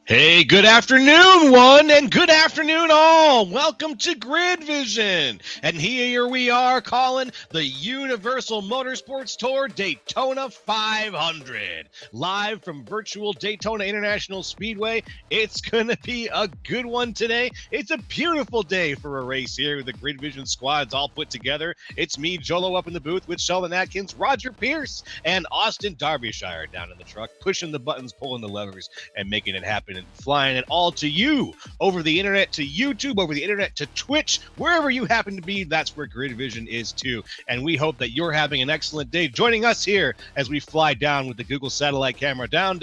Hey, good afternoon, one, and good afternoon, all. Welcome to Grid Vision. And here we are calling the Universal Motorsports Tour Daytona 500. Live from virtual Daytona International Speedway. It's going to be a good one today. It's a beautiful day for a race here with the Grid Vision squads all put together. It's me, Jolo, up in the booth with Sheldon Atkins, Roger Pierce, and Austin Derbyshire down in the truck, pushing the buttons, pulling the levers, and making it happen and flying it all to you over the internet, to YouTube, over the internet, to Twitch, wherever you happen to be. That's where Grid Vision is too. And we hope that you're having an excellent day joining us here as we fly down with the Google satellite camera down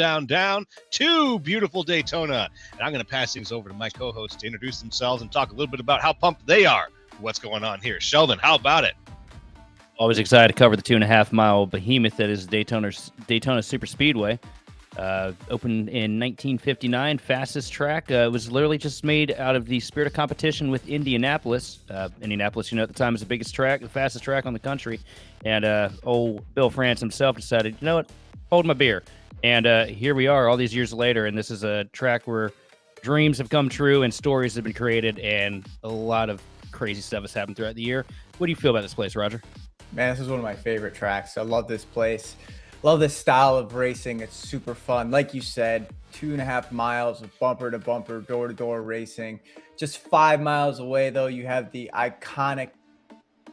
to beautiful Daytona. And I'm going to pass things over to my co-hosts to introduce themselves and talk a little bit about how pumped they are for what's going on here. Sheldon, how about it? Always excited to cover the 2.5 mile behemoth that is Daytona Super Speedway. Opened in 1959, fastest track. It was literally just made out of the spirit of competition with Indianapolis. Indianapolis, at the time was the biggest track, the fastest track on the country. And old Bill France himself decided, you know what, hold my beer. And here we are all these years later, and this is a track where dreams have come true and stories have been created, and a lot of crazy stuff has happened throughout the year. What do you feel about this place, Roger? Man, this is one of my favorite tracks. I love this place. Love this style of racing. It's super fun. Like you said, 2.5 miles of bumper to bumper, door to door racing. Just 5 miles away, though, you have the iconic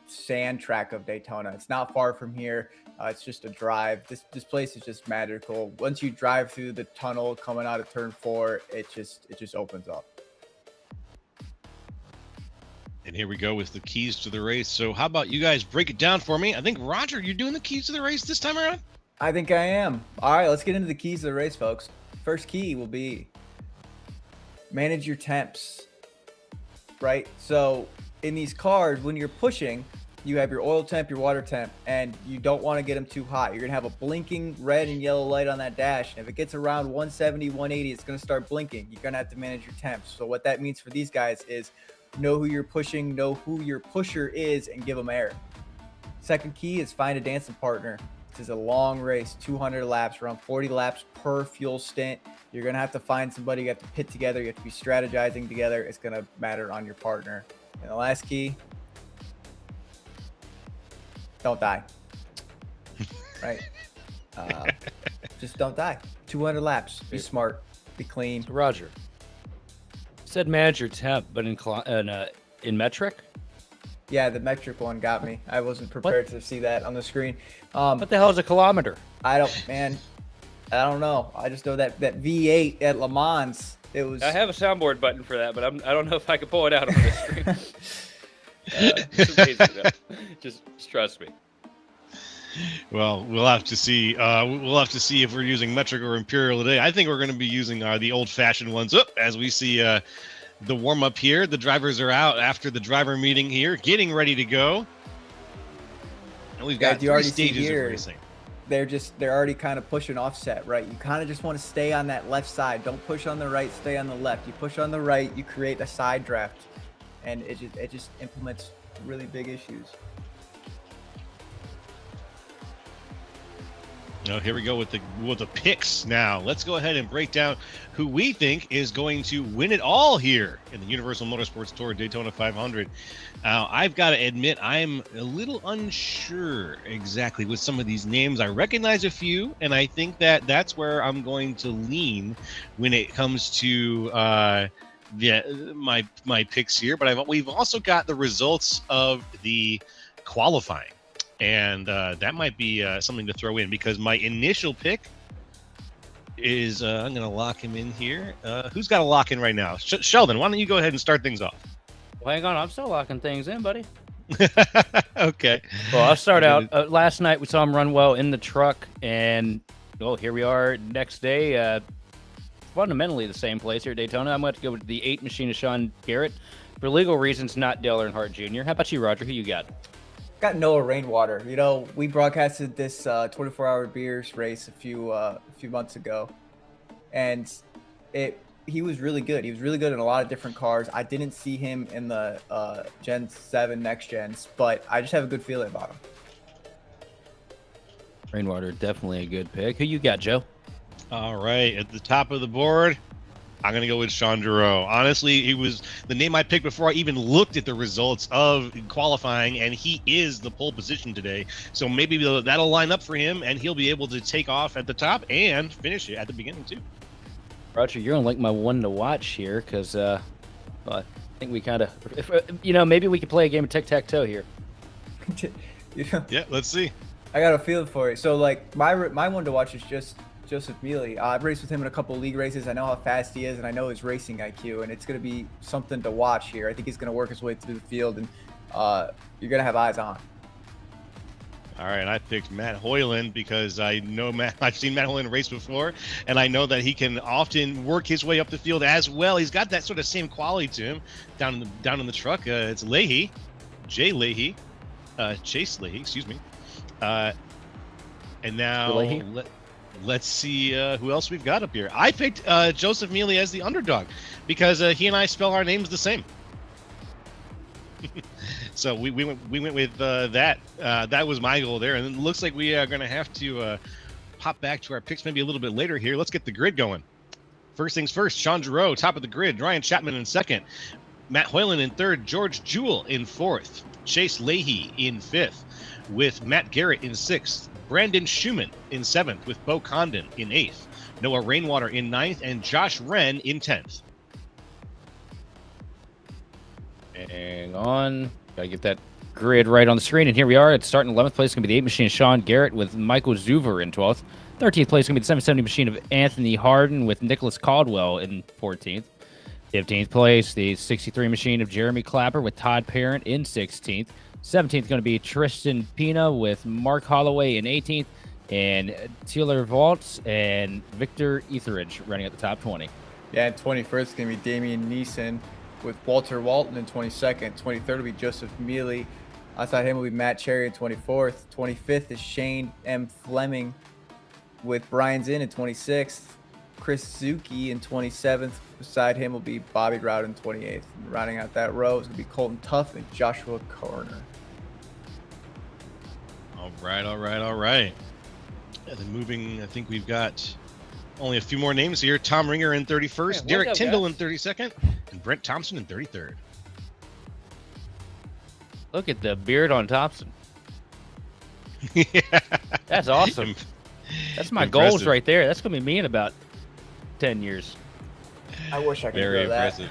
sand track of Daytona. It's not far from here. It's just a drive. This place is just magical. Once you drive through the tunnel coming out of turn 4, it just opens up. And here we go with the keys to the race. So how about you guys break it down for me? I think, Roger, you're doing the keys to the race this time around? I think I am. All right, let's get into the keys of the race, folks. First key will be manage your temps, right? So in these cars, when you're pushing, you have your oil temp, your water temp, and you don't want to get them too hot. You're going to have a blinking red and yellow light on that dash. And if it gets around 170, 180, it's going to start blinking. You're going to have to manage your temps. So what that means for these guys is know who you're pushing, know who your pusher is, and give them air. Second key is find a dancing partner. This is a long race, 200 laps, around 40 laps per fuel stint. You're going to have to find somebody. You have to pit together. You have to be strategizing together. It's going to matter on your partner. And the last key, don't die. Right? Just don't die. 200 laps. Be smart. Be clean. Roger, you said manage your temp, but in metric? Yeah, the metric one got me. I wasn't prepared to see that on the screen. What the hell is a kilometer? I don't know. I just know that V8 at Le Mans, it was. I have a soundboard button for that, but I don't know if I can pull it out on this screen. It's amazing, though. Just trust me. Well, we'll have to see. We'll have to see if we're using metric or imperial today. I think we're going to be using the old-fashioned ones. As we see the warm-up here, the drivers are out after the driver meeting here, getting ready to go. And we've got 3 stages of racing. They're already kind of pushing offset, right? You kind of just want to stay on that left side. Don't push on the right, stay on the left. You push on the right, you create a side draft, and it just implements really big issues. Oh, here we go with the picks now. Let's go ahead and break down who we think is going to win it all here in the Universal Motorsports Tour Daytona 500. I've got to admit, I'm a little unsure exactly with some of these names. I recognize a few, and I think that's where I'm going to lean when it comes to my picks here. But we've also got the results of the qualifying. And that might be something to throw in, because my initial pick is I'm going to lock him in here. Who's got a lock in right now? Sheldon, why don't you go ahead and start things off? Well, hang on. I'm still locking things in, buddy. Okay. Well, I'll start out. Last night, we saw him run well in the truck. And, here we are next day. Fundamentally the same place here at Daytona. I'm going to go with the 8 machinist Sean Garrett. For legal reasons, not Dale Earnhardt Jr. How about you, Roger? Who you got? Got Noah Rainwater. We broadcasted this 24-hour beers race a few months ago, and he was really good. He was really good in a lot of different cars. I didn't see him in the Gen 7 next gens, but I just have a good feeling about him. Rainwater, definitely a good pick. Who you got, Joe? All right, at the top of the board, I'm going to go with Sean Giroux. Honestly, he was the name I picked before I even looked at the results of qualifying, and he is the pole position today. So maybe that'll line up for him, and he'll be able to take off at the top and finish it at the beginning, too. Roger, you're going to like my one to watch here because I think we kind of, maybe we could play a game of tic-tac-toe here. Yeah, let's see. I got a feel for it. So, like, my one to watch is just Joseph Mealy. I've raced with him in a couple of league races. I know how fast he is, and I know his racing IQ, and it's going to be something to watch here. I think he's going to work his way through the field, and you're going to have eyes on. All right, I picked Matt Hoyland because I know I've seen Matt Hoyland race before, and I know that he can often work his way up the field as well. He's got that sort of same quality to him down in the truck. It's Chase Leahy, excuse me. And now let's see who else we've got up here. I picked Joseph Mealy as the underdog because he and I spell our names the same. So we went with that. That was my goal there, and it looks like we are going to have to hop back to our picks maybe a little bit later here. Let's get the grid going. First things first, Sean Giroux, top of the grid. Ryan Chapman in second. Matt Hoyland in third. George Jewell in fourth. Chase Leahy in fifth, with Matt Garrett in sixth. Brandon Schumann in seventh, with Bo Condon in eighth. Noah Rainwater in ninth, and Josh Wren in 10th. Hang on. Gotta get that grid right on the screen. And here we are. It's starting 11th place. It's going to be the 8 machine, Sean Garrett, with Michael Zuver in 12th. 13th place is going to be the 770 machine of Anthony Harden, with Nicholas Caldwell in 14th. 15th place, the 63 machine of Jeremy Clapper, with Todd Parent in 16th. 17th going to be Tristan Pina with Mark Holloway in 18th. And Taylor Valtz and Victor Etheridge running at the top 20. Yeah, and 21st is going to be Damian Neeson with Walter Walton in 22nd. 23rd will be Joseph Mealy. Outside him will be Matt Cherry in 24th. 25th is Shane M. Fleming with Brian Zinn in 26th. Chris Zuki in 27th. Beside him will be Bobby Rout in 28th. And rounding out that row is going to be Colton Tuff and Joshua Corner. All right. And then moving, I think we've got only a few more names here. Tom Ringer in 31st, Derek Tyndall in 32nd, and Brent Thompson in 33rd. Look at the beard on Thompson. Yeah. That's awesome. That's my goals right there. That's going to be me in about 10 years. I wish I could Very grow that. impressive.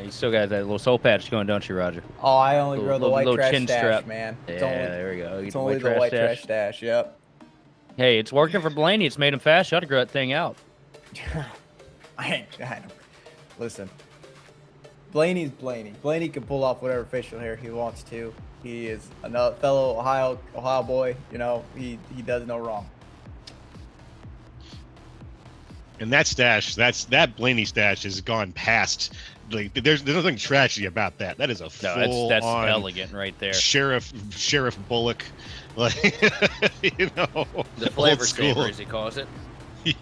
You still got that little soul patch going, don't you, Roger? Oh, I only grow the white little trash chin stash, strap. man. Yeah, there we go. It's only the white trash stash, yep. Hey, it's working for Blaney. It's made him fast. You ought to grow that thing out. I don't. Listen, Blaney's Blaney. Blaney can pull off whatever facial hair he wants to. He is a fellow Ohio boy. You know, he does no wrong. And that stash, that Blaney stash has gone past. Like, there's nothing trashy about that. That is a full that's on elegant right there. Sheriff Bullock, like The flavor saver, as he calls it.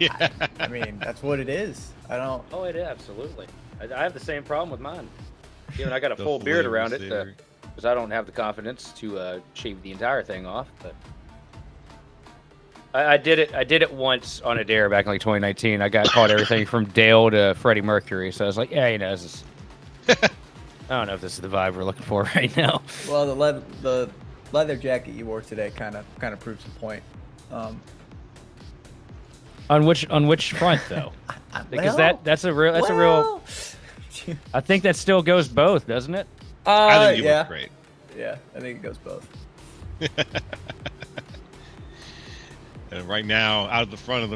Yeah. I mean, that's what it is. I don't. Oh, it is absolutely. I have the same problem with mine. Even I got a The full beard flavor around it saver. because I don't have the confidence to shave the entire thing off. But I did it once on a dare back in like 2019. I got caught everything from Dale to Freddie Mercury. So I was like, yeah, this is. I don't know if this is the vibe we're looking for right now. Well, the leather jacket you wore today kind of proves the point. On which front though? Because that's a real. I think that still goes both, doesn't it? I think you yeah. look great. Yeah, I think it goes both. And right now, out of the front of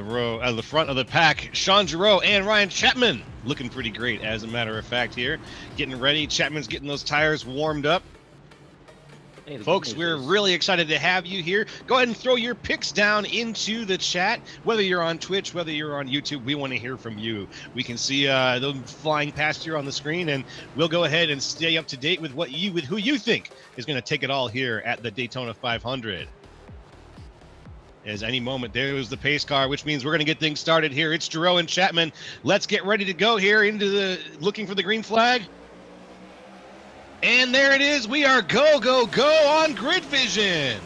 the pack, Sean Giroux and Ryan Chapman looking pretty great, as a matter of fact here. Getting ready. Chapman's getting those tires warmed up. Hey, Folks, we're really excited to have you here. Go ahead and throw your picks down into the chat. Whether you're on Twitch, whether you're on YouTube, we want to hear from you. We can see them flying past here on the screen, and we'll go ahead and stay up to date with who you think is going to take it all here at the Daytona 500. As any moment, there was the pace car, which means we're going to get things started here. It's Giroux and Chapman. Let's get ready to go here looking for the green flag. And there it is. We are go on Grid Vision.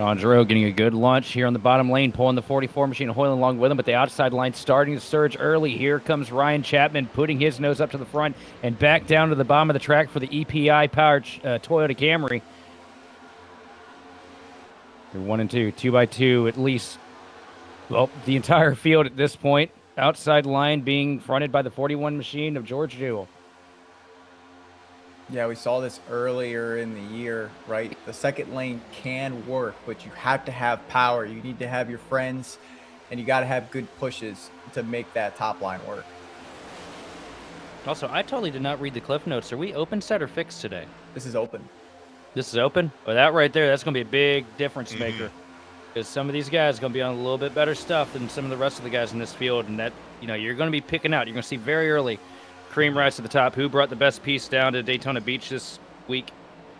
Sean Giroux getting a good launch here on the bottom lane, pulling the 44 machine, Hoyland along with him, but the outside line starting to surge early. Here comes Ryan Chapman putting his nose up to the front and back down to the bottom of the track for the EPI-powered Toyota Camry. They're 1 and 2, 2 by 2 at least. Well, the entire field at this point, outside line being fronted by the 41 machine of George Jewell. Yeah, we saw this earlier in the year, right? The second lane can work, but you have to have power. You need to have your friends, and you got to have good pushes to make that top line work. Also, I totally did not read the cliff notes. Are we open set or fixed today? This is open. This is open? Well, that right there, that's going to be a big difference maker. Because some of these guys are going to be on a little bit better stuff than some of the rest of the guys in this field. And that, you're going to be picking out. You're going to see very early cream rice at the top, who brought the best piece down to Daytona Beach this week.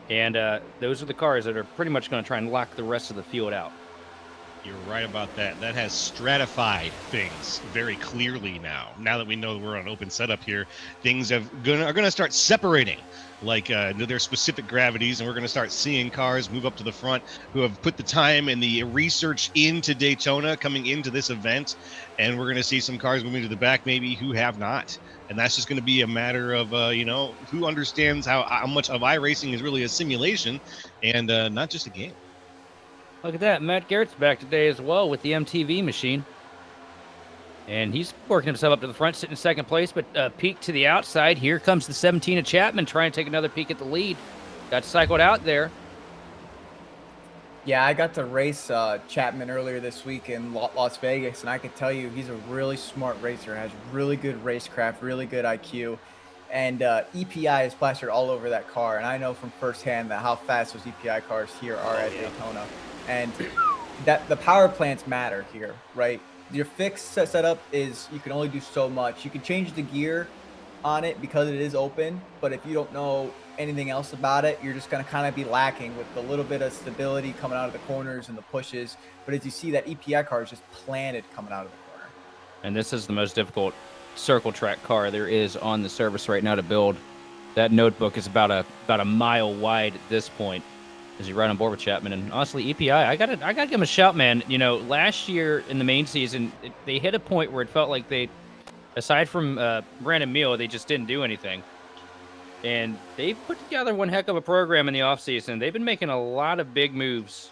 And those are the cars that are pretty much going to try and lock the rest of the field out. You're right about that. That has stratified things very clearly now. Now that we know we're on open setup here, things are going to start separating like their specific gravities, and we're going to start seeing cars move up to the front who have put the time and the research into Daytona coming into this event, and we're going to see some cars moving to the back maybe who have not. And that's just going to be a matter of, who understands how much of iRacing is really a simulation and not just a game. Look at that. Matt Garrett's back today as well with the MTV machine. And he's working himself up to the front, sitting in second place, but peek to the outside. Here comes the 17 of Chapman trying to take another peek at the lead. Got cycled out there. Yeah, I got to race Chapman earlier this week in Las Vegas, and I can tell you he's a really smart racer, has really good racecraft, really good IQ, and EPI is plastered all over that car. And I know from firsthand that how fast those EPI cars here are at Daytona, and that the power plants matter here, right? Your fixed setup is you can only do so much. You can change the gear on it because it is open, but if you don't know anything else about it, you're just going to kind of be lacking with the little bit of stability coming out of the corners and the pushes. But as you see, that EPI car is just planted coming out of the corner. And this is the most difficult circle track car there is on the service right now to build. That notebook is about a mile wide at this point as you ride on board with Chapman. And honestly, EPI, I gotta give him a shout, man. Last year in the main season, they hit a point where it felt like they, aside from Brandon Meal, they just didn't do anything. And they put together one heck of a program in the offseason. They've been making a lot of big moves.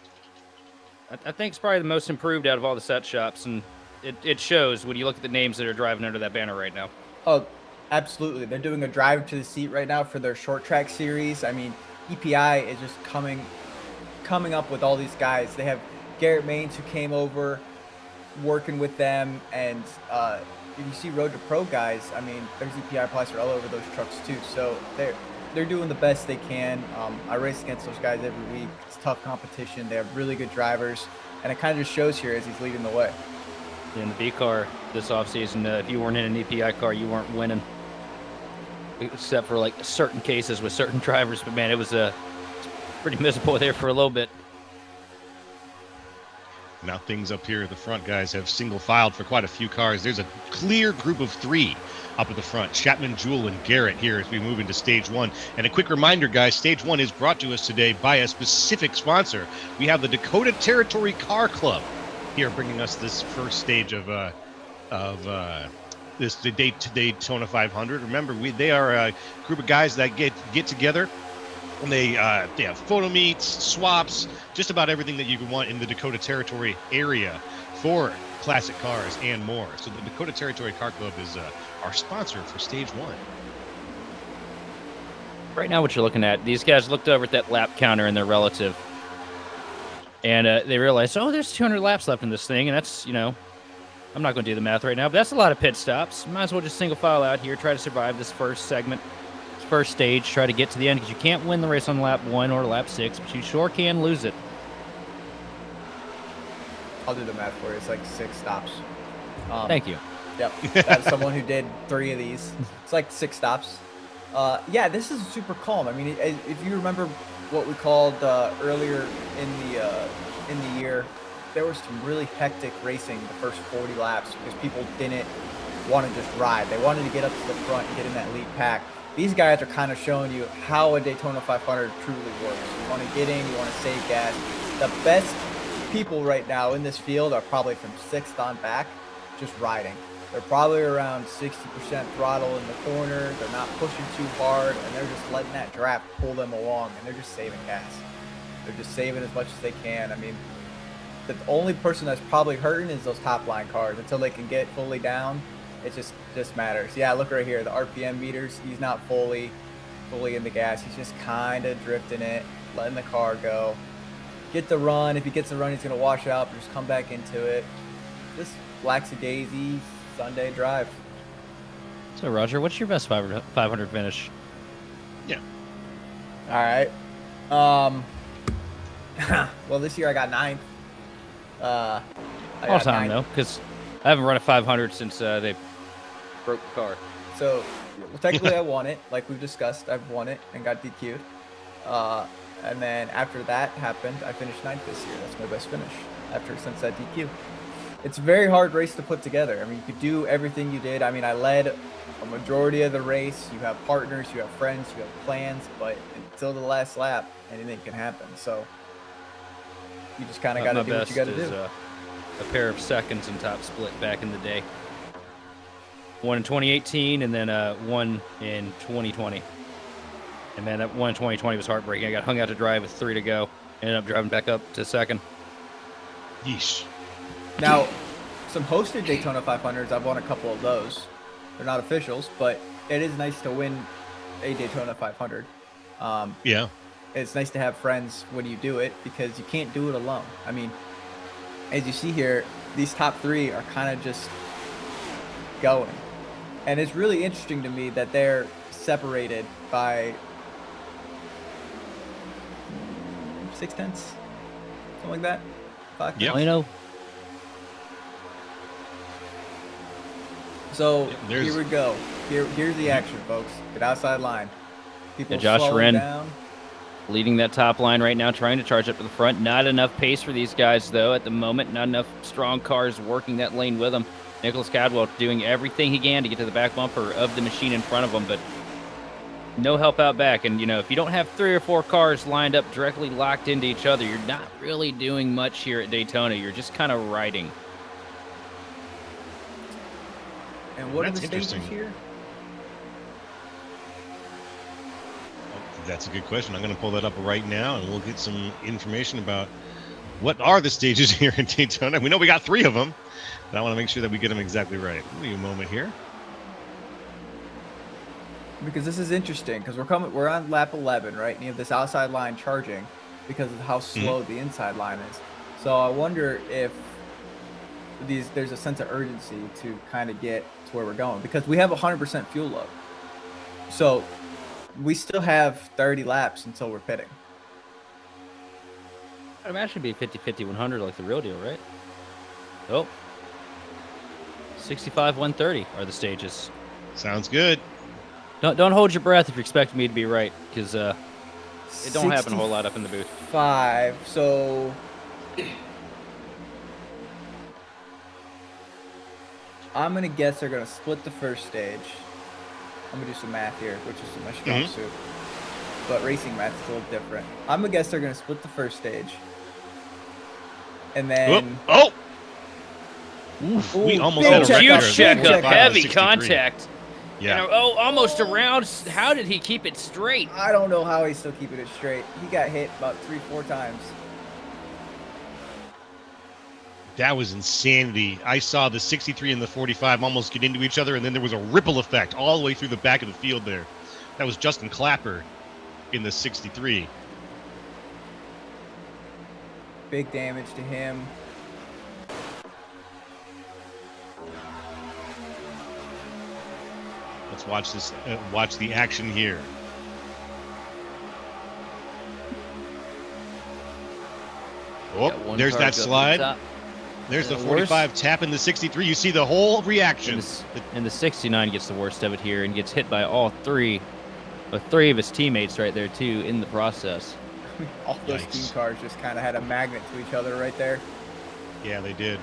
I think it's probably the most improved out of all the set shops, and it shows when you look at the names that are driving under that banner right now. Oh, absolutely. They're doing a drive to the seat right now for their short track series. I mean, EPI is just coming up with all these guys. They have Garrett Maines who came over, working with them, and if you see Road to Pro guys, I mean, there's EPI plaster all over those trucks too. So they're doing the best they can. I race against those guys every week. It's tough competition. They have really good drivers, and it kind of just shows here as he's leading the way. In the B car this offseason, if you weren't in an EPI car, you weren't winning. Except for like certain cases with certain drivers, but man, it was pretty miserable there for a little bit. Now things up here at the front, guys, have single filed for quite a few cars. There's a clear group of three up at the front. Chapman, Jewell, and Garrett here as we move into stage one. And a quick reminder, guys, stage one is brought to us today by a specific sponsor. We have the Dakota Territory Car Club here bringing us this first stage of this Daytona 500. Remember, they are a group of guys that get together, and they have photo meets, swaps, just about everything that you can want in the Dakota Territory area for classic cars and more. So the Dakota Territory Car Club is our sponsor for stage one. Right now what you're looking at, these guys looked over at that lap counter and their relative, and they realized, oh, there's 200 laps left in this thing, and that's, I'm not going to do the math right now, but that's a lot of pit stops. Might as well just single file out here, try to survive this first segment, this first stage, try to get to the end, because you can't win the race on lap 1 or lap 6, but you sure can lose it. I'll do the math for you. It's like 6 stops. Thank you. Yep. That's someone who did 3 of these. It's like 6 stops. Yeah, this is super calm. I mean, if you remember what we called earlier in the year, there was some really hectic racing the first 40 laps because people didn't want to just ride. They wanted to get up to the front and get in that lead pack. These guys are kind of showing you how a Daytona 500 truly works. You want to get in, you want to save gas. The best people right now in this field are probably from 6th on back, just riding. They're probably around 60% throttle in the corner. They're not pushing too hard, and they're just letting that draft pull them along, and they're just saving gas. They're just saving as much as they can. I mean, the only person that's probably hurting is those top line cars. Until they can get fully down, it just matters. Yeah, look right here, the RPM meters. He's not fully in the gas. He's just kind of drifting it, letting the car go. Get the run. If he gets the run, he's gonna wash out, but just come back into it. Just lackadaisy Sunday drive. So Roger, what's your best 500 finish? Yeah. All right. Well, this year I got 9th. All time though, because I haven't run a 500 since they broke the car. So, well, technically I won it, like we've discussed. I've won it and got DQ'd. And then after that happened, I finished 9th this year. That's my best finish since that DQ. It's a very hard race to put together. I mean, you could do everything you did. I mean, I led a majority of the race. You have partners, you have friends, you have plans, but until the last lap, anything can happen. So you just kind of got to do what you got to do. A pair of seconds in top split back in the day. One in 2018 and then one in 2020. And man, that one in 2020 was heartbreaking. I got hung out to dry with 3 to go. Ended up driving back up to 2nd. Yeesh. Now, some hosted Daytona 500s, I've won a couple of those. They're not officials, but it is nice to win a Daytona 500. Yeah. It's nice to have friends when you do it because you can't do it alone. I mean, as you see here, these top 3 are kind of just going. And it's really interesting to me that they're separated by 6/10, something like that. 5/10. Yeah. I know. So Yeah, here we go. Here's the action, folks. Get outside line. People Josh slowing Wren down. Leading that top line right now, trying to charge up to the front. Not enough pace for these guys, though, at the moment. Not enough strong cars working that lane with them. Nicholas Cadwell doing everything he can to get to the back bumper of the machine in front of him, but no help out back. And, you know, if you don't have 3 or 4 cars lined up directly locked into each other, you're not really doing much here at Daytona. You're just kind of riding. And what are That's the stages interesting. here? That's a good question. I'm going to pull that up right now, and we'll get some information about what are the stages here in Daytona. We know we got 3 of them, but I want to make sure that we get them exactly right. Give me a moment here. Because this is interesting because we're on lap 11, right? And you have this outside line charging because of how slow the inside line is. So I wonder if there's a sense of urgency to kind of get to where we're going because we have 100% fuel load. So we still have 30 laps until we're pitting. I'd imagine it'd be 50-50, 100 like the real deal, right? Oh. 65, 130 are the stages. Sounds good. Don't hold your breath if you're expecting me to be right, because it don't happen a whole lot up in the booth. 5. So I'm gonna guess they're gonna split the first stage. I'm gonna do some math here, which is my strong suit. But racing math is a little different. I'm gonna guess they're gonna split the first stage. And then Oof, we almost big had a check record. up, Huge check big up, check up. heavy 63. contact. Yeah. And, almost around. How did he keep it straight? I don't know how he's still keeping it straight. He got hit about 3-4 times. That was insanity. I saw the 63 and the 45 almost get into each other, and then there was a ripple effect all the way through the back of the field there. That was Justin Clapper in the 63. Big damage to him. Let's watch this. Watch the action here. Oh, Got one there's car that go up slide. the top. There's the The 45 tapping the 63. You see the whole reaction. And the 69 gets the worst of it here and gets hit by all 3 of his teammates right there, too, in the process. All those Yikes. team cars just kind of had a magnet to each other right there. Yeah, they did.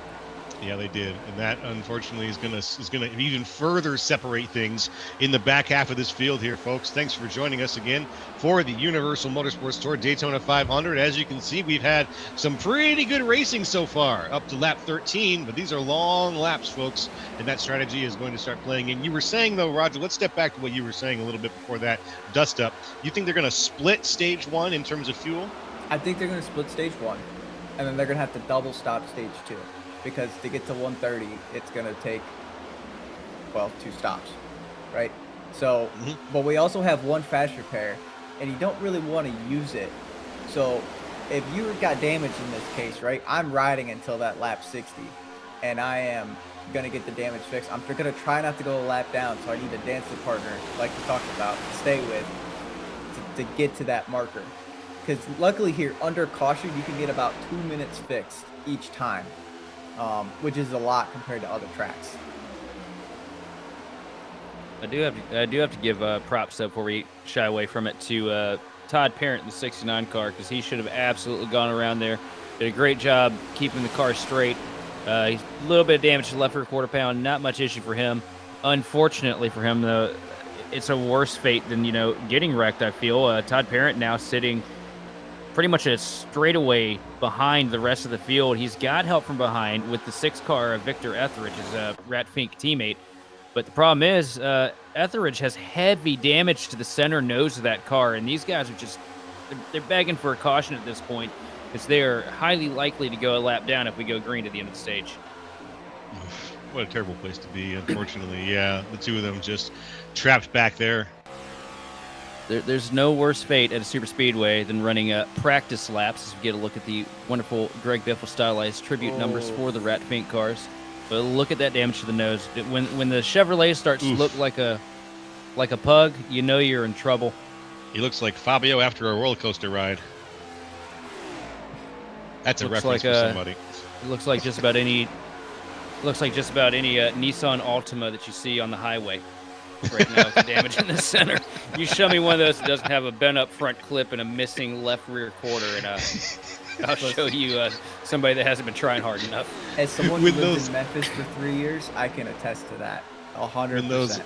Yeah, they did, and that unfortunately is gonna even further separate things in the back half of this field here, folks. Thanks for joining us again for the Universal Motorsports Tour Daytona 500. As you can see, we've had some pretty good racing so far, up to lap 13, but these are long laps, folks, and that strategy is going to start playing. And you were saying, though, Roger, let's step back to what you were saying a little bit before that dust up. You think they're going to split stage 1 in terms of fuel? I think they're going to split stage 1, and then they're going to have to double stop stage 2. Because to get to 130, it's going to take, well, 2 stops, right? So, but we also have one fast repair, and you don't really want to use it. So if you got damage in this case, right, I'm riding until that lap 60, and I am going to get the damage fixed. I'm going to try not to go a lap down, so I need a dancing partner, like we talked about, to stay with to get to that marker. Because luckily here, under caution, you can get about 2 minutes fixed each time. Which is a lot compared to other tracks. I do have to give props up before we shy away from it to Todd Parent in the 69 car, because he should have absolutely gone around there. Did a great job keeping the car straight. He's a little bit of damage to the left rear quarter pound, not much issue for him. Unfortunately for him, though, it's a worse fate than getting wrecked. I feel Todd Parent now sitting pretty much a straightaway behind the rest of the field. He's got help from behind with the 6 car, Victor Etheridge, his Rat Fink teammate. But the problem is, Etheridge has heavy damage to the center nose of that car, and these guys are they're begging for a caution at this point, because they are highly likely to go a lap down if we go green at the end of the stage. What a terrible place to be, unfortunately. Yeah, the two of them just trapped back there. There's no worse fate at a super speedway than running practice laps. As we get a look at the wonderful Greg Biffle stylized tribute numbers for the Rat Fink cars. But look at that damage to the nose. When the Chevrolet starts to look like a pug, you know you're in trouble. He looks like Fabio after a roller coaster ride. That's a reference for somebody. It looks like just about any. Looks like just about any Nissan Altima that you see on the highway right now with the damage in the center. You show me one of those that doesn't have a bent up front clip and a missing left rear quarter, and I'll show you somebody that hasn't been trying hard enough. As someone who lived in Memphis for 3 years, I can attest to that 100%. When those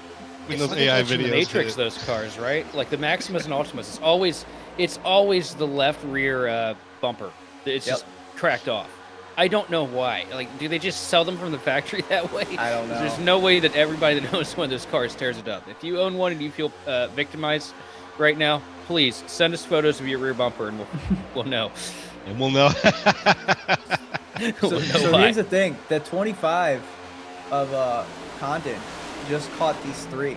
AI videos, the Matrix, those cars, right? Like the Maximus and Ultimas, it's always the left rear bumper. It's just cracked off. I don't know why. Like, do they just sell them from the factory that way? I don't know. There's no way that everybody that owns one of those cars tears it up. If you own one and you feel victimized right now, please send us photos of your rear bumper, and we'll know. And we'll know. So here's the thing: the 25 of Condon just caught these 3,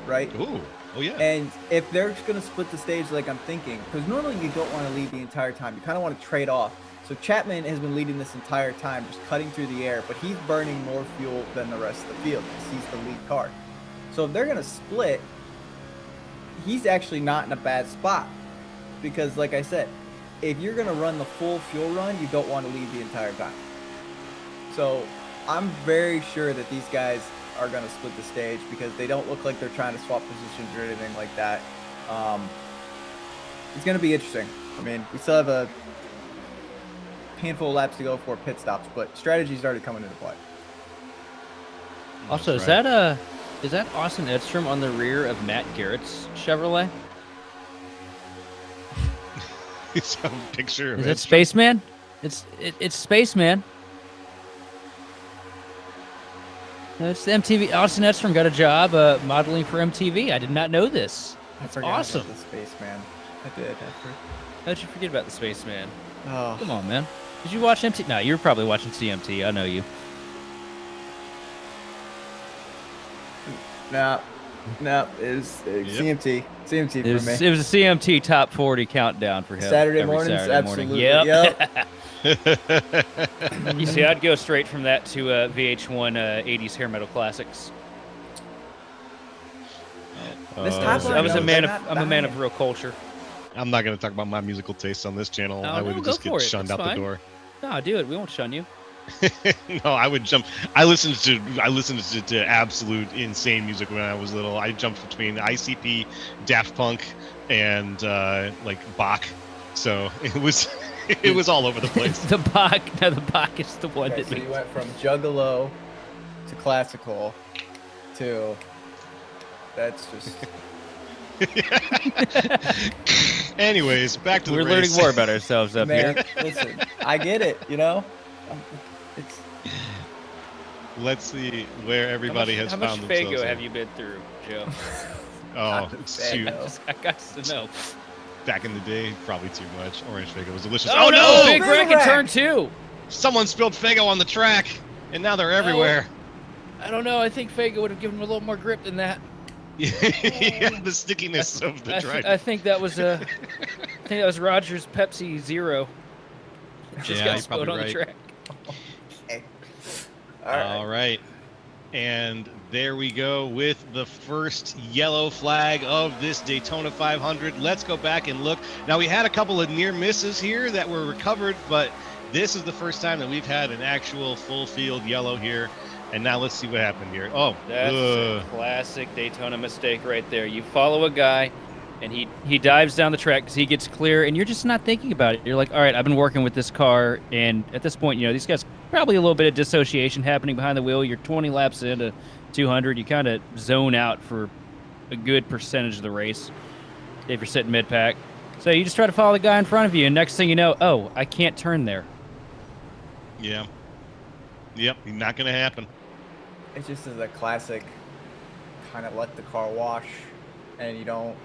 right? Ooh. Oh yeah. And if they're just gonna split the stage, like I'm thinking, because normally you don't want to lead the entire time. You kind of want to trade off. So Chapman has been leading this entire time, just cutting through the air, but he's burning more fuel than the rest of the field because he's the lead car. So if they're going to split, he's actually not in a bad spot because, like I said, if you're going to run the full fuel run, you don't want to lead the entire time. So I'm very sure that these guys are going to split the stage because they don't look like they're trying to swap positions or anything like that. It's going to be interesting. I mean, we still have a handful of laps to go for pit stops, but strategy's already coming into play. Also, is that Austin Edstrom on the rear of Matt Garrett's Chevrolet? Some picture of Is it Spaceman? It's Spaceman. It's the MTV. Austin Edstrom got a job modeling for MTV. I did not know this. That's awesome. The Spaceman. I did. How'd you forget about the Spaceman? Oh, come on, man. Did you watch MTV? No, you were probably watching CMT. I know you. No, it was CMT. CMT for me. It was a CMT top 40 countdown for him. Saturday mornings, absolutely. Yep. You see, I'd go straight from that to VH1 80s hair metal classics. I'm a man of real culture. I'm not going to talk about my musical tastes on this channel. I would just get shunned out the door. No, do it. We won't shun you. No, I would jump. I listened to absolute insane music when I was little. I jumped between ICP, Daft Punk, and like Bach. So it was It was all over the place. The Bach is the one Okay, that so makes you went from Juggalo to classical to that's just Anyways, back to the We're race. learning more about ourselves up man. here. Listen, I get it. You know, it's Let's see where everybody has how found much themselves. Fago in. have you been through, Joe? Oh, Fago. shoot. I got to know. Back in the day, probably too much. Orange Fago was delicious. Oh, no! Big Big wreck in wreck. turn 2. Someone spilled Fago on the track, and now they're everywhere. I don't know. I think Fago would have given him a little more grip than that. Yeah, the stickiness of the drive. I think that was Roger's Pepsi Zero. Just Yeah, got you're spilled probably on the right. track. okay. All right. All right. And there we go with the first yellow flag of this Daytona 500. Let's go back and look. Now, we had a couple of near misses here that were recovered, but this is the first time that we've had an actual full field yellow here. And now let's see what happened here. Oh, That's a classic Daytona mistake right there. You follow a guy, and he dives down the track because he gets clear, and you're just not thinking about it. You're like, all right, I've been working with this car, and at this point, these guys probably a little bit of dissociation happening behind the wheel. You're 20 laps into 200. You kind of zone out for a good percentage of the race if you're sitting mid-pack. So you just try to follow the guy in front of you, and next thing you know, oh, I can't turn there. yeah. Yep, not going to happen. It just is a classic kind of let the car wash and you don't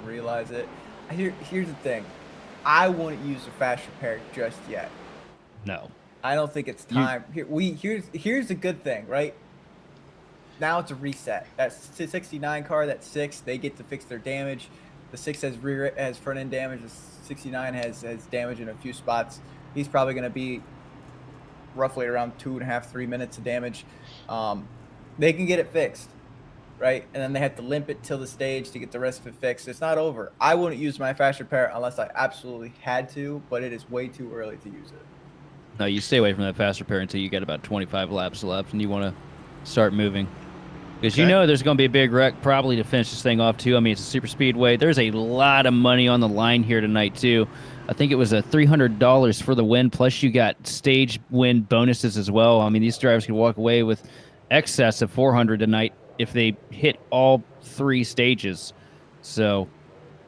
realize it. Here's the thing. I wouldn't use a fast repair just yet. No. I don't think it's time. Here's the good thing, right? Now it's a reset. That 69 car, that 6, they get to fix their damage. The 6 has front end damage. The 69 has damage in a few spots. He's probably going to be roughly around 2.5, 3 minutes of damage. They can get it fixed, right? And then they have to limp it till the stage to get the rest of it fixed. It's not over. I wouldn't use my fast repair unless I absolutely had to, but it is way too early to use it. No, you stay away from that fast repair until you get about 25 laps left, and you want to start moving. Because you know there's going to be a big wreck probably to finish this thing off, too. I mean, it's a super speedway. There's a lot of money on the line here tonight, too. I think it was $300 for the win, plus you got stage win bonuses as well. I mean, these drivers can walk away with excess of $400 tonight if they hit all 3 stages. So,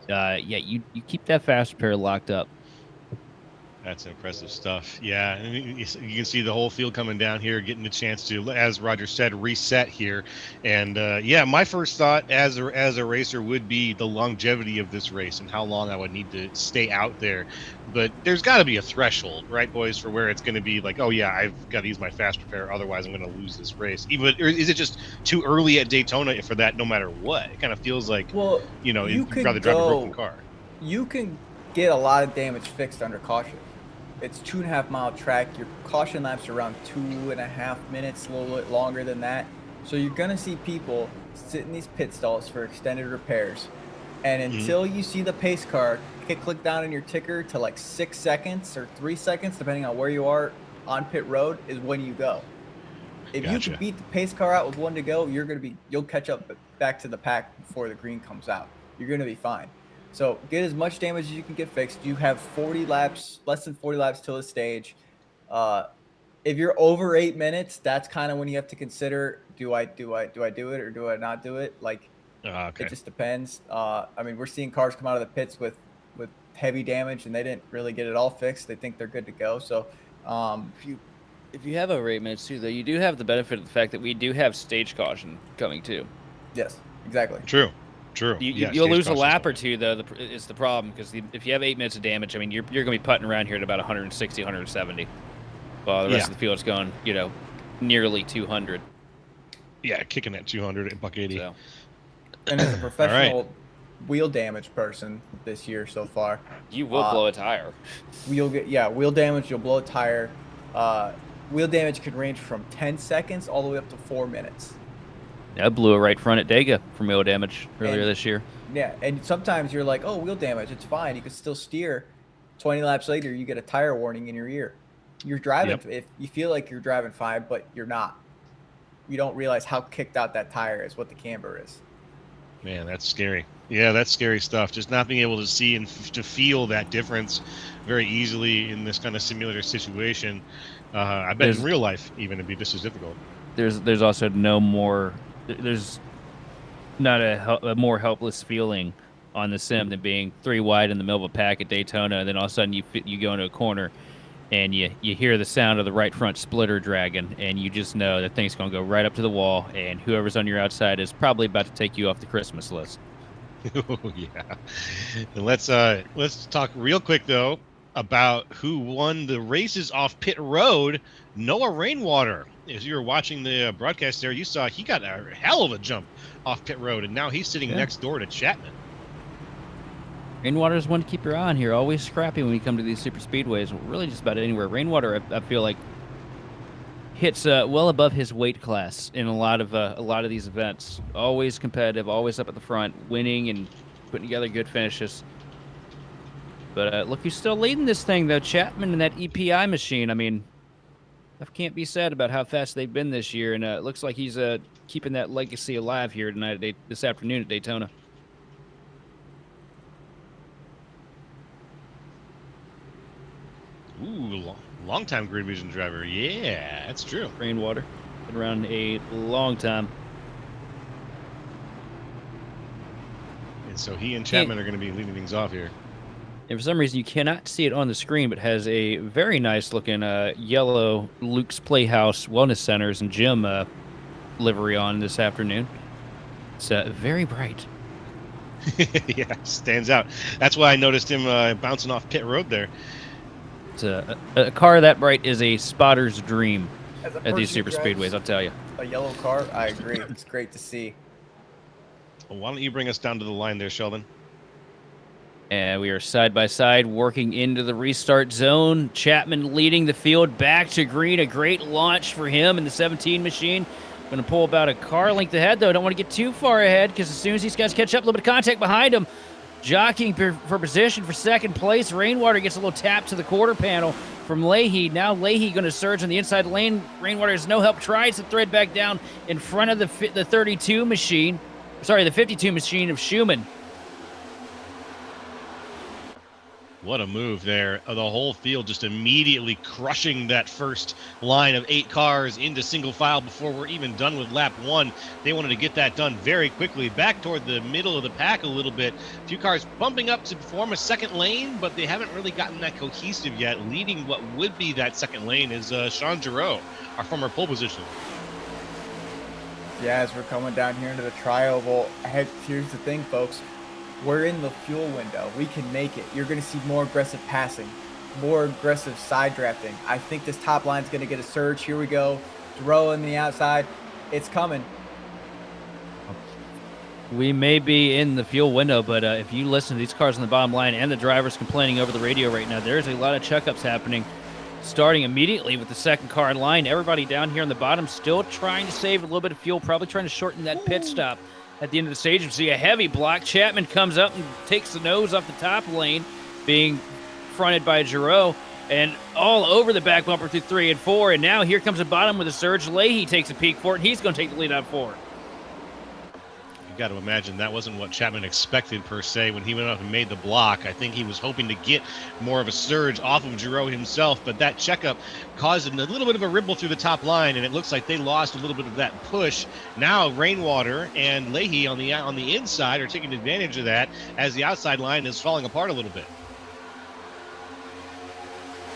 yeah, you keep that fast repair locked up. That's impressive stuff. Yeah, and you can see the whole field coming down here, getting a chance to, as Roger said, reset here. And yeah, my first thought as a racer would be the longevity of this race and how long I would need to stay out there. But there's got to be a threshold, right, boys, for where it's going to be like, oh yeah, I've got to use my fast repair, otherwise I'm going to lose this race. Or is it just too early at Daytona for that? No matter what, it kind of feels like, you'd rather drive a broken car. You can get a lot of damage fixed under caution. It's 2.5 mile track. Your caution laps are around 2.5 minutes, a little bit longer than that. So you're gonna see people sit in these pit stalls for extended repairs, and until you see the pace car click down in your ticker to like 6 seconds or 3 seconds, depending on where you are on pit road, is when you go. If you can beat the pace car out with 1 to go, you'll catch up back to the pack before the green comes out. You're gonna be fine. So get as much damage as you can get fixed. You have 40 laps, less than 40 laps till the stage. If you're over 8 minutes, that's kind of when you have to consider, do I do it or do I not do it? Like, it just depends. I mean, we're seeing cars come out of the pits with heavy damage and they didn't really get it all fixed. They think they're good to go. So if you have over 8 minutes too, though, you do have the benefit of the fact that we do have stage caution coming too. Yes, exactly. True. You'll lose a lap or two, though. Is the problem, because if you have 8 minutes of damage, I mean, you're going to be putting around here at about 160, 170. While the rest of the field's going, nearly 200. Yeah, kicking at 200 at $180. So. And as a professional wheel damage person this year so far, you will blow a tire. Wheel damage. You'll blow a tire. Wheel damage can range from 10 seconds all the way up to 4 minutes. I blew a right front at Dega from wheel damage earlier this year. Yeah, and sometimes you're like, oh, wheel damage, it's fine. You can still steer. 20 laps later, you get a tire warning in your ear. You're driving, if you feel like you're driving fine, but you're not. You don't realize how kicked out that tire is, what the camber is. Man, that's scary. Yeah, that's scary stuff. Just not being able to see and to feel that difference very easily in this kind of simulator situation. I bet in There's real life even it'd be just as difficult. there's also no more. There's not a more helpless feeling on the sim than being 3 wide in the middle of a pack at Daytona, and then all of a sudden you go into a corner and you hear the sound of the right front splitter dragging, and you just know that thing's going to go right up to the wall, and whoever's on your outside is probably about to take you off the Christmas list. Oh yeah. And let's talk real quick though about who won the races off pit road. Noah Rainwater. As you were watching the broadcast there, you saw he got a hell of a jump off pit road, and now he's sitting next door to Chapman. Rainwater's one to keep your eye on here. Always scrappy when you come to these super speedways. Really, just about anywhere. Rainwater, I feel like, hits well above his weight class in a lot of these events. Always competitive, always up at the front, winning and putting together good finishes. But look, who's still leading this thing though? Chapman and that EPI machine. I mean, I can't be sad about how fast they've been this year, and it looks like he's keeping that legacy alive here tonight, this afternoon at Daytona. Ooh, long-time Grid Vision driver. Yeah, that's true. Rainwater, been around a long time. And so he and Chapman are going to be leading things off here. And for some reason, you cannot see it on the screen, but has a very nice-looking yellow Luke's Playhouse Wellness Centers and Gym livery on this afternoon. It's very bright. Yeah, stands out. That's why I noticed him bouncing off pit road there. It's a car that bright is a spotter's dream at these super person who speedways, I'll tell you. A yellow car, I agree. It's great to see. Well, why don't you bring us down to the line there, Sheldon? And we are side by side working into the restart zone. Chapman leading the field back to green. A great launch for him in the 17 machine. Going to pull about a car length ahead, though. Don't want to get too far ahead because as soon as these guys catch up, a little bit of contact behind him. Jockeying for position for second place. Rainwater gets a little tap to the quarter panel from Leahy. Now Leahy going to surge on the inside lane. Rainwater has no help. Tries to thread back down in front of the 32 machine. Sorry, the 52 machine of Schumann. What a move there. The whole field just immediately crushing that first line of 8 cars into single file before we're even done with lap 1. They wanted to get that done very quickly. Back toward the middle of the pack a little bit. A few cars bumping up to form a second lane, but they haven't really gotten that cohesive yet. Leading what would be that second lane is Sean Giroux, our former pole position. Yeah, as we're coming down here into the tri-oval, here's the thing, folks. We're in the fuel window. We can make it. You're going to see more aggressive passing, more aggressive side drafting. I think this top line is going to get a surge. Here we go. Throw in the outside. It's coming. We may be in the fuel window, but if you listen to these cars on the bottom line and the drivers complaining over the radio right now, there's a lot of checkups happening, starting immediately with the second car in line. Everybody down here on the bottom still trying to save a little bit of fuel, probably trying to shorten that pit stop. At the end of the stage, you see a heavy block. Chapman comes up and takes the nose off the top lane, being fronted by Giroux, and all over the back bumper through 3 and 4. And now here comes the bottom with a surge. Leahy takes a peek for it, and he's going to take the lead on 4. You got to imagine that wasn't what Chapman expected per se when he went up and made the block. I think he was hoping to get more of a surge off of Giroux himself, but that checkup caused a little bit of a ripple through the top line, and it looks like they lost a little bit of that push. Now Rainwater and Leahy on the inside are taking advantage of that as the outside line is falling apart a little bit.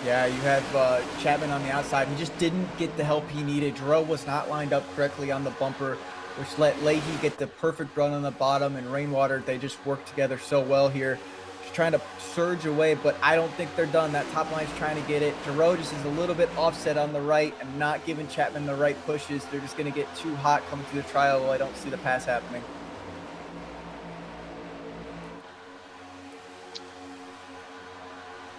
Yeah, you have Chapman on the outside. He just didn't get the help he needed. Giroux was not lined up correctly on the bumper, which let Leahy get the perfect run on the bottom, and Rainwater, they just worked together so well here. Just trying to surge away, but I don't think they're done. That top line's trying to get it. Giroux just is a little bit offset on the right and not giving Chapman the right pushes. They're just going to get too hot coming through the trial. I don't see the pass happening.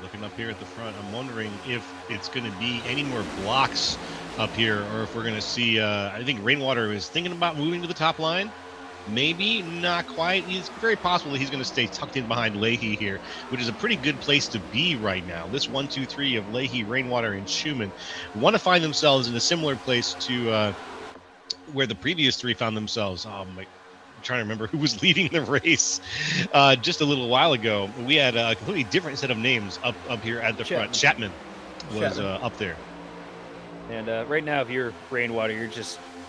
Looking up here at the front, I'm wondering if it's going to be any more blocks up here, or if we're going to see, I think Rainwater is thinking about moving to the top line. Maybe, not quite. It's very possible that he's going to stay tucked in behind Leahy here, which is a pretty good place to be right now. This 1, 2, 3 of Leahy, Rainwater, and Schumann want to find themselves in a similar place to where the previous 3 found themselves. trying to remember who was leading the race just a little while ago. We had a completely different set of names up here at the front. Chapman was up there. And right now, if you're Rainwater,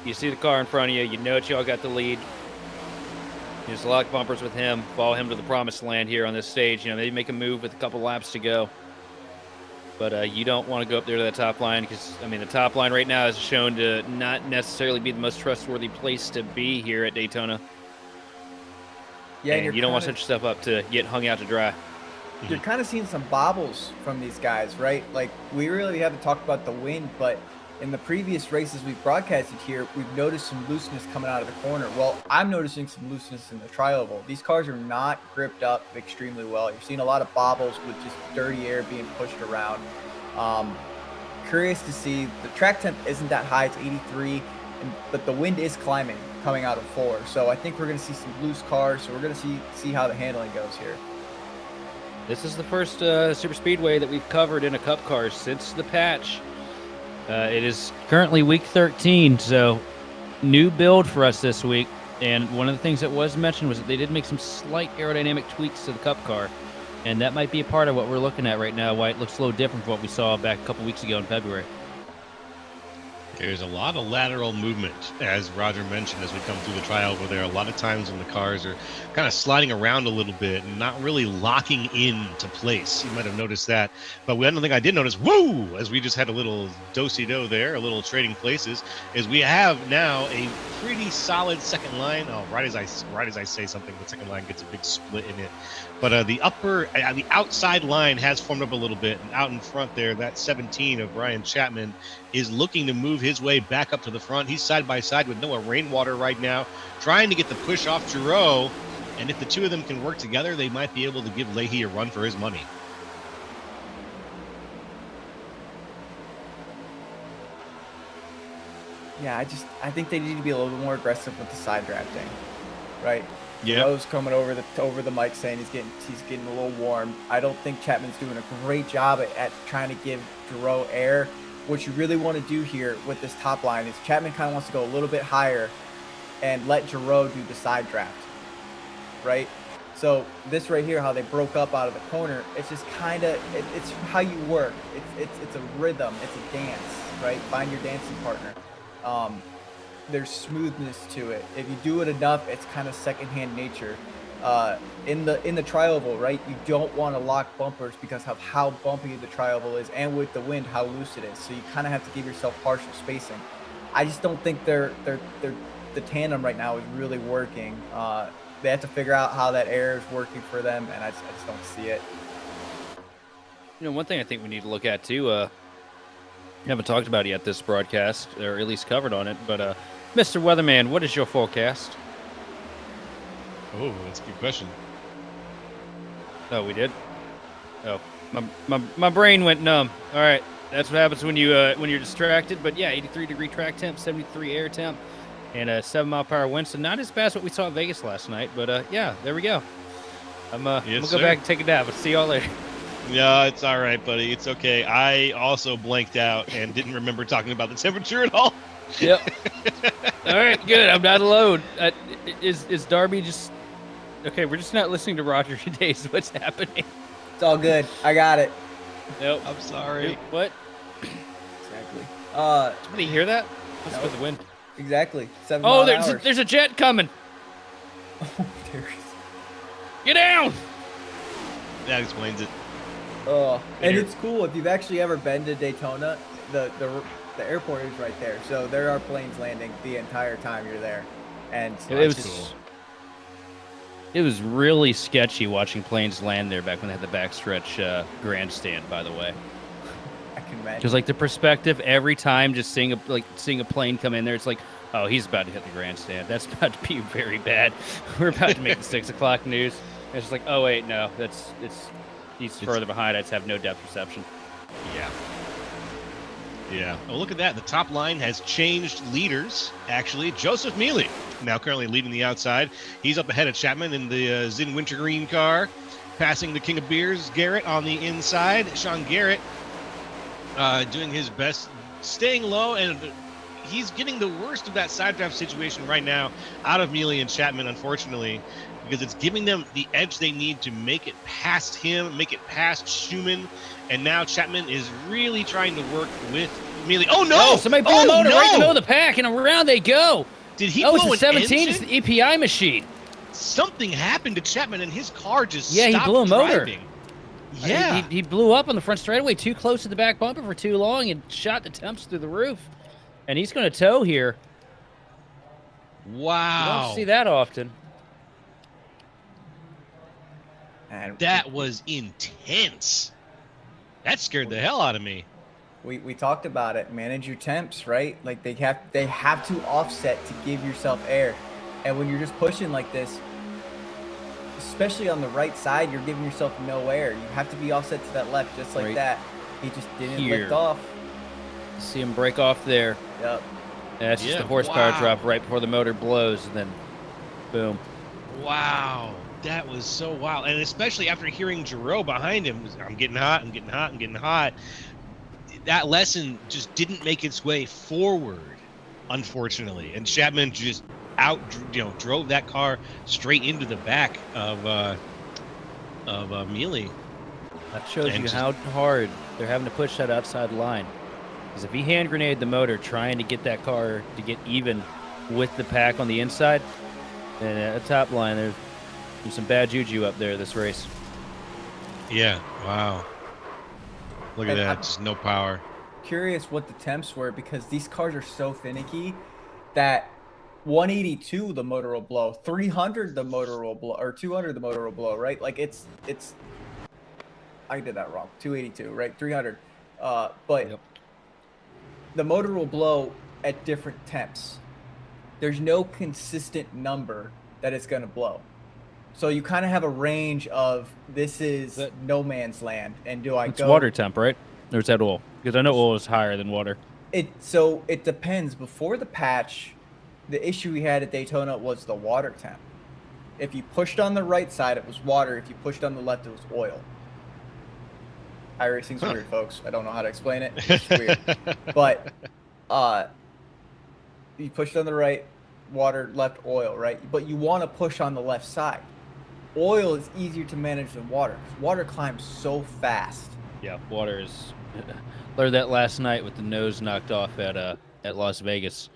you see the car in front of you. You know that y'all got the lead. You just lock bumpers with him, follow him to the promised land here on this stage. You know, maybe make a move with a couple laps to go. But you don't want to go up there to that top line because, I mean, the top line right now is shown to not necessarily be the most trustworthy place to be here at Daytona. Yeah, and you don't want to set yourself up to get hung out to dry. You're kind of seeing some bobbles from these guys, right? Like, we really haven't talked about the wind, but in the previous races we've broadcasted here, we've noticed some looseness coming out of the corner. Well, I'm noticing some looseness in the tri-oval. These cars are not gripped up extremely well. You're seeing a lot of bobbles with just dirty air being pushed around. Curious to see. The track temp isn't that high. It's 83, but the wind is climbing coming out of 4. So I think we're going to see some loose cars. So we're going to see how the handling goes here. This is the first super speedway that we've covered in a cup car since the patch. It is currently week 13, so new build for us this week. And one of the things that was mentioned was that they did make some slight aerodynamic tweaks to the cup car. And that might be a part of what we're looking at right now, why it looks a little different from what we saw back a couple weeks ago in February. There's a lot of lateral movement, as Roger mentioned, as we come through the trial over there. A lot of times when the cars are kind of sliding around a little bit and not really locking into place. You might have noticed that. But one thing I did notice, woo, as we just had a little do-si-do there, a little trading places, is we have now a pretty solid second line. Oh, right as I say something, the second line gets a big split in it. But the outside line has formed up a little bit. And out in front there, that 17 of Ryan Chapman is looking to move his way back up to the front. He's side by side with Noah Rainwater right now, trying to get the push off Giroux. And if the two of them can work together, they might be able to give Leahy a run for his money. Yeah, I think they need to be a little bit more aggressive with the side drafting, right? Yeah. Rose coming over the mic saying he's getting a little warm. I don't think Chapman's doing a great job at trying to give Giroux air. What you really want to do here with this top line is Chapman kind of wants to go a little bit higher and let Giroux do the side draft, right? So this right here, how they broke up out of the corner, it's just kind of, it's how you work. It's a rhythm, it's a dance, right? Find your dancing partner. There's smoothness to it. If you do it enough, it's kind of secondhand nature. In the tri-oval, right? You don't want to lock bumpers because of how bumpy the tri-oval is, and with the wind, how loose it is. So you kind of have to give yourself partial spacing. I just don't think the tandem right now is really working. They have to figure out how that air is working for them, and I just don't see it. You know, one thing I think we need to look at too. We haven't talked about it yet this broadcast, or at least covered on it. But Mr. Weatherman, what is your forecast? Oh, that's a good question. Oh, we did? Oh, my brain went numb. All right, that's what happens when you're distracted. But yeah, 83-degree track temp, 73 air temp, and a 7-mile-per-hour wind. So not as bad as what we saw at Vegas last night. But yeah, there we go. I'm gonna go back and take a nap. I'll see y'all later. Yeah, it's all right, buddy. It's okay. I also blanked out and didn't remember talking about the temperature at all. Yep. All right, good. I'm not alone. Is Darby just... Okay, we're just not listening to Roger today, is what's happening. It's all good. I got it. Nope. I'm sorry. What? Exactly. Somebody hear that? That's with the wind. Exactly. 7 Oh, mile hours. there's a jet coming. Oh, there is. Get down. That explains it. And it's cool if you've actually ever been to Daytona. The airport is right there, so there are planes landing the entire time you're there, and it was cool. It was really sketchy watching planes land there back when they had the backstretch grandstand. By the way, I can imagine. Because like the perspective every time, just seeing a plane come in there, it's like, oh, he's about to hit the grandstand. That's about to be very bad. We're about to make the 6 o'clock news. And it's like, oh wait, no, he's further behind. I just have no depth perception. Yeah. Yeah. Oh, look at that. The top line has changed leaders, actually. Joseph Mealy now currently leading the outside. He's up ahead of Chapman in the Zin Wintergreen car, passing the King of Beers, Garrett, on the inside. Sean Garrett doing his best, staying low and he's getting the worst of that side draft situation right now out of Mealy and Chapman, unfortunately, because it's giving them the edge they need to make it past him, make it past Schumann, and now Chapman is really trying to work with Mealy. Oh no! Oh, somebody blew a motor right in the middle of the pack, and around they go. Did he blow it's a 17. Engine? It's the EPI machine. Something happened to Chapman, and his car just he stopped blew a motor. driving. Yeah, He blew up on the front straightaway too close to the back bumper for too long and shot the temps through the roof. And he's going to tow here. Wow. You don't see that often. And that was intense. That scared the hell out of me. We talked about it. Manage your temps, right? Like they have to offset to give yourself air. And when you're just pushing like this, especially on the right side, you're giving yourself no air. You have to be offset to that left, just like that. He just didn't lift off. See him break off there. Yep. That's just a horsepower drop right before the motor blows, and then boom. Wow. That was so wild. And especially after hearing Giroux behind him, I'm getting hot, I'm getting hot, I'm getting hot. That lesson just didn't make its way forward, unfortunately. And Chapman just drove that car straight into the back of Mealy. That shows you how hard they're having to push that outside line. Because if he hand grenaded the motor trying to get that car to get even with the pack on the inside, then at the top line, there's some bad juju up there this race. Yeah, wow. Look at that, just no power. Curious what the temps were, because these cars are so finicky that 182 the motor will blow, 300 the motor will blow, or 200 the motor will blow, right? Like it's I did that wrong. 282, right? 300. But the motor will blow at different temps. There's no consistent number that it's going to blow. So you kind of have a range of this is no man's land, and do I go? It's water temp, right? Or is that oil? Because I know oil is higher than water. So it depends. Before the patch, the issue we had at Daytona was the water temp. If you pushed on the right side, it was water. If you pushed on the left, it was oil. iRacing's weird, folks. I don't know how to explain it. It's weird. But you pushed on the right, water, left, oil, right? But you want to push on the left side. Oil is easier to manage than water. Water climbs so fast. Yeah, water is. Learned that last night with the nose knocked off at Las Vegas.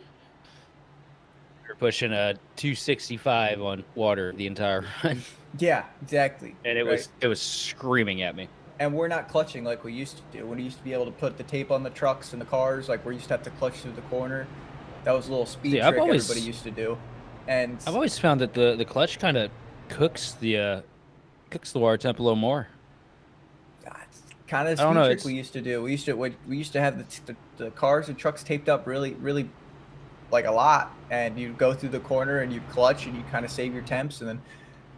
We were pushing a 265 on water the entire run. Yeah, exactly. And it was screaming at me. And we're not clutching like we used to do. When we used to be able to put the tape on the trucks and the cars, like we used to have to clutch through the corner. That was a little speed trick everybody used to do. And I've always found that the clutch kind of cooks the water temp a little more. It's kind of speed trick we used to do. We used to have the cars and trucks taped up really like a lot, and you'd go through the corner and you'd clutch and you kind of save your temps and then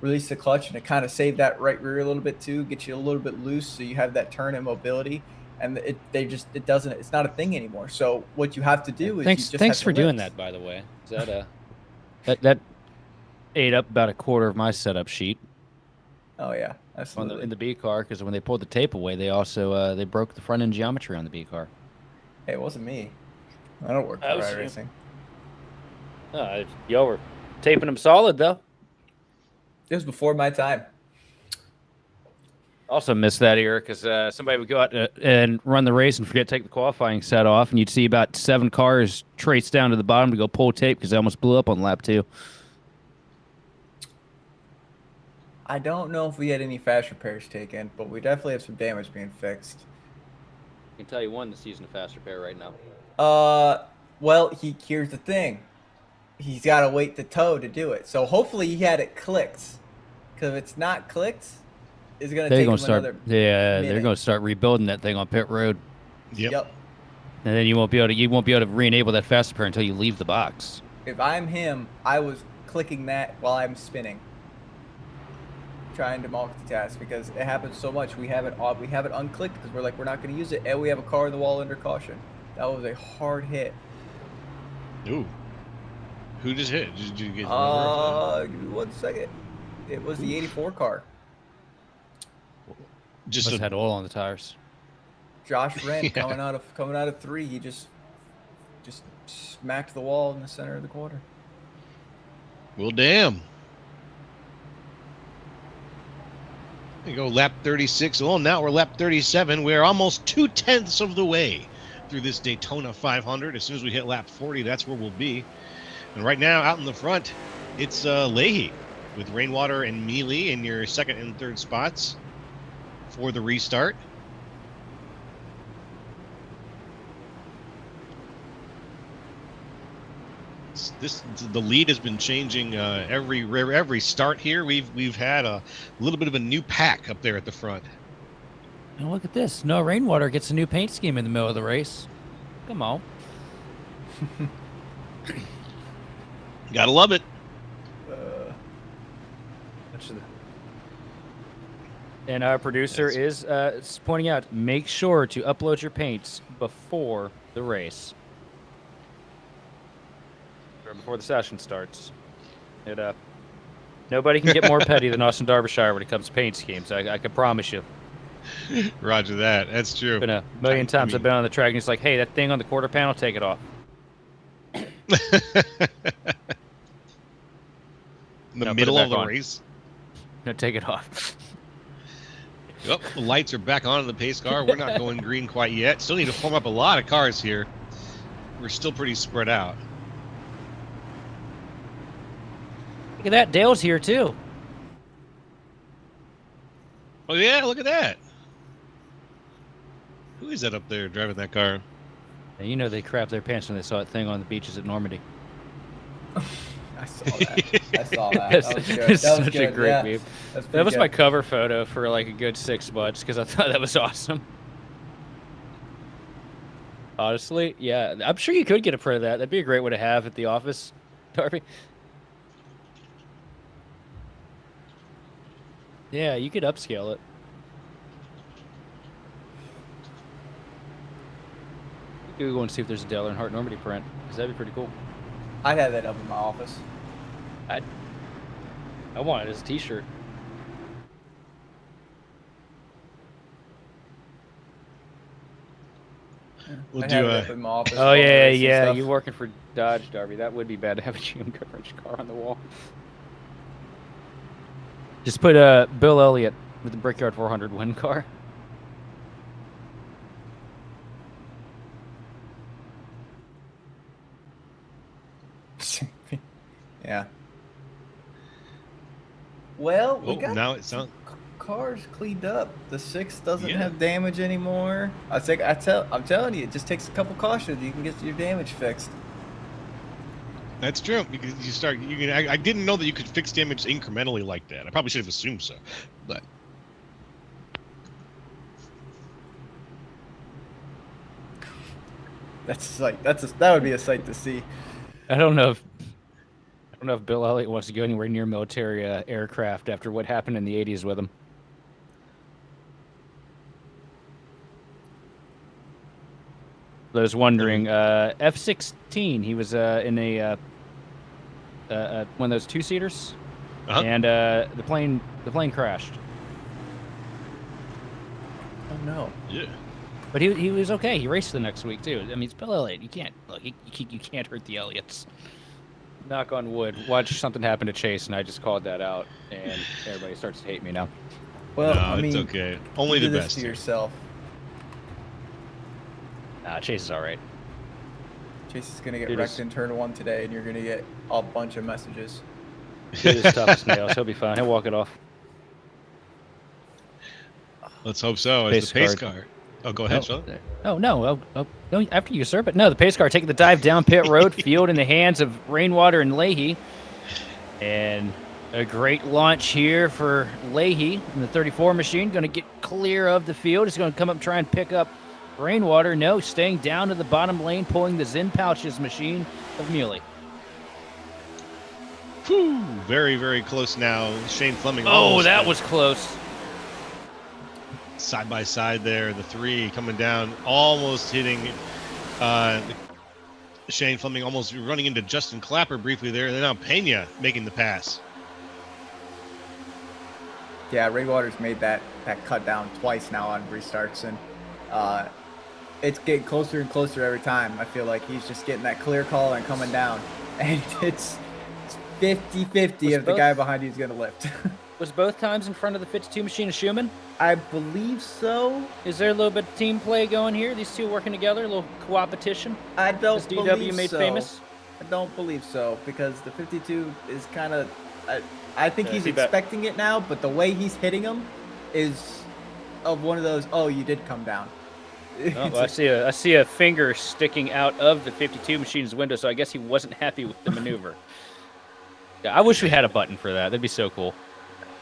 release the clutch, and it kind of saved that right rear a little bit too, get you a little bit loose so you have that turn and mobility. And it's not a thing anymore. So what you have to do is thanks for doing that, by the way. Is that that ate up about a quarter of my setup sheet. Oh yeah, absolutely. In the B car, because when they pulled the tape away, they also they broke the front end geometry on the B car. Hey, it wasn't me. I don't work for iRacing. Y'all were taping them solid though. It was before my time. Also missed that era because somebody would go out and run the race and forget to take the qualifying set off, and you'd see about 7 cars trace down to the bottom to go pull tape because they almost blew up on lap 2. I don't know if we had any fast repairs taken, but we definitely have some damage being fixed. I can tell you one that's using a fast repair right now. Well, here's the thing. He's got to wait the tow to do it. So hopefully he had it clicked. Because if it's not clicked, it's going to take him another minute. They're going to start rebuilding that thing on pit road. Yep. And then you won't be able to re-enable that fast repair until you leave the box. If I'm him, I was clicking that while I'm spinning, trying to multitask, because it happens so much. We have it unclicked because we're not going to use it, and we have a car in the wall under caution. That was a hard hit. Ooh. Who just hit? Did you get give me 1 second. It was the 84 car. Just had oil on the tires. Josh Wren coming out of 3. He just smacked the wall in the center of the quarter. Well, damn. We go lap 36. Well, now we're lap 37. We're almost 2/10 of the way through this Daytona 500. As soon as we hit lap 40, that's where we'll be. And right now, out in the front, it's Leahy with Rainwater and Mealy in your second and third spots for the restart. The lead has been changing every start here. We've had a little bit of a new pack up there at the front. And look at this. No, Rainwater gets a new paint scheme in the middle of the race. Come on. Gotta love it. And our producer is pointing out, make sure to upload your paints before the race. Or before the session starts. Nobody can get more petty than Austin Derbyshire when it comes to paint schemes. I can promise you. Roger that. That's true. Been a million times I've been on the track and it's like, hey, that thing on the quarter panel, take it off. In the middle of the race? No, take it off. Yep, the lights are back on in the pace car. We're not going green quite yet. Still need to form up a lot of cars here. We're still pretty spread out. Look at that. Dale's here, too. Oh, yeah, look at that. Who is that up there driving that car? And you know they crapped their pants when they saw that thing on the beaches at Normandy. I saw that. I saw that. It's That was good. such a great meme. That was good. my cover photo for like a good 6 months because I thought that was awesome. Honestly, yeah. I'm sure you could get a print of that. That'd be a great one to have at the office, Darby. Yeah, you could upscale it. Google and see if there's a Dale Earnhardt Normandy print, because that'd be pretty cool. I'd have that up in my office. I want it as a t-shirt. We'll I'd do have it up in my office. Oh, yeah, and yeah. stuff. You working for Dodge, Darby. That would be bad to have a GM coverage car on the wall. Just put Bill Elliott with the Brickyard 400 win car. Yeah. Well, we Oh, got now it sounds. cars cleaned up. The 6 doesn't Yeah. have damage anymore. I'm telling you, it just takes a couple cautions. You can get your damage fixed. That's true. Because you start. You can. I didn't know that you could fix damage incrementally like that. I probably should have assumed so, but. That would be a sight to see. I don't know if Bill Elliott wants to go anywhere near military aircraft after what happened in the 80s with him. I was wondering, F-16, he was in a one of those two-seaters, and the plane crashed. Oh no. Yeah. But he was okay. He raced the next week too. I mean, it's Bill Elliott. You can't you can't hurt the Elliots. Knock on wood. Watch something happen to Chase, and I just called that out, and everybody starts to hate me now. Well, No, I mean, it's okay. Only you the do this best. to here. yourself. Chase is all right. Chase is gonna get Dude, wrecked it's- in turn 1 today, and you're gonna get a bunch of messages. Dude is tough as nails. He'll be fine. He'll walk it off. Let's hope so. As Pace the pace car. car. Oh, go ahead, Sean. Oh no! No, after you, sir. But no, the pace car taking the dive down pit road, field in the hands of Rainwater and Leahy, and a great launch here for Leahy in the 34 machine. Going to get clear of the field. He's going to come up and try and pick up Rainwater. No, staying down to the bottom lane, pulling the Zen Pouches machine of Muley. Whew, very, very close now. Shane Fleming. Oh, almost that was close. side by side there. The 3 coming down, almost hitting Shane Fleming, almost running into Justin Clapper briefly there. And then now Pena making the pass. Yeah, Rainwater's made that cut down twice now on restarts, and it's getting closer and closer every time. I feel like he's just getting that clear call and coming down. And it's 50-50 if the guy behind you is going to lift. Was both times in front of the 52 machine of Schumann? I believe so. Is there a little bit of team play going here? These two working together, a little co-opetition? I don't Is believe DW made so. famous? I don't believe so, because the 52 is kind of... I think he's he bet- expecting it now, but the way he's hitting him is of one of those, oh, you did come down. Oh, well, I see a finger sticking out of the 52 machine's window, so I guess he wasn't happy with the maneuver. Yeah, I wish we had a button for that. That'd be so cool.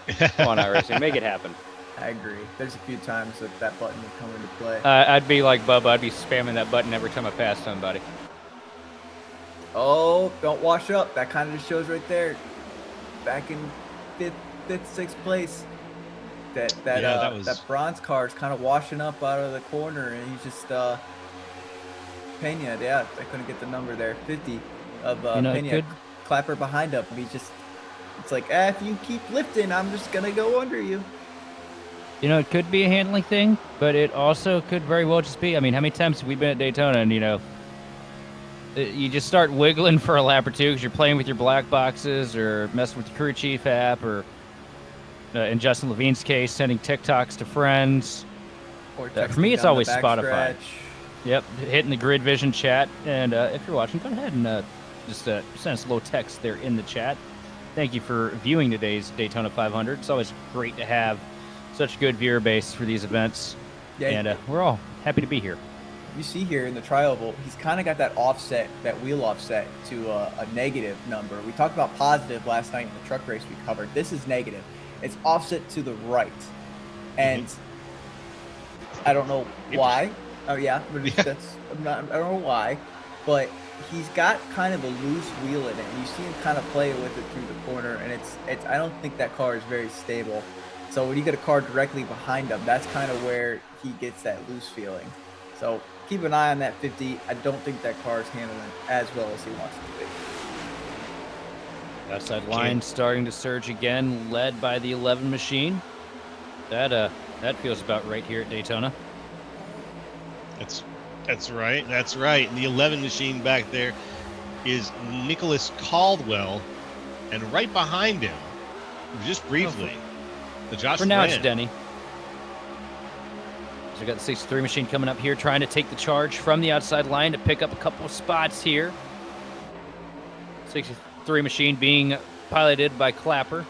Come on, iRacing, make it happen. I agree. There's a few times that button would come into play. I'd be like Bubba. I'd be spamming that button every time I pass somebody. Oh, don't wash up. That kind of just shows right there. Back in fifth, sixth place. That bronze car is kind of washing up out of the corner, and he's just Pena. Yeah, I couldn't get the number there. 50 of Pena. Clapper behind him. He's just. It's like, if you keep lifting, I'm just gonna go under you. You know, it could be a handling thing, but it also could very well just be. I mean, how many times have we been at Daytona and, you just start wiggling for a lap or two because you're playing with your black boxes or messing with the crew chief app or, in Justin Levine's case, sending TikToks to friends. Or for me, it's always Spotify. Stretch. Yep, hitting the Grid Vision chat. And if you're watching, go ahead and just send us a little text there in the chat. Thank you for viewing today's Daytona 500. It's always great to have such a good viewer base for these events. Yeah, and we're all happy to be here. You see here in the trioval, he's kind of got that offset, that wheel offset to a negative number. We talked about positive last night in the truck race we covered. This is negative. It's offset to the right. And I don't know why. Oh, yeah. But I don't know why. But he's got kind of a loose wheel in it. And you see him kind of play with it through the corner. And it's I don't think that car is very stable. So when you get a car directly behind him, that's kind of where he gets that loose feeling. So keep an eye on that 50. I don't think that car is handling as well as he wants to be. Outside line starting to surge again, led by the 11 machine. That feels about right here at Daytona. That's right. That's right. And the 11 machine back there is Nicholas Caldwell, and right behind him, just briefly, the Josh. For now, Brand. it's Denny. So we got the 63 machine coming up here, trying to take the charge from the outside line to pick up a couple of spots here. 63 machine being piloted by Clapper.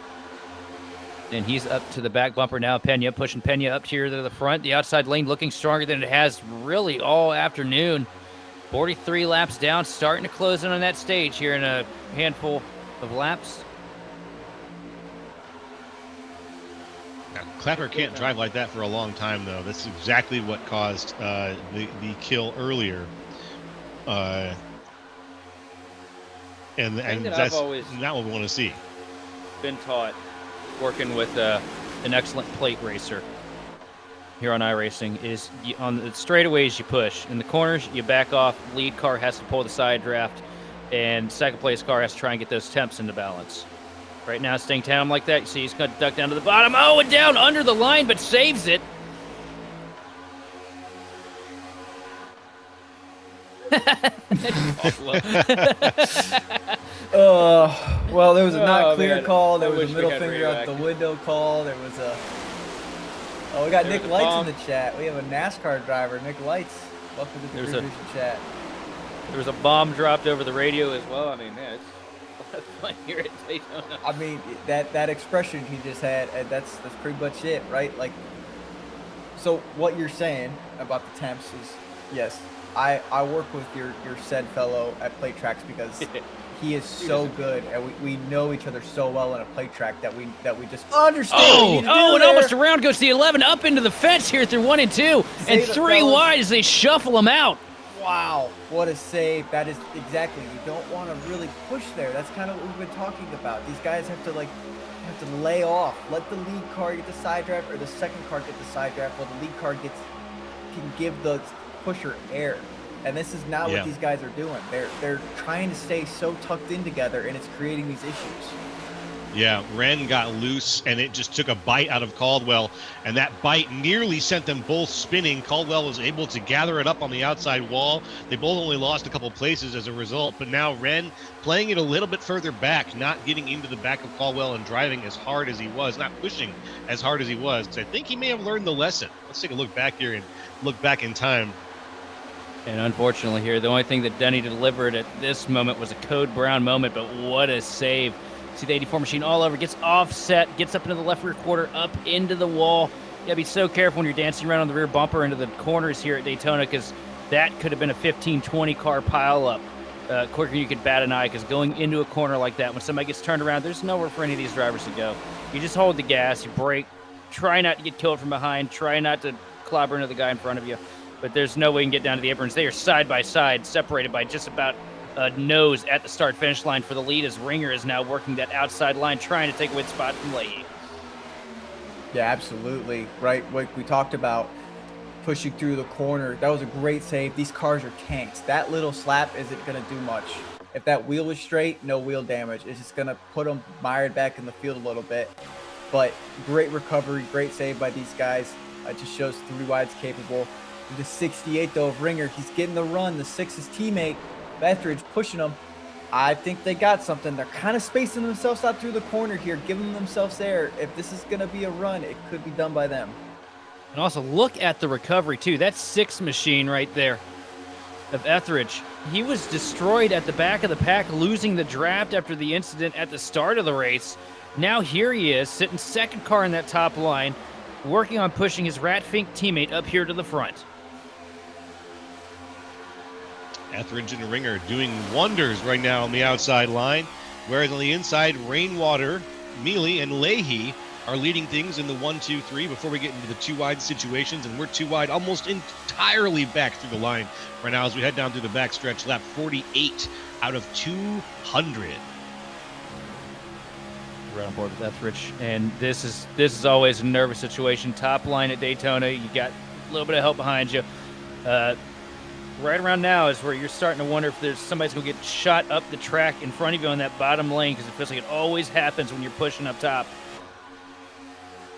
And he's up to the back bumper now. Pena pushing Pena up here to the front. The outside lane looking stronger than it has really all afternoon. 43 laps down, starting to close in on that stage here in a handful of laps. Now, Clapper can't drive like that for a long time, though. That's exactly what caused the kill earlier. And that's not what we want to see. Been taught working with an excellent plate racer here on iRacing is on the straightaways you push. In the corners, you back off. Lead car has to pull the side draft, and second place car has to try and get those temps into balance. Right now, staying down like that. You see he's going to duck down to the bottom. Oh, and down under the line, but saves it. Well, there was a not clear call. There was a middle finger out the window call. There was a. Oh, we got Nick Lights in the chat. We have a NASCAR driver, Nick Lights. Welcome to the Vision chat. There was a bomb dropped over the radio as well. I mean, man, it's a lot of fun here at Daytona. I mean, that expression he just had, that's pretty much it, right? Like, so what you're saying about the temps is, yes, I work with your said fellow at plate tracks because he is so good, and we know each other so well in a plate track that we just understand. And almost around goes the 11 up into the fence here through 1 and 2, and 3 wide as they shuffle them out. Wow, what a save. That is exactly, you don't want to really push there. That's kind of what we've been talking about. These guys have to lay off. Let the lead car get the side draft, or the second car get the side draft, while the lead car can give the pusher air. And this is not what these guys are doing. They're trying to stay so tucked in together, and it's creating these issues. Yeah, Wren got loose, and it just took a bite out of Caldwell, and that bite nearly sent them both spinning. Caldwell was able to gather it up on the outside wall. They both only lost a couple places as a result, but now Wren playing it a little bit further back, not getting into the back of Caldwell and driving as hard as he was, not pushing as hard as he was. So I think he may have learned the lesson. Let's take a look back here and look back in time. And unfortunately here, the only thing that Denny delivered at this moment was a Code Brown moment, but what a save. See the 84 machine all over, gets offset, gets up into the left rear quarter, up into the wall. You gotta be so careful when you're dancing around on the rear bumper into the corners here at Daytona, because that could have been a 15, 20 car pileup quicker than you could bat an eye, because going into a corner like that, when somebody gets turned around, there's nowhere for any of these drivers to go. You just hold the gas, you brake, try not to get killed from behind, try not to clobber into the guy in front of you, but there's no way you can get down to the aprons. They are side by side, separated by just about nose at the start-finish line for the lead, as Ringer is now working that outside line, trying to take away the spot from Leahy. Yeah, absolutely. Right, like we talked about, pushing through the corner. That was a great save. These cars are tanks. That little slap isn't going to do much. If that wheel is straight, no wheel damage. It's just going to put them mired back in the field a little bit. But great recovery, great save by these guys. It just shows 3 wide's capable. The 68, though, of Ringer, he's getting the run. The 6's teammate, Etheridge, pushing him. I think they got something. They're kind of spacing themselves out through the corner here, giving themselves air. If this is going to be a run, it could be done by them. And also look at the recovery, too. That 6 machine right there of Etheridge. He was destroyed at the back of the pack, losing the draft after the incident at the start of the race. Now here he is, sitting second car in that top line, working on pushing his Rat Fink teammate up here to the front. Etheridge and Ringer doing wonders right now on the outside line, whereas on the inside, Rainwater, Mealy, and Leahy are leading things in the 1-2-3 before we get into the 2 wide situations, and we're 2 wide almost entirely back through the line right now as we head down through the backstretch, lap 48 out of 200. Right on board with Etheridge, and this is always a nervous situation. Top line at Daytona, you got a little bit of help behind you. Right around now is where you're starting to wonder if there's somebody's going to get shot up the track in front of you on that bottom lane, because it feels like it always happens when you're pushing up top.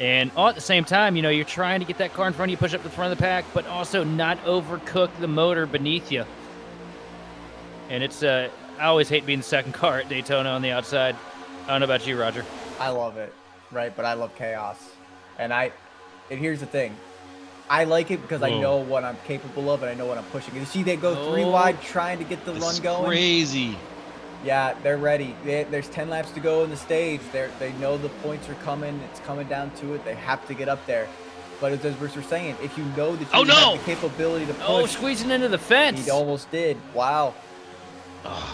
And all at the same time, you know, you're trying to get that car in front of you, push up the front of the pack, but also not overcook the motor beneath you. And it's I always hate being the second car at Daytona on the outside. I don't know about you, Roger. I love it, right? But I love chaos. And here's the thing. I like it because I know what I'm capable of and I know what I'm pushing. You see they go 3 wide trying to get the run going? Crazy. Yeah, they're ready. There's 10 laps to go in the stage. They know the points are coming. It's coming down to it. They have to get up there. But as we're saying, if you know that you have the capability to push. Oh, squeezing into the fence. He almost did. Wow. Sorry.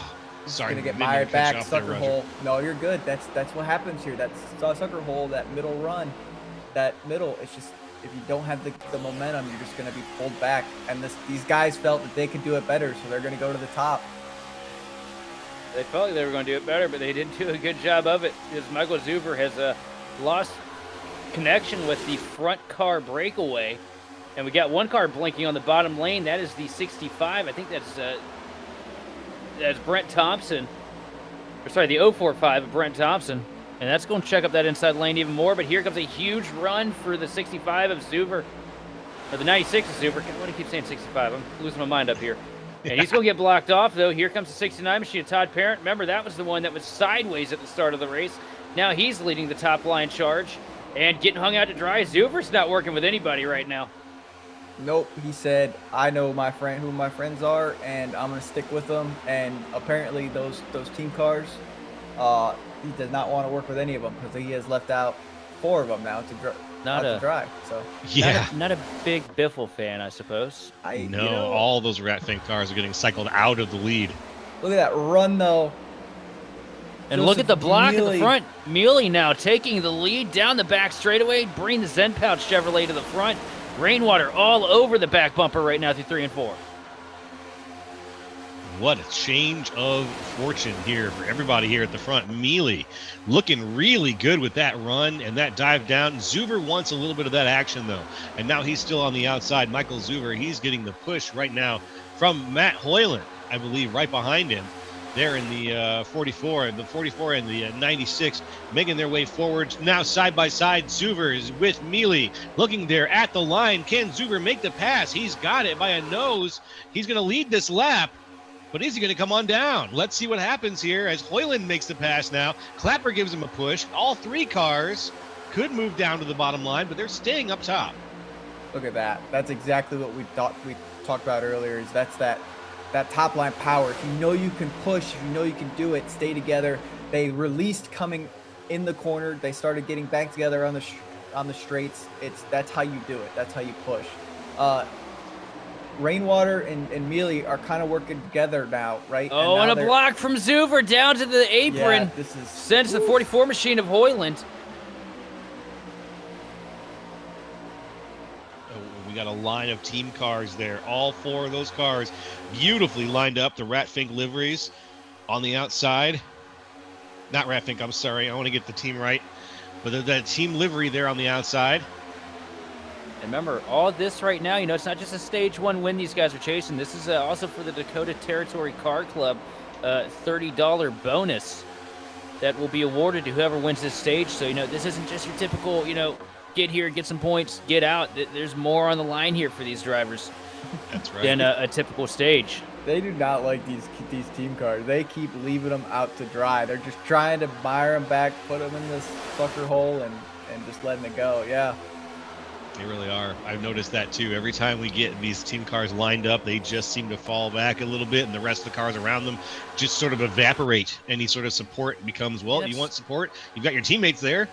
He's going to get mired back, sucker hole. No, you're good. That's what happens here. That's sucker hole, that middle run. That middle, it's just, if you don't have the momentum, you're just going to be pulled back. And these guys felt that they could do it better, so they're going to go to the top. They felt like they were going to do it better, but they didn't do a good job of it, because Michael Zuber has lost connection with the front car breakaway. And we got one car blinking on the bottom lane. That is the 65. I think that's Brent Thompson. Or sorry, the 045 of Brent Thompson. And that's going to check up that inside lane even more. But here comes a huge run for the 65 of Zuber. Or the 96 of Zuber. Why do I keep saying 65? I'm losing my mind up here. And he's going to get blocked off, though. Here comes the 69 machine of Todd Parent. Remember, that was the one that was sideways at the start of the race. Now he's leading the top line charge and getting hung out to dry. Zuber's not working with anybody right now. Nope, he said, I know who my friends are, and I'm going to stick with them. And apparently those team cars, he does not want to work with any of them, because he has left out 4 of them now to dry. So yeah, not a big Biffle fan, I suppose. All those Rat Fink cars are getting cycled out of the lead. Look at that run, though. And look at the block at the front. Mealy now taking the lead down the back straightaway, bringing the Zen Pouch Chevrolet to the front. Rainwater all over the back bumper right now through 3 and 4. What a change of fortune here for everybody here at the front. Mealy looking really good with that run and that dive down. Zuber wants a little bit of that action, though. And now he's still on the outside. Michael Zuber, he's getting the push right now from Matt Hoyland, I believe, right behind him. there in the 44 and the 96, making their way forwards. Now side by side, Zuber is with Mealy, looking there at the line. Can Zuber make the pass? He's got it by a nose. He's going to lead this lap, but is he going to come on down? Let's see what happens here as Hoyland makes the pass now. Clapper gives him a push. All three cars could move down to the bottom line, but they're staying up top. Look at that. That's exactly what we talked about earlier. Is that top line power. If you know you can push, if you know you can do it, stay together. They released coming in the corner. They started getting back together on the straights. That's how you do it. That's how you push. Rainwater and Mealy are kind of working together now, right? Oh, and a block from Zuber down to the apron. Yeah, sends the 44 machine of Hoyland. We got a line of team cars there. All four of those cars beautifully lined up. The Ratfink liveries on the outside. Not Ratfink, I'm sorry. I want to get the team right. But that team livery there on the outside. And remember, all this right now, it's not just a stage 1 win these guys are chasing. This is also for the Dakota Territory Car Club $30 bonus that will be awarded to whoever wins this stage. So, this isn't just your typical, get here, get some points, get out. There's more on the line here for these drivers. That's right. Than a typical stage. They do not like these team cars. They keep leaving them out to dry. They're just trying to mire them back, put them in this fucker hole, and just letting it go. Yeah. They really are. I've noticed that too. Every time we get these team cars lined up, they just seem to fall back a little bit, and the rest of the cars around them just sort of evaporate. Any sort of support becomes, well, you want support? You've got your teammates there.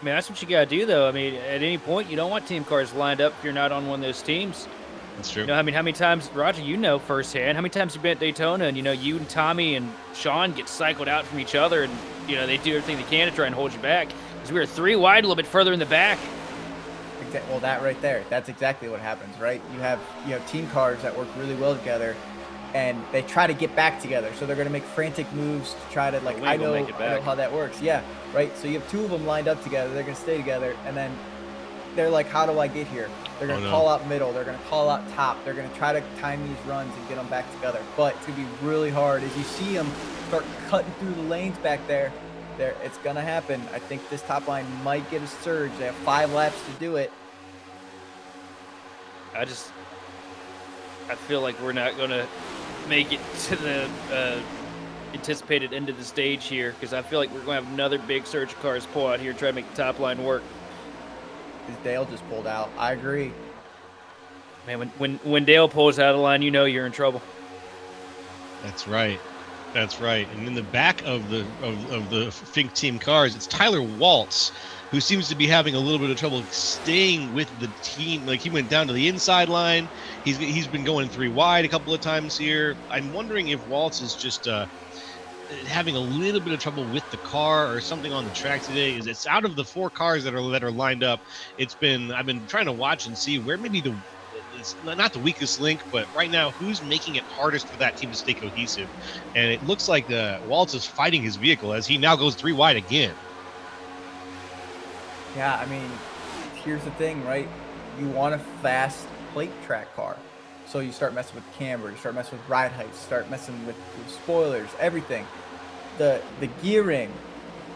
I mean, that's what you got to do, though. I mean, at any point, you don't want team cars lined up if you're not on one of those teams. That's true. How many times, Roger, firsthand, how many times you've been at Daytona and, you and Tommy and Sean get cycled out from each other and, they do everything they can to try and hold you back because we were 3 wide a little bit further in the back. Well, that right there, that's exactly what happens, right? You have team cars that work really well together, and they try to get back together. So they're going to make frantic moves to try to, I know how that works. Yeah, right? So you have 2 of them lined up together. They're going to stay together, and then they're like, how do I get here? They're going to call out middle. They're going to call out top. They're going to try to time these runs and get them back together. But it's going to be really hard. As you see them start cutting through the lanes back there, it's going to happen. I think this top line might get a surge. They have 5 laps to do it. I feel like we're not going to make it to the anticipated end of the stage here because I feel like we're going to have another big surge of cars pull out here, try to make the top line work. Because Dale just pulled out. I agree. Man, when Dale pulls out of the line, you're in trouble. That's right. That's right. And in the back of the Fink team cars, it's Tyler Waltz, who seems to be having a little bit of trouble staying with the team. Like, he went down to the inside line. He's been going 3 wide a couple of times here. I'm wondering if Waltz is just having a little bit of trouble with the car or something on the track today. Is it's out of the 4 cars that are lined up. I've been trying to watch and see where maybe it's not the weakest link, but right now, who's making it hardest for that team to stay cohesive? And it looks like Waltz is fighting his vehicle as he now goes 3 wide again. Yeah, I mean, here's the thing, right? You want a fast plate track car. So you start messing with camber, you start messing with ride height, start messing with spoilers, everything. The gearing,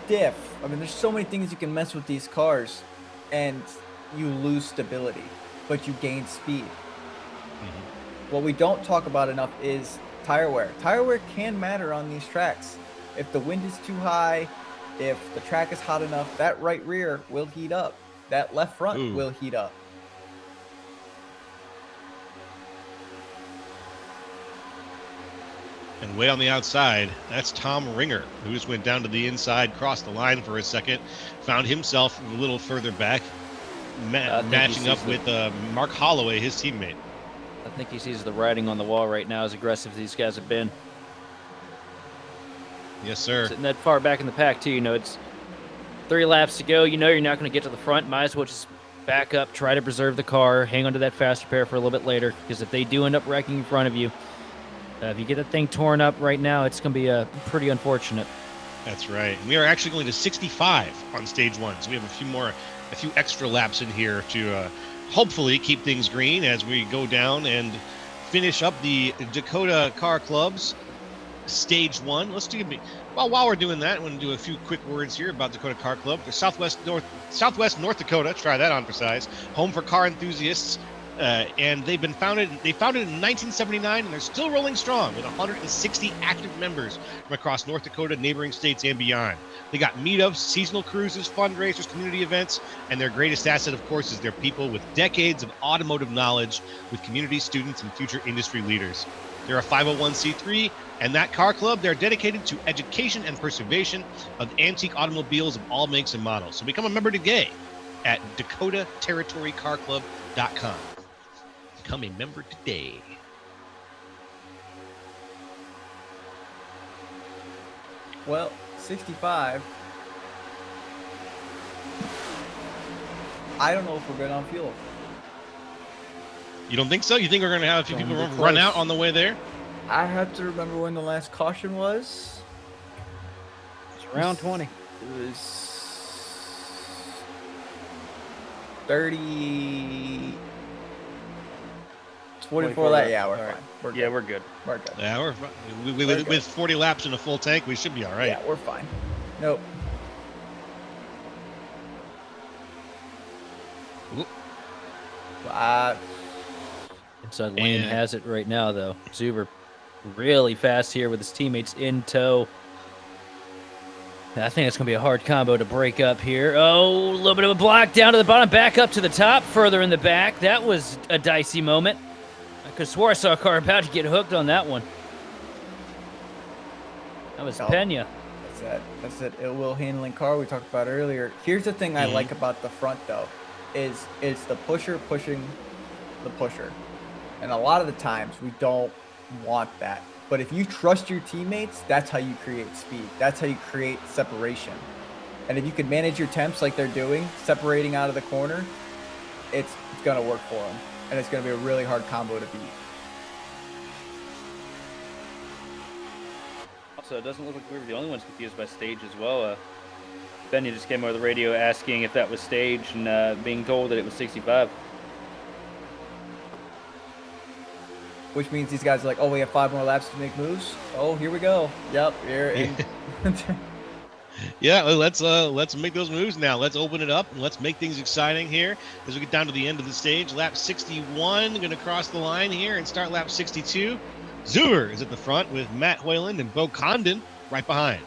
diff. I mean, there's so many things you can mess with these cars, and you lose stability, but you gain speed. Mm-hmm. What we don't talk about enough is tire wear. Tire wear can matter on these tracks. If the wind is too high, if the track is hot enough, that right rear will heat up. That left front will heat up. And way on the outside, that's Tom Ringer, who just went down to the inside, crossed the line for a second, found himself a little further back, matching up with Mark Holloway, his teammate. I think he sees the writing on the wall right now, as aggressive as these guys have been. Yes, sir. Sitting that far back in the pack, too. It's 3 laps to go. You're not going to get to the front. Might as well just back up, try to preserve the car, hang on to that faster pair for a little bit later, because if they do end up wrecking in front of you, if you get that thing torn up right now, it's going to be pretty unfortunate. That's right. We are actually going to 65 on stage 1, so we have a few extra laps in here to hopefully keep things green as we go down and finish up the Dakota Car Club's Stage 1. While we're doing that, I want to do a few quick words here about Dakota Car Club. The Southwest North Dakota, try that on for size, home for car enthusiasts. And they founded in 1979, and they're still rolling strong with 160 active members from across North Dakota, neighboring states, and beyond. They got meetups, seasonal cruises, fundraisers, community events, and their greatest asset, of course, is their people with decades of automotive knowledge with community students and future industry leaders. They're a 501c3, and that car club, they're dedicated to education and preservation of antique automobiles of all makes and models. So become a member today at DakotaTerritoryCarClub.com. Become a member today. Well, 65. I don't know if we're good on fuel. You don't think so? You think we're going to have a few people run out on the way there? I have to remember when the last caution was. It's around 20. It was 30. 24 lap. Yeah, we're fine. We're good. Yeah, we're good. We're good. Yeah, we're fine. We're good. With 40 laps in a full tank, we should be all right. Yeah, we're fine. Nope. Inside lane has it right now, though. Zuber really fast here with his teammates in tow. I think it's going to be a hard combo to break up here. Oh, a little bit of a block down to the bottom, back up to the top, further in the back. That was a dicey moment. I could have swore I saw a car about to get hooked on that one. That was Pena. That's that ill-will handling car we talked about earlier. Here's the thing I like about the front, though, is the pusher pushing the pusher. And a lot of the times we don't want that. But if you trust your teammates, that's how you create speed. That's how you create separation. And if you can manage your temps like they're doing, separating out of the corner, it's going to work for them. And it's going to be a really hard combo to beat. Also, it doesn't look like we were the only ones confused by stage as well. Benya just came over the radio asking if that was stage and being told that it was 65. Which means these guys are like, oh, we have 5 more laps to make moves. Oh, here we go. Yep, here. Yeah, let's make those moves now. Let's open it up and let's make things exciting here as we get down to the end of the stage. Lap 61, going to cross the line here and start lap 62. Zuber is at the front with Matt Hoyland and Bo Condon right behind.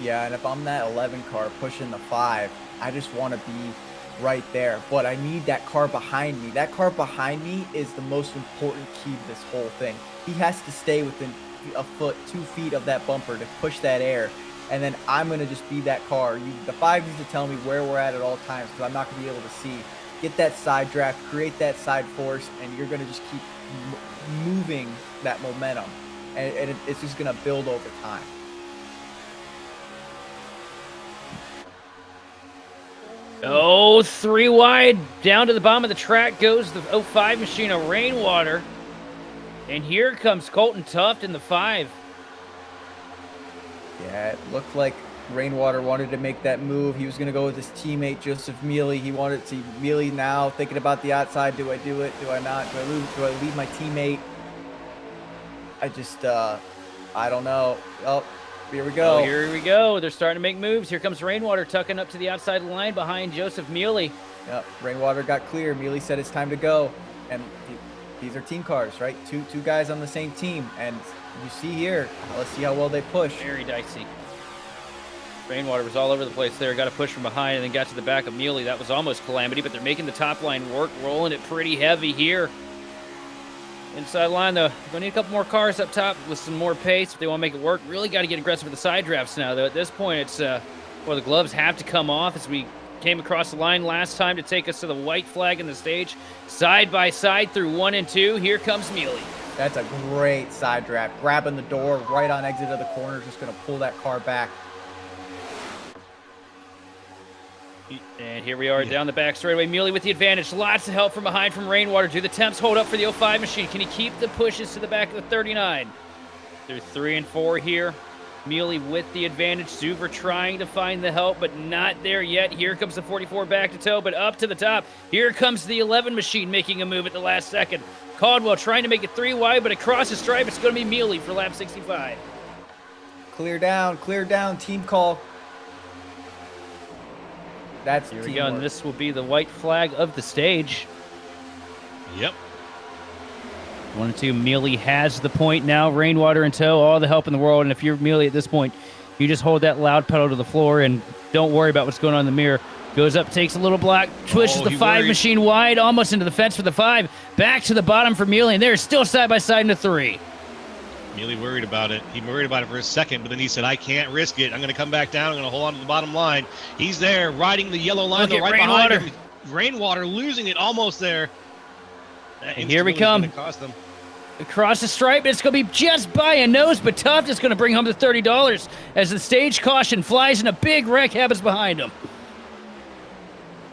Yeah, and if I'm that 11 car pushing the 5, I just want to be right there. But I need that car behind me. That car behind me is the most important key to this whole thing. He has to stay within a foot, 2 feet of that bumper to push that air. And then I'm going to just be that car. The 5 needs to tell me where we're at all times because I'm not going to be able to see. Get that side draft, create that side force, and you're going to just keep moving that momentum. And it's just going to build over time. Oh, 3 wide. Down to the bottom of the track goes the 05 machine of Rainwater. And here comes Colton Tuft in the 5. Yeah, it looked like Rainwater wanted to make that move. He was going to go with his teammate, Joseph Mealy. He wanted to see Mealy now thinking about the outside. Do I do it? Do I not? Do I leave my teammate? I just, I don't know. Oh, here we go. Oh, here we go. They're starting to make moves. Here comes Rainwater tucking up to the outside line behind Joseph Mealy. Yep, Rainwater got clear. Mealy said it's time to go. And these are team cars, right? Two guys on the same team. And you see here, let's see how well they push. Very dicey. Rainwater was all over the place there. Got a push from behind and then got to the back of Mealy. That was almost calamity, but they're making the top line work, rolling it pretty heavy here. Inside line, though, going to need a couple more cars up top with some more pace if they want to make it work. Really got to get aggressive with the side drafts now, though. At this point, it's the gloves have to come off as we came across the line last time to take us to the white flag in the stage. Side by side through 1 and 2. Here comes Mealy. That's a great side draft. Grabbing the door right on exit of the corner, just going to pull that car back. And here we are down the back straightaway. Mealy with the advantage. Lots of help from behind from Rainwater. Do the temps hold up for the 05 machine? Can he keep the pushes to the back of the 39? Through 3 and 4 here. Mealy with the advantage. Zuber trying to find the help, but not there yet. Here comes the 44 back to toe, but up to the top. Here comes the 11 machine making a move at the last second. Caldwell trying to make it 3 wide, but across the stripe, it's going to be Mealy for lap 65. Clear down, team call. That's Here teamwork. we go, and this will be the white flag of the stage. Yep. 1 and 2. Mealy has the point now. Rainwater in tow, all the help in the world. And if you're Mealy at this point, you just hold that loud pedal to the floor and don't worry about what's going on in the mirror. Goes up, takes a little block, twists the 5 machine wide, almost into the fence for the 5. Back to the bottom for Mealy, and they're still side by side in the 3. Mealy worried about it. He worried about it for a second, but then he said, I can't risk it. I'm going to come back down. I'm going to hold on to the bottom line. He's there, riding the yellow line, right behind him. Rainwater losing it almost there. And here we come. Cost them. Across the stripe, it's going to be just by a nose, but Tuft is going to bring home the $30 as the stage caution flies and a big wreck happens behind him.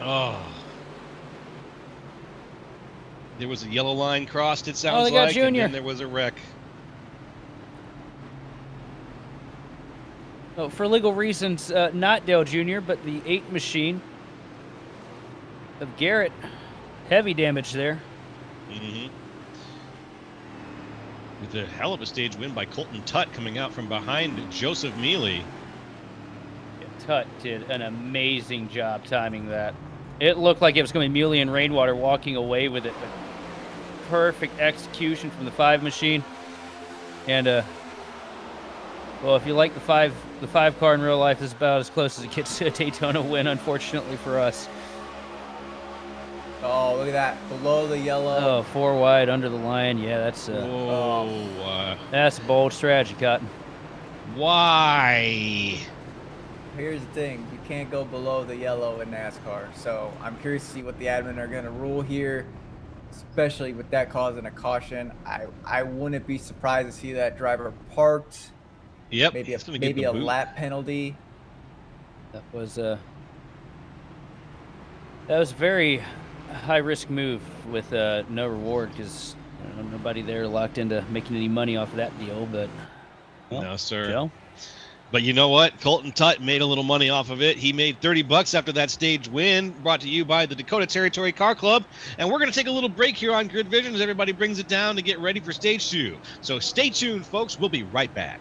Oh. There was a yellow line crossed, it they sounds got like, Junior. and then there was a wreck. Oh, for legal reasons, not Dale Jr., but the 8 machine of Garrett. Heavy damage there. Mm-hmm. With a hell of a stage win by Colton Tutt coming out from behind Joseph Mealy. Yeah, Tutt did an amazing job timing that. It looked like it was going to be Mealy and Rainwater walking away with it. But perfect execution from the 5 machine. And, well, if you like the five car in real life, this is about as close as it gets to a Daytona win, unfortunately for us. Oh, look at that. Below the yellow. Oh, 4 wide under the line. Yeah, that's that's a bold strategy, Cotton. Why? Here's the thing. You can't go below the yellow in NASCAR. So I'm curious to see what the admin are going to rule here, especially with that causing a caution. I wouldn't be surprised to see that driver parked. Yep. Maybe a lap penalty. That was a very high-risk move with no reward because nobody there locked into making any money off of that deal. But no, sir. Joe? But you know what? Colton Tutt made a little money off of it. He made $30 after that stage win, brought to you by the Dakota Territory Car Club. And we're going to take a little break here on Grid Vision as everybody brings it down to get ready for stage 2. So stay tuned, folks. We'll be right back.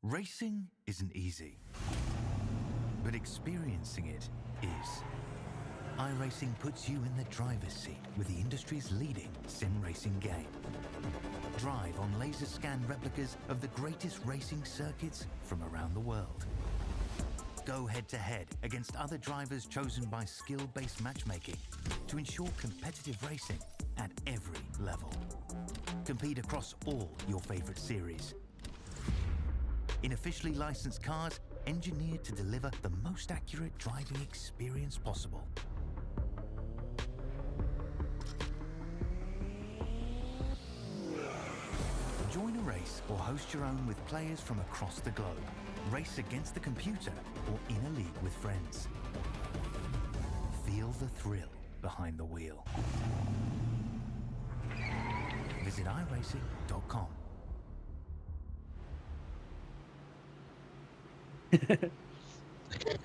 Racing isn't easy. but experiencing it is. iRacing puts you in the driver's seat with the industry's leading sim racing game. Drive on laser scan replicas of the greatest racing circuits from around the world. Go head-to-head against other drivers chosen by skill-based matchmaking to ensure competitive racing at every level. Compete across all your favorite series. In officially licensed cars, engineered to deliver the most accurate driving experience possible. Join a race or host your own with players from across the globe. Race against the computer or in a league with friends. Feel the thrill behind the wheel. Visit iRacing.com.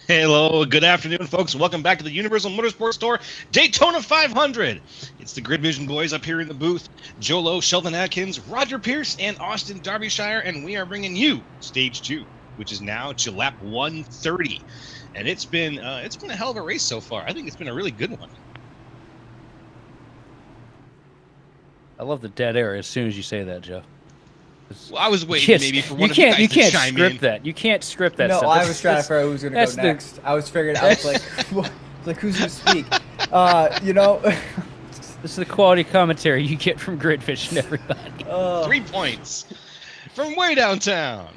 Hello, good afternoon, folks. Welcome back to the Universal Motorsports Store Daytona 500. It's the Grid Vision boys up here in the booth. Jolo, Sheldon Atkins, Roger Pierce, and Austin Derbyshire, and we are bringing you Stage 2, which is now to lap 130. And it's been a hell of a race so far. I think it's been a really good one. I love the dead air as soon as you say that, Joe. Well, I was waiting maybe for one of you guys to chime in. That. You can't script that No, stuff. I was trying to figure out who was going to go next. I was figuring out, like, who's going to speak? You know. This is the quality commentary you get from Grid Vision, everybody. 3 points from way downtown.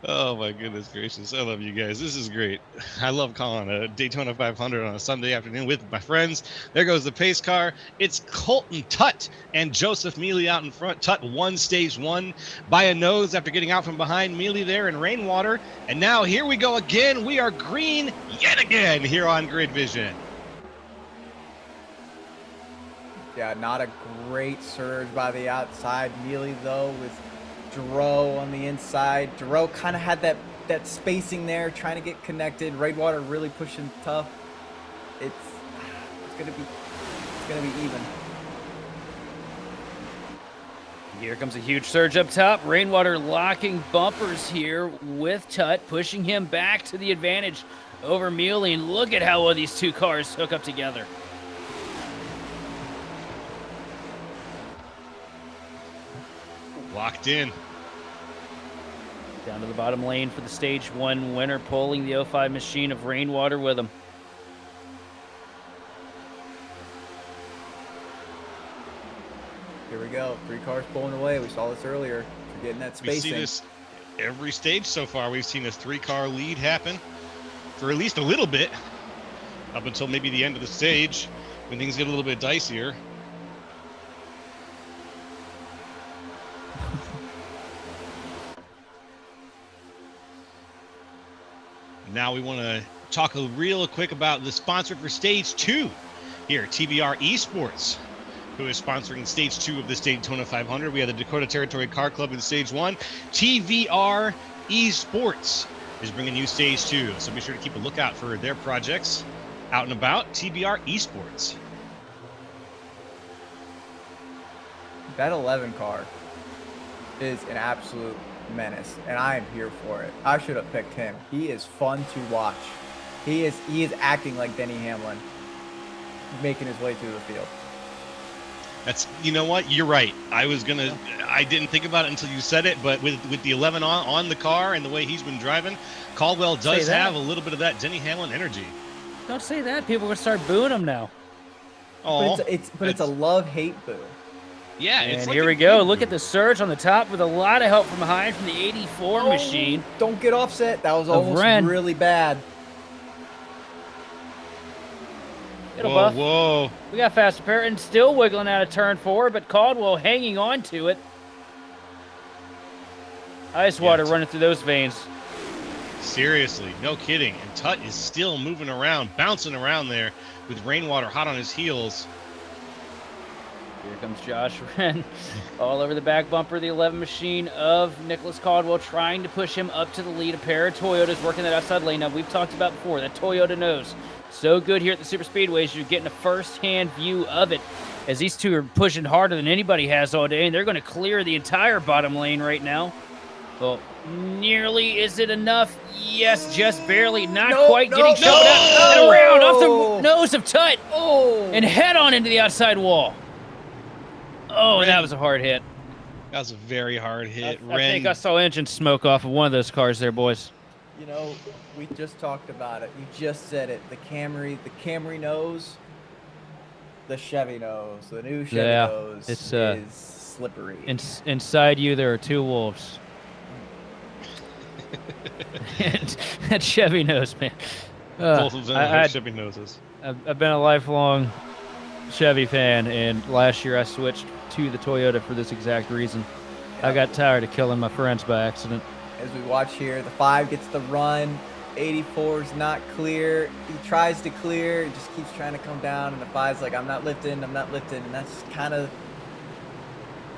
Oh my goodness gracious. I love you guys. This is great. I love calling a Daytona 500 on a Sunday afternoon with my friends. There goes the pace car. It's Colton Tutt and Joseph Mealy out in front. Tutt won stage 1 by a nose after getting out from behind Mealy there in rainwater. And now here we go again. We are green yet again here on Grid Vision. Yeah, not a great surge by the outside. Mealy, though, with Duro on the inside. Duro kind of had that spacing there, trying to get connected. Rainwater really pushing tough. It's gonna be even. Here comes a huge surge up top. Rainwater locking bumpers here with Tutt, pushing him back to the advantage over Mealy. And look at how well these two cars hook up together. Locked in. Down to the bottom lane for the stage 1 winner, pulling the 05 machine of Rainwater with him. Here we go. 3 cars pulling away. We saw this earlier. We're getting that spacing. We see this every stage so far. We've seen a 3-car lead happen for at least a little bit, up until maybe the end of the stage when things get a little bit dicier. Now we want to talk real quick about the sponsor for Stage 2 here, TVR Esports, who is sponsoring Stage 2 of this Daytona 500. We have the Dakota Territory Car Club in Stage 1. TVR Esports is bringing you Stage 2, so be sure to keep a lookout for their projects out and about. TVR Esports. That 11 car is an absolute menace, and I am here for it. I should have picked him. He is fun to watch. He is acting like Denny Hamlin, making his way through the field. That's, you know what, you're right. I didn't think about it until you said it, but with the 11 on the car and the way he's been driving, Caldwell does have a little bit of that Denny Hamlin energy. Don't say that. People are going to start booing him now. Oh, but it's a love-hate boo. Yeah, and it's like here we go. Look at the surge on the top with a lot of help from behind from the 84 machine. Don't get offset. That was almost really bad. Whoa. We got Fast Parrot still wiggling out of turn 4, but Caldwell hanging on to it. Ice water running through those veins. Seriously, no kidding. And Tutt is still moving around, bouncing around there with Rainwater hot on his heels. Here comes Josh Wren all over the back bumper of the 11 machine of Nicholas Caldwell, trying to push him up to the lead. A pair of Toyotas working that outside lane. Now, we've talked about before, that Toyota nose. So good here at the Super Speedways. You're getting a first-hand view of it as these two are pushing harder than anybody has all day, and they're going to clear the entire bottom lane right now. Well, Nearly. Is it enough? Yes, just barely. Not No, quite. no, Getting shoved out and no! around off the nose of Tut Oh! and head on into the outside wall. Oh, and that was a hard hit. That was a very hard hit. I think I saw engine smoke off of one of those cars there, boys. You know, we just talked about it. You just said it. The Camry knows. The Chevy knows. The new Chevy knows is slippery. Inside you, there are two wolves. And that Chevy nose, man. Both of them have Chevy noses. I've been a lifelong Chevy fan, and last year I switched to the Toyota for this exact reason. Yeah. I got tired of killing my friends by accident. As we watch here, the 5 gets the run. 84 is not clear. He tries to clear. He just keeps trying to come down, and the 5's like, I'm not lifting. And that's kind of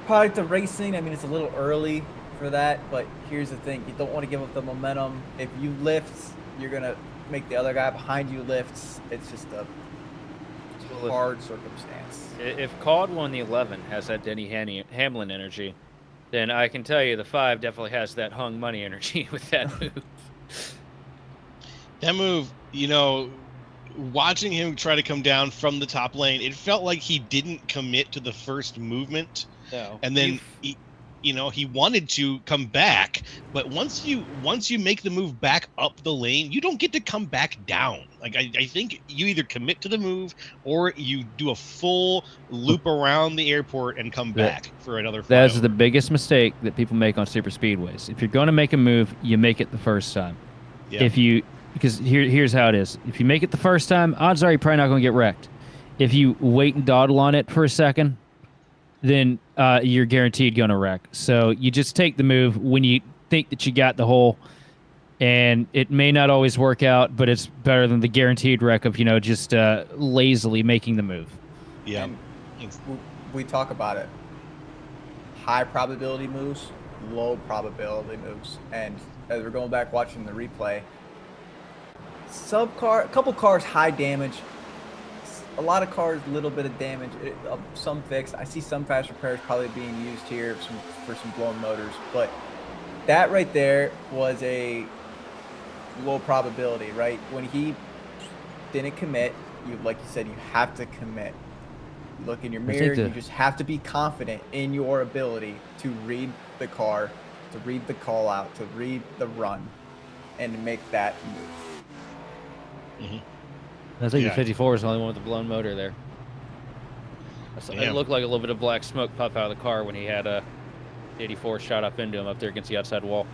product of racing. I mean, it's a little early for that, but here's the thing. You don't want to give up the momentum. If you lift, you're going to make the other guy behind you lifts. It's just a hard circumstance. If COD 1 the 11 has that Denny Hamlin energy, then I can tell you the 5 definitely has that hung money energy with that move. That move, you know, watching him try to come down from the top lane, it felt like he didn't commit to the first movement. No. And then he wanted to come back, but once you make the move back up the lane, you don't get to come back down. Like I think you either commit to the move or you do a full loop around the airport and come back for another flyover. That's the biggest mistake that people make on super speedways. If you're going to make a move, you make it the first time. Yeah. Because here's how it is. If you make it the first time, odds are you're probably not going to get wrecked. If you wait and dawdle on it for a second, then you're guaranteed going to wreck. So you just take the move when you think that you got the hole, and it may not always work out, but it's better than the guaranteed wreck of, just lazily making the move. Yeah. We talk about it. High probability moves, low probability moves. And as we're going back watching the replay, a couple cars high damage, a lot of cars little bit of damage, some fixed. I see some fast repairs probably being used here for some blown motors, but that right there was a low probability, right? When he didn't commit, like you said, you have to commit. You look in your mirror, you just have to be confident in your ability to read the car, to read the call out, to read the run, and to make that move. Mm-hmm. I think the 54 is the only one with the blown motor there. It looked like a little bit of black smoke pop out of the car when he had 84 shot up into him up there against the outside wall.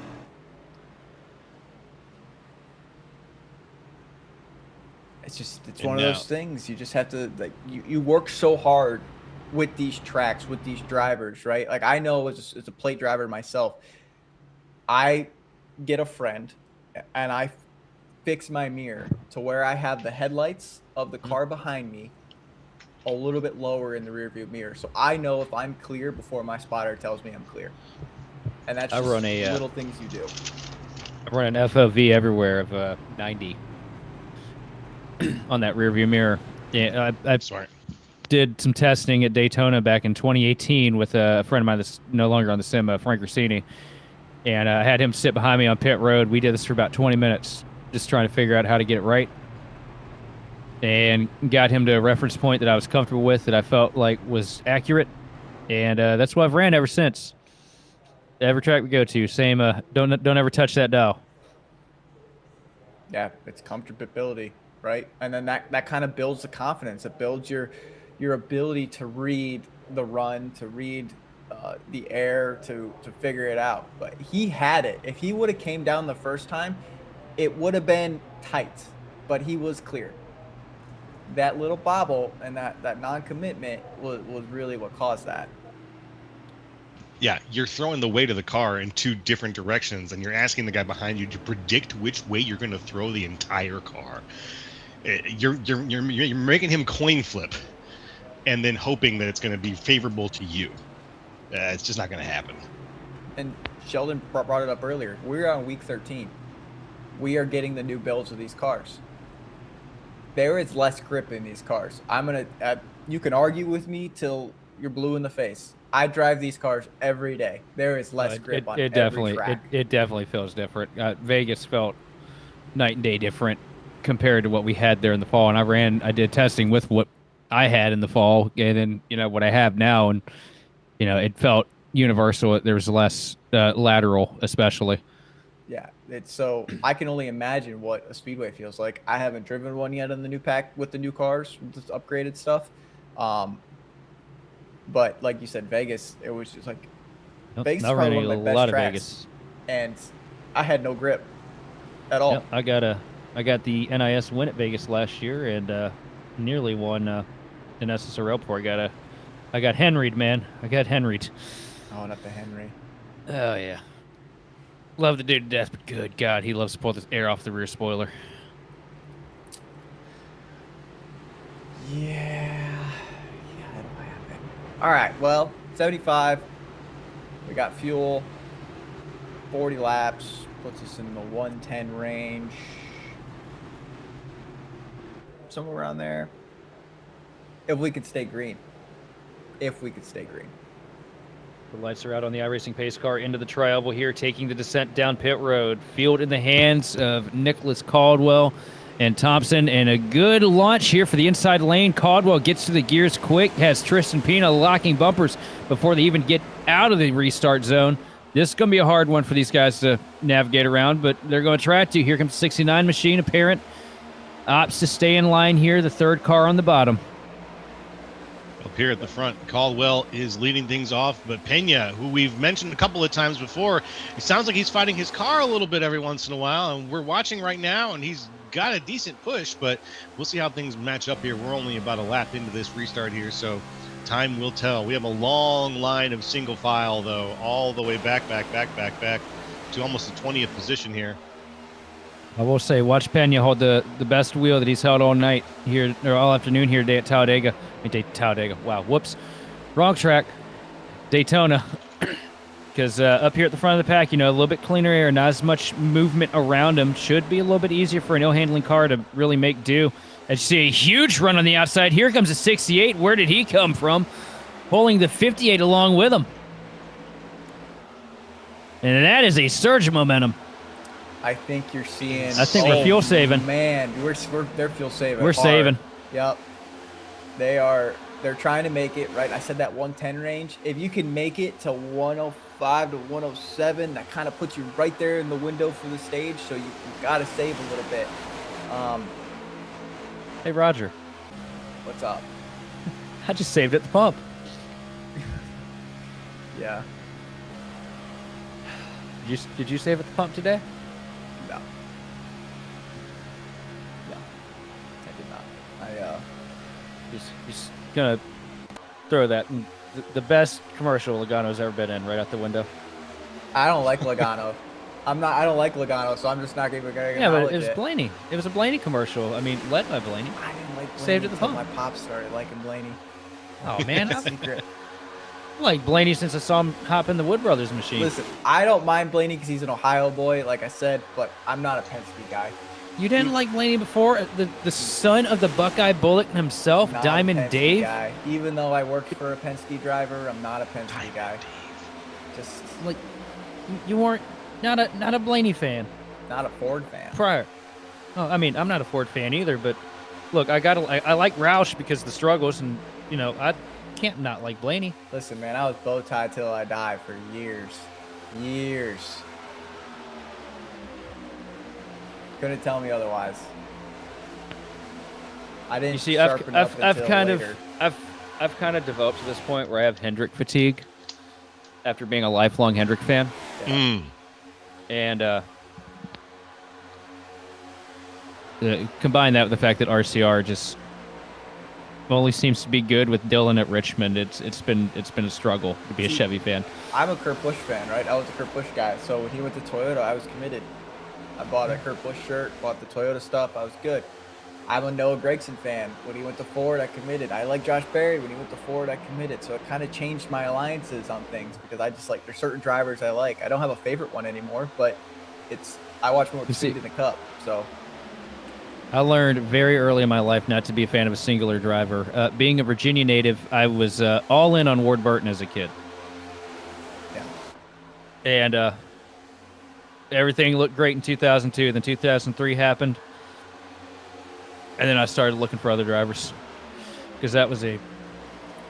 It's one of those things. You just have to, like, you work so hard with these tracks, with these drivers, right? Like, I know as a plate driver myself, I get a friend and I fix my mirror to where I have the headlights of the car behind me a little bit lower in the rear view mirror, so I know if I'm clear before my spotter tells me I'm clear. And that's just little things you do. I run an FOV everywhere of 90 on that rear view mirror. Yeah, I did some testing at Daytona back in 2018 with a friend of mine that's no longer on the sim, Frank Rossini, and I had him sit behind me on pit road. We did this for about 20 minutes. Just trying to figure out how to get it right, and got him to a reference point that I was comfortable with, that I felt like was accurate, and that's what I've ran ever since. Every track we go to, same. Don't ever touch that dial. Yeah, it's comfortability, right? And then that kind of builds the confidence. It builds your ability to read the run, to read the air, to figure it out. But he had it. If he would have came down the first time, it would have been tight, but he was clear. That little bobble and that non-commitment was really what caused that. Yeah, you're throwing the weight of the car in two different directions, and you're asking the guy behind you to predict which way you're going to throw the entire car. You're making him coin flip, and then hoping that it's going to be favorable to you. It's just not going to happen. And Sheldon brought it up earlier. We're on week 13. We are getting the new builds of these cars. There is less grip in these cars. You can argue with me till you're blue in the face. I drive these cars every day. There is less grip on every track. It definitely feels different. Vegas felt night and day different compared to what we had there in the fall. And I did testing with what I had in the fall, and then what I have now, and it felt universal. There was less lateral, especially. Yeah, so I can only imagine what a Speedway feels like. I haven't driven one yet on the new pack with the new cars, with this upgraded stuff. But like you said, Vegas, it was just like Vegas is probably one of my best tracks, Vegas. and I had no grip at all. Yep, I got the NIS win at Vegas last year, and nearly won an SSRL before. I got Henry'd, man. I got Henry'd. Oh, not the Henry. Oh yeah. Love the dude to death, but good God, he loves to pull this air off the rear spoiler. Yeah, that'll happen. All right, well, 75. We got fuel. 40 laps puts us in the 110 range. Somewhere around there. If we could stay green. The lights are out on the iRacing pace car into the tri-oval here, taking the descent down pit road. Field in the hands of Nicholas Caldwell and Thompson, and a good launch here for the inside lane. Caldwell gets to the gears quick, has Tristan Pina locking bumpers before they even get out of the restart zone. This is going to be a hard one for these guys to navigate around, but they're going to try to. Here comes the 69 machine, apparent. Opts to stay in line here, the third car on the bottom. Up here at the front, Caldwell is leading things off, but Pena, who we've mentioned a couple of times before, it sounds like he's fighting his car a little bit every once in a while, and we're watching right now, and he's got a decent push, but we'll see how things match up here. We're only about a lap into this restart here, so time will tell. We have a long line of single file, though, all the way back to almost the 20th position here. I will say, watch Pena hold the best wheel that he's held all night here, or all afternoon here today at Talladega. Talladega. Wow, whoops. Wrong track. Daytona. Because up here at the front of the pack, a little bit cleaner air, not as much movement around him. Should be a little bit easier for an ill-handling car to really make do. As you see a huge run on the outside. Here comes a 68. Where did he come from? Pulling the 58 along with him. And that is a surge of momentum. I think you're seeing. I think we're fuel saving. Man, they're fuel saving. We're saving. Yep. They're trying to make it right. I said that 110 range. If you can make it to 105 to 107, that kind of puts you right there in the window for the stage. So you got to save a little bit. Hey Roger, what's up? I just saved at the pump. Yeah. Did you save at the pump today? No, I did not. Just gonna throw that in the best commercial Logano's ever been in right out the window. I don't like Logano. I don't like Logano, so I'm just not even gonna. Yeah, but it was Blaney. It was a Blaney commercial. I mean, led by Blaney. I didn't like Blaney saved at the pump. My pops started liking Blaney. Oh man, secret. I like Blaney since I saw him hop in the Wood Brothers machine. Listen, I don't mind Blaney because he's an Ohio boy, like I said, but I'm not a Penske guy. You didn't like Blaney before? The son of the Buckeye Bullet himself, Not Diamond a Penske Dave? guy. Even though I worked for a Penske driver, I'm not a Penske guy. Just Like, you weren't not a Blaney fan not a Ford fan. prior. Oh, I mean, I'm not a Ford fan either, but look, I like Roush because of the struggles, and I can't not like Blaney. Listen, man, I was bow tied till I die for years. Couldn't tell me otherwise. I didn't. You see, sharpen up I've until kind later. of I've kind of developed to this point where I have Hendrick fatigue after being a lifelong Hendrick fan. Mm. And combine that with the fact that RCR just only seems to be good with Dylan at Richmond. It's been a struggle to be a Chevy fan. I'm a Kurt Busch fan, right? I was a Kurt Busch guy. So when he went to Toyota, I was committed. I bought a Kurt Busch shirt, bought the Toyota stuff. I was good. I'm a Noah Gragson fan. When he went to Ford, I committed. I like Josh Berry. When he went to Ford, I committed. So it kind of changed my alliances on things because I just like, there's certain drivers I like. I don't have a favorite one anymore, but I watch more Speed in the Cup. So I learned very early in my life not to be a fan of a singular driver. Being a Virginia native, I was all in on Ward Burton as a kid. And everything looked great in 2002. Then 2003 happened. And then I started looking for other drivers. Because that was a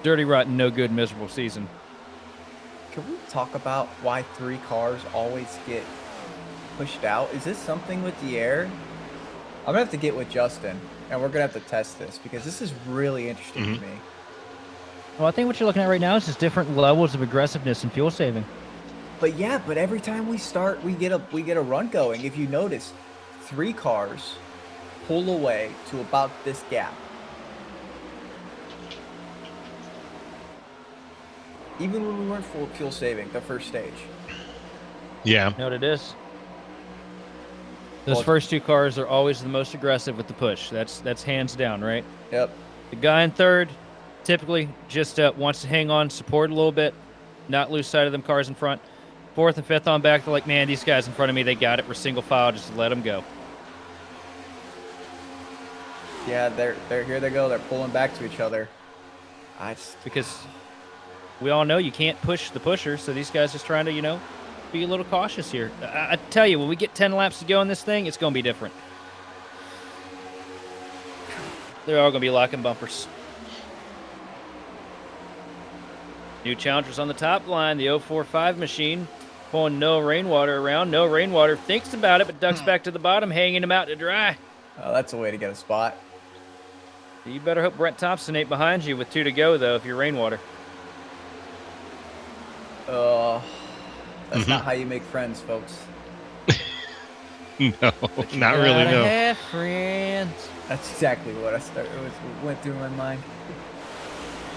dirty, rotten, no good, miserable season. Can we talk about why 3 cars always get pushed out? Is this something with the air? I'm gonna have to get with Justin, and we're gonna have to test this because this is really interesting to me. Well, I think what you're looking at right now is just different levels of aggressiveness and fuel saving. But yeah, but every time we start, we get a run going. If you notice, 3 cars pull away to about this gap. Even when we weren't full fuel saving the first stage. Yeah. You know what it is? Those first 2 cars are always the most aggressive with the push. That's hands down, right? Yep. The guy in third typically just wants to hang on, support a little bit, not lose sight of them cars in front. 4th and 5th on back, they're like, man, these guys in front of me, they got it. We're single file, just let them go. Yeah, they're here they go. They're pulling back to each other. Because we all know you can't push the pusher, so these guys just trying to, be a little cautious here. I tell you, when we get 10 laps to go in this thing, it's going to be different. They're all going to be locking bumpers. New challengers on the top line, the 045 machine, pulling no rainwater around. No rainwater thinks about it, but ducks back to the bottom, hanging him out to dry. Oh, that's a way to get a spot. You better hope Brent Thompson ain't behind you with 2 to go, though, if you're rainwater. That's not how you make friends, folks. No, not really, no. Have friends. That's exactly what went through my mind.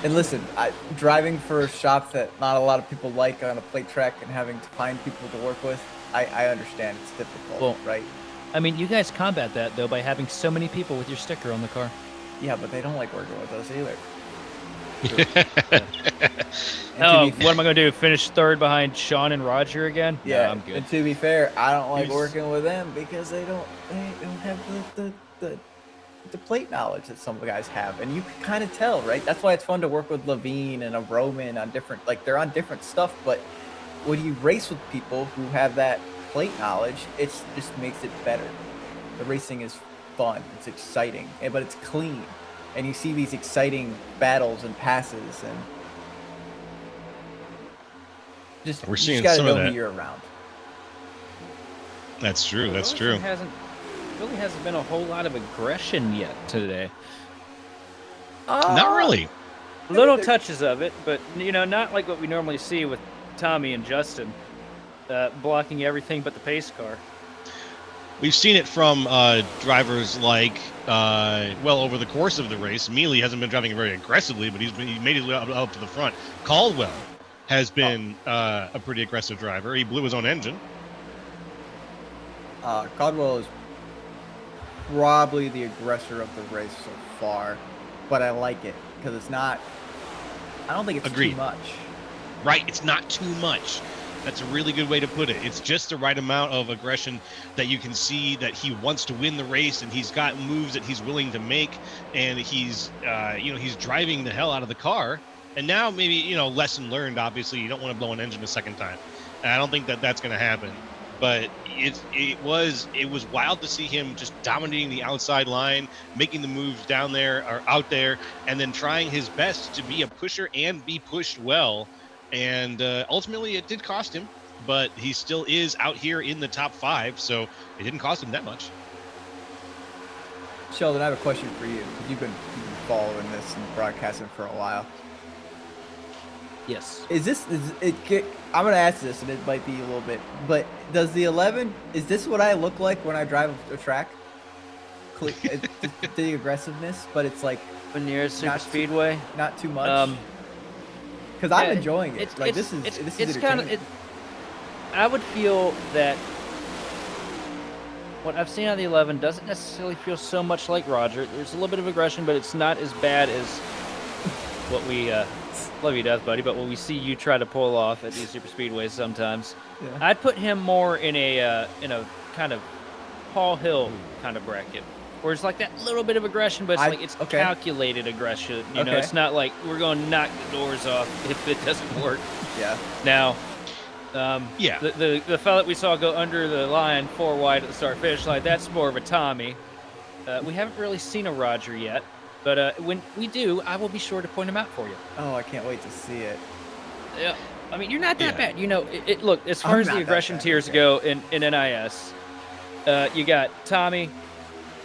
And listen, driving for a shop that not a lot of people like on a plate track and having to find people to work with, I understand it's difficult, right? I mean, you guys combat that, though, by having so many people with your sticker on the car. Yeah, but they don't like working with us either. Oh, what am I going to do? Finish 3rd behind Sean and Roger again? Yeah, no, I'm good. And to be fair, I don't like working with them because they don't have the plate knowledge that some guys have, and you can kind of tell, right? That's why it's fun to work with Levine and a Roman on different, they're on different stuff. But when you race with people who have that plate knowledge, it just makes it better. The racing is fun, it's exciting, but it's clean. And you see these exciting battles and passes, and we're seeing gotta some know of that who you're around. That's true. That's true. Really hasn't been a whole lot of aggression yet today. Not really. Little touches of it, but not like what we normally see with Tommy and Justin blocking everything but the pace car. We've seen it from drivers like, over the course of the race. Mealy hasn't been driving very aggressively, but he made it up to the front. Caldwell has been a pretty aggressive driver. He blew his own engine. Caldwell is probably the aggressor of the race so far, but I like it because it's not. I don't think it's too much. Right, it's not too much. That's a really good way to put it. It's just the right amount of aggression that you can see that he wants to win the race, and he's got moves that he's willing to make, and he's driving the hell out of the car. And now maybe, lesson learned, obviously, you don't want to blow an engine a second time. And I don't think that that's going to happen. But it was wild to see him just dominating the outside line, making the moves down there or out there, and then trying his best to be a pusher and be pushed well. And ultimately, it did cost him, but he still is out here in the top 5, so it didn't cost him that much. Sheldon, I have a question for you. You've been following this and broadcasting for a while. Yes. I'm going to ask this, and it might be a little bit, but does the 11, is this what I look like when I drive a track? The aggressiveness, but it's like when you're at Super Speedway, not too much. Because I'm enjoying it. This is kind of. I would feel that what I've seen on the 11 doesn't necessarily feel so much like Roger. There's a little bit of aggression, but it's not as bad as what we love you to death, buddy. But what we see you try to pull off at these super speedways sometimes, I'd put him more in a kind of Paul Hill kind of bracket. Where it's like that little bit of aggression, but it's calculated aggression. You know, it's not like we're going to knock the doors off if it doesn't work. Yeah. Now, Yeah. The fellow that we saw go under the line 4 wide at the start finish line, that's more of a Tommy. We haven't really seen a Roger yet, but when we do, I will be sure to point him out for you. Oh, I can't wait to see it. Yeah, I mean, you're not that Yeah. bad. You know, look, as far as the aggression tiers go in NIS, you got Tommy,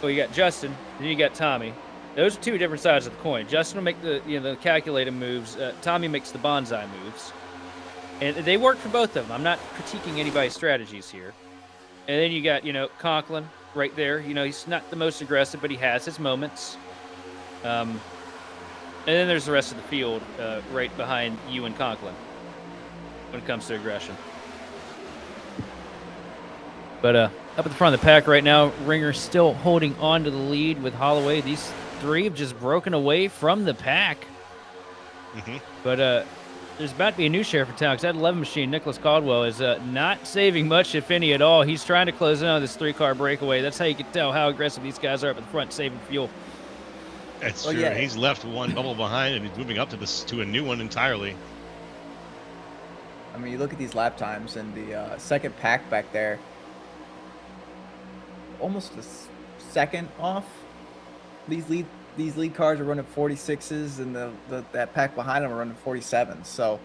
well, you got Justin, then you got Tommy. Those are 2 different sides of the coin. Justin will make the calculated moves. Tommy makes the bonsai moves, and they work for both of them. I'm not critiquing anybody's strategies here. And then you got Conklin right there. He's not the most aggressive, but he has his moments. And then there's the rest of the field right behind you and Conklin when it comes to aggression. But up at the front of the pack right now, Ringer's still holding on to the lead with Holloway. These 3 have just broken away from the pack. Mm-hmm. But there's about to be a new sheriff in town because that 11 machine, Nicholas Caldwell, is not saving much, if any at all. He's trying to close in on this 3-car breakaway. That's how you can tell how aggressive these guys are up at the front, saving fuel. That's true. Yeah. He's left one bubble behind, and he's moving up to a new one entirely. I mean, you look at these lap times and the second pack back there, almost a second off. These lead cars are running 46s, and that pack behind them are running 47s. So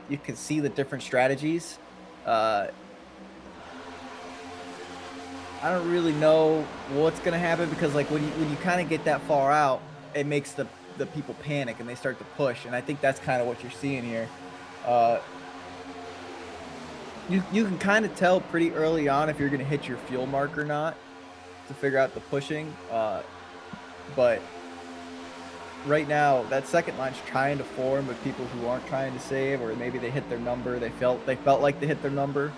you can see the different strategies. I don't really know what's gonna happen because like when you kind of get that far out, it makes the people panic and they start to push, and I think that's kind of what you're seeing here. You can kind of tell pretty early on if you're gonna hit your fuel mark or not to figure out the pushing. But right now, that second line's trying to form with people who aren't trying to save, or maybe they hit their number. They felt like they hit their number.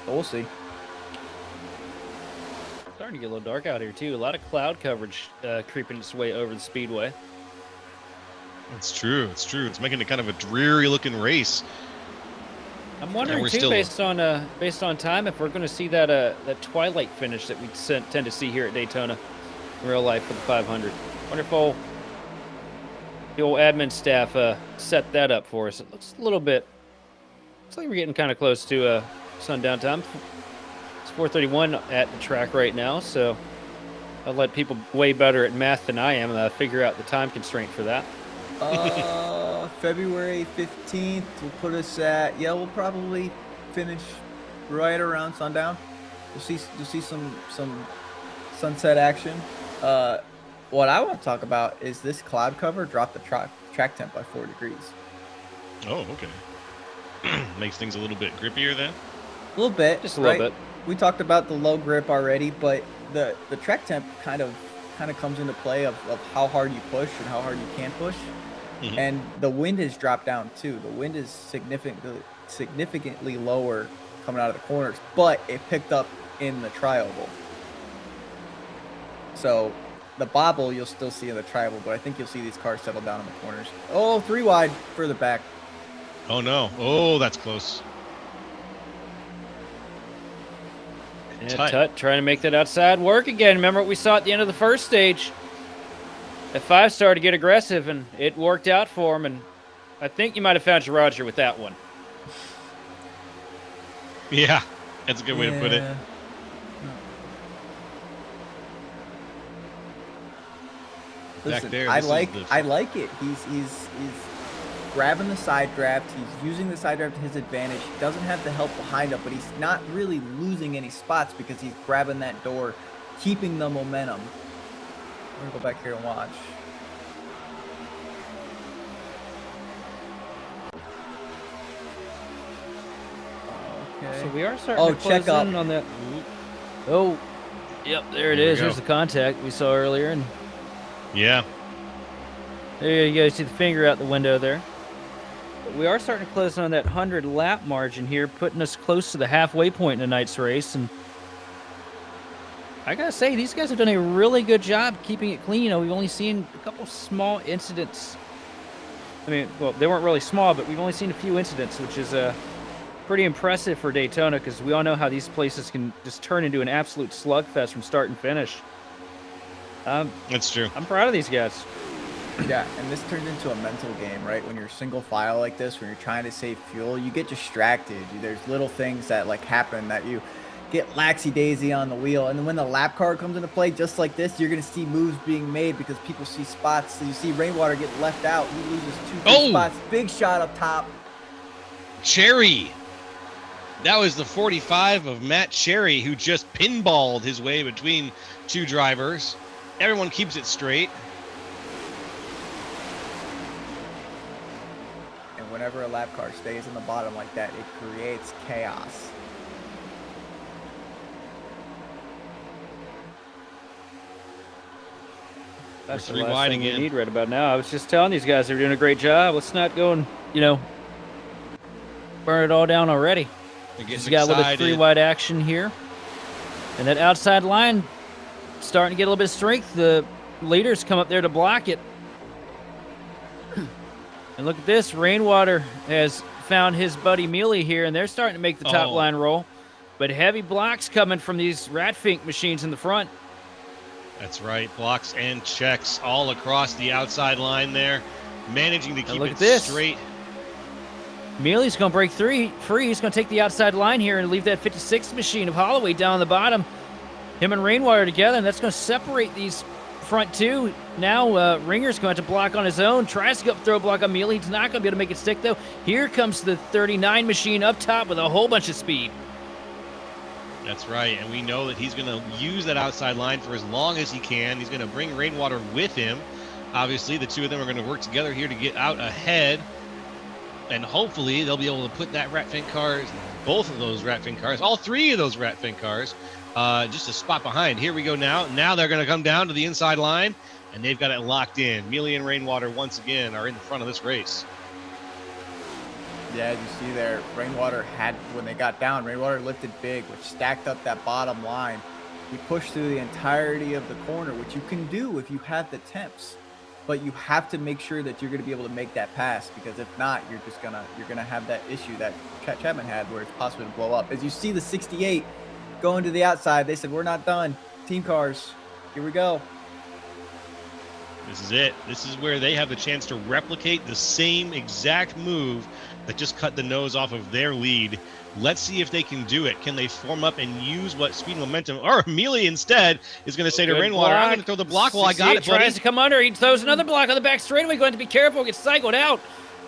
But we'll see. Starting to get a little dark out here too. A lot of cloud coverage creeping its way over the speedway. It's true. It's true. It's making it kind of a dreary-looking race. I'm wondering too, based on time, if we're going to see that twilight finish that we tend to see here at Daytona in real life for the 500. Wonderful. The old admin staff set that up for us. It looks a little bit. Looks like we're getting kind of close to sundown time. It's 4:31 at the track right now, so I'll let people way better at math than I am figure out the time constraint for that. February 15th will put us at, we'll probably finish right around sundown. You'll see some sunset action. What I want to talk about is this cloud cover dropped the track temp by 4 degrees. Oh, okay. Makes things a little bit grippier then? A little bit. Just a little bit. We talked about the low grip already, but the track temp kind of comes into play of how hard you push and how hard you can push. Mm-hmm. And the wind has dropped down too. The wind is significantly lower coming out of the corners, but it picked up in the tri-oval. So the bobble you'll still see in the tri-oval, but I think you'll see these cars settle down in the corners. Oh, 3 wide further back. Oh no. Oh, that's close. Yeah, Tut trying to make that outside work again. Remember what we saw at the end of the first stage? That 5 started to get aggressive, and it worked out for him. And I think you might have found your Roger with that one. Yeah, that's a good way to put it. Listen, Back there, I like it. He's grabbing the side draft. He's using the side draft to his advantage. He doesn't have the help behind him, but he's not really losing any spots because he's grabbing that door, keeping the momentum. I'm gonna go back here and watch. Okay. So we are starting to close in on that. Oh, yep, there it is. There's the contact we saw earlier, and yeah, there you go. See the finger out the window there. But we are starting to close in on that 100 lap margin here, putting us close to the halfway point in tonight's race, and I gotta say, these guys have done a really good job keeping it clean. We've only seen a couple small incidents. I mean, well, they weren't really small, but we've only seen a few incidents, which is pretty impressive for Daytona because we all know how these places can just turn into an absolute slugfest from start and finish. That's true. I'm proud of these guys. Yeah, and this turns into a mental game, right? When you're single file like this, when you're trying to save fuel, you get distracted. There's little things that like happen that you get laxy-daisy on the wheel. And then when the lap car comes into play, just like this, you're going to see moves being made because people see spots. So you see Rainwater get left out. He loses 2 big spots. Big shot up top. Cherry. That was the 45 of Matt Cherry, who just pinballed his way between 2 drivers. Everyone keeps it straight. And whenever a lap car stays in the bottom like that, it creates chaos. That's the 3 last wide thing again. we need right about now. I was just telling these guys they're doing a great job. Let's not go and, burn it all down already. Just got a little bit 3 wide action here. And that outside line starting to get a little bit of strength. The leaders come up there to block it. And look at this. Rainwater has found his buddy Mealy here, and they're starting to make the top line roll. But heavy blocks coming from these Ratfink machines in the front. That's right. Blocks and checks all across the outside line there. Managing to keep it straight. Mealy's going to break free. He's going to take the outside line here and leave that 56 machine of Holloway down the bottom. Him and Rainwater together, and that's going to separate these front 2. Now Ringer's going to have to block on his own. Tries to go up throw block on Mealy. He's not going to be able to make it stick, though. Here comes the 39 machine up top with a whole bunch of speed. That's right, and we know that he's going to use that outside line for as long as he can. He's going to bring Rainwater with him. Obviously, the 2 of them are going to work together here to get out ahead. And hopefully they'll be able to put that Ratfink cars, both of those Ratfink cars, all 3 of those Ratfink cars, just a spot behind. Here we go now. Now they're going to come down to the inside line, and they've got it locked in. Mealy and Rainwater once again are in the front of this race. Yeah, as you see there, Rainwater had, when they got down, Rainwater lifted big, which stacked up that bottom line. He pushed through the entirety of the corner, which you can do if you have the temps. But you have to make sure that you're going to be able to make that pass, because if not, you're gonna have that issue that Chapman had, where it's possible to blow up. As you see the 68 going to the outside, they said, "We're not done. Team cars, here we go." This is it. This is where they have the chance to replicate the same exact move that just cut the nose off of their lead. Let's see if they can do it. Can they form up and use what speed and momentum? Or Mealy instead is going to say to Rainwater, "I'm going to throw the block while I got it, buddy." Tries to come under. He throws another block on the back straightaway. Going to be careful. Gets cycled out.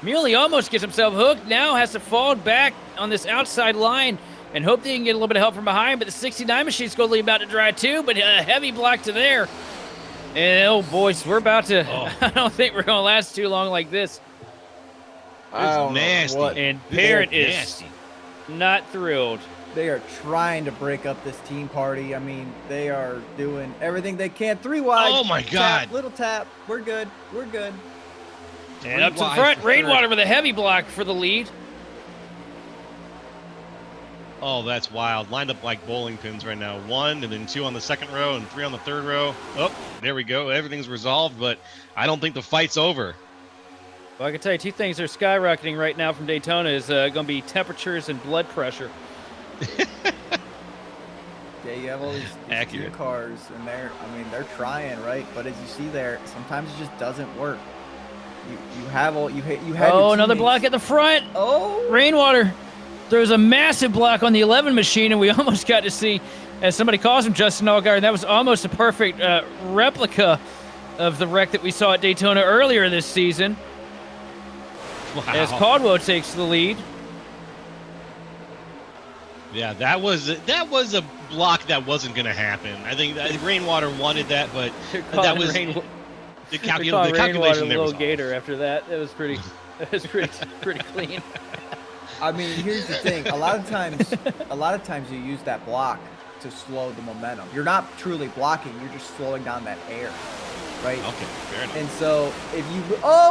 Mealy almost gets himself hooked. Now has to fall back on this outside line and hope they can get a little bit of help from behind. But the 69 machine's going to leave about to dry too. But a heavy block to there. And oh boys, we're about to. I don't think we're going to last too long like this. It's nasty. And Parent is not thrilled. They are trying to break up this team party. I mean, they are doing everything they can. 3 wide. Oh my God. Tap, little tap. We're good. We're good. And up to the front, Rainwater with a heavy block for the lead. Oh, that's wild. Lined up like bowling pins right now. 1 and then 2 on the second row and 3 on the third row. Oh, there we go. Everything's resolved, but I don't think the fight's over. Well, I can tell you 2 things are skyrocketing right now from Daytona is going to be temperatures and blood pressure. Yeah, you have all these team cars, and they're trying, right? But as you see there, sometimes it just doesn't work. You had another block at the front. Oh, Rainwater throws a massive block on the 11 machine, and we almost got to see, as somebody calls him, Justin Allgaier, and that was almost a perfect replica of the wreck that we saw at Daytona earlier this season. Wow. As Caldwell takes the lead. Yeah, that was a block that wasn't going to happen. I think Rainwater wanted that, but that was the calculation there was off. Gator after that. That was pretty pretty clean. I mean, here's the thing. A lot of times you use that block to slow the momentum. You're not truly blocking. You're just slowing down that air, right? Okay, fair enough. And so if you,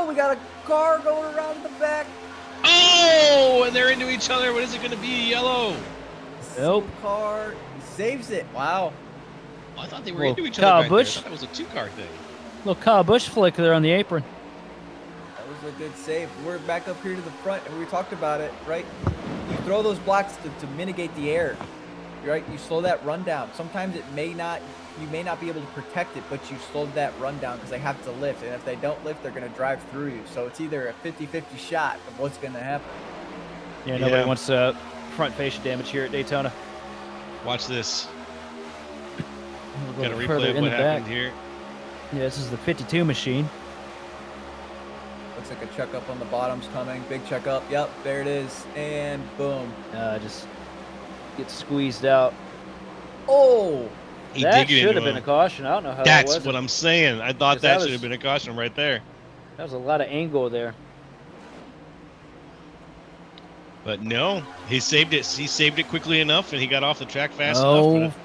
we got a car going around the back. Oh, and they're into each other. What is it going to be? Yellow. Nope. Car saves it. Wow. Oh, I thought they were into each other back there. I thought that was a 2-car thing. Little Kyle Busch flick there on the apron. That was a good save. We're back up here to the front, and we talked about it, right? You throw those blocks to mitigate the air. right? You slow that run down. Sometimes you may not be able to protect it, but you slowed that run down because they have to lift. And if they don't lift, they're going to drive through you. So it's either a 50-50 shot of what's going to happen. Yeah, nobody wants front fascia damage here at Daytona. Watch this. We'll Got a go further replay of in what the happened back. here. Yeah, this is the 52 machine. Looks like a checkup on the bottom's coming. Big checkup. Yep, there it is. And boom. Just gets squeezed out. Oh! He That did get should into have been him. a caution. I don't know how that was. That's what I'm saying. I thought that should have been a caution right there. That was a lot of angle there. But no, he saved it. He saved it quickly enough, and he got off the track fast enough.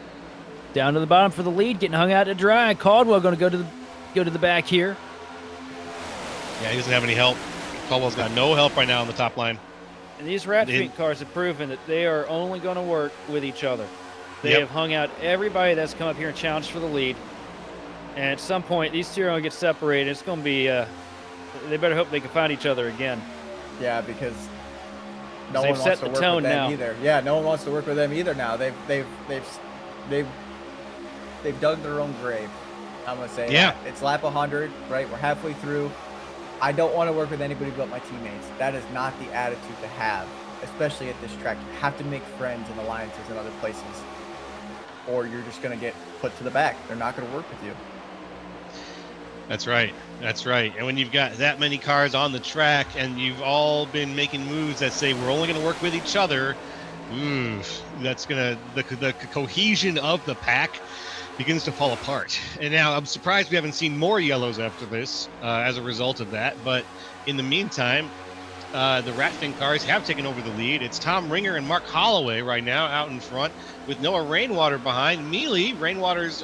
Down to the bottom for the lead, getting hung out to dry. Caldwell going to go to the back here. Yeah, he doesn't have any help. Caldwell's got no help right now on the top line. And these rat feet cars have proven that they are only going to work with each other. They have hung out everybody that's come up here and challenged for the lead. And at some point, these two are going to get separated. It's going to be, they better hope they can find each other again. Yeah, because no one wants to work with them either. Yeah, no one wants to work with them either now. They've dug their own grave. I'm going to say that. It's lap 100, right? We're halfway through. I don't want to work with anybody but my teammates. That is not the attitude to have, especially at this track. You have to make friends and alliances in other places, or you're just going to get put to the back. They're not going to work with you. That's right. That's right. And when you've got that many cars on the track and you've all been making moves that say we're only going to work with each other, that's going to the cohesion of the pack begins to fall apart. And now I'm surprised we haven't seen more yellows after this as a result of that. But in the meantime, the Ratfin cars have taken over the lead. It's Tom Ringer and Mark Holloway right now out in front with Noah Rainwater behind. Mealy, Rainwater's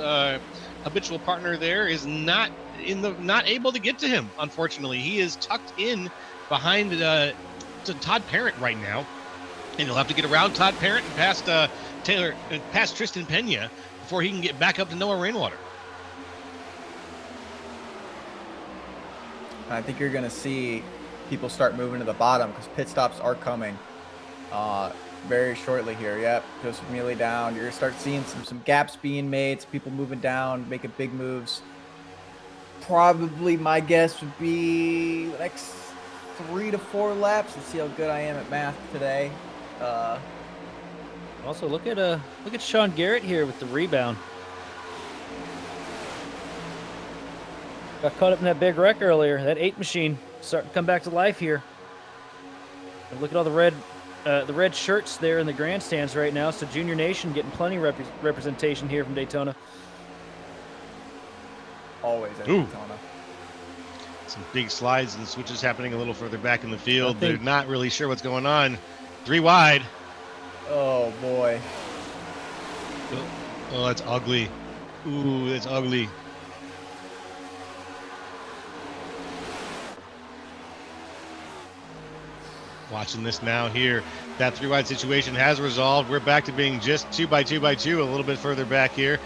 habitual partner there, is not able to get to him, unfortunately. He is tucked in behind to Todd Parent right now. And he'll have to get around Todd Parent and past Tristan Pena before he can get back up to Noah Rainwater. I think you're going to see people start moving to the bottom because pit stops are coming very shortly here. Yep, Joseph Mealy down. You're going to start seeing some gaps being made, some people moving down, making big moves. Probably my guess would be the next 3 to 4 laps. Let's see how good I am at math today. Also, look at Sean Garrett here with the rebound. Got caught up in that big wreck earlier. That 8 machine starting to come back to life here. And look at all the red shirts there in the grandstands right now. So Junior Nation getting plenty of representation here from Daytona. Always at Daytona. Some big slides and switches happening a little further back in the field. They're not really sure what's going on. 3 wide. Oh, boy. Oh, that's ugly. Ooh, that's ugly. Watching this now here. That 3 wide situation has resolved. We're back to being just 2x2x2 a little bit further back here.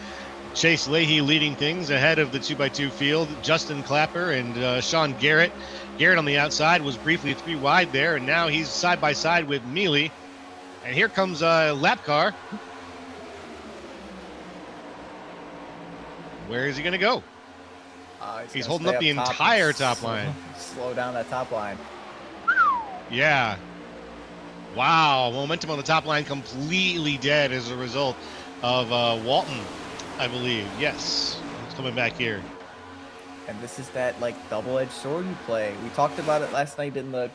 Chase Leahy leading things ahead of the 2x2 field. Justin Clapper and Sean Garrett. Garrett on the outside was briefly 3 wide there, and now he's side by side with Mealy. And here comes a lap car. Where is he going to go? He's holding up the entire top line. Slow down that top line. Yeah. Wow. Momentum on the top line completely dead as a result of Walton, I believe. Yes. He's coming back here. And this is that, double-edged sword you play. We talked about it last night in the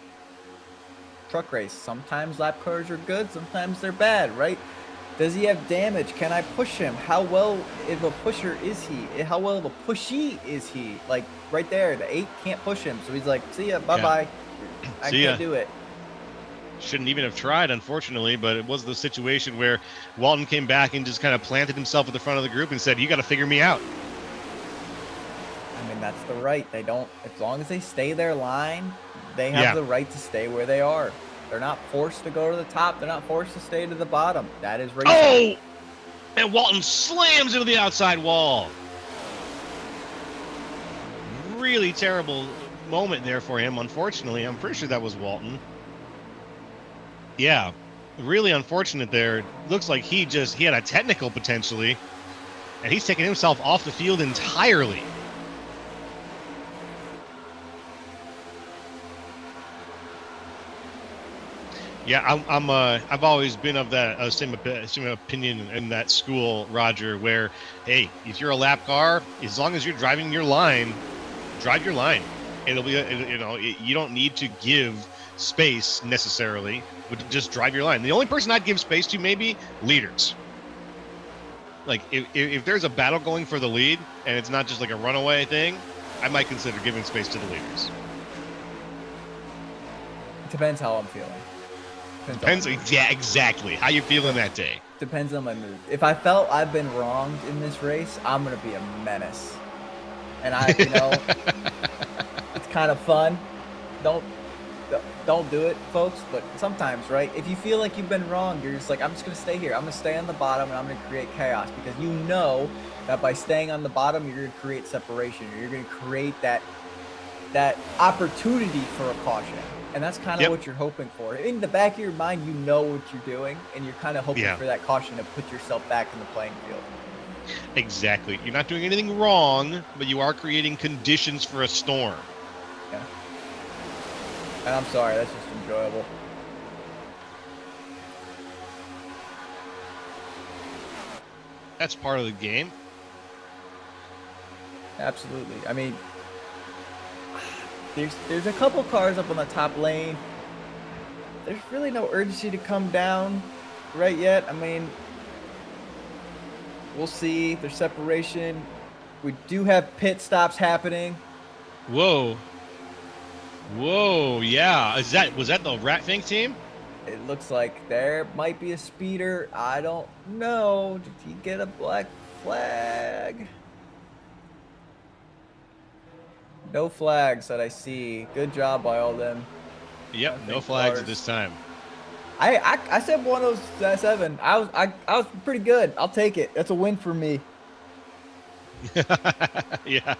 truck race. Sometimes lap cars are good, sometimes they're bad, right? Does he have damage? Can I push him? How well of a pusher is he? How well of a pushy is he? Right there, the 8 can't push him. So he's like, see ya, bye-bye. I can't do it. Shouldn't even have tried, unfortunately, but it was the situation where Walton came back and just kind of planted himself at the front of the group and said, you got to figure me out. I mean, that's the right. They don't, as long as they stay their line, they have the right to stay where they are. They're not forced to go to the top. They're not forced to stay to the bottom. That is racing. Oh! And Walton slams into the outside wall. Really terrible moment there for him, unfortunately. I'm pretty sure that was Walton. Yeah. really unfortunate there. Looks like he had a technical potentially, and he's taking himself off the field entirely. Yeah, I've always been of that same opinion in that school, Roger, where, hey, if you're a lap car, as long as you're driving your line, drive your line. It'll be, you don't need to give space necessarily, but just drive your line. The only person I'd give space to, maybe, leaders. Like, if there's a battle going for the lead, and it's not just like a runaway thing, I might consider giving space to the leaders. Depends how I'm feeling. Depends, yeah, exactly. How you feeling that day? Depends on my mood. If I felt I've been wronged in this race, I'm gonna be a menace. And it's kind of fun. Don't do it, folks. But sometimes, right? If you feel like you've been wronged, you're just like, I'm just gonna stay here. I'm gonna stay on the bottom, and I'm gonna create chaos, because you know that by staying on the bottom, you're gonna create separation. You're gonna create that opportunity for a caution. And that's kind of what you're hoping for. In the back of your mind, you know what you're doing, and you're kind of hoping for that caution to put yourself back in the playing field. Exactly. You're not doing anything wrong, but you are creating conditions for a storm. Yeah. And I'm sorry, that's just enjoyable. That's part of the game. Absolutely. I mean, there's a couple cars up on the top lane. There's really no urgency to come down right yet. I mean, we'll see. There's separation. We do have pit stops happening. Whoa, yeah. Was that the Ratfink team? It looks like there might be a speeder. I don't know. Did he get a black flag? No flags that I see. Good job by all them. Yep, no flags at this time. I said 107. I was pretty good. I'll take it. That's a win for me. Yeah.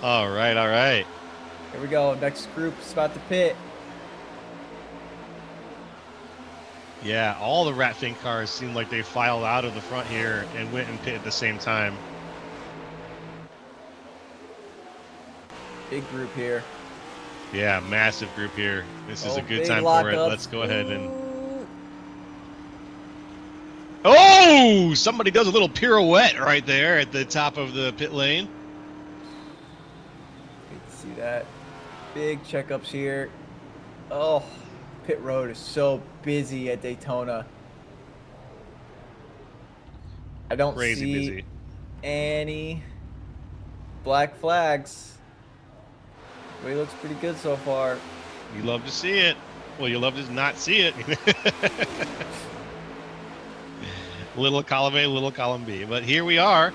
All right. Here we go. Next group is about to pit. Yeah, all the Ratfink cars seem like they filed out of the front here and went and pit at the same time. Big group here. Yeah, massive group here. This is a good big time for it. lockup. Let's go ahead and... Oh! Somebody does a little pirouette right there at the top of the pit lane. Great to see that. Big checkups here. Oh, pit road is so busy at Daytona. I don't see busy. any black flags. He looks pretty good so far. You love to see it. Well, you love to not see it. Little column A, little column B. But here we are.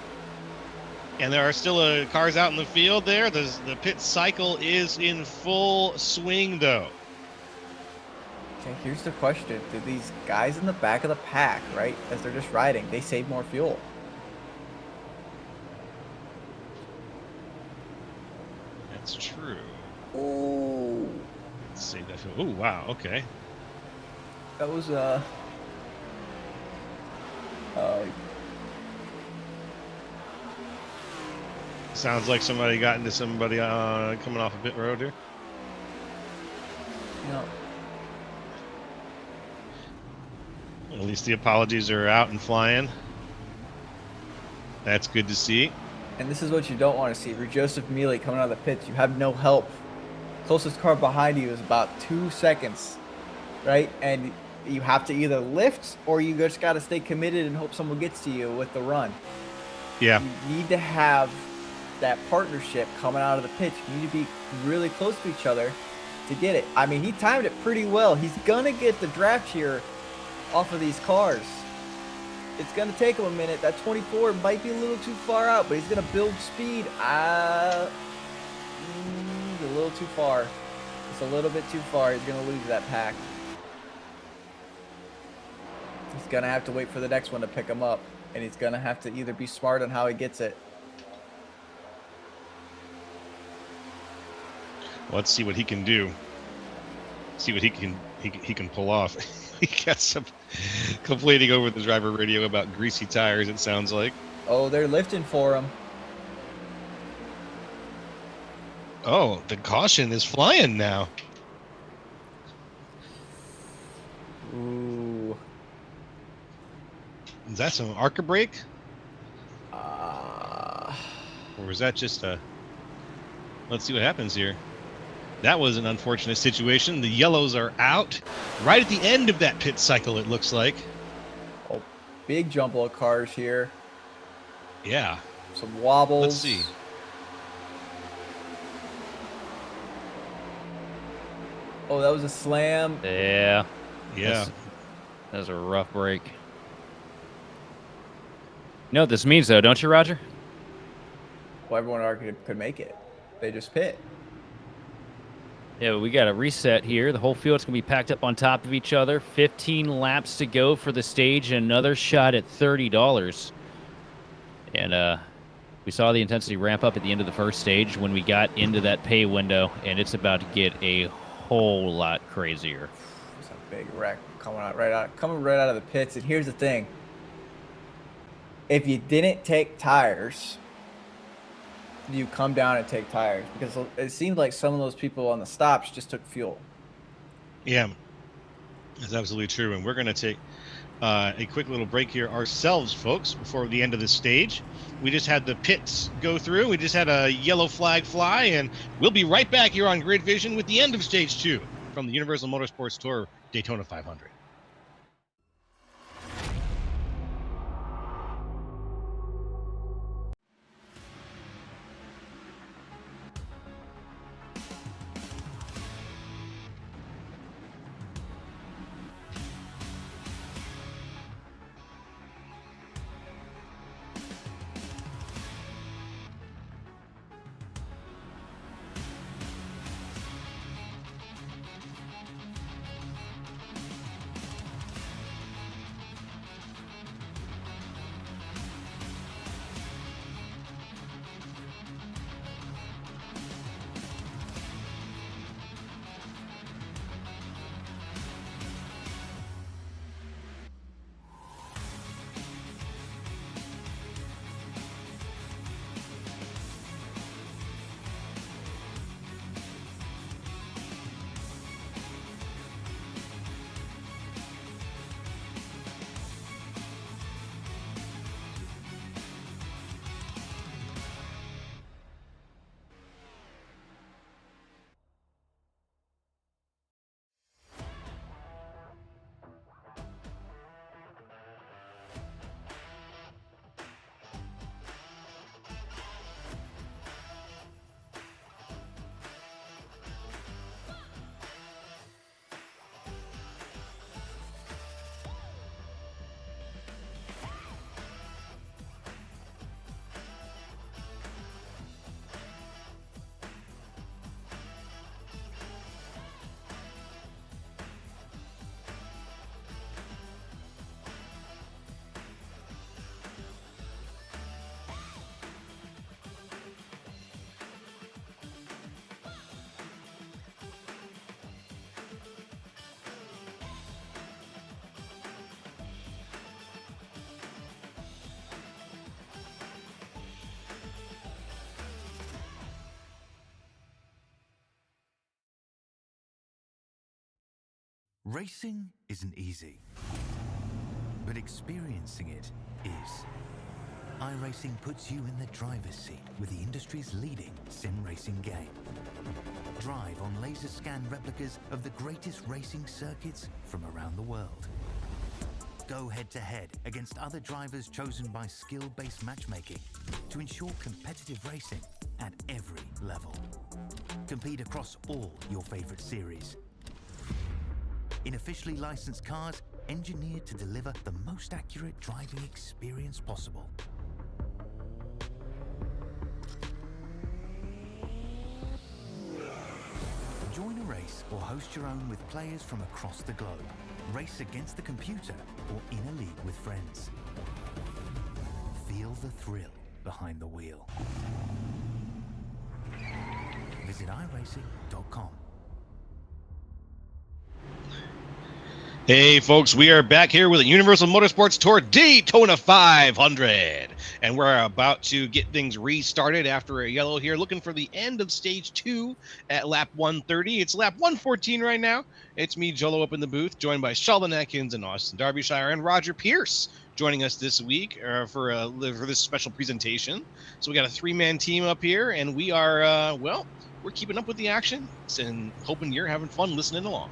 And there are still cars out in the field there. The pit cycle is in full swing, though. Okay, here's the question. Do these guys in the back of the pack, right, as they're just riding, they save more fuel? That's true. Ooh. Let's save that fuel. Oh, wow. Okay. That was, Sounds like somebody got into somebody coming off a pit road here. Yeah. At least the apologies are out and flying. That's good to see. And this is what you don't want to see. For Joseph Mealy coming out of the pits, you have no help. Closest car behind you is about 2 seconds, right? And you have to either lift or you just got to stay committed and hope someone gets to you with the run. Yeah. You need to have that partnership coming out of the pits. You need to be really close to each other to get it. I mean, he timed it pretty well. He's going to get the draft here off of these cars. It's going to take him a minute. That 24 might be a little too far out, but he's going to build speed. A little too far. It's a little bit too far. He's going to lose that pack. He's going to have to wait for the next one to pick him up, and he's going to have to either be smart on how he gets it. Let's see what he can do. See what he he can pull off. He got some complaining over the driver radio about greasy tires, it sounds like. Oh, they're lifting for him. Oh, the caution is flying now. Ooh. Is that some ARCA brake? Uh, Or was that just a... Let's see what happens here. That was an unfortunate situation. The yellows are out. Right at the end of that pit cycle, it looks like. oh, big jumble of cars here. Yeah. Some wobbles. Let's see. Oh, that was a slam. Yeah. Yeah. That was a rough break. You know what this means, though, don't you, Roger? Well, everyone argued could make it. They just pit. Yeah, we got a reset here. The whole field's going to be packed up on top of each other. 15 laps to go for the stage. Another shot at $30. And we saw the intensity ramp up at the end of the first stage when we got into that pay window, and it's about to get a whole lot crazier. It's a big wreck coming right out of the pits. And here's the thing: if you didn't take tires, you come down and take tires, because it seemed like some of those people on the stops just took fuel. Yeah. That's absolutely true. And we're going to take a quick little break here ourselves, folks, before the end of the stage. We just had the pits go through. We just had a yellow flag fly, and we'll be right back here on Grid Vision with the end of Stage 2 from the Universal Motorsports Tour Daytona 500. Racing isn't easy, but experiencing it is. iRacing puts you in the driver's seat with the industry's leading sim racing game. Drive on laser scan replicas of the greatest racing circuits from around the world. Go head-to-head against other drivers chosen by skill-based matchmaking to ensure competitive racing at every level. Compete across all your favorite series. In officially licensed cars, engineered to deliver the most accurate driving experience possible. Join a race or host your own with players from across the globe. Race against the computer or in a league with friends. Feel the thrill behind the wheel. Visit iRacing.com. Hey, folks, we are back here with the Universal Motorsports Tour Daytona 500. And we're about to get things restarted after a yellow here, looking for the end of stage 2 at lap 130. It's lap 114 right now. It's me, Jolo, up in the booth, joined by Sheldon Atkins and Austin Derbyshire and Roger Pierce joining us this week for this special presentation. So we got a 3-man team up here, and we are, we're keeping up with the action and hoping you're having fun listening along.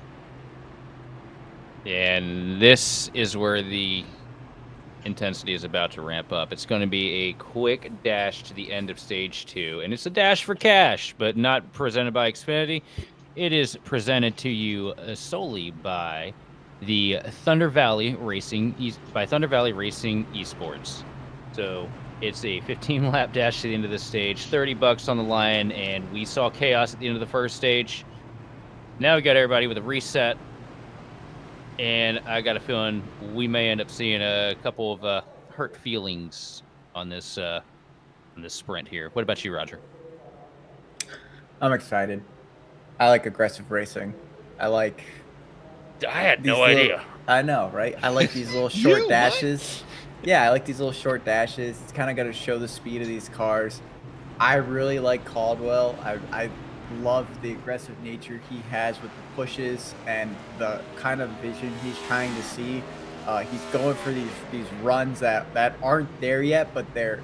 And this is where the intensity is about to ramp up. It's going to be a quick dash to the end of stage 2, and it's a dash for cash, but not presented by Xfinity. It is presented to you solely by the Thunder Valley Racing Esports. So it's a 15-lap dash to the end of the stage, $30 on the line, and we saw chaos at the end of the first stage. Now we got everybody with a reset. And I got a feeling we may end up seeing a couple of hurt feelings on this sprint here. What about you, Roger? I'm excited. I like aggressive racing. I had no idea. I know, right? I like these little short dashes. Yeah, I like these little short dashes. It's kind of got to show the speed of these cars. I really like Caldwell. I love the aggressive nature he has with the pushes and the kind of vision he's trying to see. He's going for these runs that aren't there yet, but they're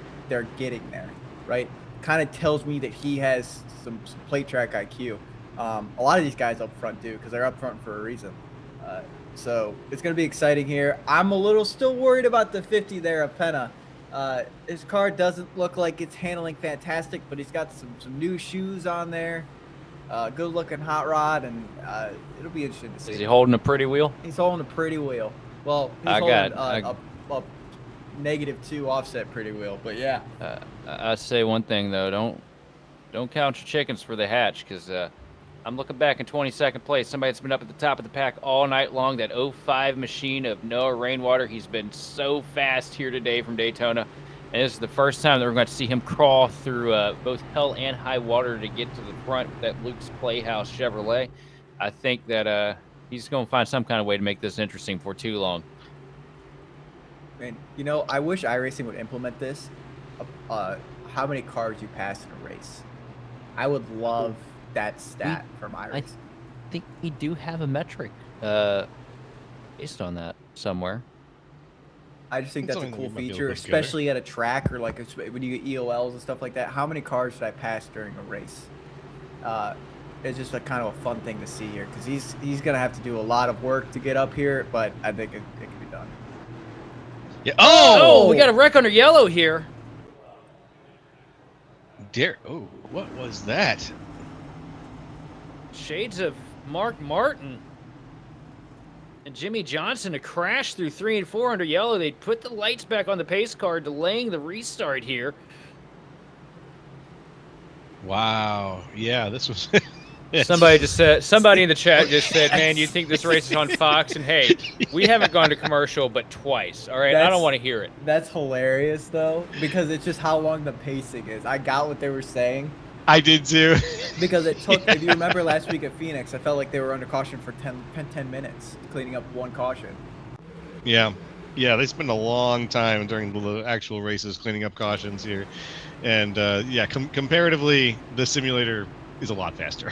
getting there, right? Kind of tells me that he has some plate track IQ. A lot of these guys up front do, because they're up front for a reason. So it's going to be exciting here. I'm a little still worried about the 50 there of Penna. His car doesn't look like it's handling fantastic, but he's got some new shoes on there. Good looking hot rod, and it'll be interesting to see. Is he holding a pretty wheel? He's holding a pretty wheel. Well, he's holding a -2 offset pretty wheel, but yeah. I say one thing though, don't count your chickens for the hatch, because I'm looking back in 22nd place. Somebody that's been up at the top of the pack all night long. That 05 machine of Noah Rainwater. He's been so fast here today from Daytona. And this is the first time that we're going to see him crawl through both hell and high water to get to the front with that Luke's Playhouse Chevrolet. I think that he's going to find some kind of way to make this interesting for too long. And, I wish iRacing would implement this. How many cars you pass in a race. I would love that stat from iRacing. I think we do have a metric based on that somewhere. I just think that's a cool feature, especially at a track or like when you get EOLs and stuff like that. How many cars should I pass during a race? It's just a kind of a fun thing to see here, because he's going to have to do a lot of work to get up here, but I think it can be done. Yeah. Oh, we got a wreck under yellow here. What was that? Shades of Mark Martin and Jimmy Johnson to crash through 3 and 4 under yellow. They put the lights back on the pace car, delaying the restart here. Wow. Yeah, this was... Somebody in the chat just said, man, you think this race is on Fox? And hey, we haven't gone to commercial but twice. All right, I don't want to hear it. That's hilarious though, because it's just how long the pacing is. I got what they were saying. I did too. Because it took, if you remember last week at Phoenix, I felt like they were under caution for 10 minutes, cleaning up one caution. Yeah, they spend a long time during the actual races cleaning up cautions here. And comparatively, the simulator is a lot faster.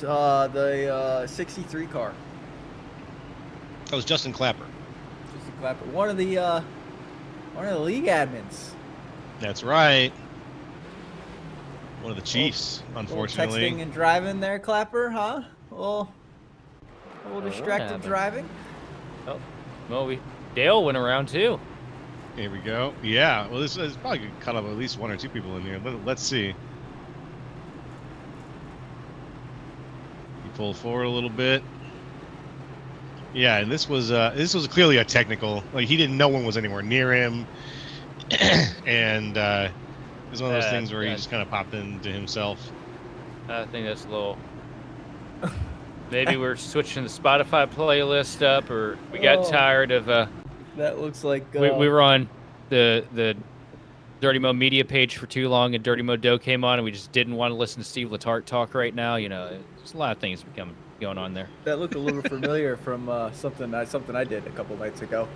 The 63 car. That was Justin Clapper. One of the league admins. That's right. One of the Chiefs, unfortunately. Texting and driving there, Clapper, huh? A little distracted driving. Oh, well, Dale went around too. Here we go. Yeah, well, this is probably going to cut off at least 1 or 2 people in here. Let's see. He pulled forward a little bit. Yeah, and this was clearly a technical. Like, he didn't know one was anywhere near him. And it was one of those things where he just kind of popped into himself. I think that's a little... Maybe we're switching the Spotify playlist up, or we got tired of... That looks like... We were on the Dirty Mo media page for too long, and Dirty Mo Doe came on, and we just didn't want to listen to Steve Letarte talk right now. There's a lot of things going going on there. That looked a little familiar from something I did a couple nights ago.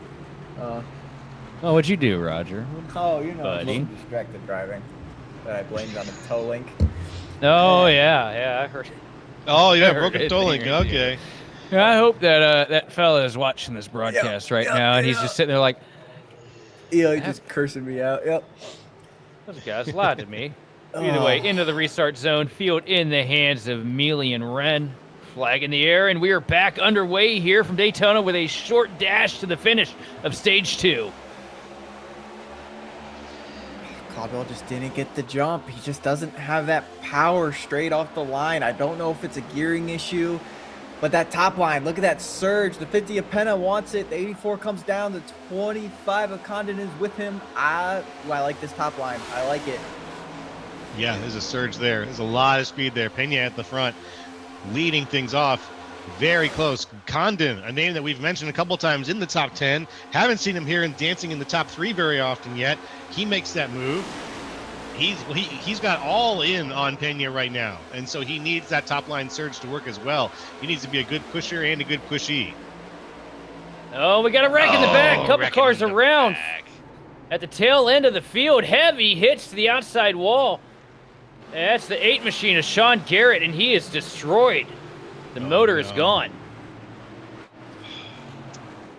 Oh, what'd you do, Roger? Oh, you know, Buddy. distracted driving that I blamed on the tow link. Oh, yeah, I heard. Oh, yeah, I heard broken it toe link. here, Okay. Yeah, I hope that that fella is watching this broadcast right now, and he's just sitting there like, Yeah, he just cursing me out. Yep. those guys lied to me. Either way, into the restart zone, field in the hands of Mealy and Wren. Flag in the air, and we are back underway here from Daytona with a short dash to the finish of stage 2. Caldwell just didn't get the jump. He just doesn't have that power straight off the line. I don't know if it's a gearing issue, but that top line, look at that surge. The 50 of Penna wants it. The 84 comes down. The 25 of Condon is with him. I like this top line. I like it. Yeah, there's a surge there. There's a lot of speed there. Pena at the front, leading things off. Very close. Condon, a name that we've mentioned a couple times in the top 10. Haven't seen him here and dancing in the top 3 very often yet. He makes that move. He's got all in on Pena right now, and so he needs that top line surge to work as well. He needs to be a good pusher and a good pushee. Oh, we got a wreck in the back. Couple wreck cars in the around. back. At the tail end of the field, heavy hits to the outside wall. And that's the 8 machine of Sean Garrett, and he is destroyed. The motor is gone.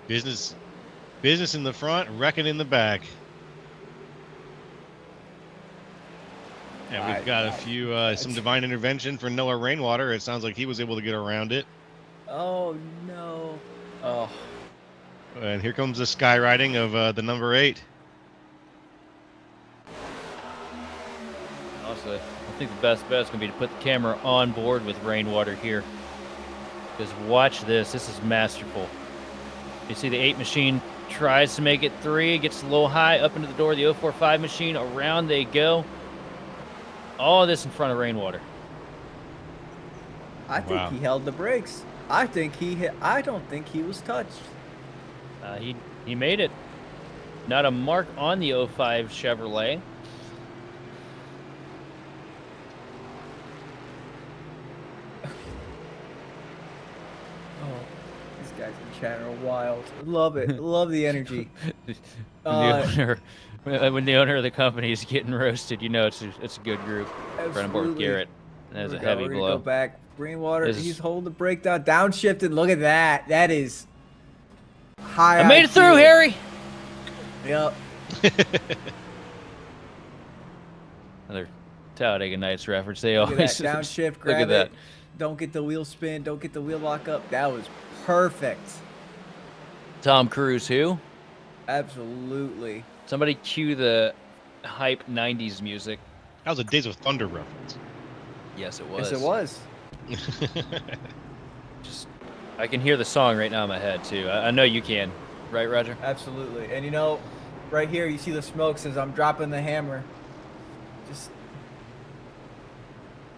Business in the front, wrecking in the back. And we've got a few, some divine intervention for Noah Rainwater. It sounds like he was able to get around it. Oh, no. Oh. And here comes the skywriting of the number 8. Also, I think the best bet is going to be to put the camera on board with Rainwater here. Because watch this. This is masterful. You see the 8 machine tries to make it 3, gets a little high, up into the door of the 045 machine. Around they go. All this in front of Rainwater. I think he held the brakes. I think he hit. I don't think he was touched. He made it. Not a mark on the 05 Chevrolet. Oh, these guys in chat are wild. Love it. Love the energy. When the owner of the company is getting roasted, you know it's a good group. Right on board with Garrett. That's a heavy blow. Go back. Rainwater. He's holding the brake down. Downshifted. Look at that. That is high. I made it through, Harry. Yep. Another Talladega Nights reference. They always downshift. Grab look at that. it. Don't get the wheel spin. Don't get the wheel lock up. That was perfect. Tom Cruise, who? Absolutely. Somebody cue the hype 90s music. That was a Days of Thunder reference. Yes, it was. Yes, it was. I can hear the song right now in my head, too. I know you can. Right, Roger? Absolutely. And, you know, right here, you see the smoke says I'm dropping the hammer. Just,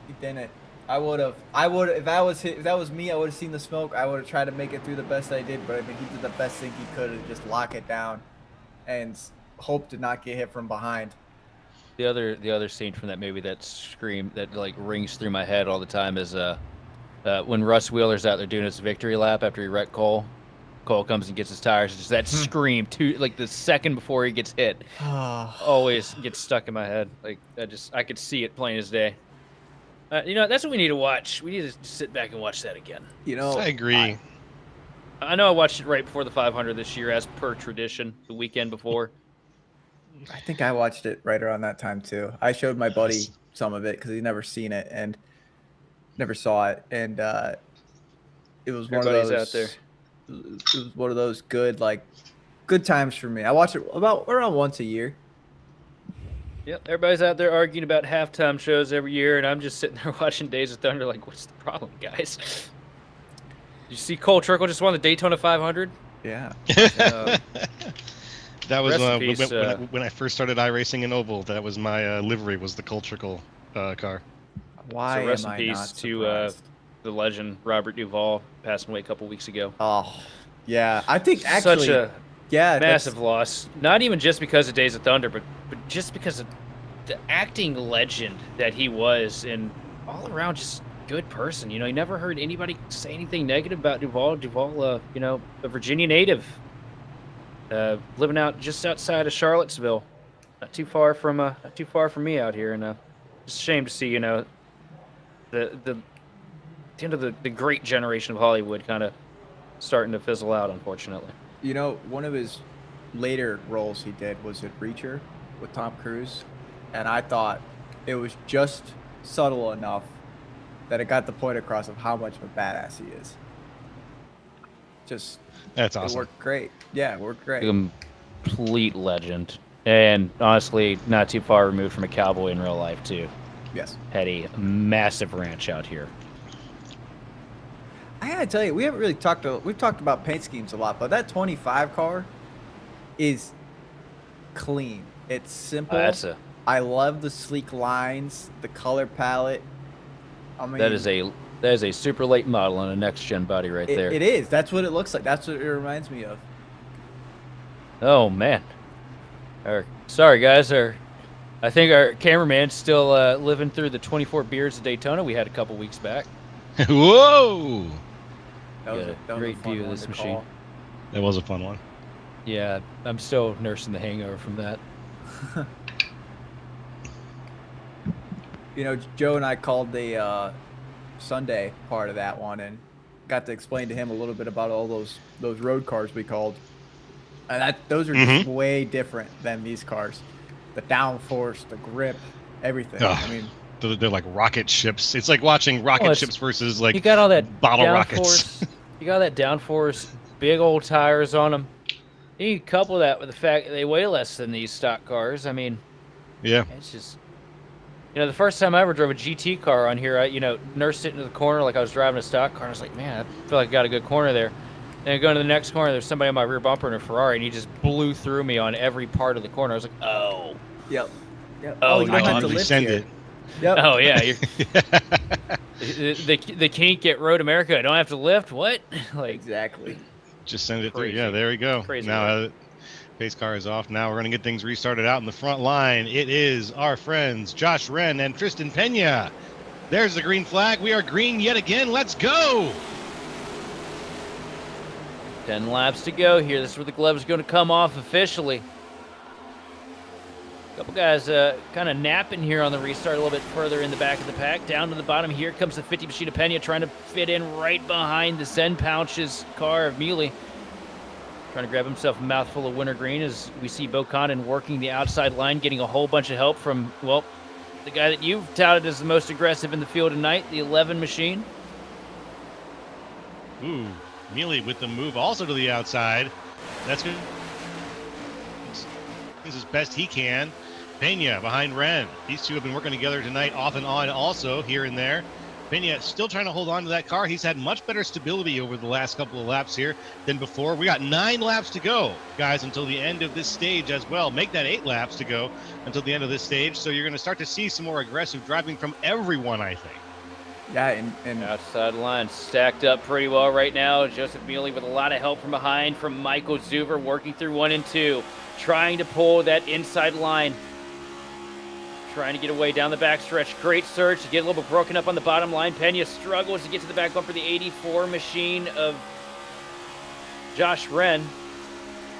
he didn't. I would have, if that was me, I would have seen the smoke. I would have tried to make it through the best I did, but I mean, he did the best thing he could and just lock it down and hope to not get hit from behind. The other scene from that movie that scream that like rings through my head all the time is when Russ Wheeler's out there doing his victory lap after he wrecked Cole. Cole comes and gets his tires. It's just that scream, like the second before he gets hit, always gets stuck in my head. Like I could see it plain as day. You know, that's what we need to watch. We need to sit back and watch that again. You know, I agree. I know I watched it right before the 500 this year, as per tradition, the weekend before. I think I watched it right around that time too. I showed my buddy some of it because he'd never seen it and never saw it, and it was one of those. Out there. It was one of those good times for me. I watch it about around once a year. Yep, everybody's out there arguing about halftime shows every year, and I'm just sitting there watching Days of Thunder like, what's the problem, guys? You see Cole Trickle just won the Daytona 500? Yeah. That was peace, when I first started iRacing in Oval. That was my livery, was the Cole Trickle car. Why so rest am in I peace not to surprised? the legend Robert Duvall, passing away a couple weeks ago. Oh, yeah. I think actually, Such a yeah, massive loss. Not even just because of Days of Thunder, but just because of the acting legend that he was, and all around just good person. You know, you never heard anybody say anything negative about Duval. Duval, you know, a Virginia native, living out just outside of Charlottesville, not too far from me out here, and it's a shame to see, you know, the end of the great generation of Hollywood kind of starting to fizzle out, unfortunately. You know, one of his later roles he did was at Reacher with Tom Cruise, and I thought it was just subtle enough that it got the point across of how much of a badass he is. Just That's it awesome. worked great. Yeah, it worked great. Complete legend, and honestly, not too far removed from a cowboy in real life too. Yes. Had a massive ranch out here. I gotta tell you, we haven't really we've talked about paint schemes a lot, but that 25 car is clean. It's simple. I love the sleek lines, the color palette. I mean, that is a super late model on a next gen body right there. It is. That's what it looks like. That's what it reminds me of. Oh man. Sorry guys. I think our cameraman's still living through the 24 beers of Daytona we had a couple weeks back. Whoa! That was a great view of this machine. That was a fun one. Yeah, I'm still nursing the hangover from that. You know, Joe and I called the Sunday part of that one and got to explain to him a little bit about all those road cars we called. And those are just way different than these cars. The downforce, the grip, everything. I mean, they're like rocket ships. It's like watching rocket ships versus like you got all that bottle rockets. You got that downforce, big old tires on them. You couple that with the fact that they weigh less than these stock cars. I mean, yeah, it's just, you know, the first time I ever drove a GT car on here, I, you know, nursed it into the corner like I was driving a stock car. And I was like, man, I feel like I got a good corner there. And going to the next corner, there's somebody on my rear bumper in a Ferrari, and he just blew through me on every part of the corner. I was like, oh. Yep. Oh, you don't have to lift send here. it. Yep. Oh, yeah. the kink at Road America. I don't have to lift. What? Like, exactly. Just send it through. Crazy. Yeah, there we go. Crazy. Now, pace car is off. Now we're going to get things restarted out in the front line. It is our friends Josh Wren and Tristan Pena. There's the green flag. We are green yet again. Let's go. 10 laps to go here. This is where the glove is going to come off officially. A couple guys kind of napping here on the restart a little bit further in the back of the pack. Down to the bottom here comes the 50 machine of Pena trying to fit in right behind the Zen Pouch's car of Muley. Trying to grab himself a mouthful of wintergreen as we see Bo Condon working the outside line, getting a whole bunch of help from, well, the guy that you've touted as the most aggressive in the field tonight, the 11 machine. Ooh, Mealy with the move also to the outside. That's good. He's as best he can. Pena behind Wren. These two have been working together tonight off and on also here and there. Pena still trying to hold on to that car. He's had much better stability over the last couple of laps here than before. We got 9 laps to go, guys, until the end of this stage as well. Make that 8 laps to go until the end of this stage. So you're going to start to see some more aggressive driving from everyone, I think. Yeah, and outside line stacked up pretty well right now. Joseph Mealy with a lot of help from behind from Michael Zuber, working through 1 and 2, trying to pull that inside line. Trying to get away down the backstretch. Great surge to get a little bit broken up on the bottom line. Pena struggles to get to the back bumper. The 84 machine of Josh Wren.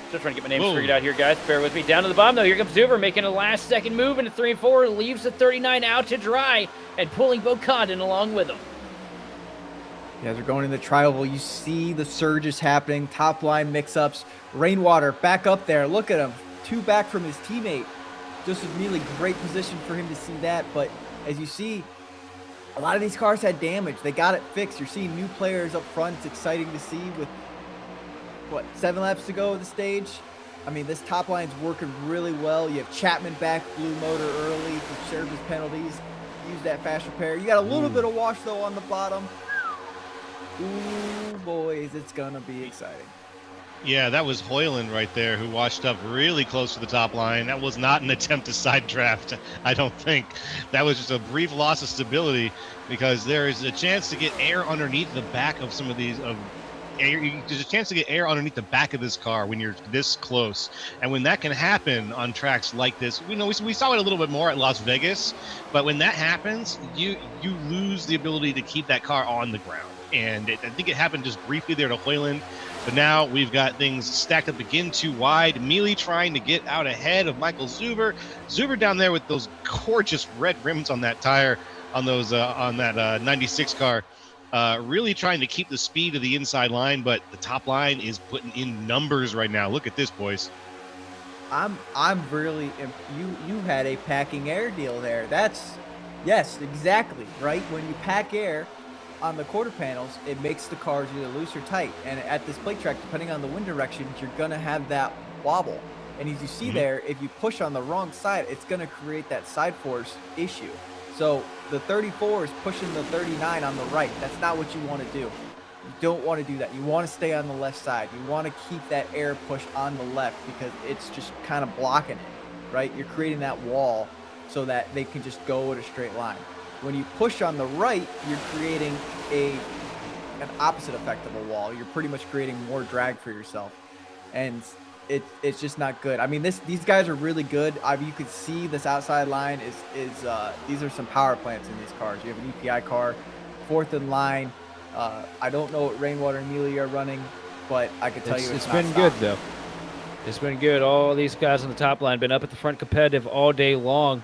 Still trying to get my name figured out here, guys. Bear with me. Down to the bottom, though. Here comes Zuber making a last-second move into 3 and 4. Leaves the 39 out to dry and pulling Bo Condon along with him. yeah, they're going in the tri-oval. You see the surges happening. Top line mix-ups. Rainwater back up there. Look at him. 2 back from his teammate. Joseph Mealy, great position for him to see that. But as you see, a lot of these cars had damage. They got it fixed. You're seeing new players up front. It's exciting to see with, 7 laps to go of the stage. I mean, this top line's working really well. You have Chapman back, blue motor early to serve his penalties. Use that fast repair. You got a little bit of wash, though, on the bottom. Ooh, boys, it's going to be exciting. Yeah, that was Hoyland right there who washed up really close to the top line. That was not an attempt to side draft, I don't think. That was just a brief loss of stability because there is a chance to get air underneath the back of some of these, of air. There's a chance to get air underneath the back of this car when you're this close. And when that can happen on tracks like this, we saw it a little bit more at Las Vegas. But when that happens, you lose the ability to keep that car on the ground. And I think it happened just briefly there to Hoyland. But now we've got things stacked up again too wide. Mealy trying to get out ahead of Michael Zuber. Zuber down there with those gorgeous red rims on that tire, on that 96 car. Really trying to keep the speed of the inside line, but the top line is putting in numbers right now. Look at this, boys. I'm really you had a packing air deal there. Yes, exactly right. When you pack air on the quarter panels, it makes the cars either loose or tight. And at this plate track, depending on the wind direction, you're gonna have that wobble. And as you see there, if you push on the wrong side, it's gonna create that side force issue. So the 34 is pushing the 39 on the right. That's not what you want to do. You don't want to do that. You want to stay on the left side. You want to keep that air push on the left because it's just kind of blocking it, right? You're creating that wall so that they can just go at a straight line. When you push on the right, you're creating an opposite effect of a wall. You're pretty much creating more drag for yourself. And it's just not good. I mean, these guys are really good. You could see this outside line is these are some power plants in these cars. You have an EPI car, fourth in line. I don't know what Rainwater and Mealy are running, but I could tell you it's been good though. It's been good. All these guys on the top line been up at the front competitive all day long.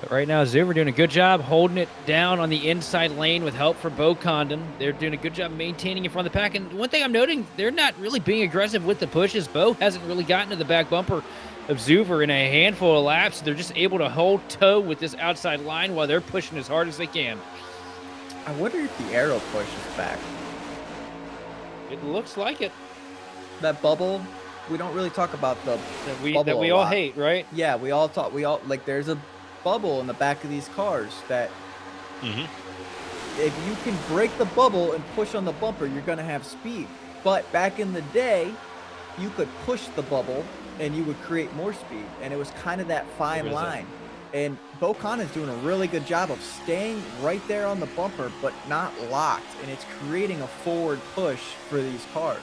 But right now, Zuber doing a good job holding it down on the inside lane with help from Bo Condon. They're doing a good job maintaining in front of the pack. And one thing I'm noting, they're not really being aggressive with the pushes. Bo hasn't really gotten to the back bumper of Zuber in a handful of laps. They're just able to hold toe with this outside line while they're pushing as hard as they can. I wonder if the aero push is back. It looks like it. That bubble, we don't really talk about the that we all hate, right? Yeah, we all like there's a bubble in the back of these cars that if you can break the bubble and push on the bumper, you're going to have speed. But back in the day, you could push the bubble and you would create more speed, and it was kind of that fine line. And Bo Condon is doing a really good job of staying right there on the bumper but not locked, and it's creating a forward push for these cars.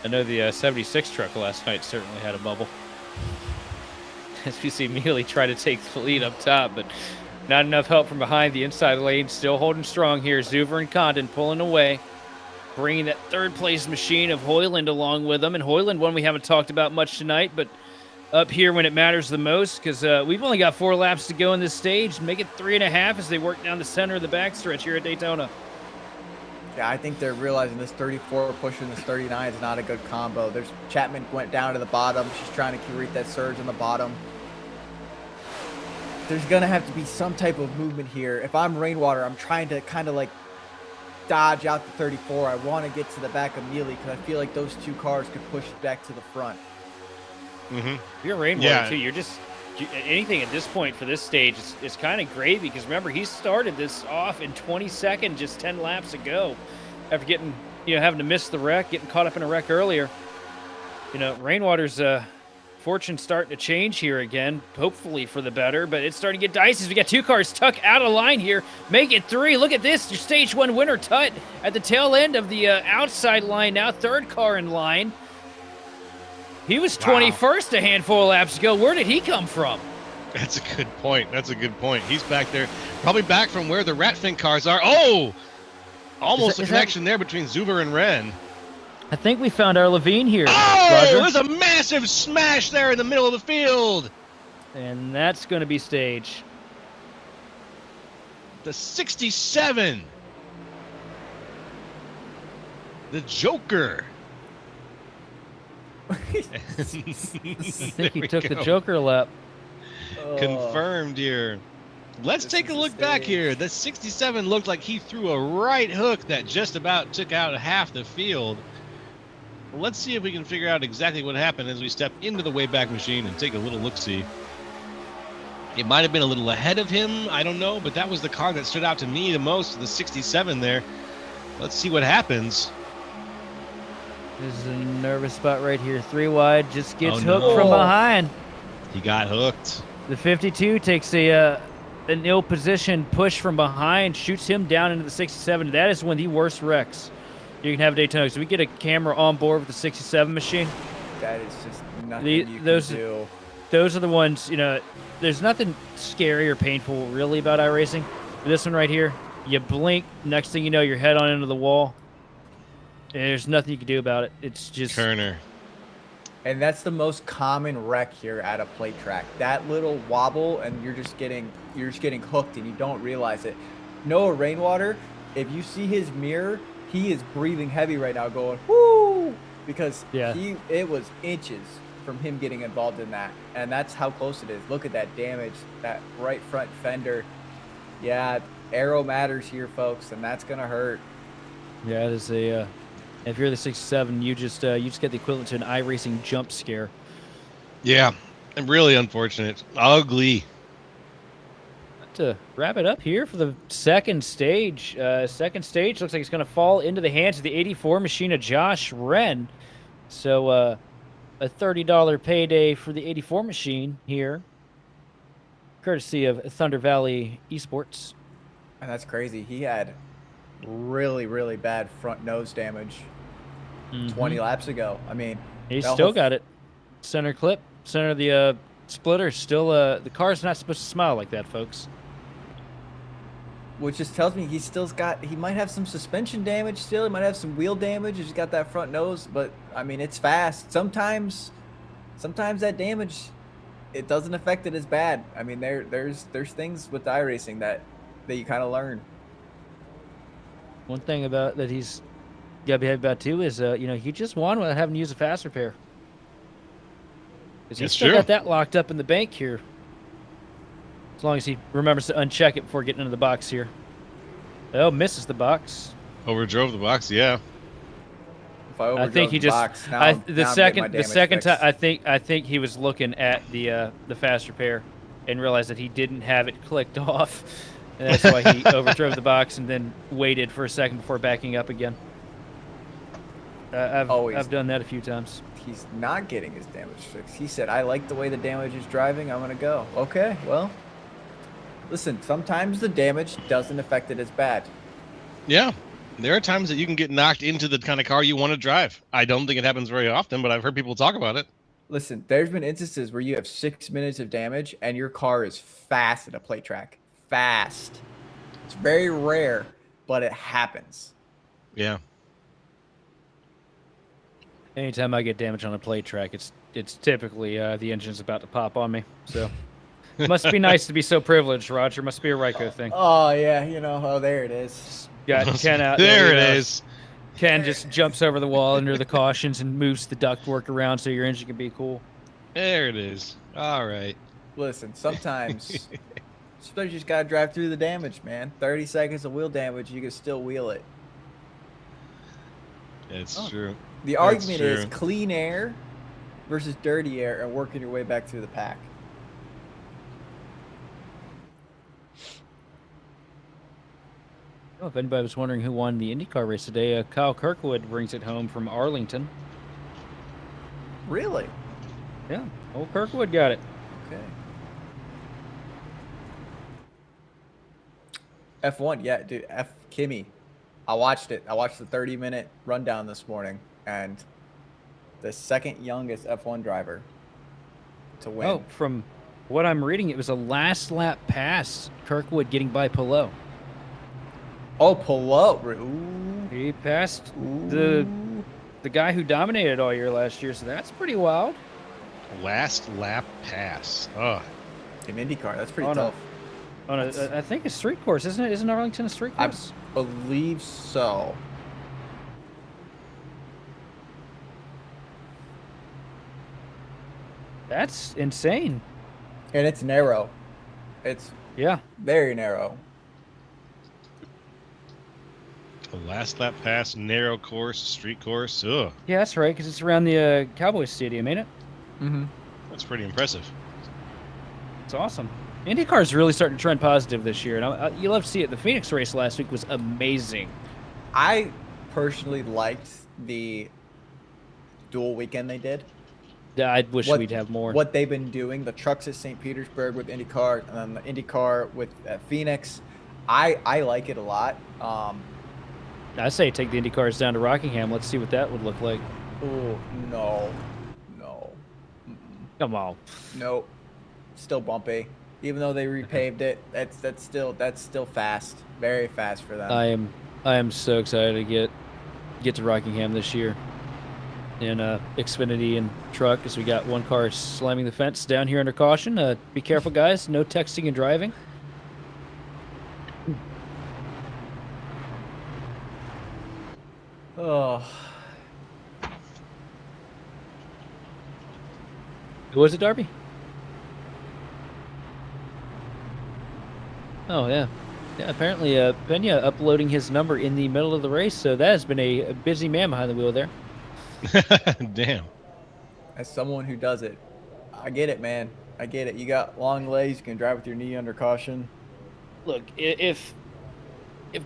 I know the 76 truck last night certainly had a bubble. As we see Mealy try to take the lead up top, but not enough help from behind. The inside lane still holding strong here. Zuber and Condon pulling away, bringing that third place machine of Hoyland along with them. And Hoyland, one we haven't talked about much tonight, but up here when it matters the most, because we've only got 4 laps to go in this stage. Make it 3.5 as they work down the center of the backstretch here at Daytona. Yeah, I think they're realizing this 34 pushing this 39 is not a good combo. Chapman went down to the bottom. She's trying to create that surge on the bottom. There's going to have to be some type of movement here. If I'm Rainwater, I'm trying to kind of like dodge out the 34. I want to get to the back of Mealy because I feel like those two cars could push back to the front. If you're Rainwater, too, you're just anything at this point for this stage is kind of gravy because remember, he started this off in 22nd, just 10 laps ago after getting, having to miss the wreck, getting caught up in a wreck earlier. Rainwater's fortune starting to change here again, hopefully for the better, but it's starting to get dicey as we got 2 cars stuck out of line here. Make it 3. Look at this. Your stage 1 winner, Tut, at the tail end of the outside line now. 3rd car in line. He was 21st a handful of laps ago. Where did he come from? That's a good point. He's back there, probably back from where the Ratfin cars are. Oh, almost a connection there between Zuber and Wren. I think we found our Levine here. Oh, Roger. there's a massive smash there in the middle of the field. And that's going to be stage. The 67. The Joker. I think he took the Joker lap. Confirmed here. Let's take a look back here. The 67 looked like he threw a right hook that just about took out half the field. Let's see if we can figure out exactly what happened as we step into the Wayback Machine and take a little look-see. It might have been a little ahead of him, I don't know, but that was the car that stood out to me the most, the 67 there. Let's see what happens. This is a nervous spot right here. 3 wide, just gets hooked from behind. He got hooked. The 52 takes a an ill position push from behind shoots him down into the 67. That is one of the worst wrecks you can have at Daytona. So we get a camera on board with the 67 machine. That is just nothing you can do. Those are the ones, there's nothing scary or painful really about iRacing. This one right here, you blink, next thing you know, you're head on into the wall. And there's nothing you can do about it. It's just Kerner. And that's the most common wreck here at a plate track. That little wobble, and you're just getting hooked, and you don't realize it. Noah Rainwater, if you see his mirror, he is breathing heavy right now, going whoo, because it was inches from him getting involved in that, and that's how close it is. Look at that damage, that right front fender. Yeah, aero matters here, folks, and that's gonna hurt. Yeah, it is a. If you're the 67, you just get the equivalent to an iRacing jump scare. Yeah, and really unfortunate. Ugly. To wrap it up here for the second stage. Second stage looks like it's going to fall into the hands of the 84 machine of Josh Wren. So a $30 payday for the 84 machine here, courtesy of Thunder Valley Esports. And that's crazy. He had really, really bad front nose damage 20 laps ago. I mean, he's still got it. Center clip, center of the splitter. Still, the car's not supposed to smile like that, folks. Which just tells me he might have some suspension damage still. He might have some wheel damage. He's got that front nose, but I mean, it's fast. Sometimes that damage, it doesn't affect it as bad. I mean, there's things with iRacing that you kind of learn. One thing about that he's got to be happy about too is, he just won without having to use a fast repair. Because he's still got that locked up in the bank here. As long as he remembers to uncheck it before getting into the box here. Oh, misses the box. Overdrove the box, yeah. If I overdrove think he the just box, now the second time I think he was looking at the fast repair and realized that he didn't have it clicked off. And that's why he overdrove the box and then waited for a second before backing up again. I've done that a few times. He's not getting his damage fixed. He said, I like the way the damage is driving. I'm going to go. Okay, well, listen, sometimes the damage doesn't affect it as bad. Yeah. There are times that you can get knocked into the kind of car you want to drive. I don't think it happens very often, but I've heard people talk about it. Listen, there's been instances where you have 6 minutes of damage and your car is fast at a plate track. Fast. It's very rare, but it happens. Yeah. Anytime I get damage on a plate track, it's typically the engine's about to pop on me. So must be nice to be so privileged, Roger. Must be a Ryko thing. Oh yeah, oh there it is. Got Ken out there. There it is. Ken just jumps over the wall under the cautions and moves the ductwork around so your engine can be cool. There it is. All right. Listen, sometimes you just gotta drive through the damage, man. 30 seconds of wheel damage, you can still wheel it. It's true. The argument is clean air versus dirty air and working your way back through the pack. If anybody was wondering who won the IndyCar race today, Kyle Kirkwood brings it home from Arlington. Really? Yeah, old Kirkwood got it. Okay. F1, yeah, dude. Kimmy. I watched it. I watched the 30-minute rundown this morning, and the second youngest F1 driver to win. Oh, from what I'm reading, it was a last lap pass. Kirkwood getting by Pillow. Oh, Pillow. Ooh. He passed the guy who dominated all year last year, so that's pretty wild. Last lap pass. Oh. In IndyCar, that's pretty tough. I think it's street course, isn't it? Isn't Arlington a street course? I believe so. That's insane. And it's narrow. It's very narrow. A last lap pass, narrow course, street course. Ugh. Yeah, that's right, because it's around the Cowboys Stadium, ain't it? Mm-hmm. That's pretty impressive. It's awesome. IndyCar is really starting to trend positive this year, and you love to see it. The Phoenix race last week was amazing. I personally liked the dual weekend they did. Yeah, I wish what, we'd have more. what they've been doing. The trucks at St. Petersburg with IndyCar, and then the IndyCar with Phoenix. I like it a lot. I say take the Indy cars down to Rockingham. Let's see what that would look like. Oh no, Mm-mm. Come on. Nope, still bumpy. Even though they repaved it, that's still fast, very fast for them. I am so excited to get to Rockingham this year in Xfinity and truck, as we got one car slamming the fence down here under caution. Be careful, guys. No texting and driving. Oh, Who was it, Darby? Oh, yeah. Yeah, apparently Pena uploading his number in the middle of the race, so that has been a busy man behind the wheel there. Damn. as someone who does it, I get it, man. I get it. You got long legs. You can drive with your knee under caution. Look, if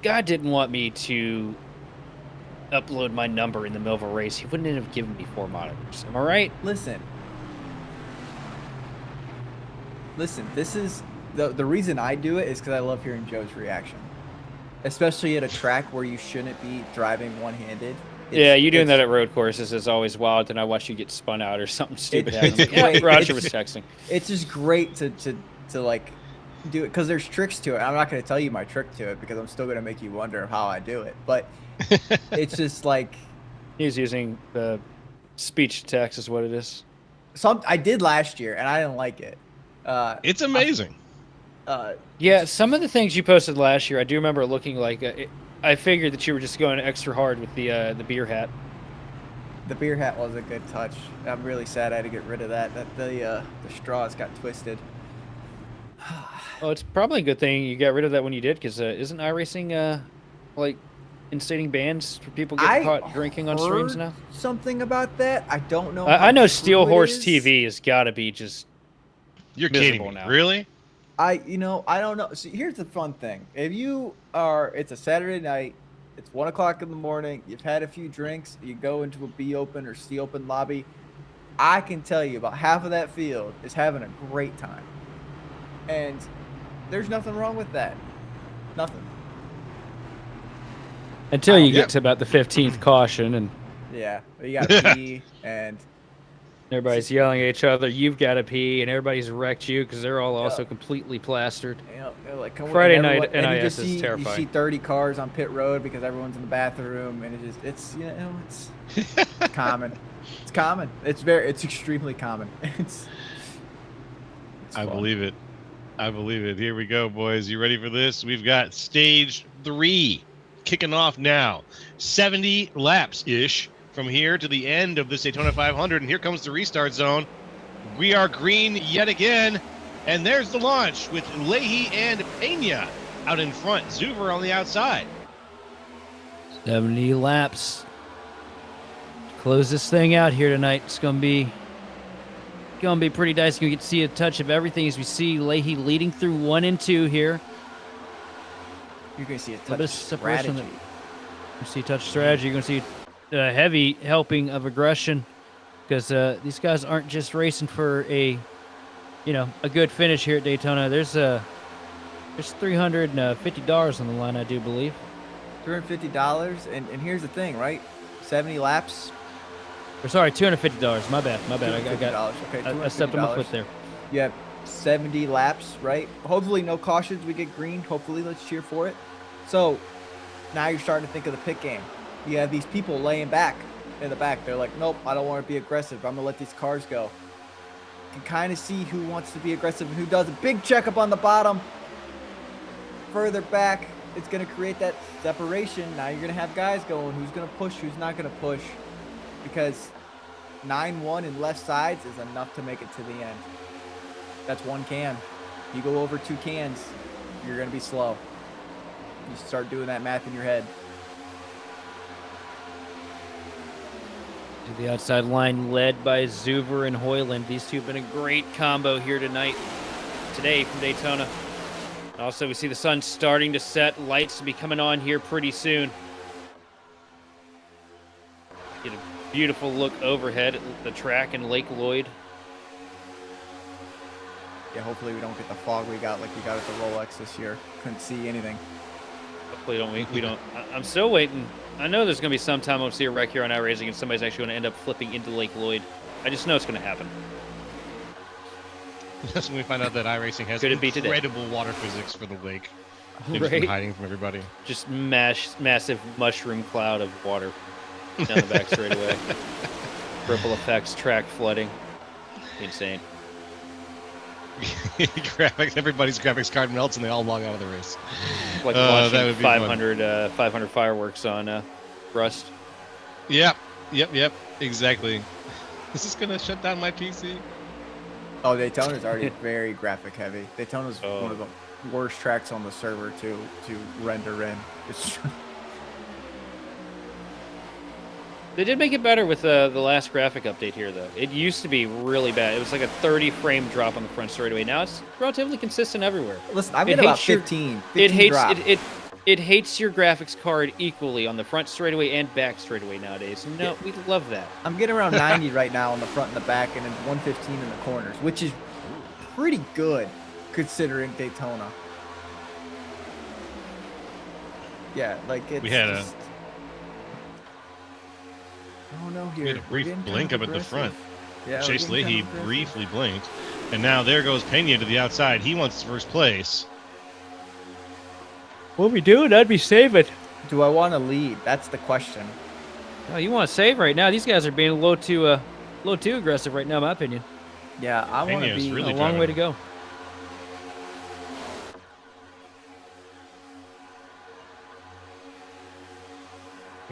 God didn't want me to upload my number in the middle of a race, he wouldn't have given me 4 monitors. Am I right? Listen, this is the reason I do it is because I love hearing Joe's reaction, especially at a track where you shouldn't be driving one-handed. Yeah, you doing that at road courses is always wild, and I watch you get spun out or something stupid It's happens. Yeah, great. Roger was texting. It's just great to like do it because there's tricks to it. I'm not going to tell you my trick to it because I'm still going to make you wonder how I do it. But it's just like He's using the speech to text is what it is. I did last year and I didn't like it. It's amazing. Yeah, some of the things you posted last year, I do remember looking like I figured that you were just going extra hard with the beer hat. The beer hat was a good touch. I'm really sad I had to get rid of that. The straws got twisted. Well, it's probably a good thing you got rid of that when you did, because isn't iRacing like instating bans for people getting caught drinking on streams now? Something about that. I don't know. I know how Steel true it Horse is. TV has got to be just You're kidding miserable me. now. Really? I don't know. See, here's the fun thing. If it's a Saturday night, it's 1:00 in the morning, you've had a few drinks, you go into a B open or C open lobby, I can tell you about half of that field is having a great time. And there's nothing wrong with that. Nothing. until you yeah. get to about the 15th caution and Yeah. You got to pee and everybody's yelling at each other. You've got to pee, and everybody's wrecked you because they're all also completely plastered. they're like, come on, Friday and night everyone- and you NIS just is see, terrifying. You see 30 cars on pit road because everyone's in the bathroom, and it's common. It's common. It's extremely common. It's I fun. believe it. I believe it. Here we go, boys. You ready for this? We've got stage 3 kicking off now. 70 laps-ish from here to the end of this Daytona 500. And here comes the restart zone. We are green yet again. And there's the launch with Leahy and Pena out in front. Zuber on the outside. 70 laps. Close this thing out here tonight. It's gonna be pretty nice. You get to see a touch of everything as we see Leahy leading through 1 and 2 here. You're gonna see a bit touch of of separation strategy. You see touch strategy. You're gonna see a heavy helping of aggression, because these guys aren't just racing for a good finish here at Daytona. There's $350 on the line, I do believe. $350, and here's the thing, right? 70 laps. Or sorry, $250. My bad. $250. Okay, I stepped on my foot $250. there. You have 70 laps, right? Hopefully no cautions. We get green. Hopefully, let's cheer for it. So now you're starting to think of the pit game. You have these people laying back in the back. They're like, nope, I don't want to be aggressive. I'm going to let these cars go. You can kind of see who wants to be aggressive and who doesn't. Big checkup on the bottom. Further back, it's going to create that separation. Now you're going to have guys going, who's going to push, who's not going to push. Because 9-1 in left sides is enough to make it to the end. That's 1 can. You go over 2 cans, you're going to be slow. You start doing that math in your head. To the outside line, led by Zuber and Hoyland. These two have been a great combo here today from Daytona. Also, we see the sun starting to set. Lights to be coming on here pretty soon. Get a Beautiful look overhead at the track in Lake Lloyd. Yeah, hopefully we don't get the fog we got like we got at the Rolex this year. Couldn't see anything. Hopefully we don't. I'm still waiting. I know there's going to be some time I'll see a wreck here on iRacing and somebody's actually going to end up flipping into Lake Lloyd. I just know it's going to happen. That's when we find out that iRacing has Could it be today? incredible water physics for the lake. They've just Right? been hiding from everybody. Just massive mushroom cloud of water down the back straightaway. Ripple effects, track flooding. Insane. Everybody's graphics card melts and they all log out of the race. Like that launching would be 500 fireworks on Rust. Yep. Exactly. Is this gonna shut down my PC? Oh, Daytona's already very graphic heavy. Daytona's Oh. one of the worst tracks on the server to render in. It's They did make it better with the last graphic update here, though. It used to be really bad. It was like a 30-frame drop on the front straightaway. Now it's relatively consistent everywhere. listen, I've It been about hates your- 15 It hates drop. it hates your graphics card equally on the front straightaway and back straightaway nowadays. No, we love that. I'm getting around 90 right now on the front and the back, and then 115 in the corners, which is pretty good considering Daytona. Yeah, like it's. We had a- just, Oh no! Here We had a we're brief getting kind blink of up at the front. aggressive. Yeah, we're Chase getting kind Leahy of aggressive. briefly blinked, and now there goes Pena to the outside. He wants first place. What we doing? I'd be saving. Do I want to lead? That's the question. Oh, you want to save right now? These guys are being a little too aggressive right now, in my opinion. Yeah, I want to Pena's be. really A long way to driving. go.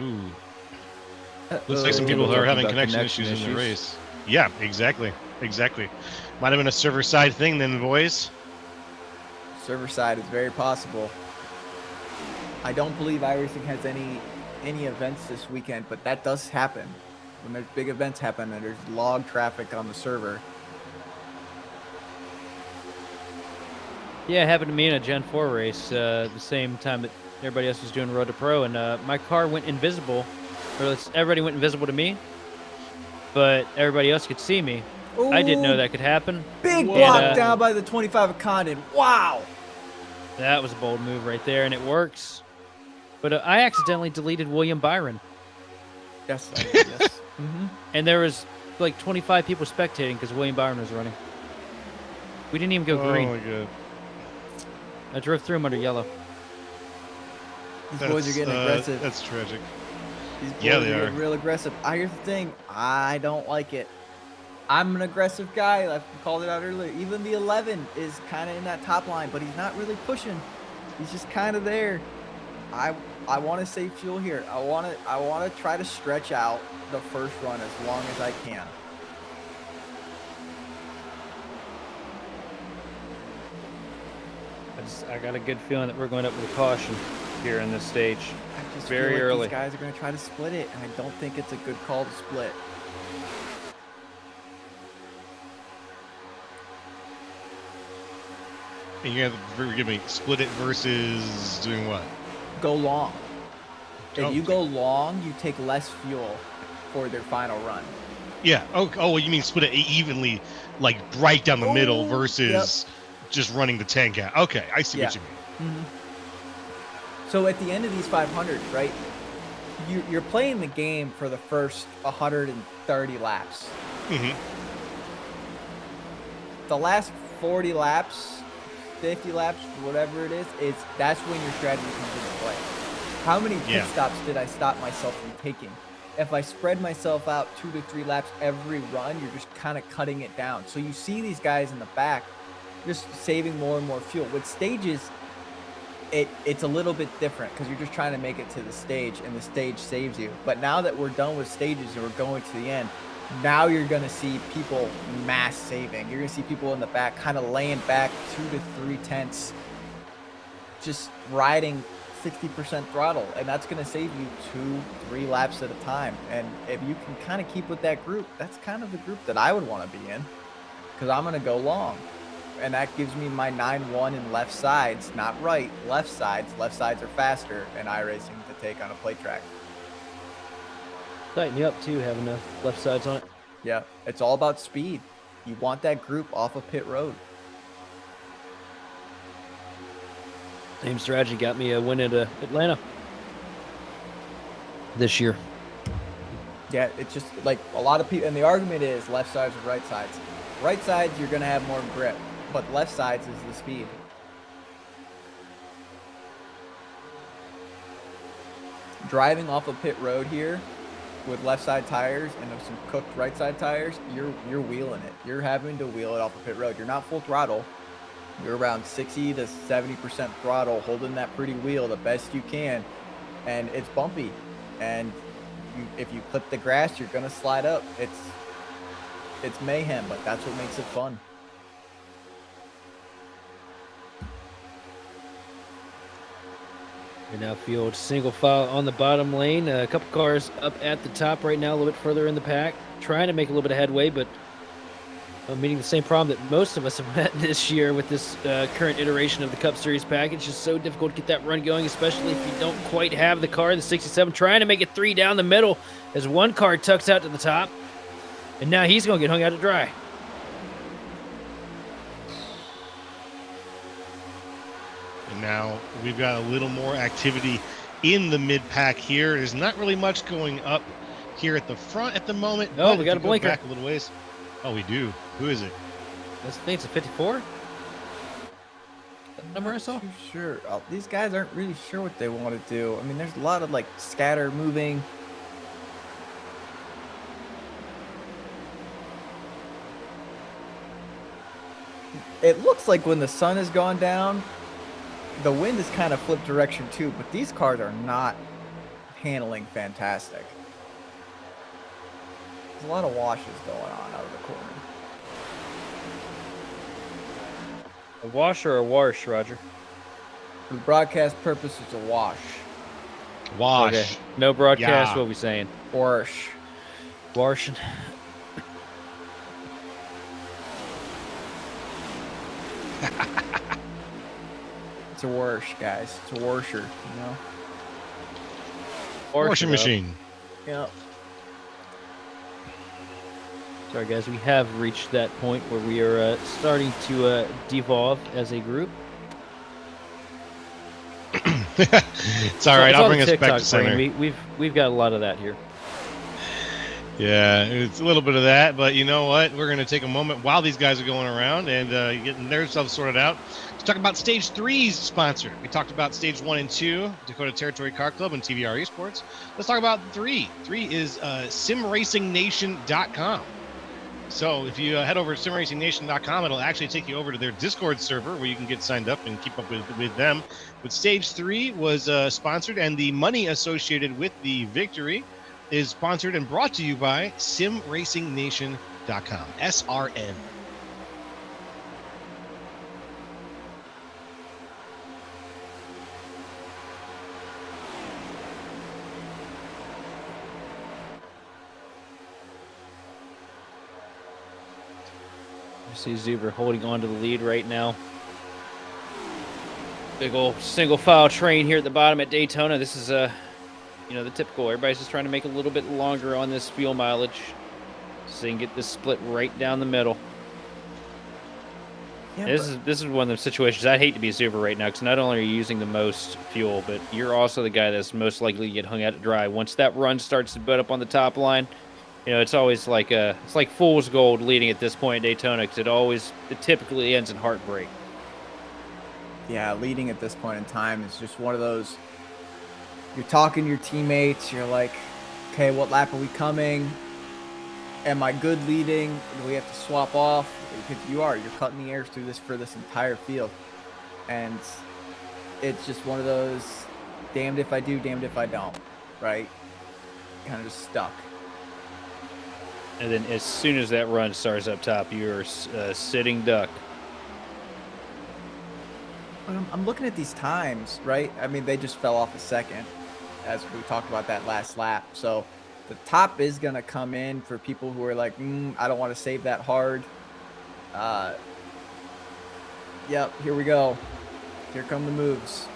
Ooh. Looks like some people are having connection issues in the race. Yeah, exactly. Might have been a server side thing then, boys. Server side is very possible. I don't believe iRacing has any events this weekend, but that does happen. When there's big events happen and there's log traffic on the server. Yeah, it happened to me in a Gen 4 race the same time that everybody else was doing Road to Pro, and my car went invisible. Everybody went invisible to me, but everybody else could see me. I didn't know that could happen. Big Whoa. block And, down by the 25 of Condon. Wow. That was a bold move right there, and it works. But I accidentally deleted William Byron, Yes. Yes. and there was like 25 people spectating because William Byron was running. We didn't even go Oh green. my god. I drove through him under yellow. These boys are getting aggressive. That's tragic. These boys Yeah, are they getting are. real aggressive. Here's the thing. I don't like it. I'm an aggressive guy. I called it out earlier. Even the 11 is kind of in that top line, but he's not really pushing. He's just kind of there. I want to save fuel here. I want to try to stretch out the first run as long as I can. I got a good feeling that we're going up with a caution here in this stage. I just Very feel like early. these guys are going to try to split it, and I don't think it's a good call to split. And you have to forgive me. Split it versus doing what? Go long. If Oh. you go long, you take less fuel for their final run. Yeah. Oh, well, you mean split it evenly, like right down the middle Oh, versus just running the tank out. Okay, I see what Yeah. you mean. So at the end of these 500s, right, you're playing the game for the first 130 laps. Mm-hmm. The last 40 laps, 50 laps, whatever it is, that's when your strategy comes into play. How many pit Yeah. stops did I stop myself from taking? If I spread myself out 2 to 3 laps every run, you're just kind of cutting it down. So you see these guys in the back just saving more and more fuel. With stages, it's a little bit different because you're just trying to make it to the stage and the stage saves you. But now that we're done with stages and we're going to the end, now you're going to see people mass saving. You're going to see people in the back kind of laying back 2 to 3 tenths, just riding 60% throttle, and that's going to save you 2-3 laps at a time. And if you can kind of keep with that group, that's kind of the group that I would want to be in, because I'm going to go long. And that gives me my 9-1 in left sides, not right, left sides. Left sides are faster in iRacing to take on a plate track. Tighten you up too, having the left sides on it. Yeah, it's all about speed. You want that group off of pit road. Same strategy got me a win at Atlanta this year. Yeah, it's just like a lot of people, and the argument is left sides or right sides. Right sides, you're going to have more grip, but left sides is the speed. Driving off of pit road here with left side tires and some cooked right side tires, you're wheeling it. You're having to wheel it off of pit road. You're not full throttle. You're around 60 to 70% throttle, holding that pretty wheel the best you can, and it's bumpy. And if you clip the grass, you're gonna slide up. It's mayhem, but that's what makes it fun. And now field single file on the bottom lane. A couple cars up at the top right now, a little bit further in the pack, trying to make a little bit of headway, but meeting the same problem that most of us have met this year with this current iteration of the Cup Series package. It's so difficult to get that run going, especially if you don't quite have the car. The 67 trying to make it 3 down the middle as one car tucks out to the top, and now he's going to get hung out to dry. And now we've got a little more activity in the mid-pack here. There's not really much going up here at the front at the moment. No, but we got if a you go blinker. back a little ways. Oh, we do. Who is it? I think it's a 54. That number I saw? Too sure. These guys aren't really sure what they want to do. I mean, there's a lot of like scatter moving. It looks like when the sun has gone down, the wind has kind of flipped direction too, but these cars are not handling fantastic. There's a lot of washes going on out of the corner. A wash or a wash, Roger? For the broadcast purpose, it's a wash. Wash. Okay. No broadcast, Yeah. what are we saying? Wash. Washing. It's a wash, guys. It's a washer, you know? Washing machine. Yeah. Sorry, guys, we have reached that point where we are starting to devolve as a group. It's all right. It's I'll all bring the us back TikTok to center. brain. We've got a lot of that here. Yeah, it's a little bit of that, but you know what? We're going to take a moment while these guys are going around and getting themselves sorted out to talk about Stage 3's sponsor. We talked about Stage 1 and 2, Dakota Territory Car Club and TVR Esports. Let's talk about 3. 3 is simracingnation.com. So if you head over to simracingnation.com, it'll actually take you over to their Discord server where you can get signed up and keep up with them. But Stage 3 was sponsored, and the money associated with the victory is sponsored and brought to you by simracingnation.com. SRN. You see Zuber holding on to the lead right now. Big old single file train here at the bottom at Daytona. This is the typical. Everybody's just trying to make a little bit longer on this fuel mileage so they can get this split right down the middle. Yeah, This is one of those situations I'd hate to be Zuber right now, because not only are you using the most fuel, but you're also the guy that's most likely to get hung out to dry. Once that run starts to build up on the top line, it's always like it's like fool's gold leading at this point at Daytona, because it typically ends in heartbreak. yeah, leading at this point in time is just one of those. You're talking to your teammates. You're like, okay, what lap are we coming? Am I good leading? Do we have to swap off? Because you're cutting the air through this for this entire field. And it's just one of those damned if I do, damned if I don't, right? Kind of just stuck. And then as soon as that run starts up top, you're sitting duck. I'm looking at these times, right? I mean, they just fell off a second as we talked about that last lap. So the top is going to come in for people who are like, I don't want to save that hard. Yep, here we go. Here come the moves.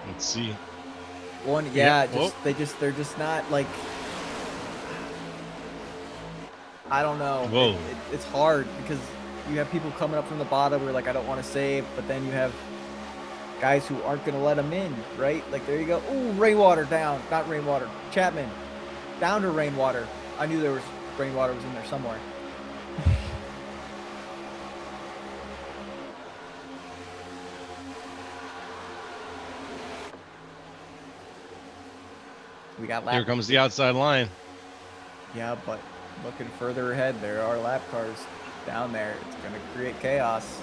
Let's see. One, yeah, Yep. they're just not like, I don't know. Whoa. It's hard because you have people coming up from the bottom who are like, I don't want to save, but then you have guys who aren't going to let them in, right? Like, there you go. Ooh, rainwater down. Not rainwater. Chapman. Down to rainwater. I knew there was rainwater was in there somewhere. We got lap. Here comes the outside line. Yeah, but looking further ahead, there are lap cars down there. It's going to create chaos.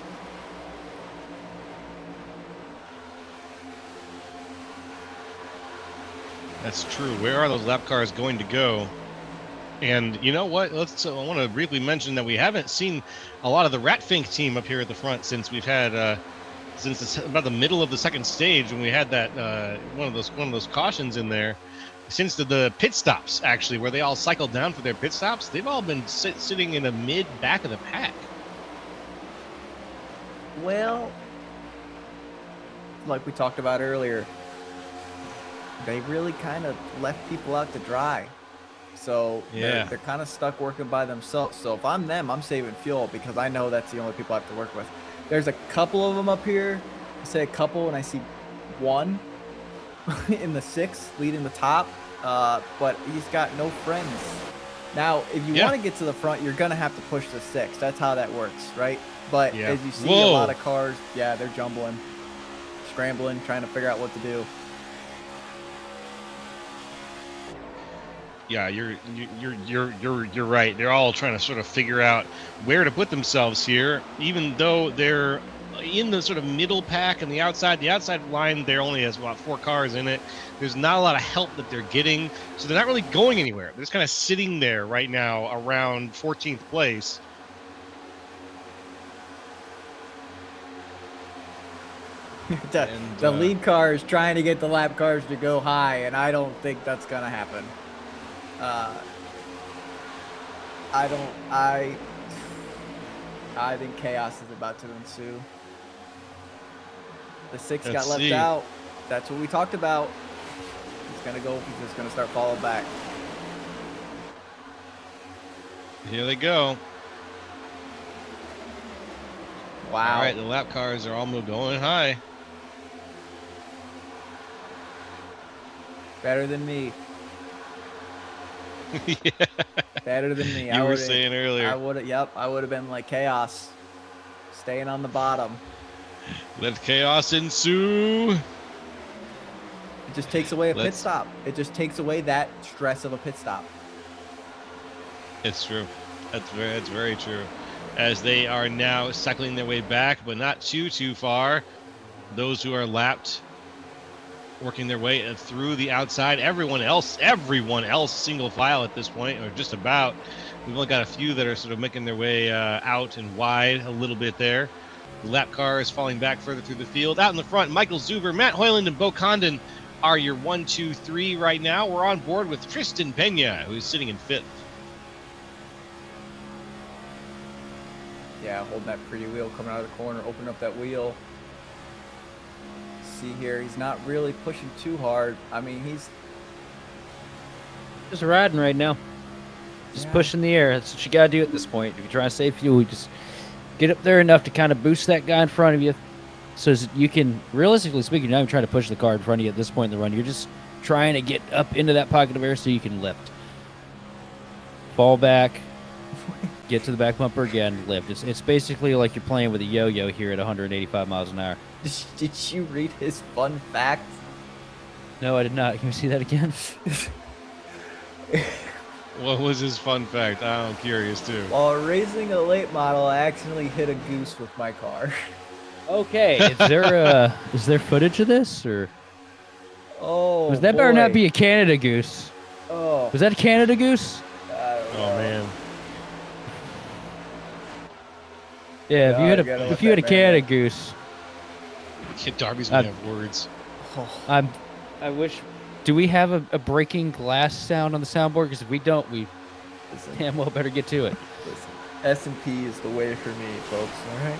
That's true. Where are those lap cars going to go? And you know what? I want to briefly mention that we haven't seen a lot of the Ratfink team up here at the front since we've had since about the middle of the second stage when we had that one of those cautions in there. Since the pit stops, actually, where they all cycled down for their pit stops, they've all been sitting in the mid back of the pack. Well, like we talked about earlier, they really kind of left people out to dry. So Yeah. they're kind of stuck working by themselves. So if I'm them, I'm saving fuel because I know that's the only people I have to work with. There's a couple of them up here. I say a couple, and I see one in the sixth leading the top, but he's got no friends. Now, if you want to get to the front, you're going to have to push the six. That's how that works, right? But as you see a lot of cars, yeah, they're jumbling, scrambling, trying to figure out what to do. Yeah, you're right. They're all trying to sort of figure out where to put themselves here, even though they're in the sort of middle pack and the outside line. There only has about 4 cars in it. There's not a lot of help that they're getting, so they're not really going anywhere. They're just kind of sitting there right now around 14th place. The lead car is trying to get the lap cars to go high, and I don't think that's gonna happen. I think chaos is about to ensue. The 6 got left out. That's what we talked about. He's just gonna start falling back. Here they go. Wow. All right, the lap cars are almost going high. Better than me. Yeah. Better than me. You were saying earlier. I would have been like chaos, staying on the bottom. Let chaos ensue. It just takes away a pit stop. It just takes away that stress of a pit stop. It's true. That's very true. As they are now cycling their way back, but not too far. Those who are lapped, working their way through the outside. Everyone else single file at this point, or just about. We've only got a few that are sort of making their way out and wide a little bit there. The lap car is falling back further through the field. Out in the front, Michael Zuber, Matt Hoyland, and Bo Condon are your 1, 2, 3 right now. We're on board with Tristan Pena, who's sitting in 5th. Yeah, holding that pretty wheel coming out of the corner, open up that wheel. See here, he's not really pushing too hard. I mean, he's just riding right now. Just pushing the air. That's what you got to do at this point. If you're trying to save fuel, you just get up there enough to kind of boost that guy in front of you so that you can, realistically speaking, you're not even trying to push the car in front of you at this point in the run. You're just trying to get up into that pocket of air so you can lift. Fall back, get to the back bumper again, lift. It's basically like you're playing with a yo-yo here at 185 miles an hour. Did you read his fun fact? No, I did not. Can you see that again? What was his fun fact? I'm curious too. While racing a late model, I accidentally hit a goose with my car. Okay, is there footage of this or? Oh, was that boy. better not be a Canada goose? Oh, Was that a Canada goose? Oh man. Yeah, No, if you had a Canada goose, Kid Darby's gonna have words. oh. I wish. Do we have a breaking glass sound on the soundboard? Because if we don't, we Listen, damn well better get to it. listen. S&P is the way for me, folks. All right.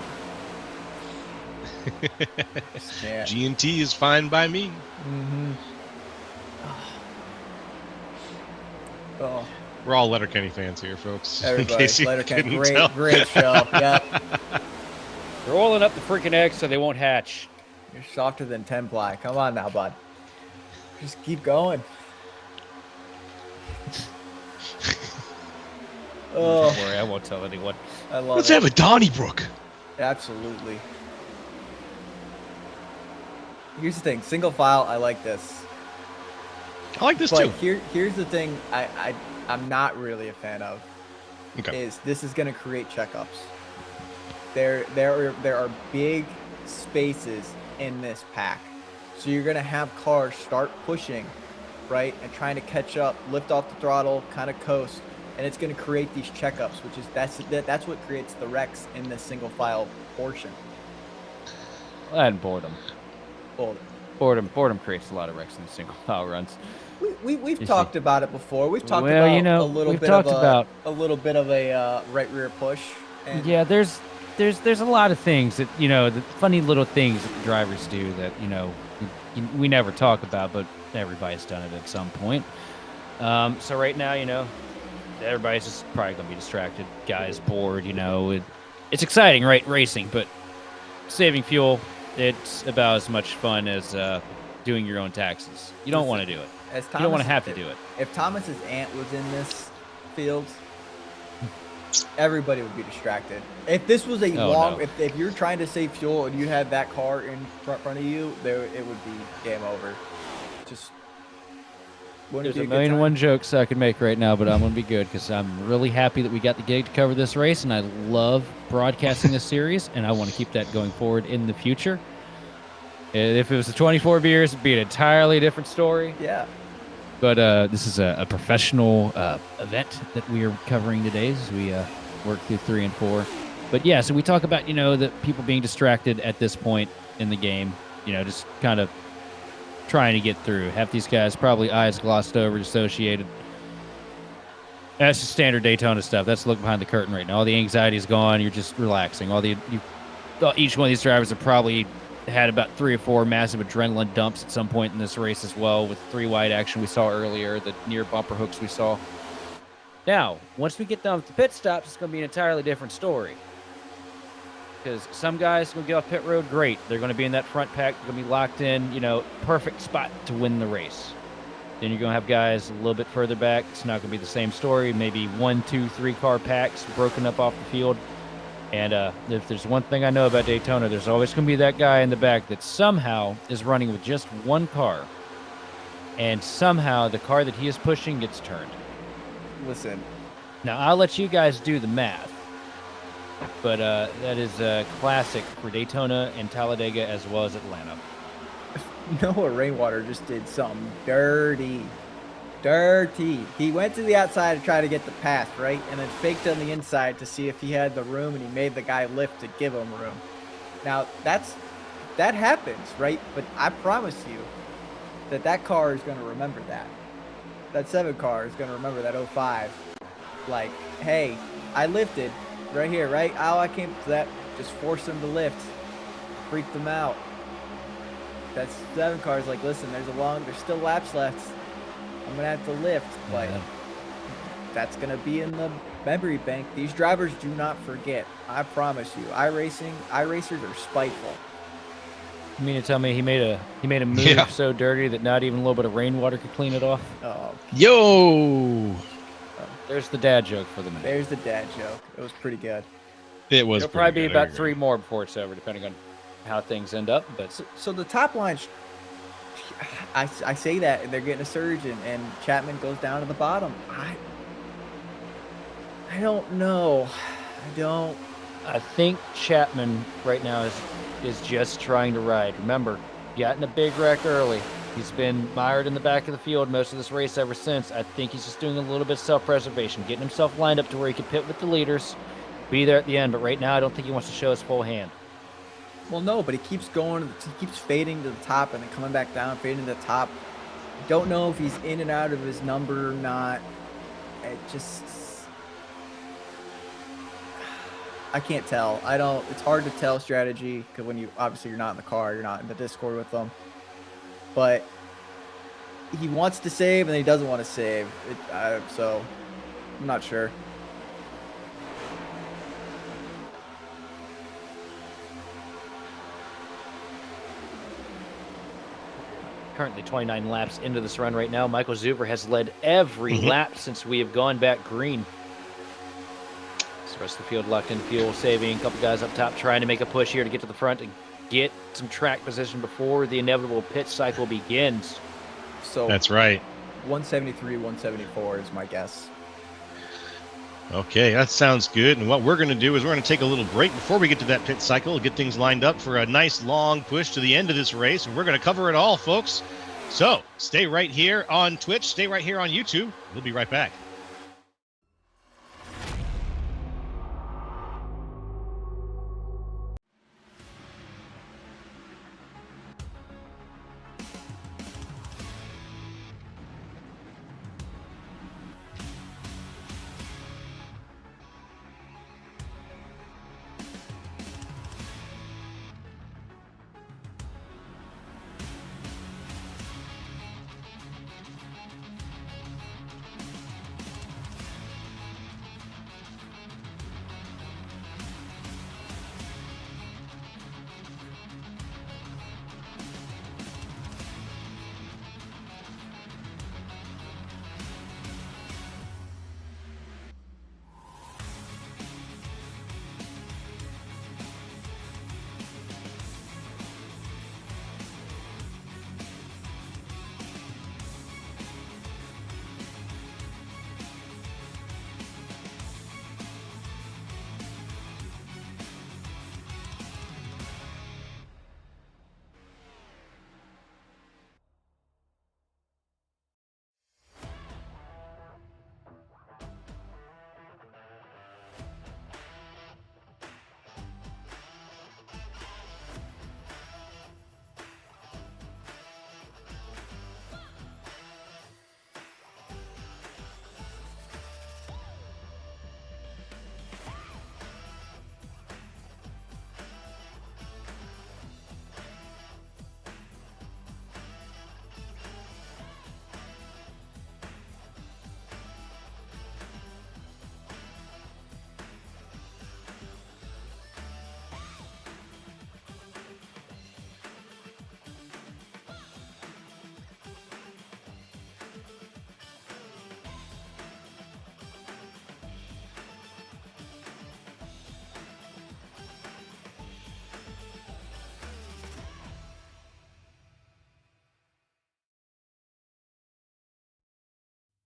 Just can't. G&T is fine by me. Mm-hmm. Oh, We're all Letterkenny fans here, folks. in everybody, case you Letterkenny, couldn't tell. great show. Yep. They're rolling up the freaking eggs so they won't hatch. You're softer than 10 ply. Come on now, bud. Just keep going. Oh, Don't worry, I won't tell anyone. I love Let's it. have a Donnybrook. Absolutely. Here's the thing. Single file, I like this. I like this But too. here's the thing I'm not really a fan of. Okay. Is this is going to create checkups. There are big spaces in this pack. So you're going to have cars start pushing, right? And trying to catch up, lift off the throttle, kind of coast. And it's going to create these checkups, which is that's what creates the wrecks in this single file portion. And boredom. Well, Boredom creates a lot of wrecks in single file runs. we've You talked see. about it before. We've talked Well, about you know, a little we've bit talked of about- a little bit of a right rear push. And Yeah, there's a lot of things that, you know, the funny little things that the drivers do that, you know, we never talk about, but everybody's done it at some point. So right now, you know, everybody's just probably going to be distracted. Guys bored, you know. It's exciting, right, racing, but saving fuel, it's about as much fun as doing your own taxes. You don't want to do it. as You don't want to Thomas- have to do it. If Thomas's aunt was in this field, everybody would be distracted. If this was a Oh, long, no. if you're trying to save fuel and you had that car in front of you, it would be game over. Just wouldn't There's it a be a million good and time? one jokes I could make right now, but I'm going to be good because I'm really happy that we got the gig to cover this race, and I love broadcasting this series, and I want to keep that going forward in the future. If it was the 24 beers, it'd be an entirely different story. Yeah. But this is a professional event that we are covering today as we work through 3 and 4. But yeah, so we talk about, you know, the people being distracted at this point in the game, you know, just kind of trying to get through. Half these guys probably eyes glossed over, dissociated. That's just standard Daytona stuff. That's the look behind the curtain right now. All the anxiety is gone. You're just relaxing. Each one of these drivers have probably had about 3 or 4 massive adrenaline dumps at some point in this race as well, with 3 wide action we saw earlier, the near bumper hooks we saw. Now, once we get done with the pit stops, it's going to be an entirely different story. Because some guys are going to get off pit road, great. They're going to be in that front pack. They're going to be locked in, you know, perfect spot to win the race. Then you're going to have guys a little bit further back. It's not going to be the same story. Maybe 1, 2, 3 car packs broken up off the field. And if there's one thing I know about Daytona, there's always going to be that guy in the back that somehow is running with just one car. And somehow the car that he is pushing gets turned. Listen, Now, I'll let you guys do the math. But that is classic for Daytona and Talladega as well as Atlanta. Noah Rainwater just did something dirty. Dirty. He went to the outside to try to get the pass, right? And then faked on the inside to see if he had the room, and he made the guy lift to give him room. Now, that happens, right? But I promise you that car is going to remember that. That 7 car is going to remember that 05. Like, hey, I lifted right here, right? Oh, I came to that. Just forced him to lift. Freaked them out. That 7 car is like, listen, there's still laps left. I'm gonna have to lift, but Yeah. that's gonna be in the memory bank. These drivers do not forget. I promise you. iRacers are spiteful. You mean to tell me he made a move Yeah. so dirty that not even a little bit of rainwater could clean it off? Oh, Yo! There's the dad joke for the minute. there's the dad joke. It was pretty good. It was It'll pretty probably be good, I about agree. 3 more before it's over, depending on how things end up. But So the top line, I say that, and they're getting a surge, and Chapman goes down to the bottom. I don't know. I think Chapman right now is just trying to ride. Remember, he got in a big wreck early. He's been mired in the back of the field most of this race ever since. I think he's just doing a little bit of self-preservation, getting himself lined up to where he can pit with the leaders, be there at the end. But right now, I don't think he wants to show his full hand. Well, no, but he keeps going. He keeps fading to the top and then coming back down, fading to the top. Don't know if he's in and out of his number or not. It just I can't tell. I don't. It's hard to tell strategy because when obviously you're not in the car, you're not in the Discord with them. But he wants to save and he doesn't want to save. So I'm not sure. Currently 29 laps into this run right now. Michael Zuber has led every lap since we have gone back green. The rest of the field locked in fuel saving. A couple guys up top trying to make a push here to get to the front and get some track position before the inevitable pit cycle begins. So That's right. 173, 174 is my guess. Okay, that sounds good. And what we're going to do is we're going to take a little break before we get to that pit cycle, get things lined up for a nice long push to the end of this race. And we're going to cover it all, folks. So stay right here on Twitch. Stay right here on YouTube. We'll be right back.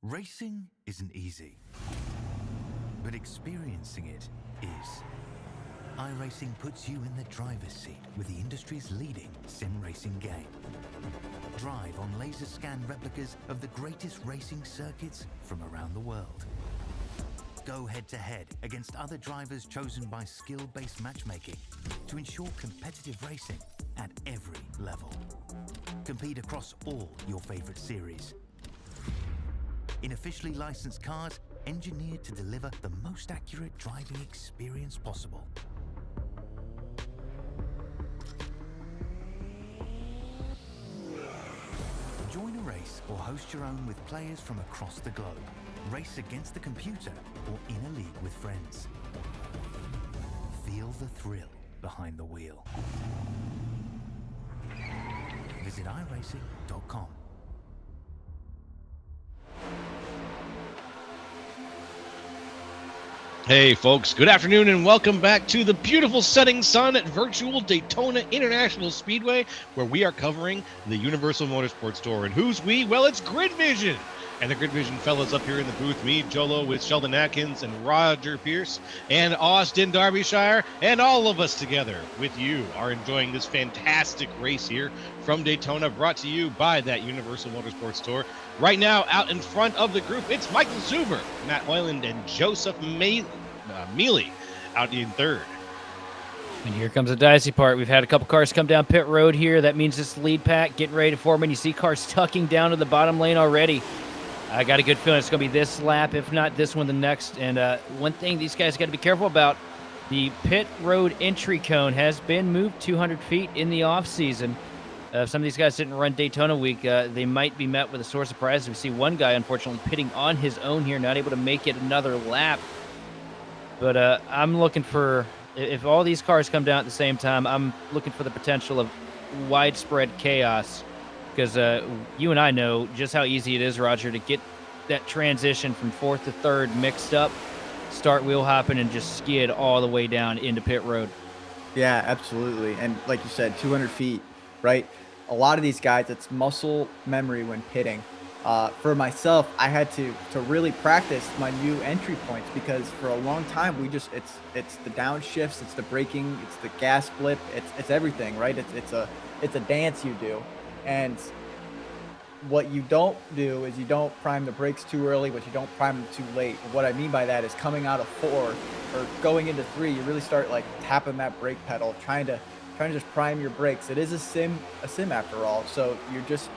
Racing isn't easy, but experiencing it is. iRacing puts you in the driver's seat with the industry's leading sim racing game. Drive on laser scan replicas of the greatest racing circuits from around the world. Go head-to-head against other drivers chosen by skill-based matchmaking to ensure competitive racing at every level. Compete across all your favorite series. In officially licensed cars, engineered to deliver the most accurate driving experience possible. Join a race or host your own with players from across the globe. Race against the computer or in a league with friends. Feel the thrill behind the wheel. Visit iRacing.com. Hey folks, good afternoon and welcome back to the beautiful setting sun at virtual Daytona International Speedway, where we are covering the Universal Motorsports Tour. And who's we? Well, it's Grid Vision. And the Grid Vision fellas up here in the booth, me, Jolo, with Sheldon Atkins and Roger Pierce and Austin Derbyshire, and all of us together with you are enjoying this fantastic race here from Daytona, brought to you by that Universal Motorsports Tour. Right now, out in front of the group, it's Michael Zuber, Matt Hoyland, and Joseph Mealy out in third. And here comes the dicey part. We've had a couple cars come down pit road here. That means this lead pack getting ready to form, and you see cars tucking down to the bottom lane already. I got a good feeling it's going to be this lap, if not this one, the next. And one thing these guys got to be careful about, The pit road entry cone has been moved 200 feet in the off-season. If some of these guys didn't run Daytona week, they might be met with a sore surprise. We see one guy, unfortunately, pitting on his own here, not able to make it another lap. But I'm looking for, if all these cars come down at the same time, I'm looking for the potential of widespread chaos. Because you and I know just how easy it is, Roger, to get that transition from fourth to third mixed up, start wheel hopping, and just skid all the way down into pit road. Yeah, absolutely. And like you said, 200 feet, right? A lot of these guys, it's muscle memory when pitting. For myself, I had to really practice my new entry points because for a long time it's the downshifts, it's the braking, it's the gas flip, it's everything, right? It's a dance you do. And what you don't do is you don't prime the brakes too early, but you don't prime them too late. And what I mean by that is coming out of 4 or going into 3, you really start like tapping that brake pedal, trying to just prime your brakes. It is a sim after all. So you're just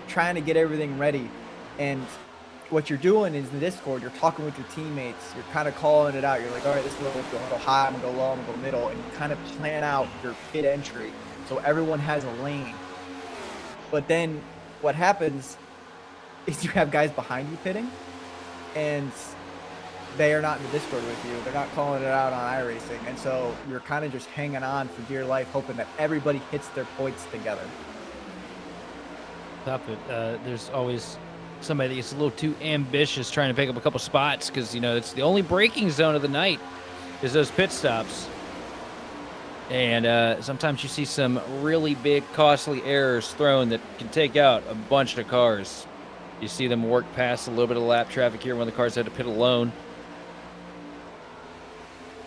trying to get everything ready. And what you're doing is in the Discord, you're talking with your teammates, you're kind of calling it out. You're like, all right, this is going to go high, I'm going to go low, I'm going to go middle. And you kind of plan out your pit entry so everyone has a lane. But then what happens is you have guys behind you pitting, and they are not in the Discord with you. They're not calling it out on iRacing. And so you're kind of just hanging on for dear life, hoping that everybody hits their points together. Stop it. There's always somebody that gets a little too ambitious trying to pick up a couple spots because, you know, it's the only braking zone of the night is those pit stops. And sometimes you see some really big, costly errors thrown that can take out a bunch of cars. You see them work past a little bit of lap traffic here when the cars had to pit alone.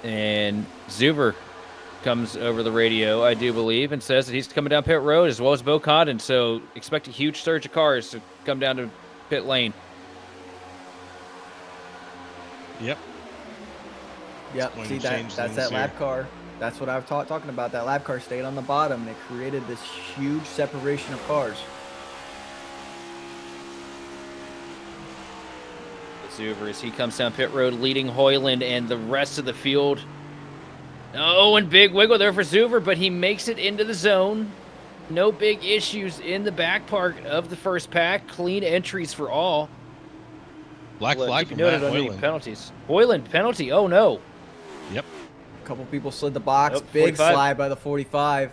And Zuber comes over the radio, I do believe, and says that he's coming down pit road as well as Bo Condon. So expect a huge surge of cars to come down to pit lane. Yep. See, that's that lap car. That's what I was talking about. That lap car stayed on the bottom. They created this huge separation of cars. Zuber as he comes down pit road, leading Hoyland and the rest of the field. Oh, and big wiggle there for Zuber, but he makes it into the zone. No big issues in the back part of the first pack. Clean entries for all. Black flag from noted Matt on any Hoyland. penalties. Hoyland penalty. Oh no. Yep. A couple people slid the box. Nope, Big 45. slide by the 45.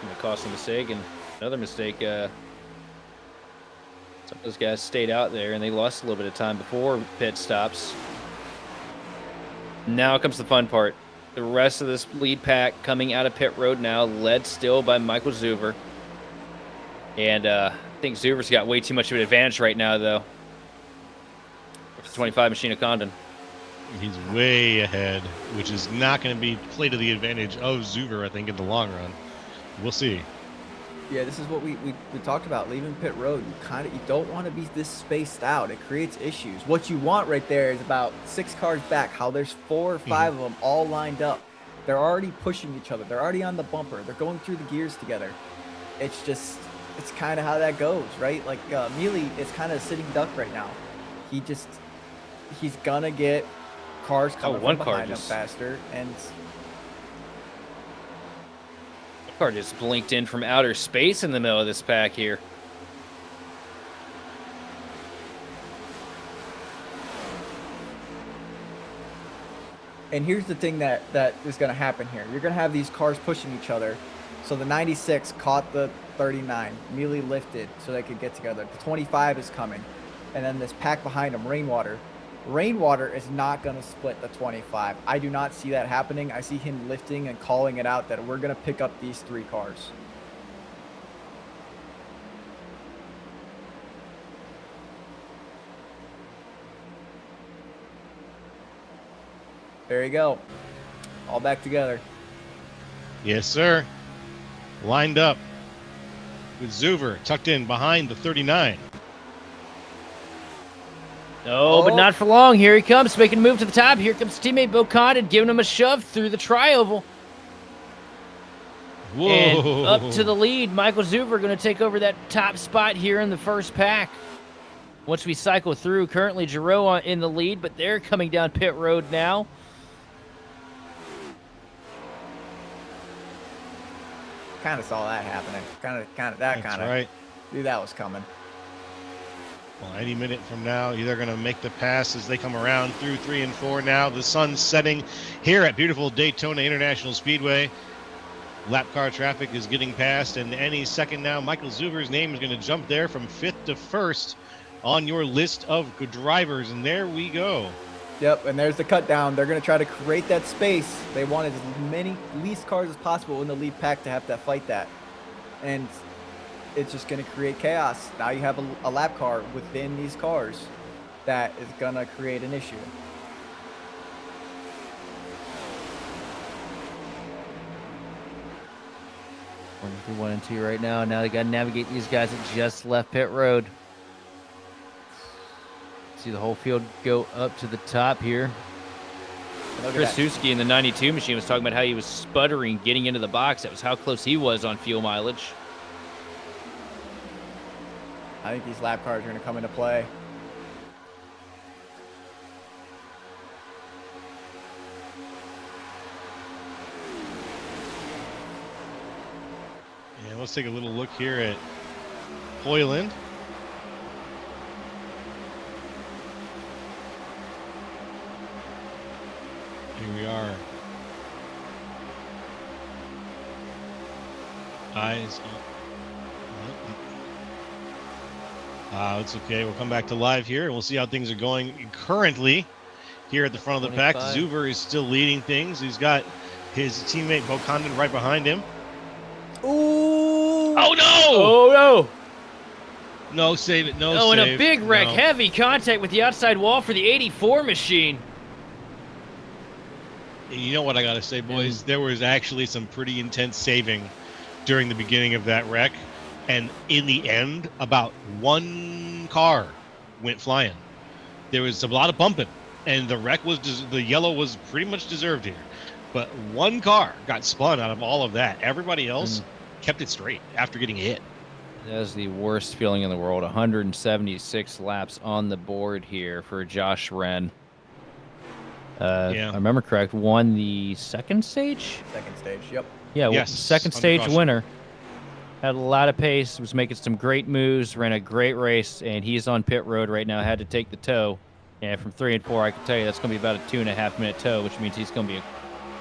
Gonna cost a mistake and another mistake. Some of those guys stayed out there and they lost a little bit of time before pit stops. Now comes the fun part. The rest of this lead pack coming out of pit road now, led still by Michael Zuber. And I think Zuber's got way too much of an advantage right now, though. With the 25 Machine of Condon. He's way ahead, which is not going to be play to the advantage of Zuber, I think, in the long run. We'll see. Yeah, this is what we talked about. Leaving pit road, you don't want to be this spaced out. It creates issues. What you want right there is about 6 cars back. How there's 4 or 5 of them all lined up. They're already pushing each other. They're already on the bumper. They're going through the gears together. It's kind of how that goes, right? Like Mealy is kind of a sitting duck right now. He's gonna get cars coming from behind him faster, and Car just blinked in from outer space in the middle of this pack here. And here's the thing that is going to happen here. You're going to have these cars pushing each other. So the 96 caught the 39. Mealy lifted so they could get together. The 25 is coming. And then this pack behind them, Rainwater. Rainwater is not going to split the 25. I do not see that happening. I see him lifting and calling it out that we're going to pick up these 3 cars. There you go. All back together. Yes, sir. Lined up with Zuber tucked in behind the 39. Oh, but not for long. Here he comes, making a move to the top. Here comes teammate Bo Condon, giving him a shove through the tri-oval. Whoa. And up to the lead. Michael Zuber going to take over that top spot here in the first pack. once we cycle through. Currently, Giroux in the lead, but they're coming down pit road now. Kind of saw that happening. That's right. Knew that was coming. Well, any minute from now, they're going to make the pass as they come around through 3 and 4 now. The sun's setting here at beautiful Daytona International Speedway. Lap car traffic is getting past, and any second now, Michael Zuber's name is going to jump there from 5th to 1st on your list of good drivers, and there we go. Yep, and there's the cut down. They're going to try to create that space. They want as many least cars as possible in the lead pack to have to fight that. And it's just going to create chaos. Now you have a lap car within these cars that is going to create an issue. Through 1 and 2 right now. Now they got to navigate these guys that just left pit road. See the whole field go up to the top here. Chris Suski in the 92 machine was talking about how he was sputtering getting into the box. That was how close he was on fuel mileage. I think these lap cars are going to come into play. Yeah, let's take a little look here at Hoyland. Here we are. Eyes on. It's okay. We'll come back to live here, and we'll see how things are going currently here at the front of the pack. Zuber is still leading things. He's got his teammate Bo Condon right behind him. Ooh! Oh, no! Oh, no! No, save it. No, Oh, save. and a big wreck. No. Heavy contact with the outside wall for the 84 machine. You know what I got to say, boys? There was actually some pretty intense saving during the beginning of that wreck. And in the end, about one car went flying. There was a lot of bumping, and the wreck was the yellow was pretty much deserved here. But one car got spun out of all of that. Everybody else kept it straight after getting hit. That is the worst feeling in the world. 176 laps on the board here for Josh Wren. Yeah. I remember correct, won the second stage? Second stage, yep. Yeah, Yes, second under stage caution. winner. Had a lot of pace, was making some great moves, ran a great race, and he's on pit road right now. Had to take the tow. And from 3 and 4, I can tell you that's going to be about a 2.5 minute tow, which means he's going to be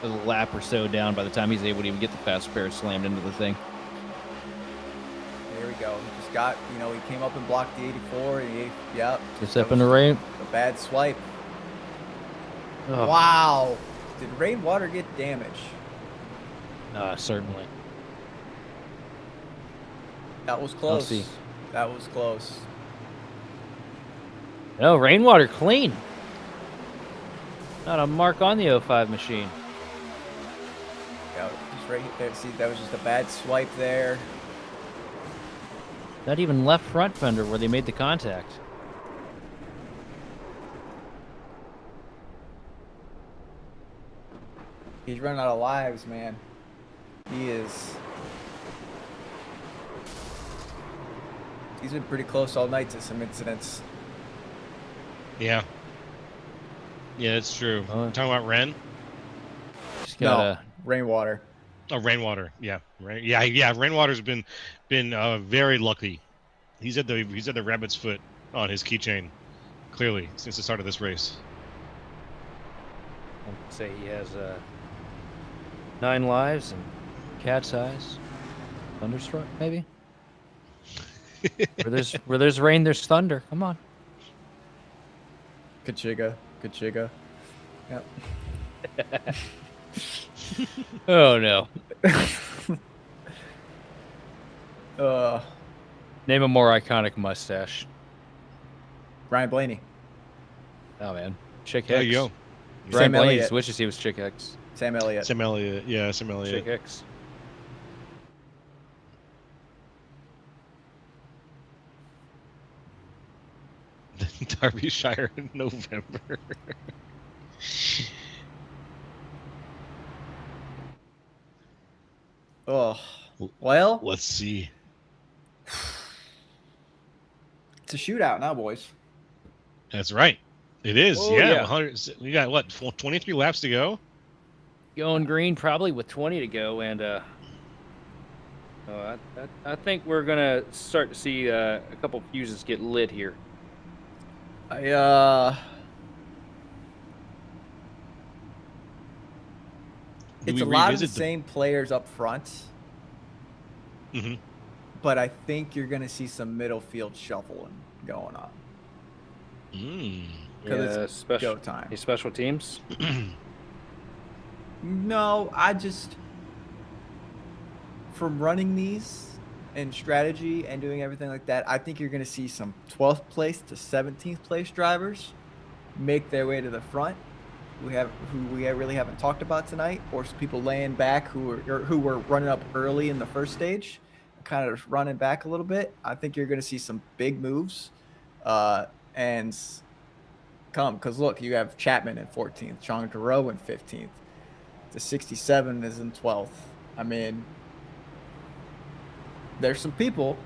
a lap or so down by the time he's able to even get the fast spare slammed into the thing. There we go. He just got, he came up and blocked the 84. Yep. Just up in the rain. A bad swipe. Oh, Wow. Did rainwater get damage? certainly. That was close. see. That was close. No, rainwater clean. Not a mark on the 05 machine. Yeah, just right there. See, that was just a bad swipe there. Not even left front fender where they made the contact. He's running out of lives, man. He is. He's been pretty close all night to some incidents. Yeah. Yeah, that's true. Talking about Ren? Just got No, rainwater. Oh, Rainwater. Yeah. Yeah. Rainwater's been very lucky. He's had the rabbit's foot on his keychain, clearly, since the start of this race. I'd say he has 9 lives and cat's eyes. Thunderstruck, maybe? where there's rain, there's thunder. Come on. Kachiga. Yep. Oh, no. Name a more iconic mustache. Ryan Blaney. Oh, man. Chick There Hicks. you go. Brian Sam Blaney Elliott. wishes he was Chick Hicks. Sam Elliott. Sam Elliott. Yeah, Sam Elliott. Chick Hicks. Derbyshire in November. Oh. Well, Let's see. it's a shootout now, boys. That's right. It is. Oh, yeah. yeah. 100. We got what? 23 laps to go. Going green probably with 20 to go, and I think we're gonna start to see a couple fuses get lit here. It's a lot of the same players up front, Mm-hmm. but I think you're going to see some middle field shuffling going on. Because it's go time. Any special teams? No, from running these and strategy and doing everything like that, I think you're going to see some 12th place to 17th place drivers make their way to the front. Who we really haven't talked about tonight, or some people laying back who were running up early in the first stage, kind of running back a little bit. I think you're going to see some big moves, and come because look, you have Chapman in 14th, Chong Duro in 15th, the 67 is in 12th. I mean, there's some people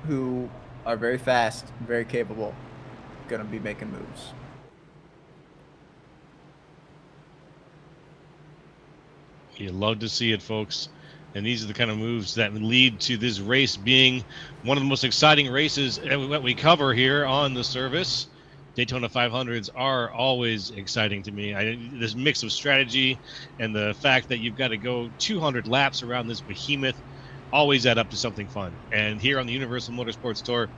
who are very fast, very capable, going to be making moves. You love to see it, folks. And these are the kind of moves that lead to this race being one of the most exciting races that we cover here on the service. Daytona 500s are always exciting to me. This mix of strategy and the fact that you've got to go 200 laps around this behemoth always add up to something fun. And here on the Universal Motorsports Tour,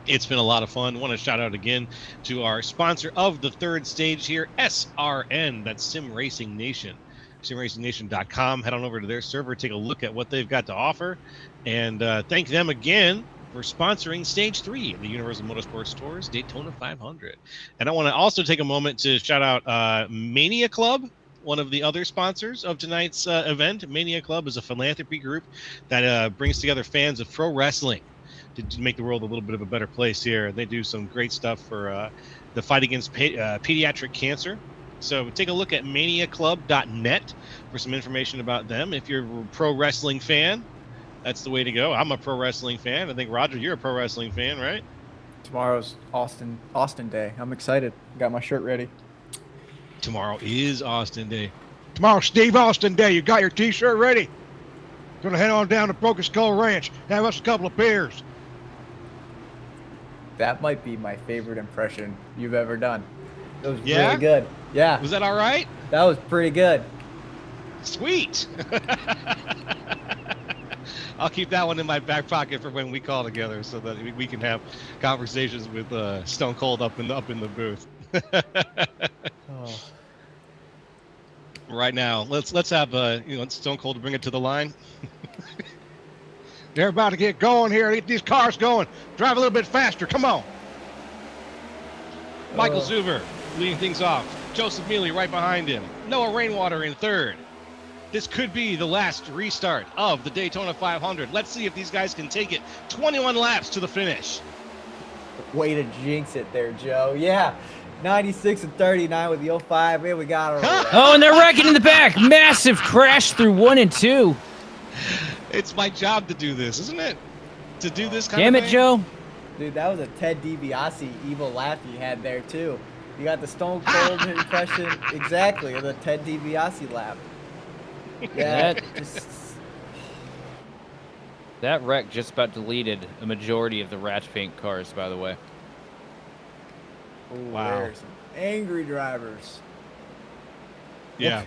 it's been a lot of fun. I want to shout out again to our sponsor of the third stage here, SRN, that's Sim Racing Nation. SimRacingNation.com. Head on over to their server, take a look at what they've got to offer, and thank them again for sponsoring Stage 3 of the Universal Motorsports Tour's Daytona 500. And I want to also take a moment to shout out Mania Club, one of the other sponsors of tonight's event. Mania Club is a philanthropy group that brings together fans of pro wrestling to make the world a little bit of a better place here. They do some great stuff for the fight against pediatric cancer. So take a look at maniaclub.net for some information about them. If you're a pro wrestling fan, that's the way to go. I'm a pro wrestling fan. I think, Roger, you're a pro wrestling fan, right? Tomorrow's Austin Day. I'm excited. Got my shirt ready. Tomorrow is Austin Day. Tomorrow's Steve Austin Day. You got your T-shirt ready? Gonna head on down to Broken Skull Ranch. Have us a couple of beers. That might be my favorite impression you've ever done. It was Yeah? really good. Yeah. Was that all right? That was pretty good. Sweet. I'll keep that one in my back pocket for when we call together, so that we can have conversations with Stone Cold up in the booth. Oh. Right now, let's have Stone Cold to bring it to the line. They're about to get going here. Get these cars going. Drive a little bit faster. Come on. Michael Zuber leading things off. Joseph Mealy right behind him. Noah Rainwater in third. This could be the last restart of the Daytona 500. Let's see if these guys can take it 21 laps to the finish. Way to jinx it there, Joe. Yeah. 96 and 39 with the 05. Here we got her. Oh, and they're wrecking in the back. Massive crash through 1 and 2. It's my job to do this, isn't it? To do this kind Damn of it, thing? Joe. Dude, that was a Ted DiBiase evil laugh you had there, too. You got the Stone Cold impression exactly, of the Ted DiBiase laugh. Yeah, That wreck just about deleted a majority of the Ratch Paint cars, by the way. Ooh, Wow. there's some angry drivers. Yeah.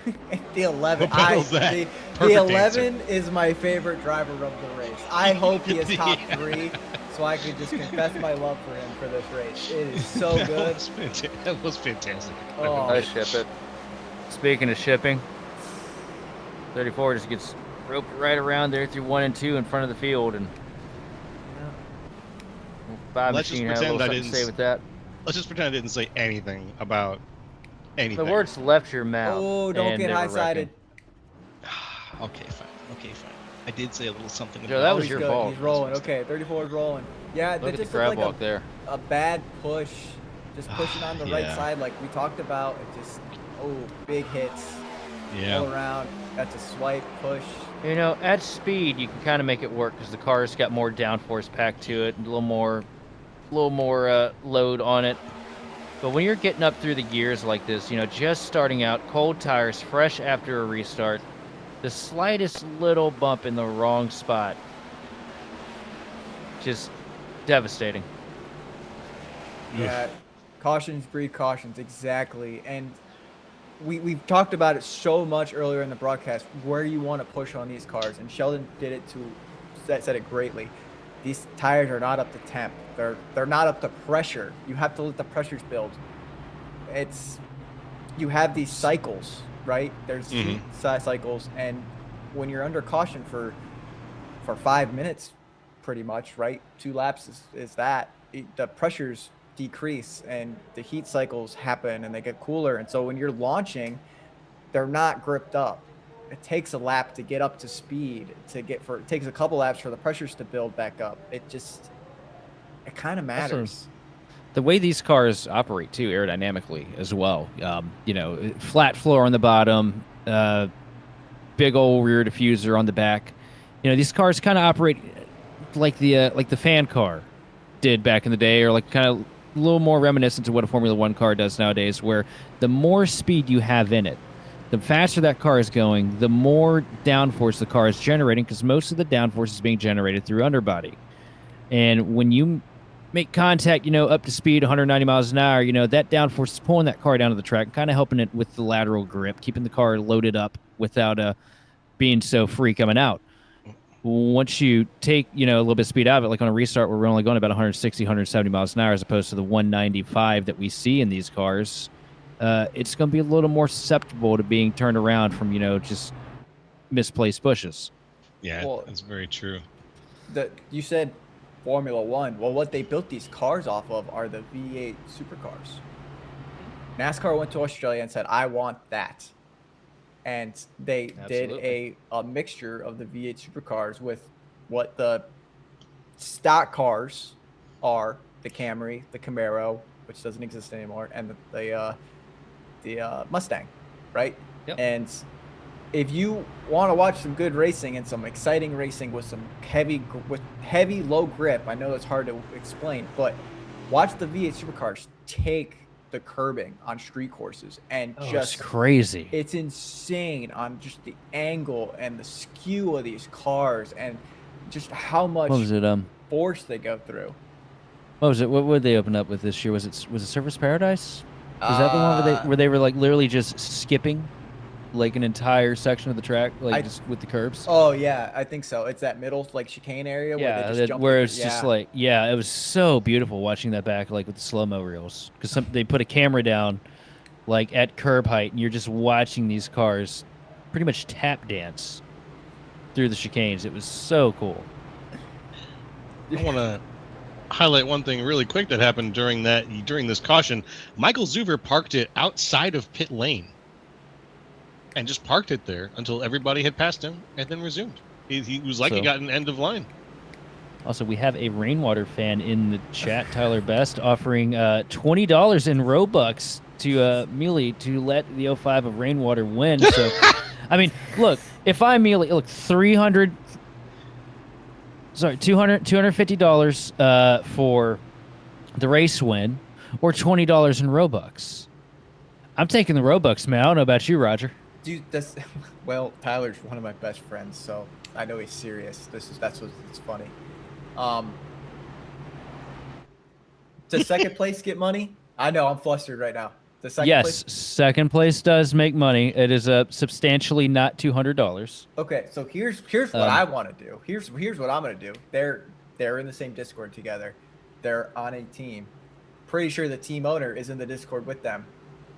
The 11. What pedal's that? The Perfect 11 is my favorite driver of the race. I hope he is top Yeah. 3, so I could just confess my love for him for this race. It is so good. That was fantastic. Oh. I ship it. Speaking of shipping, 34 just gets roped right around there through 1 and 2 in front of the field, and Bob Let's just Machine had a little pretend I something to say with that. Let's just pretend I didn't say anything about anything. The words left your mouth. Oh, don't and get they were high-sided. Okay, fine. I did say a little something. Joe, about that Oh, was he's your good. fault. He's rolling. Okay, 34 is rolling. Yeah, Look that at the just grab looked like walk there. a bad push. Just pushing on the right Yeah. side like we talked about. It just, big hits. Yeah. All around. That's a swipe, push. You know, at speed, you can kind of make it work because the car's got more downforce packed to it, and a little more load on it. But when you're getting up through the gears like this, just starting out, cold tires, fresh after a restart, the slightest little bump in the wrong spot, just devastating. Yeah, cautions breed cautions, exactly. And we've talked about it so much earlier in the broadcast, where you want to push on these cars. And Sheldon said it greatly. These tires are not up to temp. They're not up to pressure. You have to let the pressures build. You have these cycles, right? There's heat cycles, and when you're under caution for 5 minutes, pretty much, right? 2 laps is that. The pressures decrease and the heat cycles happen and they get cooler. And so when you're launching, they're not gripped up. It takes a lap to get up to speed, it takes a couple laps for the pressures to build back up. It kind of matters. The way these cars operate too, aerodynamically as well. Flat floor on the bottom, big old rear diffuser on the back. These cars kind of operate like the fan car did back in the day, or like kind of a little more reminiscent of what a Formula One car does nowadays, where the more speed you have in it, the faster that car is going, the more downforce the car is generating, because most of the downforce is being generated through underbody. And when you make contact, up to speed 190 miles an hour, that downforce is pulling that car down to the track, kind of helping it with the lateral grip, keeping the car loaded up without being so free coming out. Once you take, a little bit of speed out of it, like on a restart where we're only going about 160, 170 miles an hour as opposed to the 195 that we see in these cars, it's going to be a little more susceptible to being turned around from, just misplaced bushes. Yeah, well, that's very true. You said Formula One. Well, what they built these cars off of are the V8 supercars. NASCAR went to Australia and said, I want that. And they did a mixture of the V8 supercars with what the stock cars are, the Camry, the Camaro, which doesn't exist anymore, and the Mustang, right? Yep. And if you want to watch some good racing and some exciting racing with some heavy low grip, I know it's hard to explain, but watch the V8 supercars take the curbing on street courses and it's crazy. It's insane on just the angle and the skew of these cars and just how much force they go through. What was it? What would they open up with this year? Was it Surface Paradise? Was that the one where they were like literally just skipping like an entire section of the track, just with the curbs? Oh yeah, I think so. It's that middle like chicane area where they just jump where it's just like it was so beautiful watching that back like with the slow-mo reels, because they put a camera down like at curb height and you're just watching these cars pretty much tap dance through the chicanes. It was so cool. I want to highlight one thing really quick that happened during this caution. Michael Zuver parked it outside of pit lane and just parked it there until everybody had passed him and then resumed. He was like he got an end of line. Also, we have a Rainwater fan in the chat, Tyler Best, offering $20 in Robux to Mealy to let the 05 of Rainwater win. So, I mean, look, if I Mealy, look, $250 for the race win, or $20 in Robux. I'm taking the Robux, man. I don't know about you, Roger. Dude, Tyler's one of my best friends, so I know he's serious. That's what's funny. Does second place get money? I know I'm flustered right now. Second place does make money. It is substantially not $200. Okay, so here's what I want to do. Here's what I'm gonna do. They're in the same Discord together. They're on a team. Pretty sure the team owner is in the Discord with them.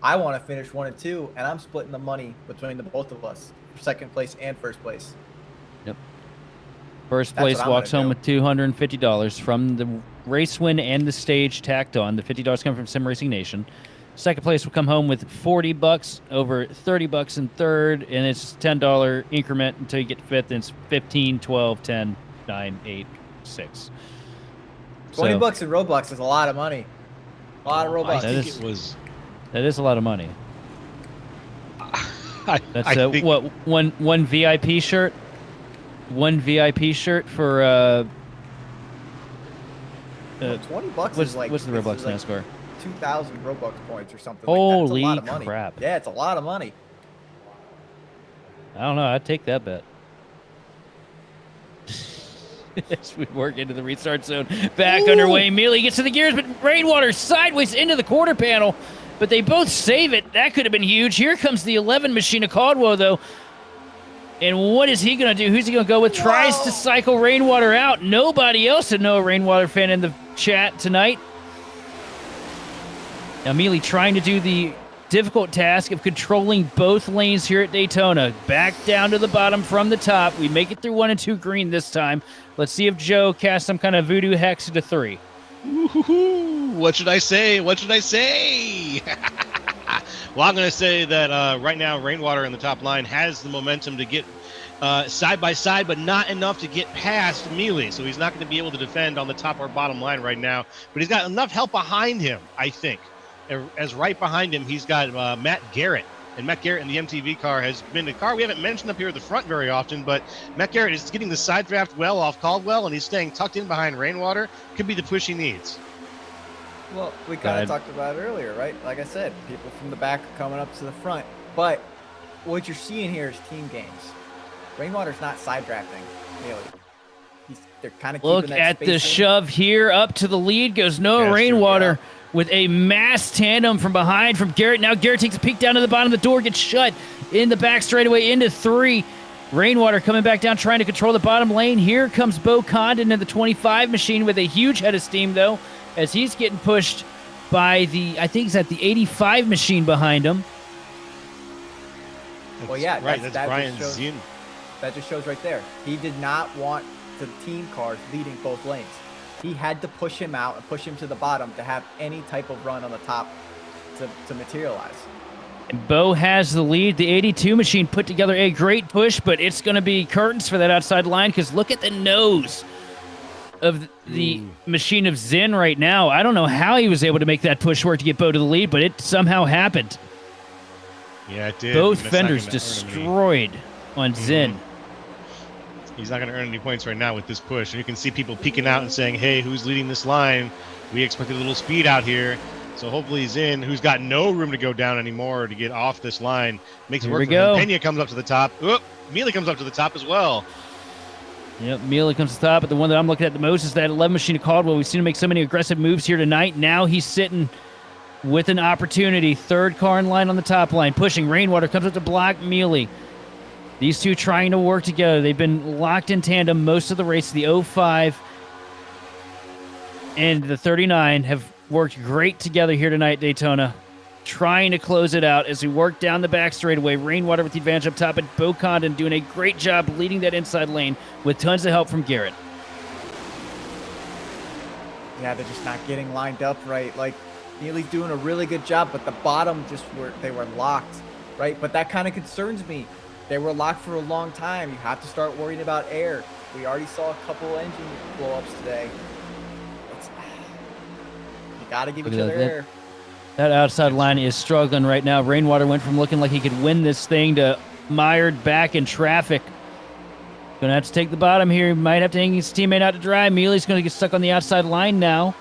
I want to finish 1 and 2, and I'm splitting the money between the both of us for second place and first place. Yep. First place walks home with $250 from the race win and the stage tacked on. The $50 come from Sim Racing Nation. Second place will come home with $40, over $30 in third, and it's $10 increment until you get to fifth, and it's 15, 12, 10, 9, 8, 6. $20 in Roblox is a lot of money. A lot of Robux. That is a lot of money. That's one VIP shirt. One VIP shirt for $20 is like what's the Roblox NASCAR? 2,000 Robux points or something Holy like that. It's a lot of money. crap. Yeah, it's a lot of money. I don't know. I'd take that bet. As we work into the restart zone. Back underway. Mealy gets to the gears, but Rainwater sideways into the quarter panel. But they both save it. That could have been huge. Here comes the 11 machine of Caldwell, though. And what is he going to do? Who's he going to go with? Tries to cycle Rainwater out. Nobody else to know a Rainwater fan in the chat tonight. Now, Mealy trying to do the difficult task of controlling both lanes here at Daytona. Back down to the bottom from the top. We make it through 1 and 2 green this time. Let's see if Joe casts some kind of voodoo hex into 3. Ooh, what should I say? What should I say? Well, I'm going to say that right now Rainwater in the top line has the momentum to get side by side, but not enough to get past Mealy. So he's not going to be able to defend on the top or bottom line right now. But he's got enough help behind him, I think. As right behind him, he's got Matt Garrett. And Matt Garrett in the MTV car has been a car we haven't mentioned up here at the front very often, but Matt Garrett is getting the side draft well off Caldwell, and he's staying tucked in behind Rainwater. Could be the push he needs. Well, we kind of talked about it earlier, right? Like I said, people from the back are coming up to the front. But what you're seeing here is team games. Rainwater's not side drafting, really. They're kind of keeping Look that at the spacing. shove here. Up to the lead goes Noah Rainwater with a mass tandem from behind from Garrett. Now Garrett takes a peek down to the bottom. The door gets shut in the back straightaway into 3. Rainwater coming back down, trying to control the bottom lane. Here comes Bo Condon in the 25 machine with a huge head of steam, though, as he's getting pushed by the, I think he's at the 85 machine behind him. Well, yeah, right. that Brian just Zinn. That just shows right there. He did not want the team cars leading both lanes. He had to push him out and push him to the bottom to have any type of run on the top to materialize. And Bo has the lead. The 82 machine put together a great push, but it's going to be curtains for that outside line because look at the nose of the machine of Zinn right now. I don't know how he was able to make that push work to get Bo to the lead, but it somehow happened. Yeah, it did. Both That's not fenders gonna earn destroyed on Zinn. He's not going to earn any points right now with this push. And you can see people peeking out and saying, hey, who's leading this line? We expected a little speed out here. So hopefully he's in, who's got no room to go down anymore or to get off this line. Makes it work for him. Pena comes up to the top. Oop, Mealy comes up to the top as well. Yep, Mealy comes to the top, but the one that I'm looking at the most is that 11 machine of Caldwell. We've seen him make so many aggressive moves here tonight. Now he's sitting with an opportunity. Third car in line on the top line. Pushing. Rainwater comes up to block Mealy. These two trying to work together. They've been locked in tandem most of the race. The 05 and the 39 have worked great together here tonight at Daytona. Trying to close it out as we work down the back straightaway. Rainwater with the advantage up top, and Bo Condon doing a great job leading that inside lane with tons of help from Garrett. Yeah, they're just not getting lined up right. Like, Mealy's doing a really good job, but the bottom they were locked, right? But that kind of concerns me. They were locked for a long time. You have to start worrying about air. We already saw a couple engine blow-ups today. You got to give each other air. That outside line is struggling right now. Rainwater went from looking like he could win this thing to mired back in traffic. Going to have to take the bottom here. He might have to hang his teammate out to dry. Mealy's going to get stuck on the outside line now.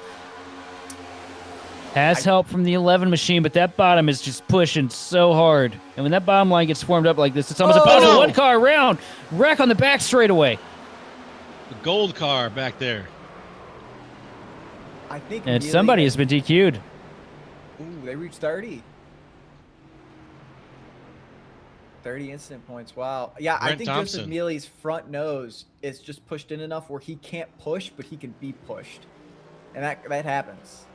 Has help from the 11 machine, but that bottom is just pushing so hard. And when that bottom line gets formed up like this, it's almost a one car around. Wreck on the back straightaway. The gold car back there. I think and somebody has been DQ'd. Ooh, they reached 30. 30 incident points. Wow. Yeah, Brent I think Thompson. Joseph Mealy's front nose is just pushed in enough where he can't push, but he can be pushed. And that happens.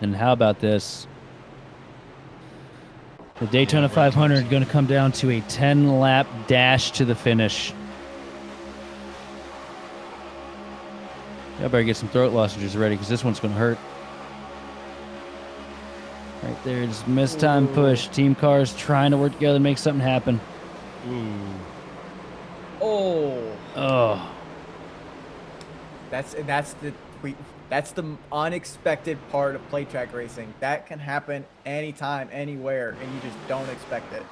And how about this? The Daytona 500 going to come down to a 10-lap dash to the finish. I better get some throat lozenges ready because this one's going to hurt. Right there, just missed time push. Team cars trying to work together to make something happen. Oh. That's the unexpected part of play track racing. That can happen anytime, anywhere, and you just don't expect it.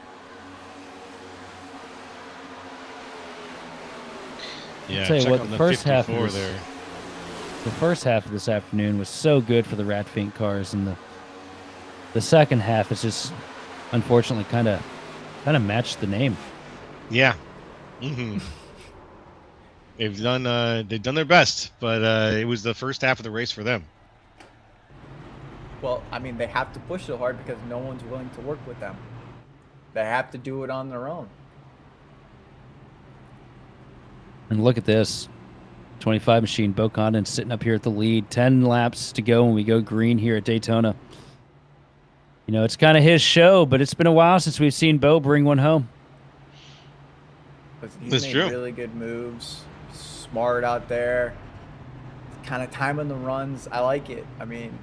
Yeah, I'll tell you check what, on the first half there. the first half of this afternoon was so good for the Rat Fink cars, and the second half is just unfortunately kind of matched the name. Yeah. They've done their best, but it was the first half of the race for them. Well, I mean, they have to push so hard because no one's willing to work with them. They have to do it on their own. And look at this. 25 machine, Bo Condon sitting up here at the lead. 10 laps to go when we go green here at Daytona. You know, it's kind of his show, but it's been a while since we've seen Bo bring one home. He's That's made true. really good moves. Smart out there. Kind of timing the runs. I like it. I mean,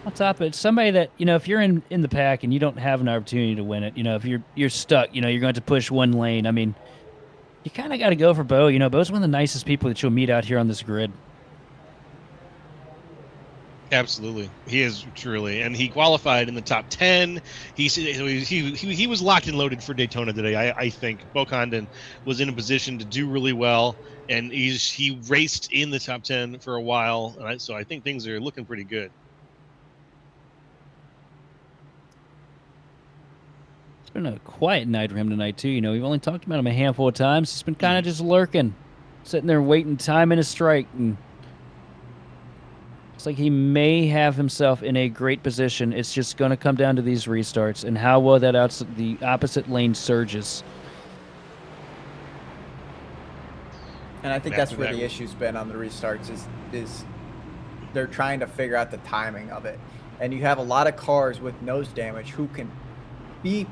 On top of it, somebody that, you know, if you're in the pack and you don't have an opportunity to win it, you know, if you're stuck, you know, you're going to push one lane. I mean, you kind of got to go for Bo. You know, Bo's one of the nicest people that you'll meet out here on this grid. Absolutely, he is truly, and he qualified in the top 10. He was locked and loaded for Daytona today. I think Bo Condon was in a position to do really well, and he raced in the top 10 for a while, so I think things are looking pretty good. It's been a quiet night for him tonight, too. You know, we've only talked about him a handful of times. He's been kind of just lurking, sitting there waiting, timing a strike. And it's like he may have himself in a great position. It's just going to come down to these restarts and how well the opposite lane surges. and I think that's where the issue's been on the restarts is they're trying to figure out the timing of it. And you have a lot of cars with nose damage who can be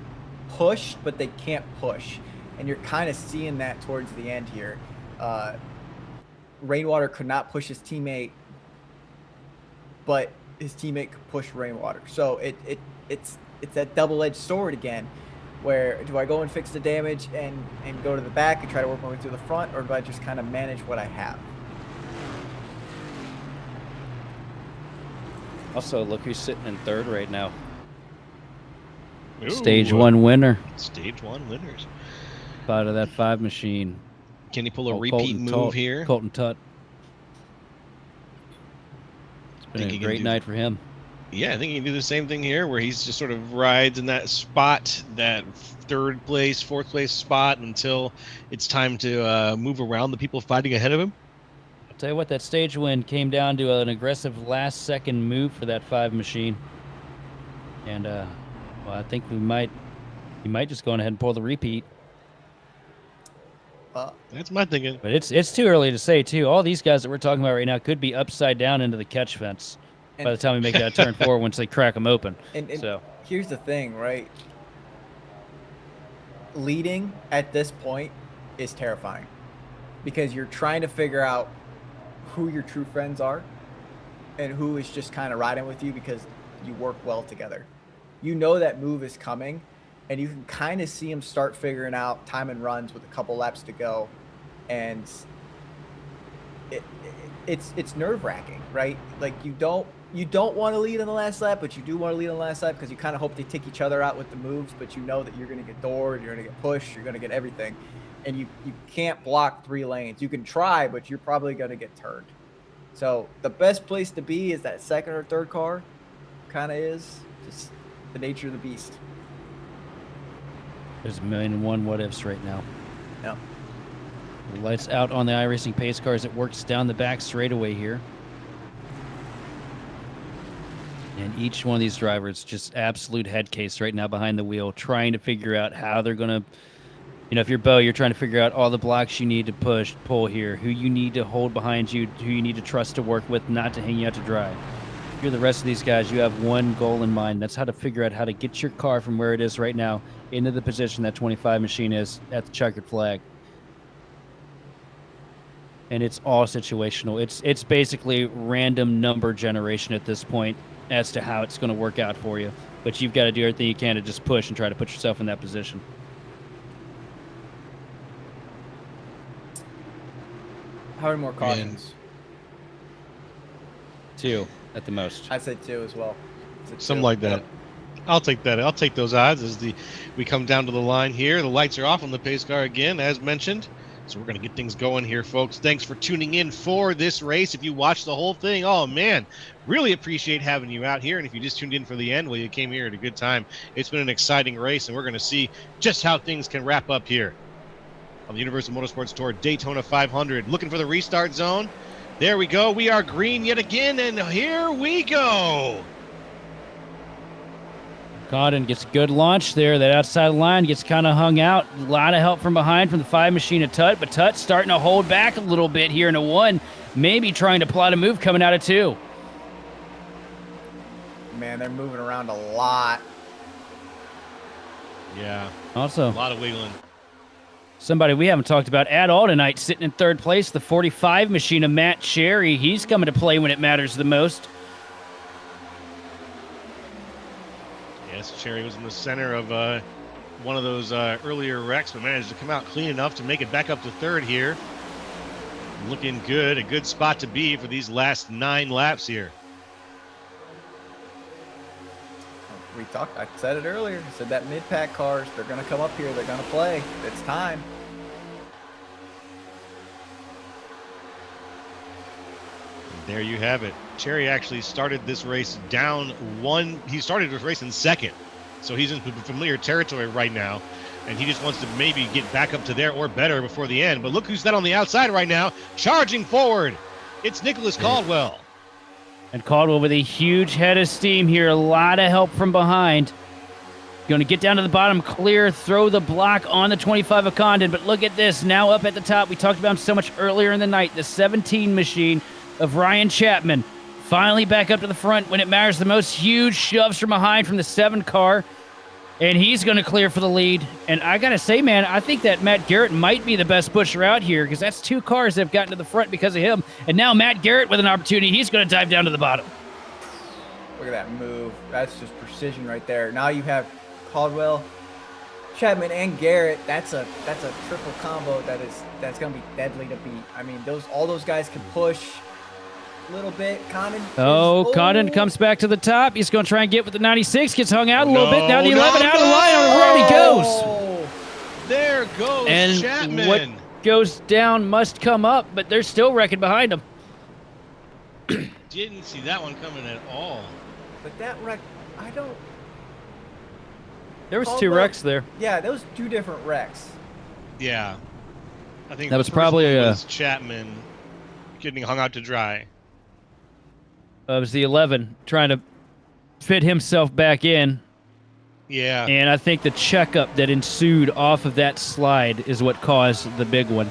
pushed, but they can't push. And you're kind of seeing that towards the end here. Rainwater could not push his teammate, but his teammate could push Rainwater. So it's that double-edged sword again, where do I go and fix the damage and go to the back and try to work my way through the front, or do I just kind of manage what I have? Also, look who's sitting in third right now. Ooh, Stage 1 winner. Stage 1 winners. Out of that 5 machine. Can he pull a repeat Colton move Tutt, here? Colton Tutt. It's been Think a he can great do night for him. Yeah, I think he can do the same thing here, where he's just sort of rides in that spot, that third place, fourth place spot, until it's time to move around the people fighting ahead of him. I'll tell you what, that stage win came down to an aggressive last-second move for that 5 machine. And, well, I think he might just go on ahead and pull the repeat. That's my thinking. But it's too early to say, too. All these guys that we're talking about right now could be upside down into the catch fence by the time we make that turn 4 once they crack them open. And so here's the thing, right? Leading at this point is terrifying because you're trying to figure out who your true friends are and who is just kind of riding with you because you work well together. You know that move is coming, and you can kind of see them start figuring out time and runs with a couple laps to go, and it's nerve-wracking, right? Like you don't want to lead on the last lap, but you do want to lead on the last lap because you kind of hope they take each other out with the moves, but you know that you're going to get doored, you're going to get pushed, you're going to get everything, and you can't block 3 lanes. You can try, but you're probably going to get turned. So the best place to be is that second or third car, kind of is just the nature of the beast. there's 1,000,001 what-ifs right now. Yeah. The lights out on the iRacing pace car as it works down the back straightaway here. And each one of these drivers just absolute head case right now behind the wheel, trying to figure out how they're going to, you know, if you're Bo, you're trying to figure out all the blocks you need to pull here, who you need to hold behind you, who you need to trust to work with, not to hang you out to dry. If you're the rest of these guys, you have one goal in mind. That's how to figure out how to get your car from where it is right now into the position that 25 machine is at the checkered flag. And it's all situational. It's basically random number generation at this point as to how it's going to work out for you. But you've got to do everything you can to just push and try to put yourself in that position. How many more cautions? 2 at the most. I said 2 as well. Something like that. I'll take that. I'll take those odds as we come down to the line here. The lights are off on the pace car again, as mentioned. So we're going to get things going here, folks. Thanks for tuning in for this race. If you watched the whole thing, oh, man, really appreciate having you out here. And if you just tuned in for the end, well, you came here at a good time. It's been an exciting race, and we're going to see just how things can wrap up here on the Universal Motorsports Tour Daytona 500. Looking for the restart zone. There we go. We are green yet again, and here we go. Condon gets a good launch there. That outside line gets kind of hung out. A lot of help from behind from the 5 machine of Tut, but Tut's starting to hold back a little bit here in a 1, maybe trying to plot a move coming out of 2. Man, they're moving around a lot. Yeah. Also, A lot of wiggling. somebody we haven't talked about at all tonight, sitting in 3rd place, the 45 machine of Matt Cherry. He's coming to play when it matters the most. Yes, Cherry was in the center of one of those earlier wrecks, but managed to come out clean enough to make it back up to 3rd here. Looking good, a good spot to be for these last 9 laps here. I said it earlier. I said that mid-pack cars, they're going to come up here. They're going to play. It's time. There you have it. Cherry actually started this race down 1. He started this race in 2nd. So he's in familiar territory right now. And he just wants to maybe get back up to there or better before the end. But look who's that on the outside right now, charging forward. It's Nicholas Caldwell. And Caldwell with a huge head of steam here. A lot of help from behind. Going to get down to the bottom, clear, throw the block on the 25 of Condon. But look at this, now up at the top. We talked about him so much earlier in the night. The 17 machine of Ryan Chapman. Finally back up to the front when it matters the most. Huge shoves from behind from the 7 car. And he's going to clear for the lead. And I got to say, man, I think that Matt Garrett might be the best pusher out here because that's 2 cars that have gotten to the front because of him. And now Matt Garrett with an opportunity. He's going to dive down to the bottom. Look at that move. That's just precision right there. Now you have Caldwell, Chapman, and Garrett. That's a triple combo that's going to be deadly to beat. I mean, all those guys can push a little bit. Condon. Condon comes back to the top. He's going to try and get with the 96. Gets hung out a little bit. Now the 11 out of the line. Around he goes. There goes And Chapman. what goes down must come up, but they're still wrecking behind him. Didn't see that one coming at all. But that wreck, I don't. There was 2 Caldwell- wrecks there. Yeah, those 2 different wrecks. Yeah. I think That the was first probably one a- was Chapman getting hung out to dry. It was the 11 trying to fit himself back in. Yeah. And I think the checkup that ensued off of that slide is what caused the big one.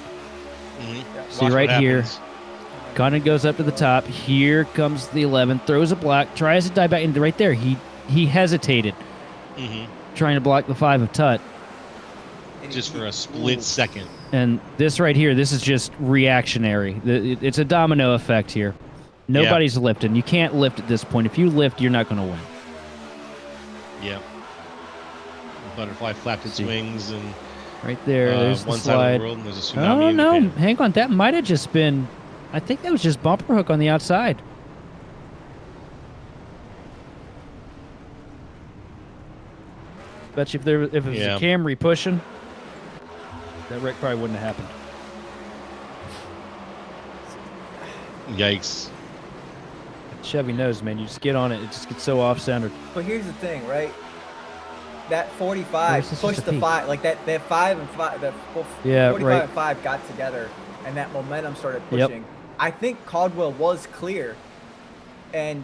Mhm. See Watch right what here. happens. Condon goes up to the top. Here comes the 11. Throws a block. Tries to dive back. And right there, he hesitated. Mhm. Trying to block the 5 of Tut. Just for a split second. And this right here, this is just reactionary. It's a domino effect here. Nobody's lifting. You can't lift at this point. If you lift, you're not going to win. Yeah. Butterfly flapped its wings and Right there, there's the one side slide. of the world and there's a tsunami Oh, in no. Japan. Hang on. That might have just been... I think that was just bumper hook on the outside. Bet you if it was a Camry pushing, that wreck probably wouldn't have happened. Yikes. Chevy knows, man. You just get on it. It just gets so off-centered. But here's the thing, right? That 45 This is pushed just a the peak. 5, like that 5 and 5, the Yeah, 45 right. and 5 got together, and that momentum started Yep. pushing. I think Caldwell was clear, and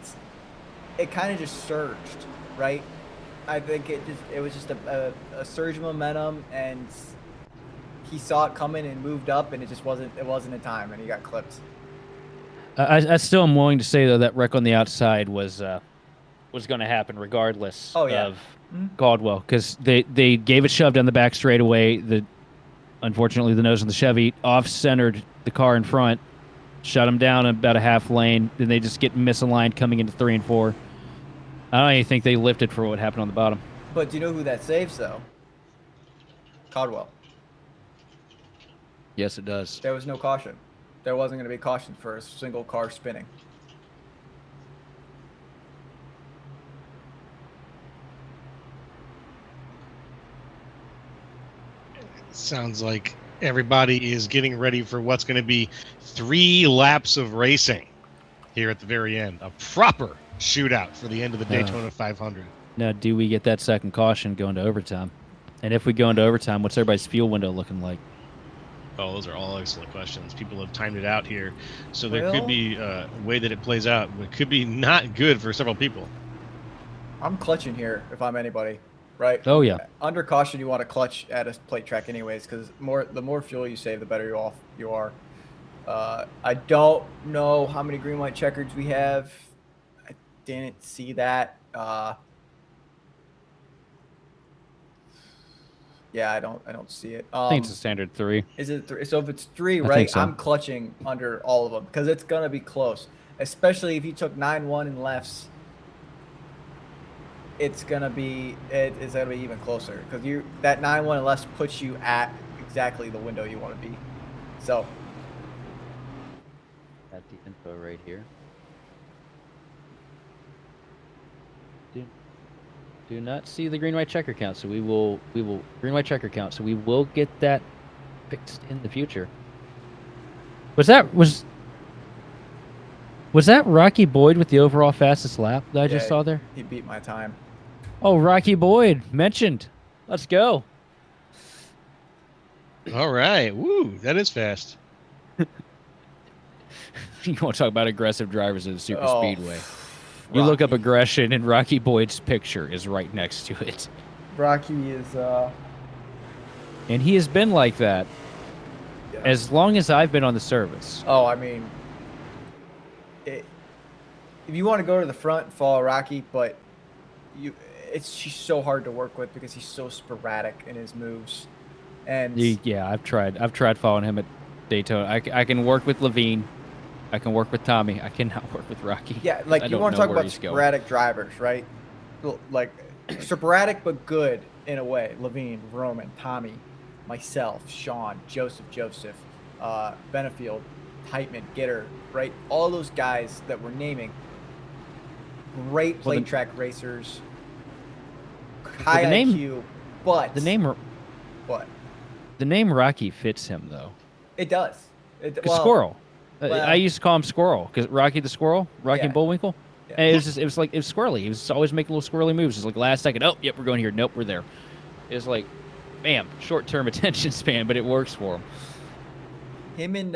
it kind of just surged, right? I think it was just a surge of momentum, and he saw it coming and moved up, and it wasn't in time, and he got clipped. I still am willing to say, though, that wreck on the outside was going to happen regardless of Caldwell, because they gave it shove down the back straightaway. Unfortunately, the nose of the Chevy off-centered the car in front, shut him down about a half lane, then they just get misaligned coming into 3 and 4. I don't even think they lifted for what happened on the bottom. But do you know who that saves, though? Caldwell. Yes, it does. There was no caution. There wasn't going to be caution for a single car spinning. Sounds like Everybody is getting ready for what's going to be 3 laps of racing here at the very end. A proper shootout for the end of the Daytona 500. Now, do we get that second caution going to overtime? And if we go into overtime, what's everybody's fuel window looking like? Oh, those are all excellent questions. People have timed it out here. So there Well- could be a way that it plays out. It could be not good for several people. I'm clutching here if I'm anybody, right? Oh, yeah. Under caution, you want to clutch at a plate track anyways, because the more fuel you save, the better you are. I don't know how many green white checkers we have. I didn't see that. Yeah, I don't see it. I think it's a standard 3. Is it 3? So if it's 3, I right? think so. I'm clutching under all of them because it's gonna be close. Especially if you took 9-1 in lefts, it's gonna be even closer because that 9-1 in lefts puts you at exactly the window you want to be. So Got the info right here. Do not see the green white checker count, so we will green white checker count, so we will get that fixed in the future. Was that Rocky Boyd with the overall fastest lap that I just Yeah. saw there? he beat my time. Oh, Rocky Boyd mentioned. Let's go. All right. Woo, that is fast. You want to talk about aggressive drivers in the super Oh, speedway? You look up Rocky. aggression, and Rocky Boyd's picture is right next to it. Rocky is And he has been like that yeah. as long as I've been on the service. Oh, I mean, if you want to go to the front, follow Rocky, but she's so hard to work with because he's so sporadic in his moves. And Yeah, I've tried following him at Daytona. I can work with Levine. I can work with Tommy. I cannot work with Rocky. yeah, like I you don't want to know talk where about he's going. sporadic drivers, right? Like sporadic but good in a way. Levine, Roman, Tommy, myself, Sean, Joseph, Benefield, Heitman, Gitter, right? All those guys that we're naming, great plate track racers, high the name- IQ, but The name what? The name Rocky fits him though. It does. Squirrel. well- I used to call him Squirrel because Rocky the Squirrel, Rocky Yeah. and Bullwinkle. Yeah. And it was squirrely. He was always making little squirrely moves. It's like last second, oh, yep, we're going here. Nope, we're there. It's like, bam, short-term attention span, but it works for him. Him and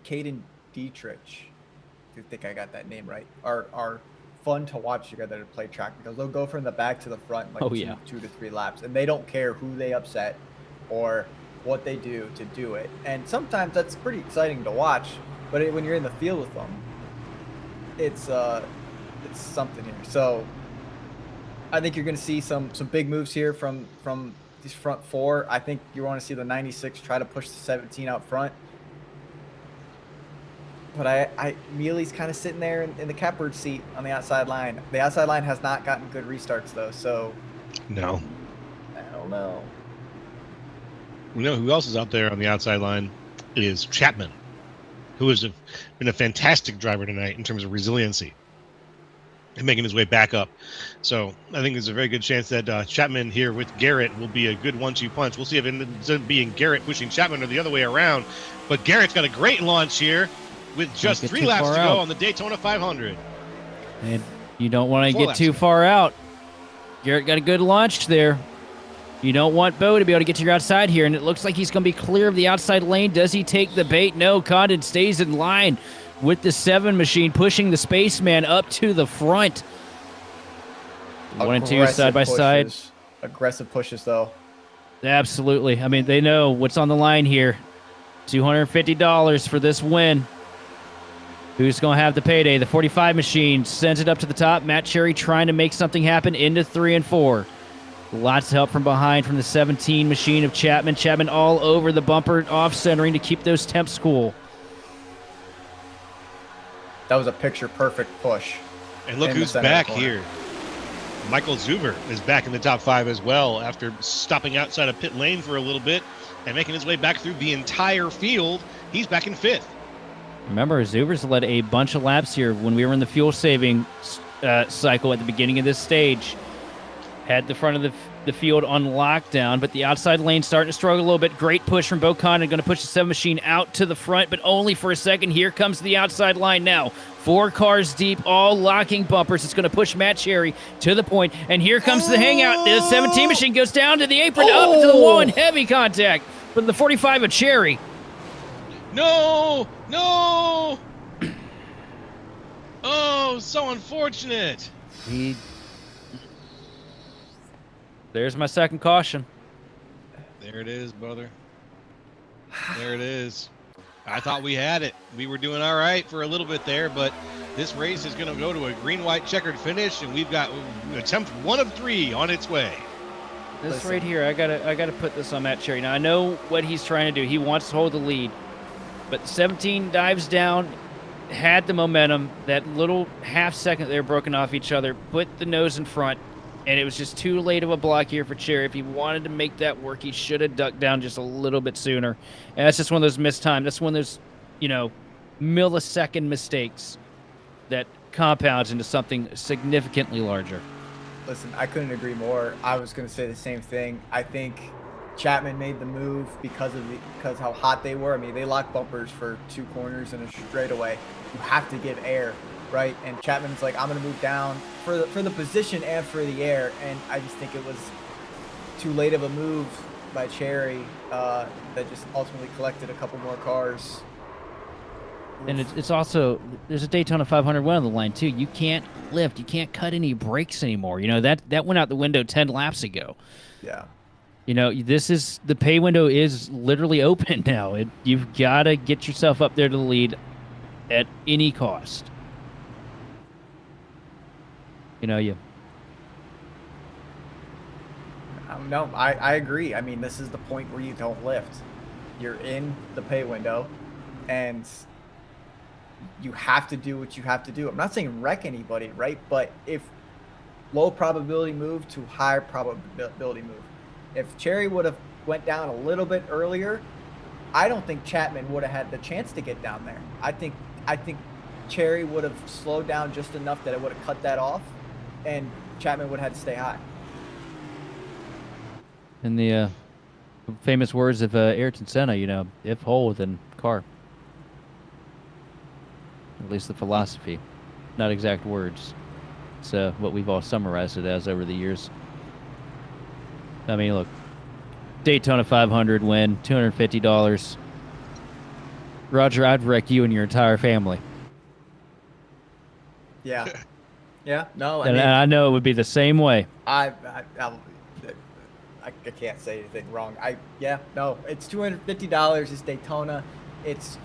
Caden Dietrich, I think I got that name right, are fun to watch together to play track because they'll go from the back to the front in like Oh, yeah. 2 to 3 laps, and they don't care who they upset or what they do to do it. And sometimes that's pretty exciting to watch, but when you're in the field with them, it's something here. So I think you're going to see some big moves here from these front 4. I think you want to see the 96 try to push the 17 out front. But Mealy's kind of sitting there in the catbird seat on the outside line. The outside line has not gotten good restarts though, so No. I don't know. We know who else is out there on the outside line is Chapman, who has been a fantastic driver tonight in terms of resiliency and making his way back up. So I think there's a very good chance that Chapman here with Garrett will be a good 1-2 punch. We'll see if it ends up being Garrett pushing Chapman or the other way around. But Garrett's got a great launch here with just get 3 too laps far to out. go on the Daytona 500. And you don't want to 4 get laps too to go. far out. Garrett got a good launch there. You don't want Bo to be able to get to your outside here, and it looks like he's going to be clear of the outside lane. Does he take the bait? No, Condon stays in line with the 7 machine, pushing the spaceman up to the front. 1 and 2 side by side. Aggressive pushes though. Absolutely. I mean, they know what's on the line here. $250 for this win. Who's going to have the payday? The 45 machine sends it up to the top. Matt Cherry trying to make something happen into 3 and 4. Lots of help from behind from the 17 machine of Chapman. Chapman all over the bumper, off-centering to keep those temps cool. That was a picture-perfect push. And look in the who's center of the back corner. here. Michael Zuber is back in the top 5 as well after stopping outside of pit lane for a little bit and making his way back through the entire field. He's back in 5th. Remember, Zuber's led a bunch of laps here when we were in the fuel-saving cycle at the beginning of this stage. Had the front of the field on lockdown, but the outside lane starting to struggle a little bit. Great push from Bocon and going to push the 7 Machine out to the front, but only for a second. Here comes the outside line now. 4 cars deep, all locking bumpers. It's going to push Matt Cherry to the point, and here comes the hangout. The 17 Machine goes down to the apron, up to the wall in heavy contact with the 45 of Cherry. No! Oh, so unfortunate. There's my second caution. There it is, brother. There it is. I thought we had it. We were doing all right for a little bit there, but this race is going to go to a green-white checkered finish, and we've got attempt 1 of 3 on its way. This right here, I gotta put this on Matt Cherry. Now I know what he's trying to do. He wants to hold the lead, but 17 dives down, had the momentum. That little half second they were broken off each other, put the nose in front. And it was just too late of a block here for Cherry. If he wanted to make that work, he should have ducked down just a little bit sooner. And that's just one of those missed times. That's one of those, millisecond mistakes that compounds into something significantly larger. Listen, I couldn't agree more. I was going to say the same thing. I think Chapman made the move because how hot they were. I mean, they locked bumpers for 2 corners and a straightaway. You have to give air. Right, and Chapman's like, I'm gonna move down for the position and for the air, and I just think it was too late of a move by Cherry that just ultimately collected a couple more cars. And it's also, there's a Daytona 500 win on the line too. You can't lift, you can't cut any brakes anymore. That went out the window 10 laps ago. Yeah. The pay window is literally open now. You've got to get yourself up there to the lead at any cost. No, I agree. I mean, this is the point where you don't lift. You're in the pay window, and you have to do what you have to do. I'm not saying wreck anybody, right? But if low probability move to high probability move, if Cherry would have went down a little bit earlier, I don't think Chapman would have had the chance to get down there. I think Cherry would have slowed down just enough that it would have cut that off, and Chapman would have had to stay high. In the famous words of Ayrton Senna, if whole, then car. At least the philosophy, not exact words. It's what we've all summarized it as over the years. I mean, look, Daytona 500 win, $250. Roger, I'd wreck you and your entire family. Yeah. Yeah. No, and I know it would be the same way. I can't say anything wrong. It's $250. It's Daytona. It's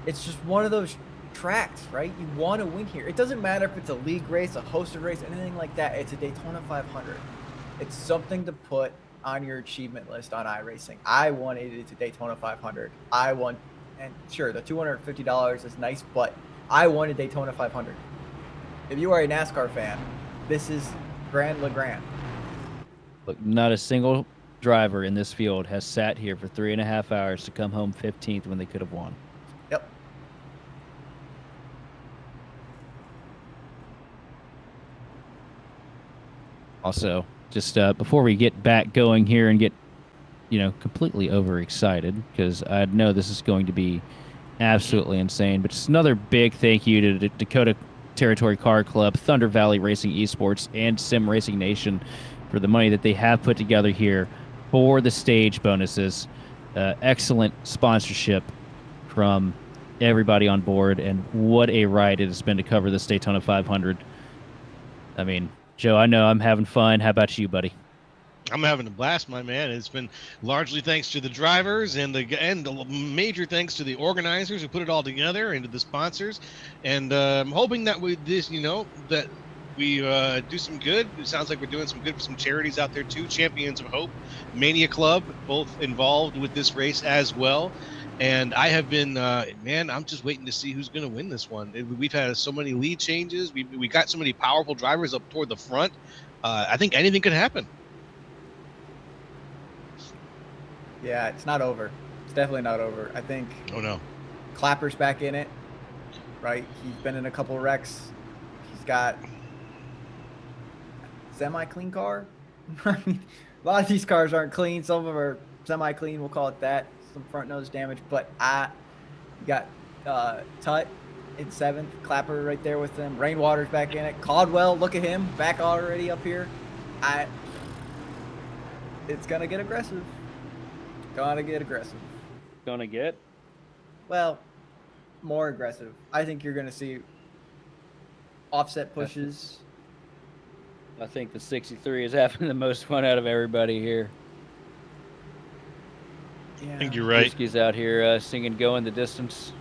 just one of those tracks, right? You want to win here. It doesn't matter if it's a league race, a hosted race, anything like that. It's a Daytona 500. It's something to put on your achievement list on iRacing. I wanted it to Daytona 500. And sure, the $250 is nice, but I wanted Daytona 500. If you are a NASCAR fan, this is Grand LeGrand. Look, not a single driver in this field has sat here for 3.5 hours to come home 15th when they could have won. Yep. Also, just before we get back going here and get, completely overexcited, because I know this is going to be absolutely insane, but just another big thank you to Dakota Territory Car Club, Thunder Valley Racing Esports, and Sim Racing Nation for the money that they have put together here for the stage bonuses. Excellent sponsorship from everybody on board, and what a ride it has been to cover this Daytona 500. I mean, Joe, I know I'm having fun. How about you, buddy? I'm having a blast, my man. It's been largely thanks to the drivers and the major thanks to the organizers who put it all together, and to the sponsors. And I'm hoping that we do some good. It sounds like we're doing some good for some charities out there too. Champions of Hope, Mania Club, both involved with this race as well. And I have been, I'm just waiting to see who's going to win this one. We've had so many lead changes. We got so many powerful drivers up toward the front. I think anything could happen. Yeah, it's not over. It's definitely not over. I think. Oh no. Clapper's back in it, right? He's been in a couple wrecks. He's got semi-clean car. I mean, A lot of these cars aren't clean. Some of them are semi-clean. We'll call it that. Some front nose damage, but got Tut in 7th. Clapper right there with them. Rainwater's back in it. Caldwell, look at him, back already up here. It's gonna get aggressive. Gonna get well, more aggressive. I think you're gonna see offset pushes. I think the 63 is having the most fun out of everybody here. Yeah. I think you're right. Whiskey's out here singing "Going the Distance."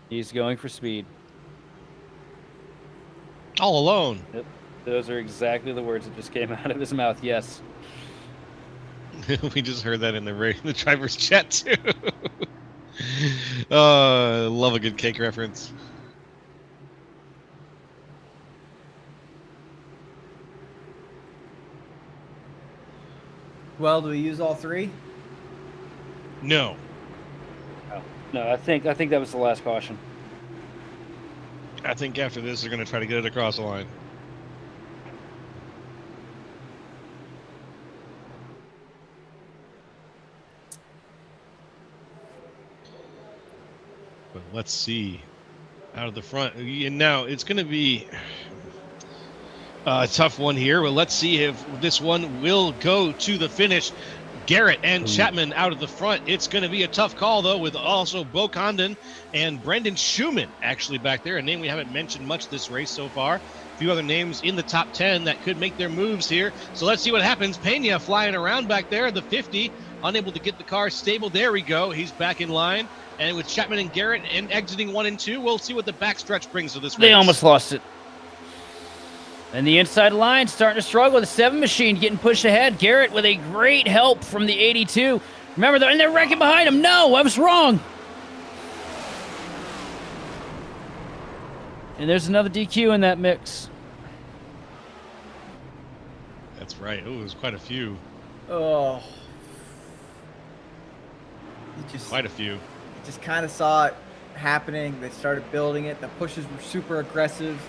He's going for speed. All alone. Yep. Those are exactly the words that just came out of his mouth. Yes. We just heard that in the driver's chat too. Love a good cake reference. Well, do we use all 3? No. Oh. No, I think that was the last caution. I think after this, they're going to try to get it across the line. But let's see. Out of the front. And now it's going to be a tough one here, but let's see if this one will go to the finish. Garrett and Chapman out of the front. It's going to be a tough call, though, with also Bo Condon and Brendan Schumann actually back there, a name we haven't mentioned much this race so far. A few other names in the top 10 that could make their moves here. So let's see what happens. Pena flying around back there, the 50, unable to get the car stable. There we go. He's back in line. And with Chapman and Garrett and exiting 1 and 2, we'll see what the backstretch brings to this race. They almost lost it. And the inside line starting to struggle. The 7 machine getting pushed ahead. Garrett with a great help from the 82. Remember, and they're wrecking behind him. No, I was wrong. And there's another DQ in that mix. That's right. Oh, there's quite a few. Oh. Quite a few. Just kind of saw it happening. They started building it. The pushes were super aggressive.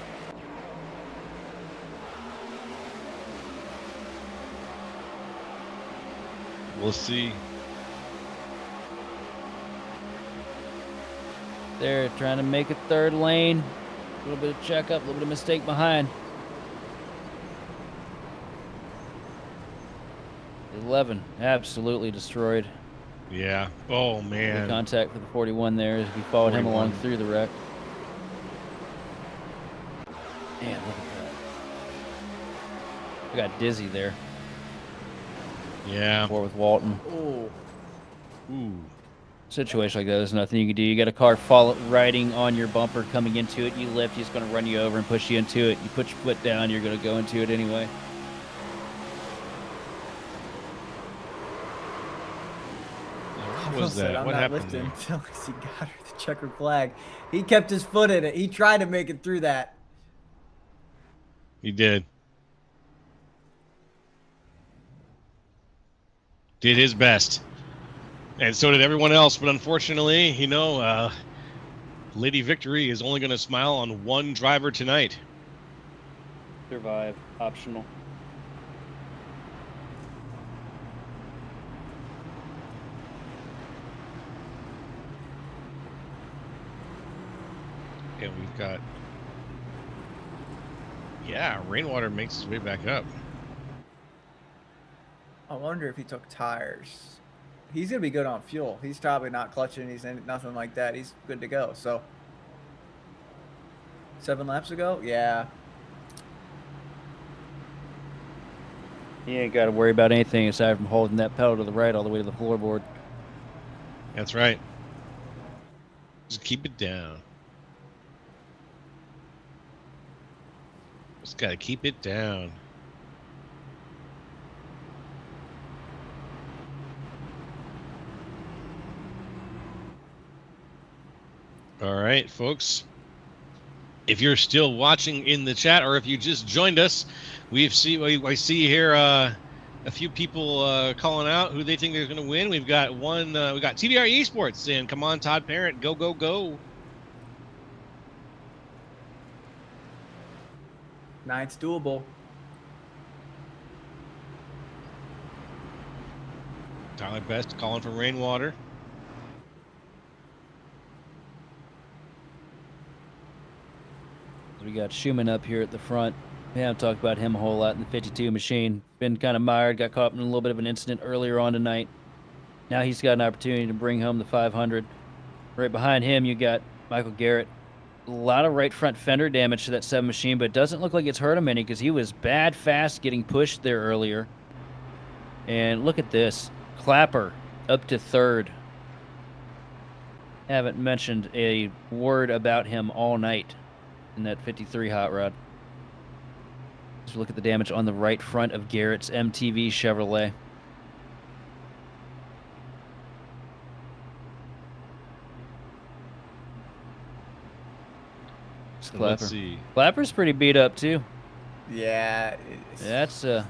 We'll see. They're trying to make a 3rd lane. A little bit of checkup, a little bit of mistake behind. 11, absolutely destroyed. Yeah. Oh, Good man. contact for the 41 there as we followed him along through the wreck. Man, look at that. I got dizzy there. Yeah. Or with Walton. Oh. Ooh. Situation like that, there's nothing you can do. You got a car riding on your bumper coming into it. You lift, he's going to run you over and push you into it. You put your foot down, you're going to go into it anyway. What was that? I'm What not happened lifting there? until I see Goddard, the checkered flag. He kept his foot in it. He tried to make it through that. He did. Did his best. And so did everyone else. But unfortunately, you know, Lady Victory is only going to smile on one driver tonight. Survive, optional. And we've got... Yeah, Rainwater makes his way back up. I wonder if he took tires. He's going to be good on fuel. He's probably not clutching. He's nothing like that. He's good to go. So 7 laps ago? Yeah. He ain't got to worry about anything aside from holding that pedal to the right all the way to the floorboard. That's right. Just keep it down. Just got to keep it down. All right, folks. If you're still watching in the chat, or if you just joined us, I see here a few people calling out who they think they're going to win. We've got one. We got TBR Esports and come on, Todd Parent, go go go. Nine's doable. Tyler Best calling for rainwater. We got Schumann up here at the front. We haven't talked about him a whole lot in the 52 machine. Been kind of mired, got caught in a little bit of an incident earlier on tonight. Now he's got an opportunity to bring home the 500. Right behind him, you got Michael Garrett. A lot of right front fender damage to that 7 machine, but it doesn't look like it's hurt him any because he was bad fast getting pushed there earlier. And look at this. Clapper up to 3rd. Haven't mentioned a word about him all night in that 53 hot rod. Just look at the damage on the right front of Garrett's MTV Chevrolet. Clapper. Let's see. Clapper's pretty beat up too. Yeah. That's It's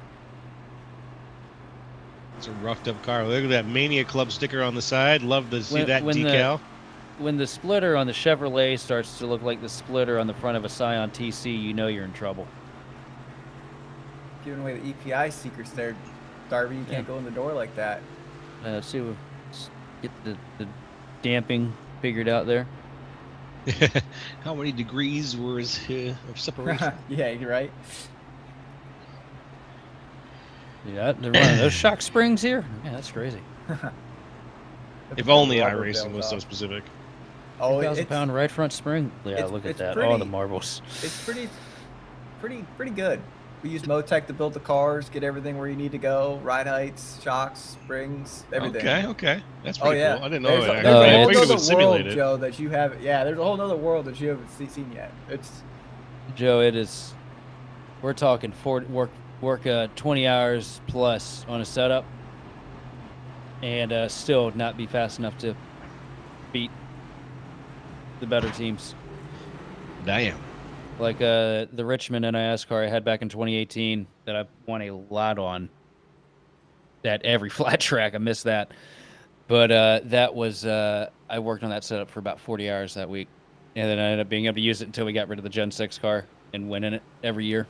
a roughed up car. Look at that Mania Club sticker on the side. Love to see that decal. When the splitter on the Chevrolet starts to look like the splitter on the front of a Scion TC, you know you're in trouble. Giving away the EPI secrets there, Darby. You can't go in the door like that. Let's see, let's get the damping figured out there. How many degrees was of separation? Yeah, you're right. Yeah, they're running those shock springs here. Yeah, that's crazy. If only Rubber iRacing built was up. so specific. Oh, 2,000-pound right front spring. Yeah, it's- look at it's that. All pretty- the marbles. It's pretty good. We use Motec to build the cars, get everything where you need to go, ride heights, shocks, springs, everything. Okay. That's Oh pretty yeah. cool. I didn't know There's that. there's Oh, a yeah. I whole figured it other was world, simulated. Joe, that you have. Yeah, there's a whole other world that you haven't seen yet. It's Joe, it is. We're talking work 20 hours plus on a setup, and still not be fast enough to beat the better teams. Damn. Like the Richmond NIS car I had back in 2018 that I won a lot on. That every flat track, I missed that. But that was I worked on that setup for about 40 hours that week, and then I ended up being able to use it until we got rid of the Gen 6 car and win in it every year.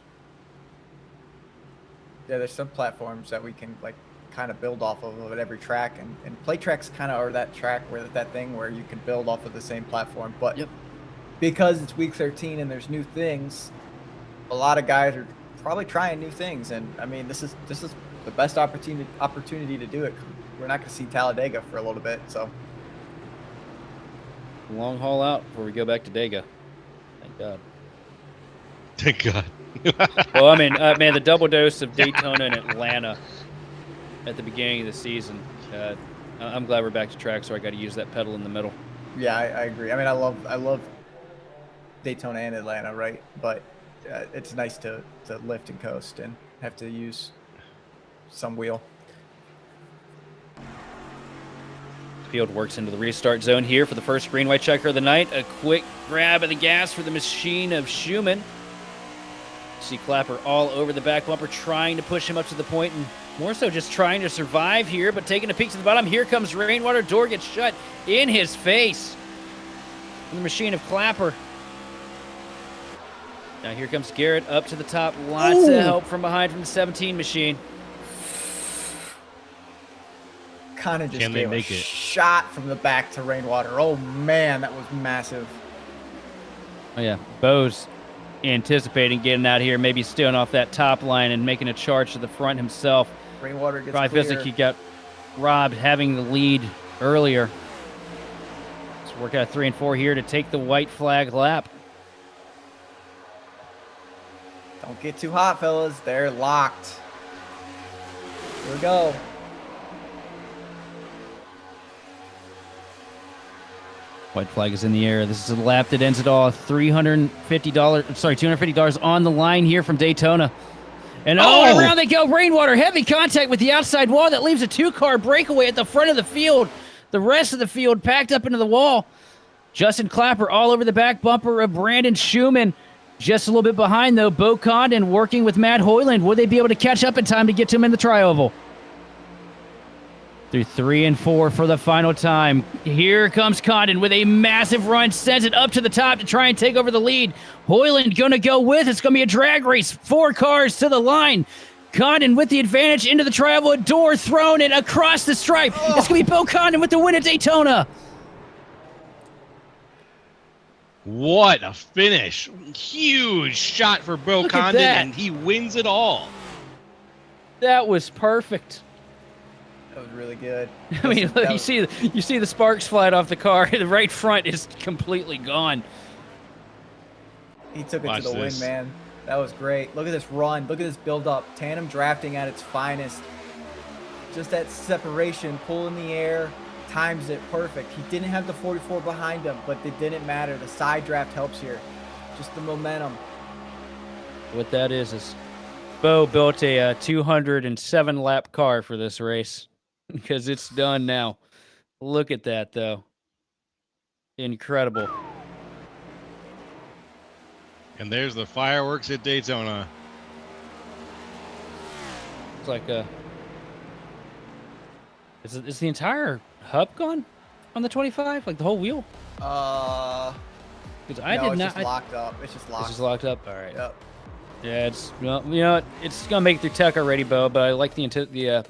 yeah. There's some platforms that we can like kind of build off of at every track, and play tracks kind of are that track where that thing where you can build off of the same platform. But Yep. because it's week 13 and there's new things, a lot of guys are probably trying new things, and I mean this is the best opportunity to do it. We're not going to see Talladega for a little bit, so Long haul out before we go back to Dega. Thank God. Thank God. Well, I mean, man, the double dose of Daytona and Atlanta at the beginning of the season. I'm glad we're back to track, so I got to use that pedal in the middle. yeah, I agree. I mean, I love Daytona and Atlanta, right? But it's nice to lift and coast and have to use some wheel. Field works into the restart zone here for the first green-white checker of the night. A quick grab of the gas for the machine of Schumann. See Clapper all over the back bumper, trying to push him up to the point, and more so just trying to survive here, but taking a peek to the bottom. Here comes rainwater. Door gets shut in his face. And the machine of Clapper. Now here comes Garrett up to the top. Lots of help from behind from the 17 machine. Kind of just Can they gave make a it? shot from the back to rainwater. Oh man, that was massive. Oh yeah, Bo's anticipating getting out here, maybe stealing off that top line and making a charge to the front himself. Rainwater gets Probably feels clear. like he got robbed having the lead earlier. Let's work out 3 and 4 here to take the white flag lap. Don't get too hot, fellas. They're locked. Here we go. White flag is in the air. This is a lap that ends it all. $250 on the line here from Daytona. And around they go. Rainwater, heavy contact with the outside wall. That leaves a 2-car breakaway at the front of the field. The rest of the field packed up into the wall. Justin Clapper all over the back bumper of Brandon Schumann. Just a little bit behind, though. Bo Condon working with Matt Hoyland. Will they be able to catch up in time to get to him in the tri-oval? through 3 and 4 for the final time. Here comes Condon with a massive run, sends it up to the top to try and take over the lead. Hoyland gonna go with. It's gonna be a drag race. 4 cars to the line. Condon with the advantage into the tri-oval, door thrown and across the stripe. It's gonna be Bo Condon with the win at Daytona. What a finish. Huge shot for Bo Look at Condon, that. and he wins it all. That was perfect. That was really good. I mean, That you see the sparks flying off the car. The right front is completely gone. He took it Watch to the this. win, man. That was great. Look at this run. Look at this build up. Tandem drafting at its finest. Just that separation, pull in the air, times it perfect. He didn't have the 44 behind him, but it didn't matter. The side draft helps here. Just the momentum. What that is Bo built a 207 lap car for this race because it's done now. Look at that, though. Incredible. And there's the fireworks at Daytona. It's like is the entire hub gone on the 25? Like the whole wheel? Because I no, did it's not. just locked up. It's just locked. It's just locked up. All right. Yep. Yeah, it's well, you know, it's gonna make it through tech already, Bo. But I like I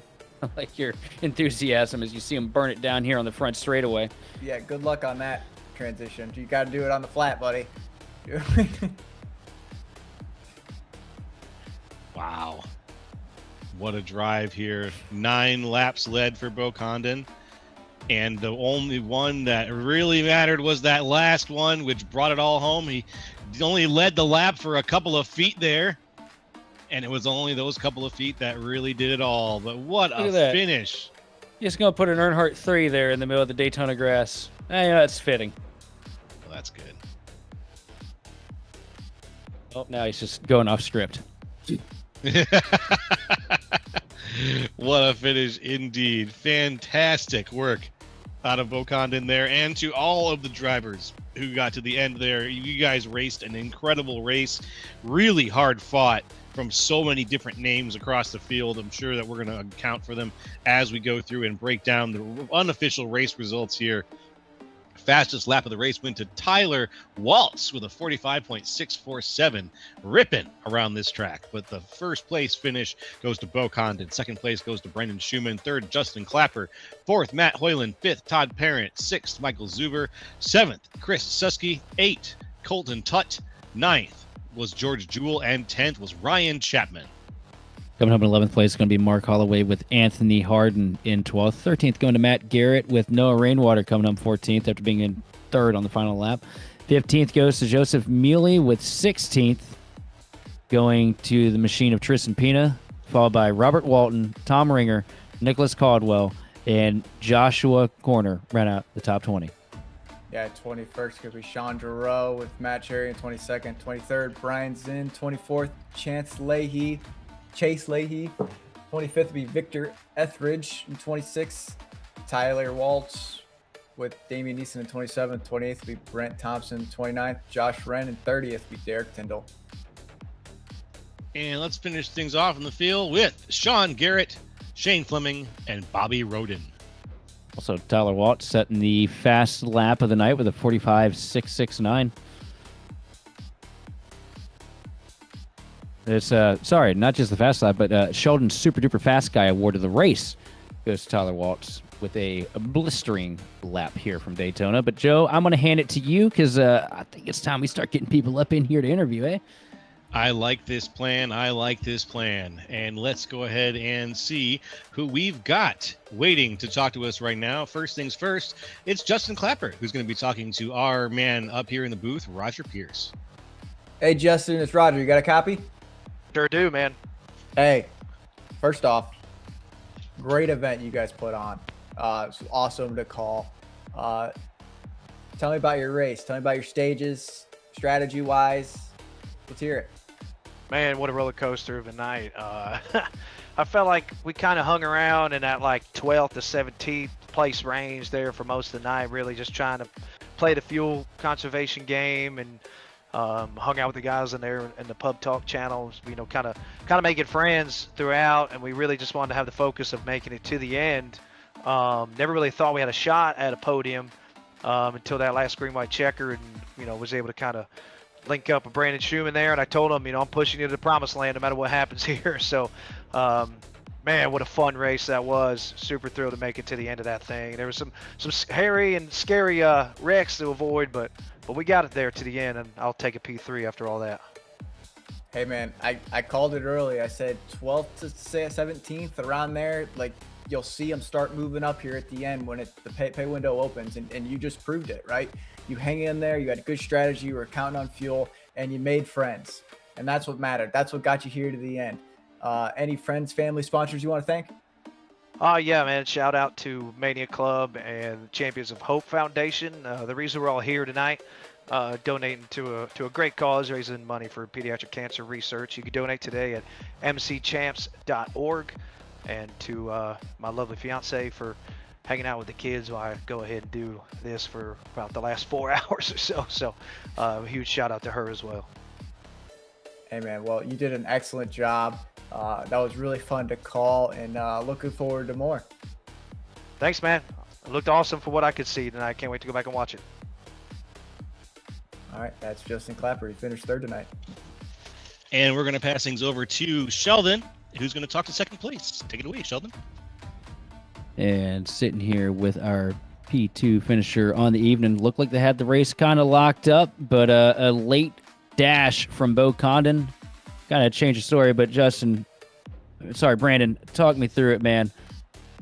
like your enthusiasm as you see him burn it down here on the front straightaway. Yeah, good luck on that transition. You got to do it on the flat, buddy. Wow. What a drive here. 9 laps led for Bo Condon. And the only one that really mattered was that last one, which brought it all home. He only led the lap for a couple of feet there. And it was only those couple of feet that really did it all. But what Look a at that. finish. Just gonna put an Earnhardt 3 there in the middle of the Daytona grass. Yeah, that's fitting. Well, that's good. Oh, now he's just going off script. What a finish indeed. Fantastic work out of Bo Condon there, and to all of the drivers who got to the end there. You guys raced an incredible race, really hard fought from so many different names across the field. I'm sure that we're going to account for them as we go through and break down the unofficial race results here. Fastest lap of the race went to Tyler Waltz with a 45.647, ripping around this track. But the first place finish goes to Bo Condon. Second place goes to Brendan Schumann. Third, Justin Clapper. Fourth, Matt Hoyland. Fifth, Todd Parent. Sixth, Michael Zuber. Seventh, Chris Susky. Eighth, Colton Tutt. Ninth was George Jewell. And 10th was Ryan Chapman. Coming up in 11th place is going to be Mark Holloway with Anthony Harden in 12th. 13th going to Matt Garrett with Noah Rainwater coming up 14th after being in 3rd on the final lap. 15th goes to Joseph Mealy with 16th going to the machine of Tristan Pina, followed by Robert Walton, Tom Ringer, Nicholas Caldwell, and Joshua Corner ran out the top 20. Yeah, 21st could be Sean Giroux with Matt Cherry in 22nd. 23rd, Brian Zinn. 24th, Chase Leahy. 25th would be Victor Etheridge in 26th. Tyler Waltz with Damian Neeson in 27th. 28th would be Brent Thompson. 29th, Josh Wren. And 30th would be Derek Tyndall. And let's finish things off in the field with Sean Garrett, Shane Fleming, and Bobby Roden. Also, Tyler Waltz setting the fast lap of the night with a 45.669. It's sorry, not just the fast lap, but Sheldon's Super Duper Fast Guy Award of the race goes to Tyler Waltz with a blistering lap here from Daytona. But Joe, I'm going to hand it to you because I think it's time we start getting people up in here to interview, eh? I like this plan. And let's go ahead and see who we've got waiting to talk to us right now. First things first, it's Justin Clapper, who's going to be talking to our man up here in the booth, Roger Pierce. Hey, Justin, it's Roger. You got a copy? Sure do, man. Hey, first off, great event you guys put on. It's awesome to call. Tell me about your race. Tell me about your stages, strategy-wise. Let's hear it. Man, what a roller coaster of a night. I felt like we kind of hung around in that like 12th to 17th place range there for most of the night, really just trying to play the fuel conservation game and hung out with the guys in there in the pub talk channels, you know, kind of making friends throughout. And we really just wanted to have the focus of making it to the end Never really thought we had a shot at a podium until that last green white checker, and was able to kind of link up with Brandon Schumann there. And I told him, I'm pushing you to the promised land no matter what happens here. So, man, what a fun race that was. Super thrilled to make it to the end of that thing. There was some hairy and scary wrecks to avoid, but we got it there to the end, and I'll take a P3 after all that. Hey man, I called it early. I said 12th to 17th, around there. Like, you'll see them start moving up here at the end when the pay window opens, and you just proved it, right? You hang in there, you had a good strategy, you were counting on fuel, and you made friends. And that's what mattered. That's what got you here to the end. Any friends, family, sponsors you want to thank? Yeah, man. Shout out to Mania Club and Champions of Hope Foundation. The reason we're all here tonight, donating to a great cause, raising money for pediatric cancer research. You can donate today at mcchamps.org. And to my lovely fiance for hanging out with the kids while I go ahead and do this for about the last 4 hours or so. So a huge shout out to her as well. Hey man, well, you did an excellent job. That was really fun to call, and looking forward to more. Thanks, man. It looked awesome for what I could see tonight. Can't wait to go back and watch it. All right, that's Justin Clapper. He finished third tonight. And we're going to pass things over to Sheldon, who's going to talk to second place. Take it away, Sheldon. And sitting here with our P2 finisher on the evening. Looked like they had the race kind of locked up, but a late dash from Bo Condon kind of changed the story. But Brandon, talk me through it, man.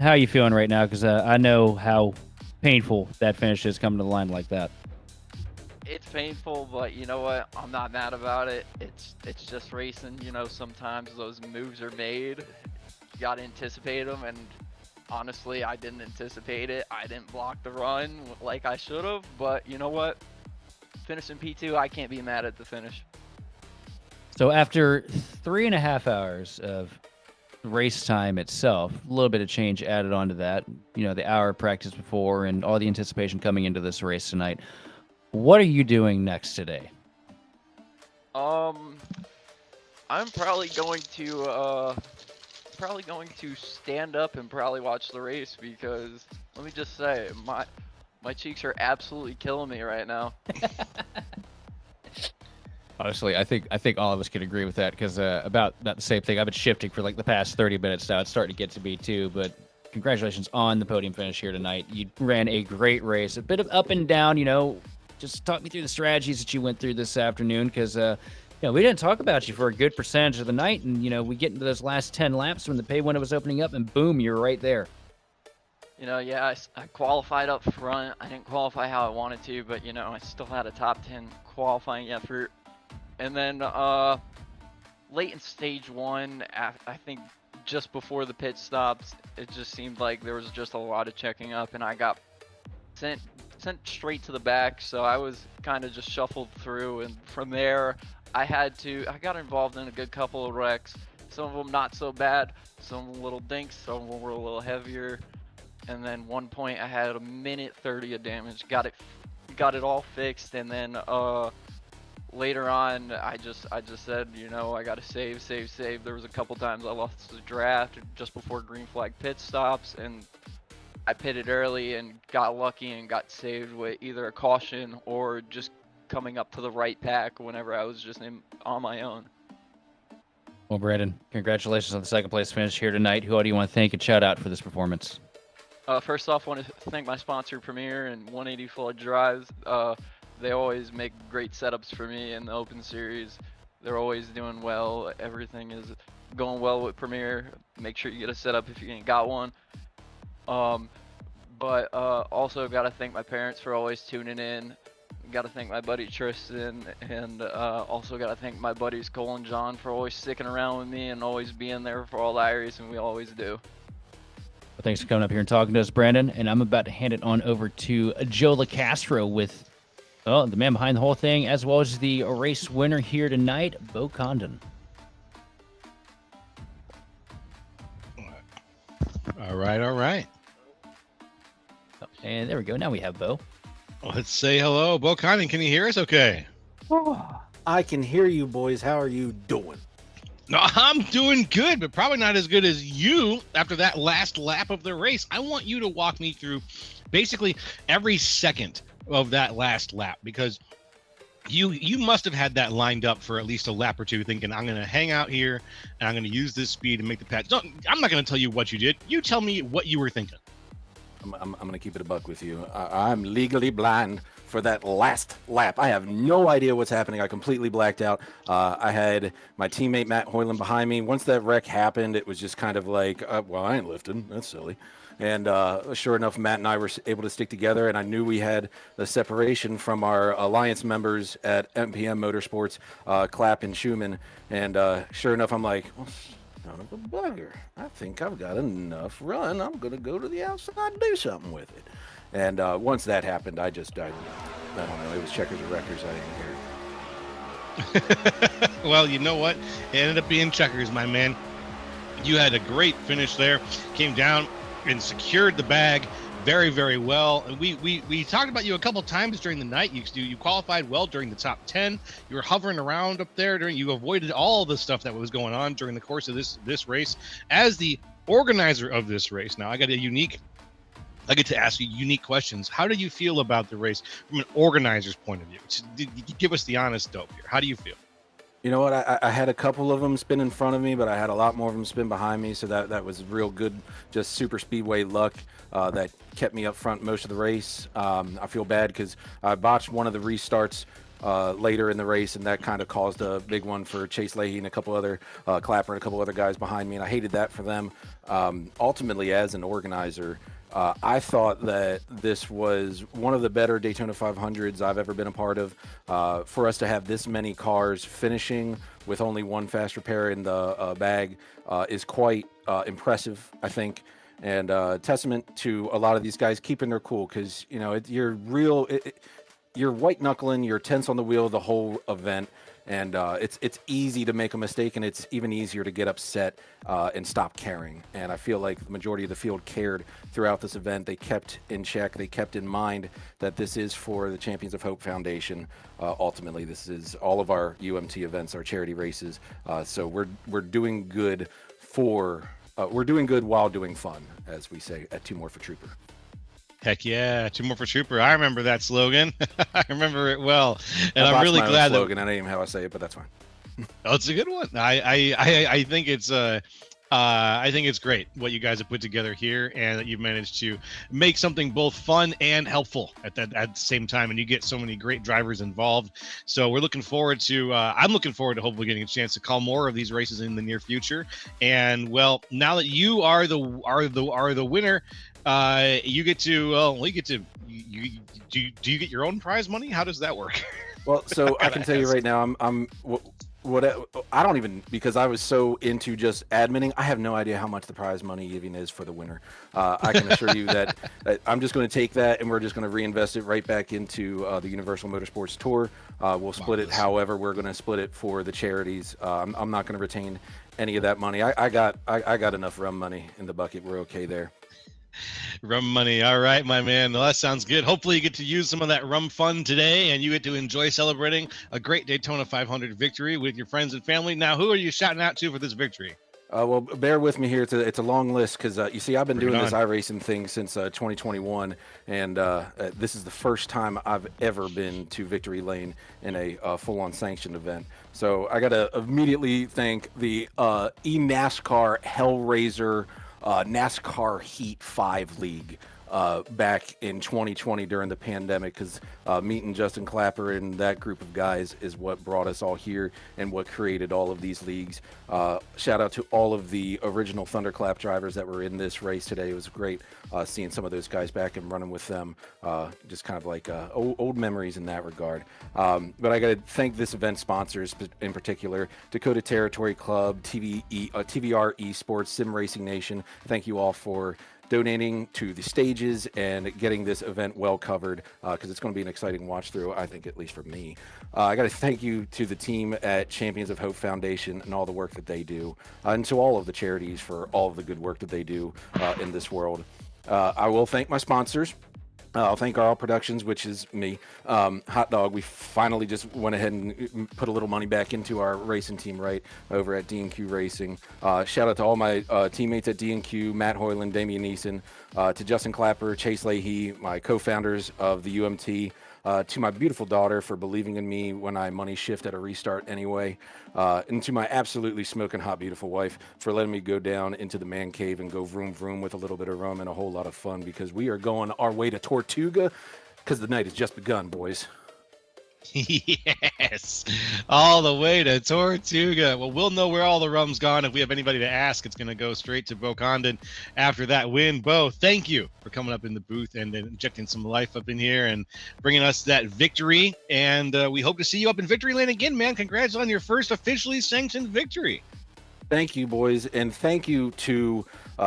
How are you feeling right now? Because I know how painful that finish is coming to the line like that. It's painful, but you know what? I'm not mad about it. It's just racing. Sometimes those moves are made. You got to anticipate them, and honestly, I didn't anticipate it. I didn't block the run like I should have, but you know what? Finishing P2, I can't be mad at the finish. So after 3.5 hours of race time itself, a little bit of change added onto that, the hour of practice before and all the anticipation coming into this race tonight. What are you doing next today? I'm probably going to stand up and probably watch the race, because let me just say, my cheeks are absolutely killing me right now. Honestly, I think all of us could agree with that, because about the same thing. I've been shifting for like the past 30 minutes now. It's starting to get to me too, but congratulations on the podium finish here tonight. You ran a great race, a bit of up and down, Just talk me through the strategies that you went through this afternoon, because we didn't talk about you for a good percentage of the night, and we get into those last 10 laps when the pay window was opening up, and boom, you're right there. Yeah, I qualified up front. I didn't qualify how I wanted to, but I still had a top 10 qualifying effort. And then late in stage one, I think just before the pit stops, it just seemed like there was just a lot of checking up, and I got sent straight to the back, so I was kind of just shuffled through, and from there I got involved in a good couple of wrecks. Some of them not so bad, some of them little dinks, some of them were a little heavier, and then one point I had 1:30 of damage. Got it all fixed, and then later on I just said, I gotta save. There was a couple times I lost the draft just before green flag pit stops, and I pitted early and got lucky and got saved with either a caution or just coming up to the right pack whenever I was just on my own. Well, Brandon, congratulations on the second place finish here tonight. Who all do you want to thank and shout out for this performance? First off, I want to thank my sponsor, Premier and 180 Flood Drives. They always make great setups for me in the Open Series. They're always doing well. Everything is going well with Premier. Make sure you get a setup if you ain't got one. But also got to thank my parents for always tuning in. Got to thank my buddy Tristan, and also got to thank my buddies Cole and John for always sticking around with me and always being there for all the Iries, and we always do. Well, thanks for coming up here and talking to us, Brandon. And I'm about to hand it on over to Joe LaCastro with the man behind the whole thing, as well as the race winner here tonight, Bo Condon. All right. And there we go. Now we have Bo. Let's say hello. Bo Condon, can you hear us okay? I can hear you, boys. How are you doing? No, I'm doing good, but probably not as good as you after that last lap of the race. I want you to walk me through basically every second of that last lap, because you must have had that lined up for at least a lap or two, thinking, I'm going to hang out here and I'm going to use this speed and make the patch. I'm not going to tell you what you did. You tell me what you were thinking. I'm going to keep it a buck with you. I'm legally blind for that last lap. I have no idea what's happening. I completely blacked out. I had my teammate Matt Hoyland behind me. Once that wreck happened, it was just kind of like, well, I ain't lifting. That's silly. And sure enough, Matt and I were able to stick together, and I knew we had the separation from our alliance members at MPM Motorsports, Clapp and Schumann. And sure enough, I'm like, well, son of a bugger, I think I've got enough run. I'm going to go to the outside and do something with it. And once that happened, I don't know, it was checkers or wreckers. I didn't care. Well, you know what? It ended up being checkers, my man. You had a great finish there, came down and secured the bag very, very well. And we talked about you a couple times during the night. You qualified well during the top 10. You were hovering around up there you avoided all the stuff that was going on during the course of this race. As the organizer of this race, now I get to ask you unique questions. How do you feel about the race from an organizer's point of view? Give us the honest dope here. How do you feel? You know what? I had a couple of them spin in front of me, but I had a lot more of them spin behind me. So that was real good, just super speedway luck that kept me up front most of the race. I feel bad because I botched one of the restarts later in the race, and that kind of caused a big one for Chase Leahy and a couple other Clapper and a couple other guys behind me, and I hated that for them. Ultimately, as an organizer, I thought that this was one of the better Daytona 500s I've ever been a part of. For us to have this many cars finishing with only one fast repair in the bag is quite impressive, I think, and testament to a lot of these guys keeping their cool, because you're white knuckling, you're tense on the wheel the whole event. And it's easy to make a mistake, and it's even easier to get upset and stop caring. And I feel like the majority of the field cared throughout this event. They kept in check. They kept in mind that this is for the Champions of Hope Foundation. Ultimately, this is all of our UMT events, our charity races. So we're doing good we're doing good while doing fun, as we say at Two More for Trooper. Heck yeah, Two More for Trooper. I remember that slogan. I remember it well, and I'm really my glad own slogan. I don't even know how I say it, but that's fine. Oh, it's a good one. I think it's great what you guys have put together here, and that you've managed to make something both fun and helpful at the same time, and you get so many great drivers involved. So we're looking forward to I'm looking forward to hopefully getting a chance to call more of these races in the near future. And well, now that you are the winner, you get to do you get your own prize money? How does that work? Well, so I can tell you right now, I don't even, because I was so into just adminning, I have no idea how much the prize money even is for the winner. I can assure you that I'm just going to take that and we're just going to reinvest it right back into the Universal Motorsports Tour. We'll split it however we're going to split it for the charities. I'm not going to retain any of that money. I got enough rum money in the bucket. We're okay there. Rum money. All right, my man. Well, that sounds good. Hopefully you get to use some of that rum fun today, and you get to enjoy celebrating a great Daytona 500 victory with your friends and family. Now, who are you shouting out to for this victory? Well, bear with me here. It's a long list because you see, I've been doing this iRacing thing since 2021, and this is the first time I've ever been to Victory Lane in a full-on sanctioned event. So I got to immediately thank the eNASCAR Hellraiser NASCAR Heat 5 League back in 2020 during the pandemic, because meeting Justin Clapper and that group of guys is what brought us all here and what created all of these leagues. Shout out to all of the original Thunderclap drivers that were in this race today. It was great seeing some of those guys back and running with them. Just kind of like old memories in that regard. But I got to thank this event sponsors in particular: Dakota Territory Club, TVR Esports, Sim Racing Nation. Thank you all for donating to the stages and getting this event well covered, because it's going to be an exciting watch through, I think, at least for me. I got to thank you to the team at Champions of Hope Foundation and all the work that they do, and to all of the charities for all of the good work that they do in this world. I will thank my sponsors. I'll thank RL Productions, which is me. Hot Dog, we finally just went ahead and put a little money back into our racing team right over at D&Q Racing. Shout out to all my teammates at D&Q, Matt Hoyland, Damian Neeson, to Justin Clapper, Chase Leahy, my co-founders of the UMT, to my beautiful daughter for believing in me when I money shift at a restart anyway, and to my absolutely smoking hot, beautiful wife for letting me go down into the man cave and go vroom vroom with a little bit of rum and a whole lot of fun, because we are going our way to Tortuga because the night has just begun, boys. Yes, all the way to Tortuga. Well, we'll know where all the rum's gone. If we have anybody to ask, it's going to go straight to Bo Condon after that win. Bo, thank you for coming up in the booth and injecting some life up in here and bringing us that victory. And we hope to see you up in Victory Lane again, man. Congrats on your first officially sanctioned victory. Thank you, boys, and thank you to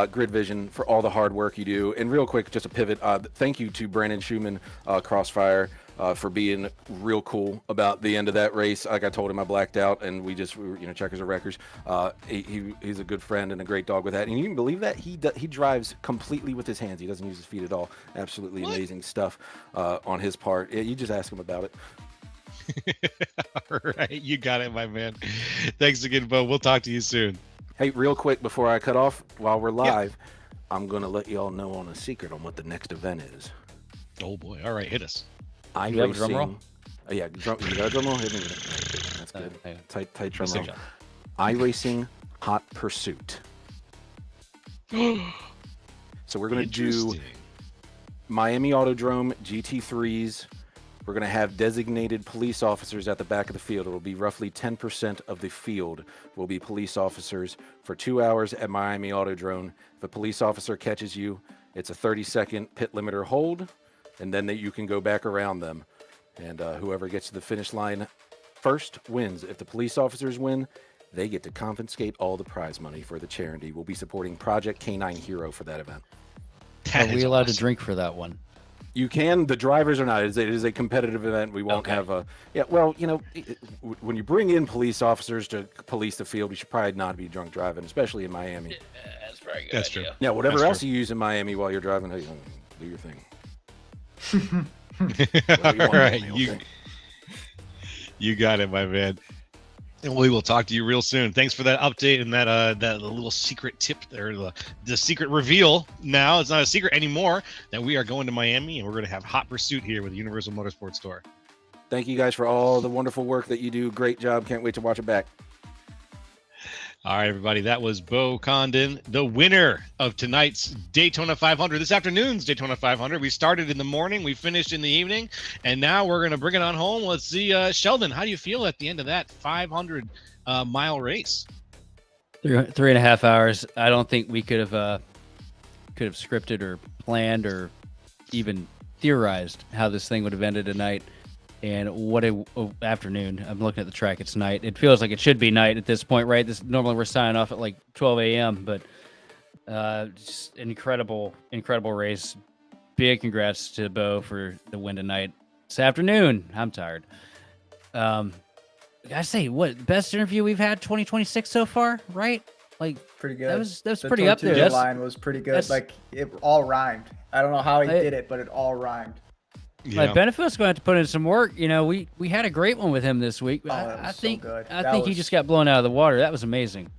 Grid Vision for all the hard work you do. And real quick, just a pivot, thank you to Brandon Schumann, Crossfire, for being real cool about the end of that race. Like I told him, I blacked out, and we were, checkers of records. He's a good friend and a great dog with that. And you can believe that he drives completely with his hands. He doesn't use his feet at all. Absolutely amazing stuff on his part. Yeah, you just ask him about it. All right, you got it, my man. Thanks again, Bo. We'll talk to you soon. Hey, real quick before I cut off, while we're live, I'm going to let you all know on a secret on what the next event is. Oh, boy. All right, hit us. Do you have a drum roll? Yeah, you got a drum roll? Hit me with it. That's good. Tight drum roll. iRacing Hot Pursuit. So we're going to do Miami Autodrome GT3s. We're going to have designated police officers at the back of the field. It will be roughly 10% of the field will be police officers for 2 hours at Miami Autodrome. If a police officer catches you, it's a 30-second pit limiter hold, and then you can go back around them. And whoever gets to the finish line first wins. If the police officers win, they get to confiscate all the prize money for the charity. We'll be supporting Project Canine Hero for that event. Are we allowed to drink for that one? You can. The drivers are not. It is a competitive event. We won't have a. Yeah. Well, when you bring in police officers to police the field, you should probably not be drunk driving, especially in Miami. Yeah, that's very good. That's true. Yeah. Whatever else you use in Miami while you're driving, hey, do your thing. All right, you got it, my man. And we will talk to you real soon. Thanks for that update and that little secret tip there, the secret reveal. Now it's not a secret anymore that we are going to Miami and we're going to have Hot Pursuit here with the Universal Motorsports Tour. Thank you guys for all the wonderful work that you do. Great job. Can't wait to watch it back. All right, everybody. That was Bo Condon, the winner of tonight's Daytona 500. This afternoon's Daytona 500. We started in the morning, we finished in the evening, and now we're going to bring it on home. Let's see, Sheldon, how do you feel at the end of that 500-mile race? 3.5 hours. I don't think we could have scripted or planned or even theorized how this thing would have ended tonight. And what a afternoon. I'm looking at the track. It's night. It feels like it should be night at this point, right? Normally we're signing off at like 12 a.m., but just an incredible race. Big congrats to Bo for the win tonight. This afternoon. I'm tired. I say, what, best interview we've had 2026 so far, right? Like, pretty good. That was the pretty up there. The line was pretty good. Like, it all rhymed. I don't know how he did it, but it all rhymed. Yeah. Like, Benefield's going to have to put in some work. We had a great one with him this week. I think he just got blown out of the water. That was amazing.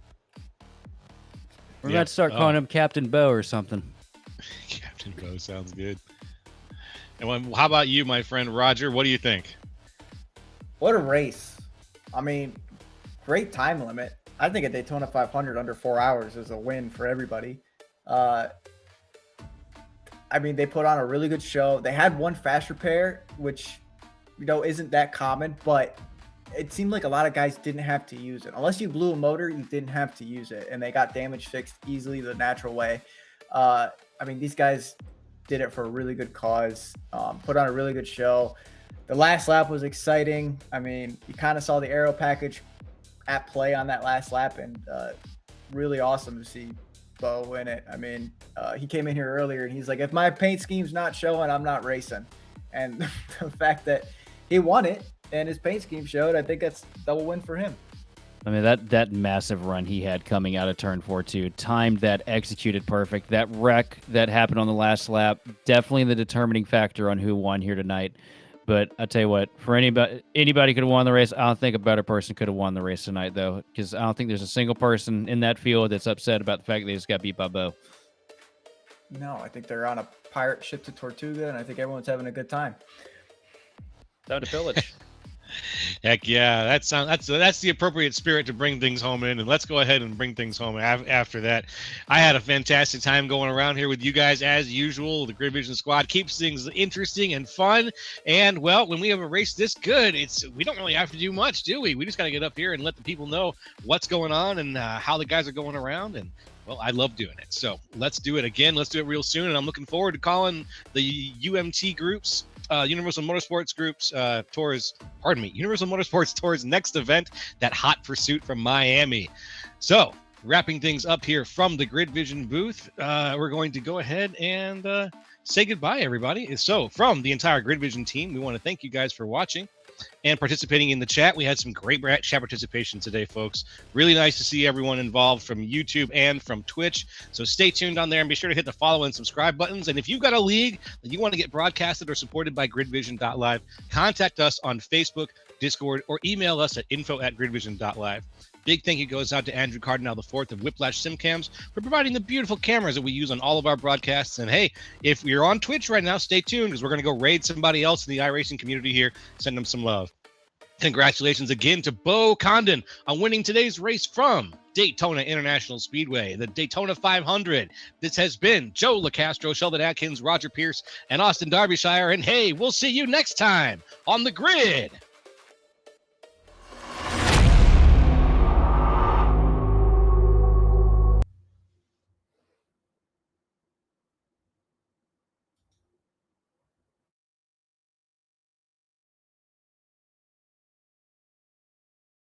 We're about to start calling him Captain Bo or something. Captain Bo sounds good. And how about you, my friend Roger? What do you think? What a race. I mean, great time limit. I think a Daytona 500 under 4 hours is a win for everybody. I mean, they put on a really good show. They had one fast repair, which, isn't that common, but it seemed like a lot of guys didn't have to use it. Unless you blew a motor, you didn't have to use it, and they got damage fixed easily the natural way. I mean, these guys did it for a really good cause, put on a really good show. The last lap was exciting. I mean, you kind of saw the aero package at play on that last lap, and really awesome to see Bo win it. I mean, he came in here earlier and he's like, if my paint scheme's not showing, I'm not racing. And the fact that he won it and his paint scheme showed, I think that's double win for him. I mean, that massive run he had coming out of turn 4-2, timed that, executed perfect. That wreck that happened on the last lap, definitely the determining factor on who won here tonight. But I tell you what, for anybody could have won the race. I don't think a better person could have won the race tonight, though, because I don't think there's a single person in that field that's upset about the fact that they just got beat by Bo. No, I think they're on a pirate ship to Tortuga, and I think everyone's having a good time. Down to pillage. Heck yeah, that's the appropriate spirit to bring things home in, and let's go ahead and bring things home after that. I had a fantastic time going around here with you guys as usual. The Grid Vision squad keeps things interesting and fun, and well, when we have a race this good, we don't really have to do much, do we? We just got to get up here and let the people know what's going on and how the guys are going around, and well, I love doing it. So let's do it again. Let's do it real soon, and I'm looking forward to calling the UMT groups. Universal Motorsports Group's Universal Motorsports Tour's next event, that Hot Pursuit from Miami. So, wrapping things up here from the Grid Vision booth, we're going to go ahead and say goodbye, everybody. So, from the entire Grid Vision team, we want to thank you guys for watching and participating in the chat. We had some great chat participation today, folks. Really nice to see everyone involved from YouTube and from Twitch. So stay tuned on there and be sure to hit the follow and subscribe buttons. And if you've got a league that you want to get broadcasted or supported by gridvision.live, contact us on Facebook, Discord, or email us at info@gridvision.live. Big thank you goes out to Andrew Cardinal IV of Whiplash Simcams for providing the beautiful cameras that we use on all of our broadcasts. And hey, if you're on Twitch right now, stay tuned because we're going to go raid somebody else in the iRacing community here. Send them some love. Congratulations again to Bo Condon on winning today's race from Daytona International Speedway, the Daytona 500. This has been Joe LaCastro, Sheldon Atkins, Roger Pierce, and Austin Derbyshire. And hey, we'll see you next time on the Grid